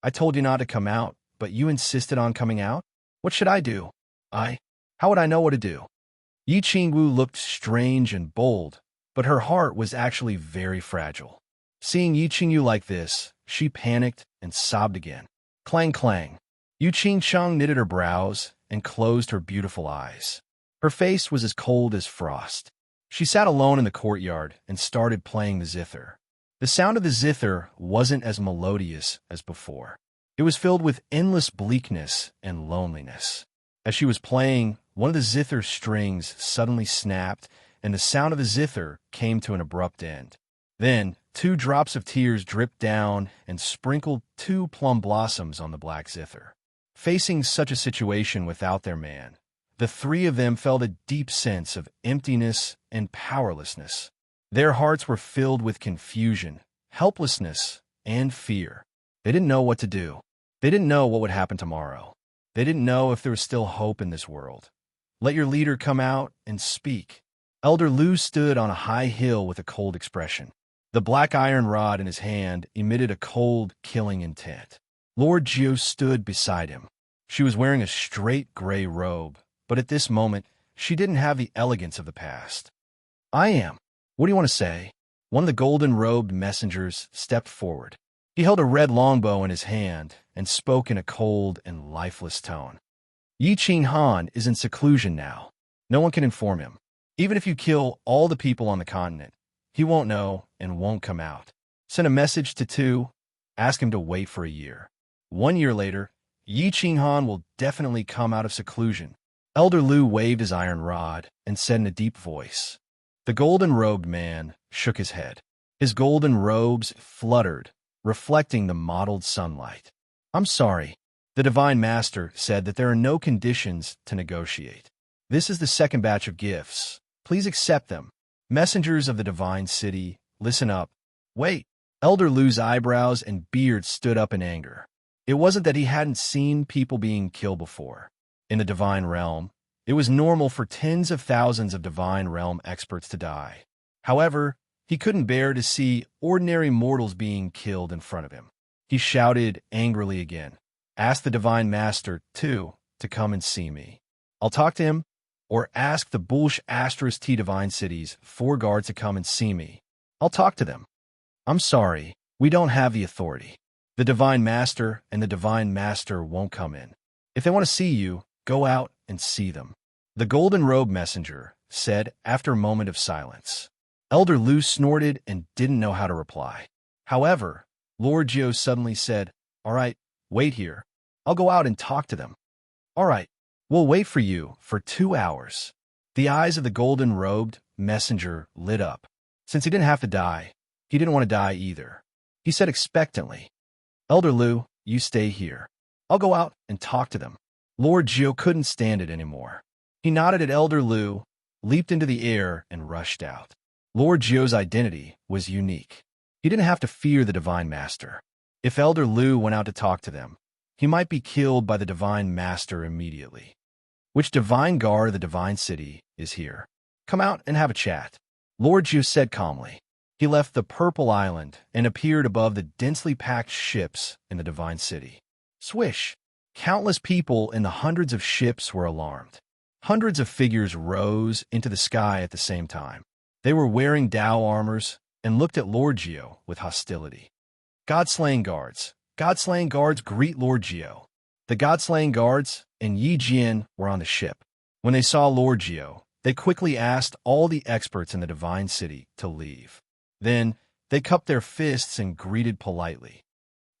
I told you not to come out, but you insisted on coming out? What should I do? How would I know what to do? Yi Qingwu looked strange and bold, but her heart was actually very fragile. Seeing Yi Qingyu like this, she panicked and sobbed again. Clang, clang. Yu Qingchang knitted her brows and closed her beautiful eyes. Her face was as cold as frost. She sat alone in the courtyard and started playing the zither. The sound of the zither wasn't as melodious as before. It was filled with endless bleakness and loneliness. As she was playing, one of the zither strings suddenly snapped, and the sound of the zither came to an abrupt end. Then, 2 drops of tears dripped down and sprinkled 2 plum blossoms on the black zither. Facing such a situation without their man, the 3 of them felt a deep sense of emptiness and powerlessness. Their hearts were filled with confusion, helplessness, and fear. They didn't know what to do. They didn't know what would happen tomorrow. They didn't know if there was still hope in this world. Let your leader come out and speak. Elder Lu stood on a high hill with a cold expression. The black iron rod in his hand emitted a cold, killing intent. Lord Jiu stood beside him. She was wearing a straight gray robe, but at this moment, she didn't have the elegance of the past. I am. What do you want to say? One of the golden-robed messengers stepped forward. He held a red longbow in his hand and spoke in a cold and lifeless tone. Yi Qinghan is in seclusion now. No one can inform him. Even if you kill all the people on the continent, he won't know and won't come out. Send a message to Tu. Ask him to wait for a year. 1 year later, Yi Qinghan will definitely come out of seclusion. Elder Lu waved his iron rod and said in a deep voice. The golden-robed man shook his head. His golden robes fluttered, reflecting the mottled sunlight. I'm sorry. The Divine Master said that there are no conditions to negotiate. This is the second batch of gifts. Please accept them. Messengers of the Divine City, listen up. Wait. Elder Lu's eyebrows and beard stood up in anger. It wasn't that he hadn't seen people being killed before. In the Divine Realm, it was normal for tens of thousands of Divine Realm experts to die. However, he couldn't bear to see ordinary mortals being killed in front of him. He shouted angrily again. Ask the Divine Master, too, to come and see me. I'll talk to him. or ask the Bulsh Astros T Divine City's 4 guards to come and see me. I'll talk to them. I'm sorry, we don't have the authority. The Divine Master and the Divine Master won't come in. If they want to see you, go out and see them. The Golden Robe Messenger said after a moment of silence. Elder Lu snorted and didn't know how to reply. However, Lord Geo suddenly said, "All right, wait here. I'll go out and talk to them." "All right, we'll wait for you for 2 hours." The eyes of the golden-robed messenger lit up. Since he didn't have to die, he didn't want to die either. He said expectantly, "Elder Lu, you stay here. I'll go out and talk to them." Lord Geo couldn't stand it anymore. He nodded at Elder Lu, leaped into the air, and rushed out. Lord Geo's identity was unique. He didn't have to fear the Divine Master. If Elder Lu went out to talk to them, he might be killed by the Divine Master immediately. "Which Divine Guard of the Divine City is here? Come out and have a chat," Lord Geo said calmly. He left the Purple Island and appeared above the densely packed ships in the Divine City. Swish! Countless people in the hundreds of ships were alarmed. Hundreds of figures rose into the sky at the same time. They were wearing Dao armors and looked at Lord Geo with hostility. God-slaying guards greet Lord Geo. The God-slaying guards and Yi Jian were on the ship. When they saw Lord Geo, they quickly asked all the experts in the Divine City to leave. Then, they cupped their fists and greeted politely.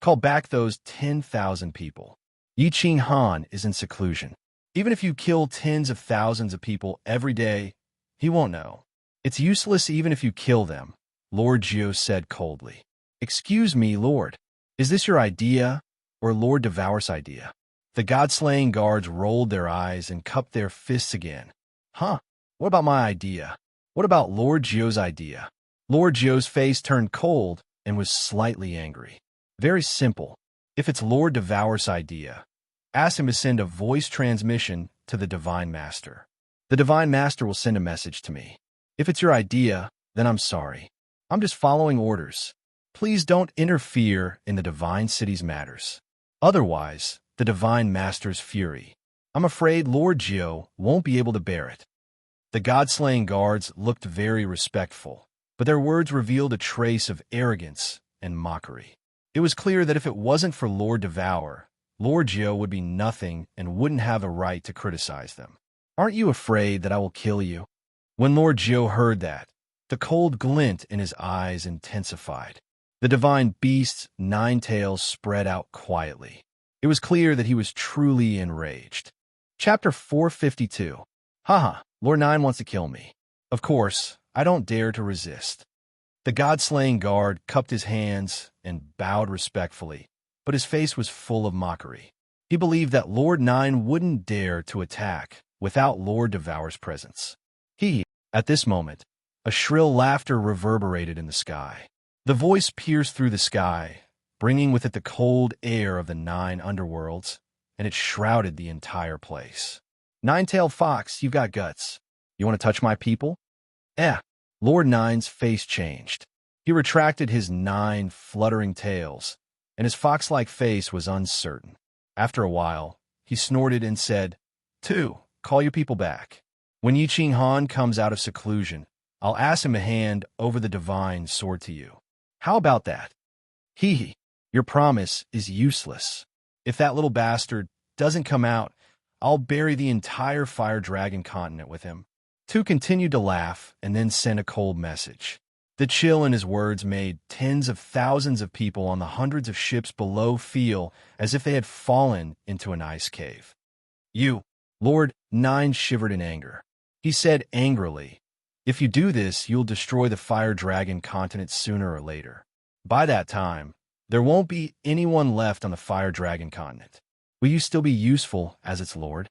"Call back those 10,000 people. Yi Qing Han is in seclusion. Even if you kill tens of thousands of people every day, he won't know. It's useless even if you kill them," Lord Geo said coldly. "Excuse me, Lord. Is this your idea, or Lord Devour's idea?" The God-slaying guards rolled their eyes and cupped their fists again. "Huh? What about my idea? What about Lord Geo's idea?" Lord Geo's face turned cold and was slightly angry. "Very simple. If it's Lord Devour's idea, ask him to send a voice transmission to the Divine Master. The Divine Master will send a message to me. If it's your idea, then I'm sorry. I'm just following orders. Please don't interfere in the Divine City's matters. Otherwise, the Divine Master's fury. I'm afraid Lord Geo won't be able to bear it." The God-slaying guards looked very respectful, but their words revealed a trace of arrogance and mockery. It was clear that if it wasn't for Lord Devour, Lord Geo would be nothing and wouldn't have a right to criticize them. "Aren't you afraid that I will kill you?" When Lord Geo heard that, the cold glint in his eyes intensified. The divine beast's 9 tails spread out quietly. It was clear that he was truly enraged. Chapter 452. Haha, Lord 9 wants to kill me. Of course, I don't dare to resist. The god-slaying guard cupped his hands and bowed respectfully, but his face was full of mockery. He believed that Lord 9 wouldn't dare to attack without Lord Devour's presence. At this moment, a shrill laughter reverberated in the sky. The voice pierced through the sky, bringing with it the cold air of the 9 underworlds, and it shrouded the entire place. "Nine-tailed fox, you've got guts. You want to touch my people?" Lord 9's face changed. He retracted his 9 fluttering tails, and his fox-like face was uncertain. After a while, he snorted and said, "2, call your people back. When Yi Qing Han comes out of seclusion, I'll ask him to hand over the divine sword to you. How about that?" Your promise is useless. If that little bastard doesn't come out, I'll bury the entire Fire Dragon continent with him." 2 continued to laugh and then sent a cold message. The chill in his words made tens of thousands of people on the hundreds of ships below feel as if they had fallen into an ice cave. Lord 9 shivered in anger. He said angrily, "If you do this, you'll destroy the Fire Dragon continent sooner or later. By that time, there won't be anyone left on the Fire Dragon continent. Will you still be useful as its lord?"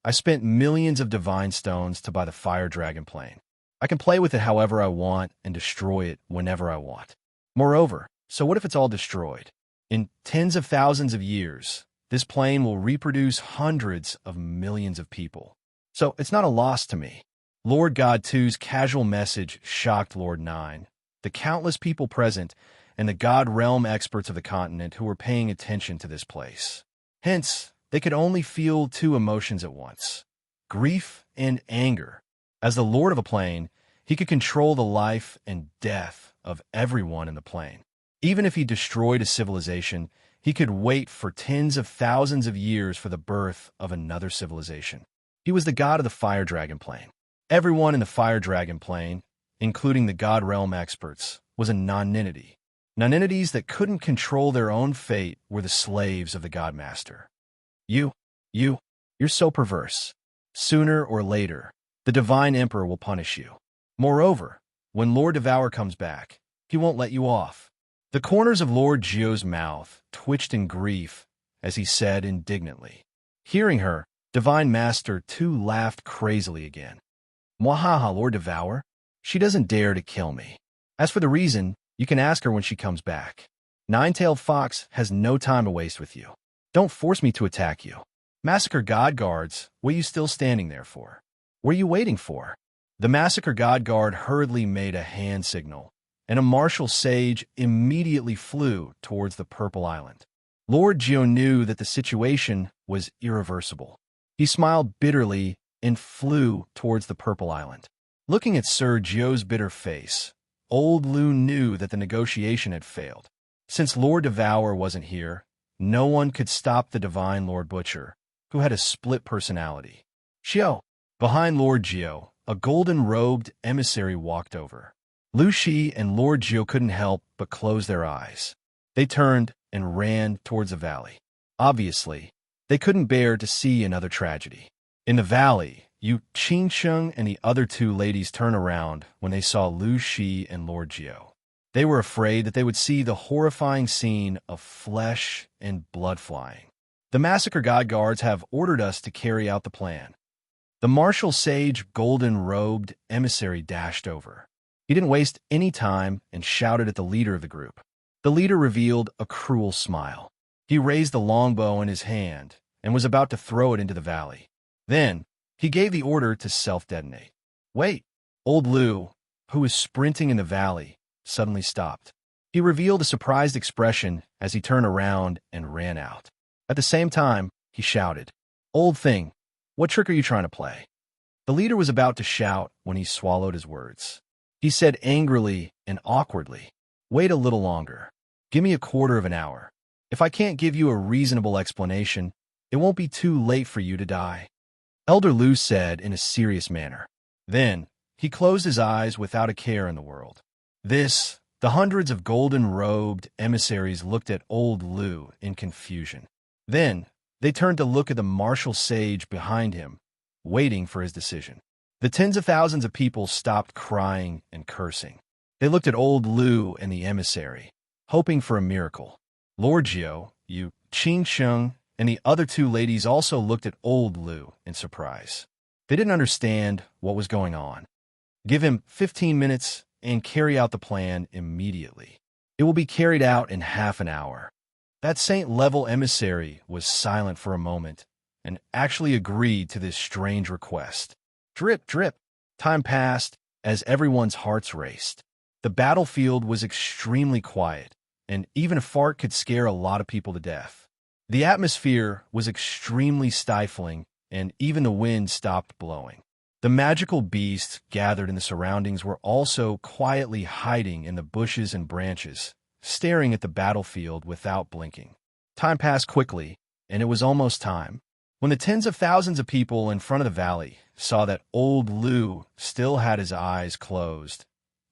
I spent millions of divine stones to buy the Fire Dragon plane. I can play with it however I want and destroy it whenever I want. Moreover, so what if it's all destroyed? In tens of thousands of years, this plane will reproduce hundreds of millions of people. So it's not a loss to me. Lord God 2's casual message shocked Lord 9, the countless people present, and the God Realm experts of the continent who were paying attention to this place. Hence, they could only feel 2 emotions at once. grief, and anger. As the lord of a plane, he could control the life and death of everyone in the plane. Even if he destroyed a civilization, he could wait for tens of thousands of years for the birth of another civilization. He was the god of the Fire Dragon plane. Everyone in the Fire Dragon plane, including the God Realm experts, was a non-entity. Non-entities that couldn't control their own fate were the slaves of the Godmaster. You're so perverse. Sooner or later, the Divine Emperor will punish you. Moreover, when Lord Devour comes back, he won't let you off. The corners of Lord Gio's mouth twitched in grief as he said indignantly. Hearing her, Divine Master too laughed crazily again. Mwahaha, Lord Devour. She doesn't dare to kill me. As for the reason, you can ask her when she comes back. Nine-tailed Fox has no time to waste with you. Don't force me to attack you. Massacre God Guards, what are you still standing there for? What are you waiting for? The Massacre God Guard hurriedly made a hand signal, and a martial sage immediately flew towards the Purple Island. Lord Gio knew that the situation was irreversible. He smiled bitterly and flew towards the Purple Island. Looking at Sir Gio's bitter face, Old Lu knew that the negotiation had failed. Since Lord Devour wasn't here, no one could stop the Divine Lord Butcher, who had a split personality. Gio. Behind Lord Gio, a golden-robed emissary walked over. Lu Shi and Lord Gio couldn't help but close their eyes. They turned and ran towards the valley. Obviously, they couldn't bear to see another tragedy. In the valley, Yu Qingsheng and the other two ladies turned around when they saw Lu Shi and Lord Gio. They were afraid that they would see the horrifying scene of flesh and blood flying. The Massacre God Guards have ordered us to carry out the plan. The martial sage golden-robed emissary dashed over. He didn't waste any time and shouted at the leader of the group. The leader revealed a cruel smile. He raised the longbow in his hand and was about to throw it into the valley. Then, he gave the order to self-detonate. Wait! Old Lu, who was sprinting in the valley, suddenly stopped. He revealed a surprised expression as he turned around and ran out. At the same time, he shouted, Old thing, what trick are you trying to play? The leader was about to shout when he swallowed his words. He said angrily and awkwardly, Wait a little longer. Give me a quarter of an hour. If I can't give you a reasonable explanation, it won't be too late for you to die. Elder Lu said in a serious manner. Then, he closed his eyes without a care in the world. The hundreds of golden-robed emissaries looked at Old Lu in confusion. Then, they turned to look at the martial sage behind him, waiting for his decision. The tens of thousands of people stopped crying and cursing. They looked at Old Lu and the emissary, hoping for a miracle. Lord Gio, Yu Qingsheng, and the other two ladies also looked at Old Lu in surprise. They didn't understand what was going on. Give him 15 minutes and carry out the plan immediately. It will be carried out in half an hour. That saint-level emissary was silent for a moment and actually agreed to this strange request. Drip, drip. Time passed as everyone's hearts raced. The battlefield was extremely quiet, and even a fart could scare a lot of people to death. The atmosphere was extremely stifling, and even the wind stopped blowing. The magical beasts gathered in the surroundings were also quietly hiding in the bushes and branches, staring at the battlefield without blinking. Time passed quickly, and it was almost time. When the tens of thousands of people in front of the valley saw that Old Lu still had his eyes closed,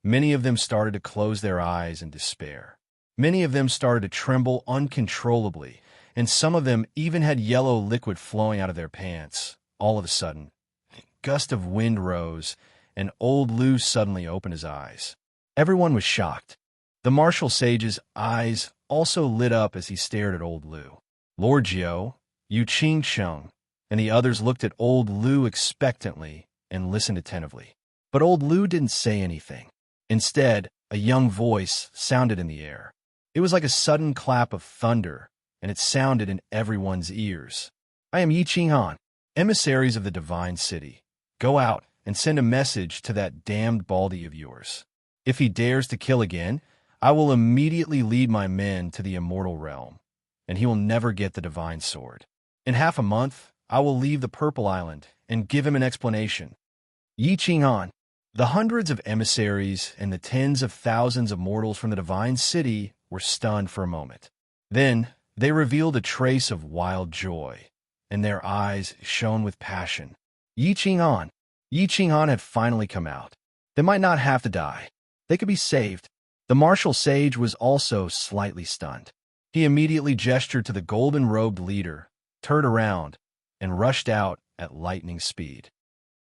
many of them started to close their eyes in despair. Many of them started to tremble uncontrollably, and some of them even had yellow liquid flowing out of their pants. All of a sudden, a gust of wind rose, and Old Lu suddenly opened his eyes. Everyone was shocked. The martial sage's eyes also lit up as he stared at Old Lu. Lord Gio, Yu Qingsheng, and the others looked at Old Lu expectantly and listened attentively. But Old Lu didn't say anything. Instead, a young voice sounded in the air. It was like a sudden clap of thunder, and it sounded in everyone's ears. I am Yi Qinghan, emissaries of the Divine City. Go out and send a message to that damned Baldy of yours. If he dares to kill again, I will immediately lead my men to the immortal realm, and he will never get the divine sword. In half a month, I will leave the Purple Island and give him an explanation. Yi Qinghan. The hundreds of emissaries and the tens of thousands of mortals from the Divine City were stunned for a moment. Then they revealed a trace of wild joy, and their eyes shone with passion. Yi Qinghan. Yi Qinghan had finally come out. They might not have to die. They could be saved. The martial sage was also slightly stunned. He immediately gestured to the golden-robed leader, turned around, and rushed out at lightning speed.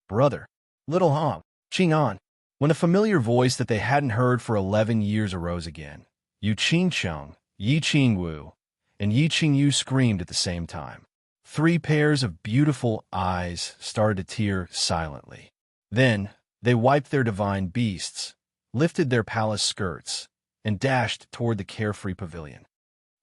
Brother, little Han, Qinghan. When a familiar voice that they hadn't heard for 11 years arose again, Yu Qingcheng, Yi Qingwu, and Yi Qingyu screamed at the same time. 3 pairs of beautiful eyes started to tear silently. Then they wiped their divine beasts, lifted their palace skirts, and dashed toward the carefree pavilion.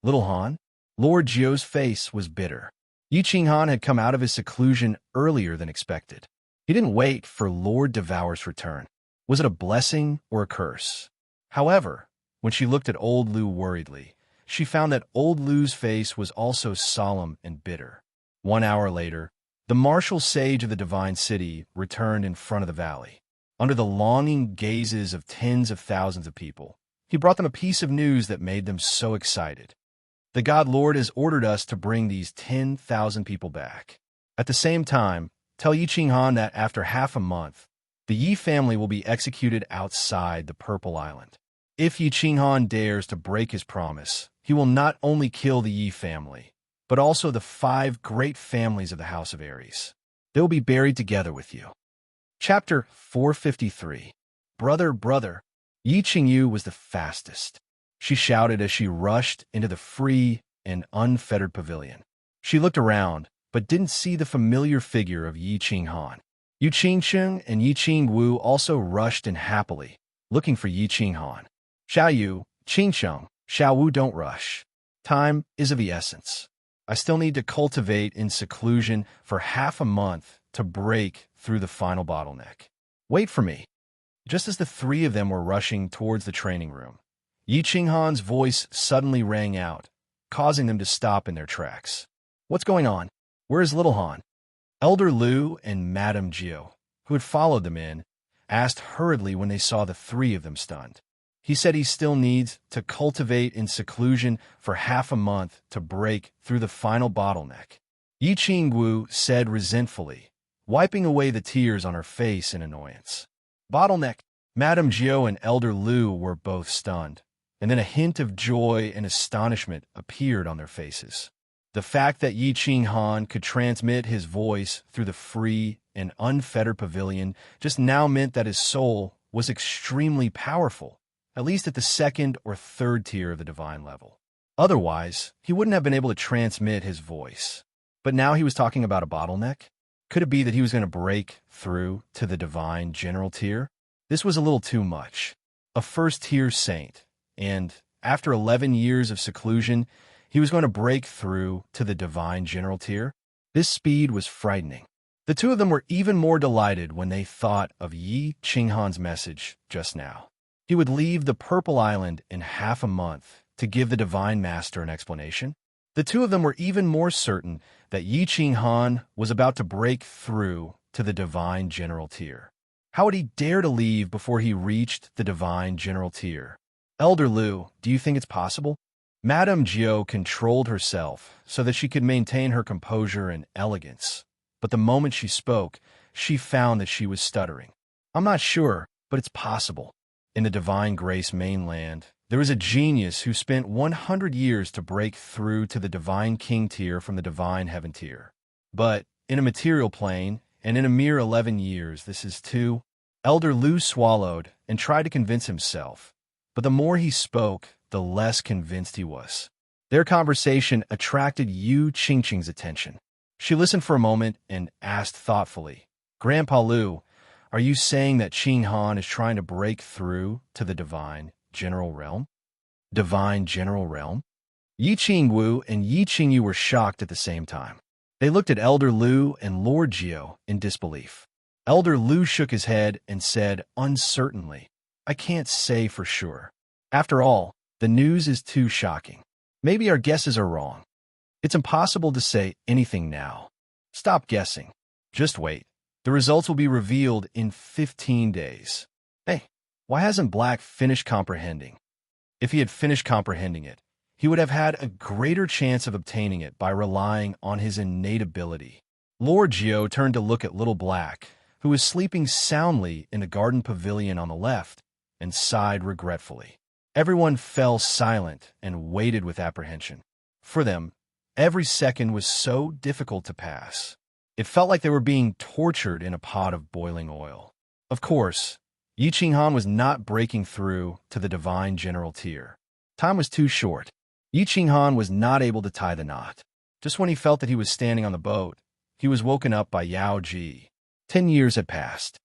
Little Han? Lord Jiu's face was bitter. Yi Qinghan had come out of his seclusion earlier than expected. He didn't wait for Lord Devour's return. Was it a blessing or a curse? However, when she looked at old Lu worriedly, she found that old Lu's face was also solemn and bitter. 1 hour later, the martial sage of the Divine City returned in front of the valley. Under the longing gazes of tens of thousands of people, he brought them a piece of news that made them so excited. The God Lord has ordered us to bring these 10,000 people back. At the same time, tell Yi Qinghan that after half a month, the Yi family will be executed outside the Purple Island. If Yi Qinghan dares to break his promise, he will not only kill the Yi family, but also the 5 great families of the House of Aries. They will be buried together with you. Chapter 453. Brother. Yi Qingyu was the fastest. She shouted as she rushed into the free and unfettered pavilion. She looked around, but didn't see the familiar figure of Yi Qinghan. Yu Qingcheng and Yi Qingwu also rushed in happily, looking for Yi Qinghan. Xiaoyu, Qingcheng, Xiaowu, don't rush. Time is of the essence. I still need to cultivate in seclusion for half a month to break through the final bottleneck. Wait for me. Just as the 3 of them were rushing towards the training room, Yi Qinghan's voice suddenly rang out, causing them to stop in their tracks. What's going on? Where is little Han? Elder Lu and Madame Jiu, who had followed them in, asked hurriedly when they saw the 3 of them stunned. He said he still needs to cultivate in seclusion for half a month to break through the final bottleneck. Yi Qingwu said resentfully, wiping away the tears on her face in annoyance. Bottleneck. Madame Jiu and Elder Lu were both stunned, and then a hint of joy and astonishment appeared on their faces. The fact that Yi Qinghan could transmit his voice through the free and unfettered pavilion just now meant that his soul was extremely powerful, at least at the 2nd or 3rd tier of the divine level. Otherwise, he wouldn't have been able to transmit his voice. But now he was talking about a bottleneck? Could it be that he was going to break through to the divine general tier? This was a little too much. A 1st-tier saint, and after 11 years of seclusion, he was going to break through to the divine general tier? This speed was frightening. The 2 of them were even more delighted when they thought of Yi Qinghan's message just now. He would leave the Purple Island in half a month to give the Divine Master an explanation. The 2 of them were even more certain that Yi Qinghan was about to break through to the Divine General Tier. How would he dare to leave before he reached the Divine General Tier? Elder Lu, do you think it's possible? Madame Jiu controlled herself so that she could maintain her composure and elegance, but the moment she spoke, she found that she was stuttering. I'm not sure, but it's possible. In the Divine Grace mainland, there was a genius who spent 100 years to break through to the Divine King tier from the Divine Heaven tier. But in a material plane, and in a mere 11 years, this is too. Elder Lu swallowed and tried to convince himself, but the more he spoke, the less convinced he was. Their conversation attracted Yu Qingqing's attention. She listened for a moment and asked thoughtfully, Grandpa Lu, are you saying that Qinghan is trying to break through to the Divine General Realm? Divine General Realm? Yi Qingwu and Yi Qingyu were shocked at the same time. They looked at Elder Lu and Lord Jiu in disbelief. Elder Lu shook his head and said uncertainly, I can't say for sure. After all, the news is too shocking. Maybe our guesses are wrong. It's impossible to say anything now. Stop guessing. Just wait. The results will be revealed in 15 days. Hey, why hasn't Black finished comprehending? If he had finished comprehending it, he would have had a greater chance of obtaining it by relying on his innate ability. Lord Geo turned to look at little Black, who was sleeping soundly in the garden pavilion on the left, and sighed regretfully. Everyone fell silent and waited with apprehension. For them, every second was so difficult to pass. It felt like they were being tortured in a pot of boiling oil. Of course, Yi Qinghan was not breaking through to the divine general tier. Time was too short. Yi Qinghan was not able to tie the knot. Just when he felt that he was standing on the boat, he was woken up by Yao Ji. 10 years had passed.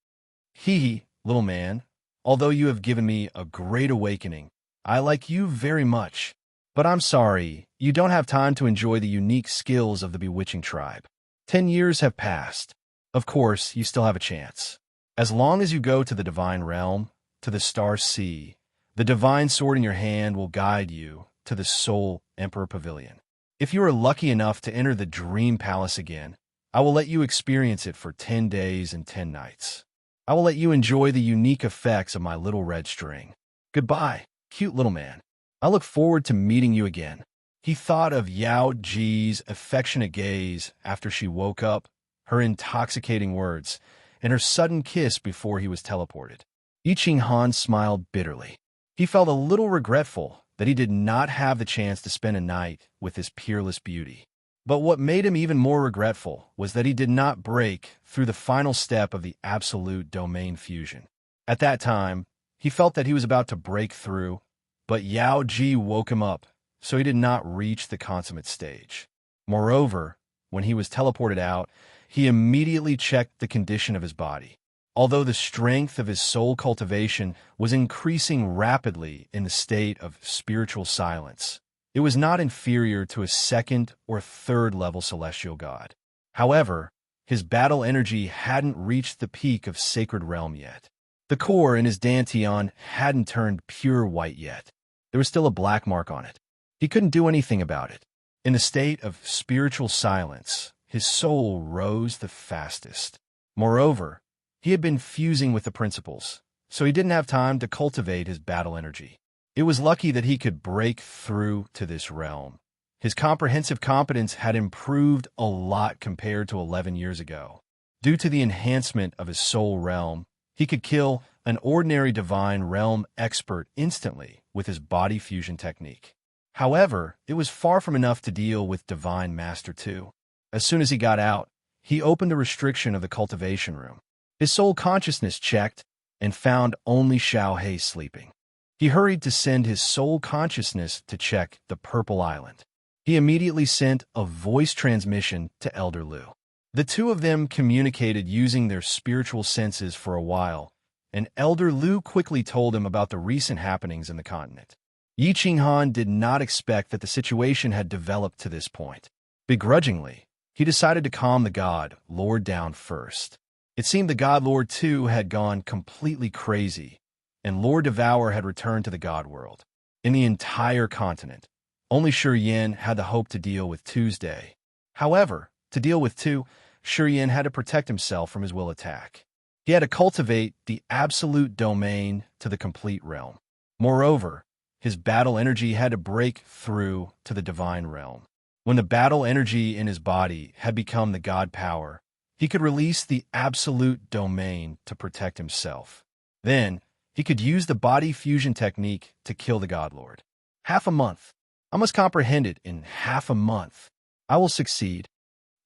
Hee, little man, although you have given me a great awakening, I like you very much. But I'm sorry, you don't have time to enjoy the unique skills of the bewitching tribe. 10 years have passed. Of course, you still have a chance. As long as you go to the divine realm, to the star sea, the divine sword in your hand will guide you to the Soul Emperor Pavilion. If you are lucky enough to enter the Dream Palace again, I will let you experience it for 10 days and 10 nights. I will let you enjoy the unique effects of my little red string. Goodbye, cute little man. I look forward to meeting you again. He thought of Yao Ji's affectionate gaze after she woke up, her intoxicating words, and her sudden kiss before he was teleported. Yi Qinghan smiled bitterly. He felt a little regretful that he did not have the chance to spend a night with this peerless beauty. But what made him even more regretful was that he did not break through the final step of the absolute domain fusion. At that time, he felt that he was about to break through, but Yao Ji woke him up, so he did not reach the consummate stage. Moreover, when he was teleported out, he immediately checked the condition of his body. Although the strength of his soul cultivation was increasing rapidly in the state of spiritual silence, it was not inferior to a second or third level celestial god. However, his battle energy hadn't reached the peak of Sacred Realm yet. The core in his dantian hadn't turned pure white yet. There was still a black mark on it. He couldn't do anything about it. In the state of spiritual silence, his soul rose the fastest. Moreover, he had been fusing with the principles, so he didn't have time to cultivate his battle energy. It was lucky that he could break through to this realm. His comprehensive competence had improved a lot compared to 11 years ago. Due to the enhancement of his soul realm, he could kill an ordinary divine realm expert instantly with his body fusion technique. However, it was far from enough to deal with Divine Master 2. As soon as he got out, he opened the restriction of the cultivation room. His soul consciousness checked and found only Xiaohei sleeping. He hurried to send his soul consciousness to check the Purple Island. He immediately sent a voice transmission to Elder Lu. The two of them communicated using their spiritual senses for a while, and Elder Lu quickly told him about the recent happenings in the continent. Yi Qinghan did not expect that the situation had developed to this point. Begrudgingly, he decided to calm the god Lord down first. It seemed the god Lord too had gone completely crazy, and Lord Devour had returned to the god world. In the entire continent, only Shi Yin had the hope to deal with Tuesday. However, to deal with Tu, Shi Yin had to protect himself from his will attack. He had to cultivate the absolute domain to the complete realm. Moreover, his battle energy had to break through to the divine realm. When the battle energy in his body had become the god power, he could release the absolute domain to protect himself. Then, he could use the body fusion technique to kill the god lord. Half a month. I must comprehend it in half a month. I will succeed.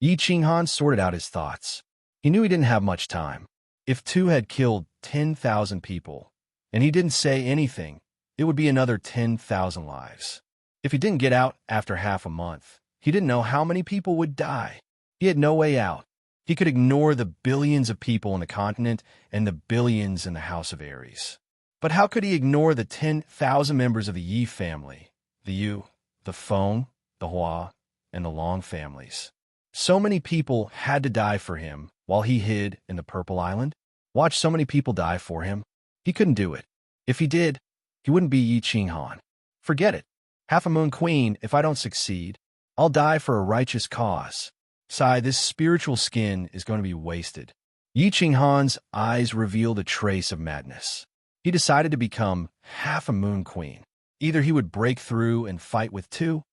Yi Qinghan sorted out his thoughts. He knew he didn't have much time. If Tu had killed 10,000 people, and he didn't say anything, it would be another 10,000 lives. If he didn't get out after half a month, he didn't know how many people would die. He had no way out. He could ignore the billions of people in the continent and the billions in the House of Aries. But how could he ignore the 10,000 members of the Yi family, the Yu, the Feng, the Hua, and the Long families? So many people had to die for him while he hid in the Purple Island. Watch so many people die for him. He couldn't do it. If he did, he wouldn't be Yi Qinghan. Forget it. Half a moon queen, if I don't succeed, I'll die for a righteous cause. Sai, this spiritual skin is going to be wasted. Yi Qinghan's eyes revealed a trace of madness. He decided to become half a moon queen. Either he would break through and fight with two,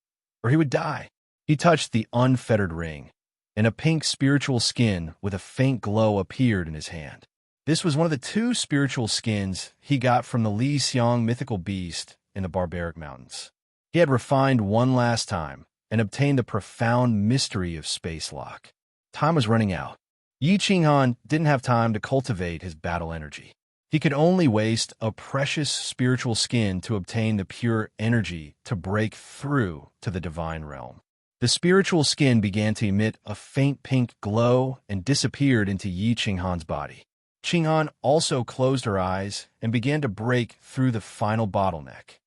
or he would die. He touched the unfettered ring, and a pink spiritual skin with a faint glow appeared in his hand. This was one of the two spiritual skins he got from the Li Xiang mythical beast in the barbaric mountains. He had refined one last time and obtained the profound mystery of space lock. Time was running out. Yi Qinghan didn't have time to cultivate his battle energy. He could only waste a precious spiritual skin to obtain the pure energy to break through to the divine realm. The spiritual skin began to emit a faint pink glow and disappeared into Yi Qinghan's body. Qinghan also closed her eyes and began to break through the final bottleneck.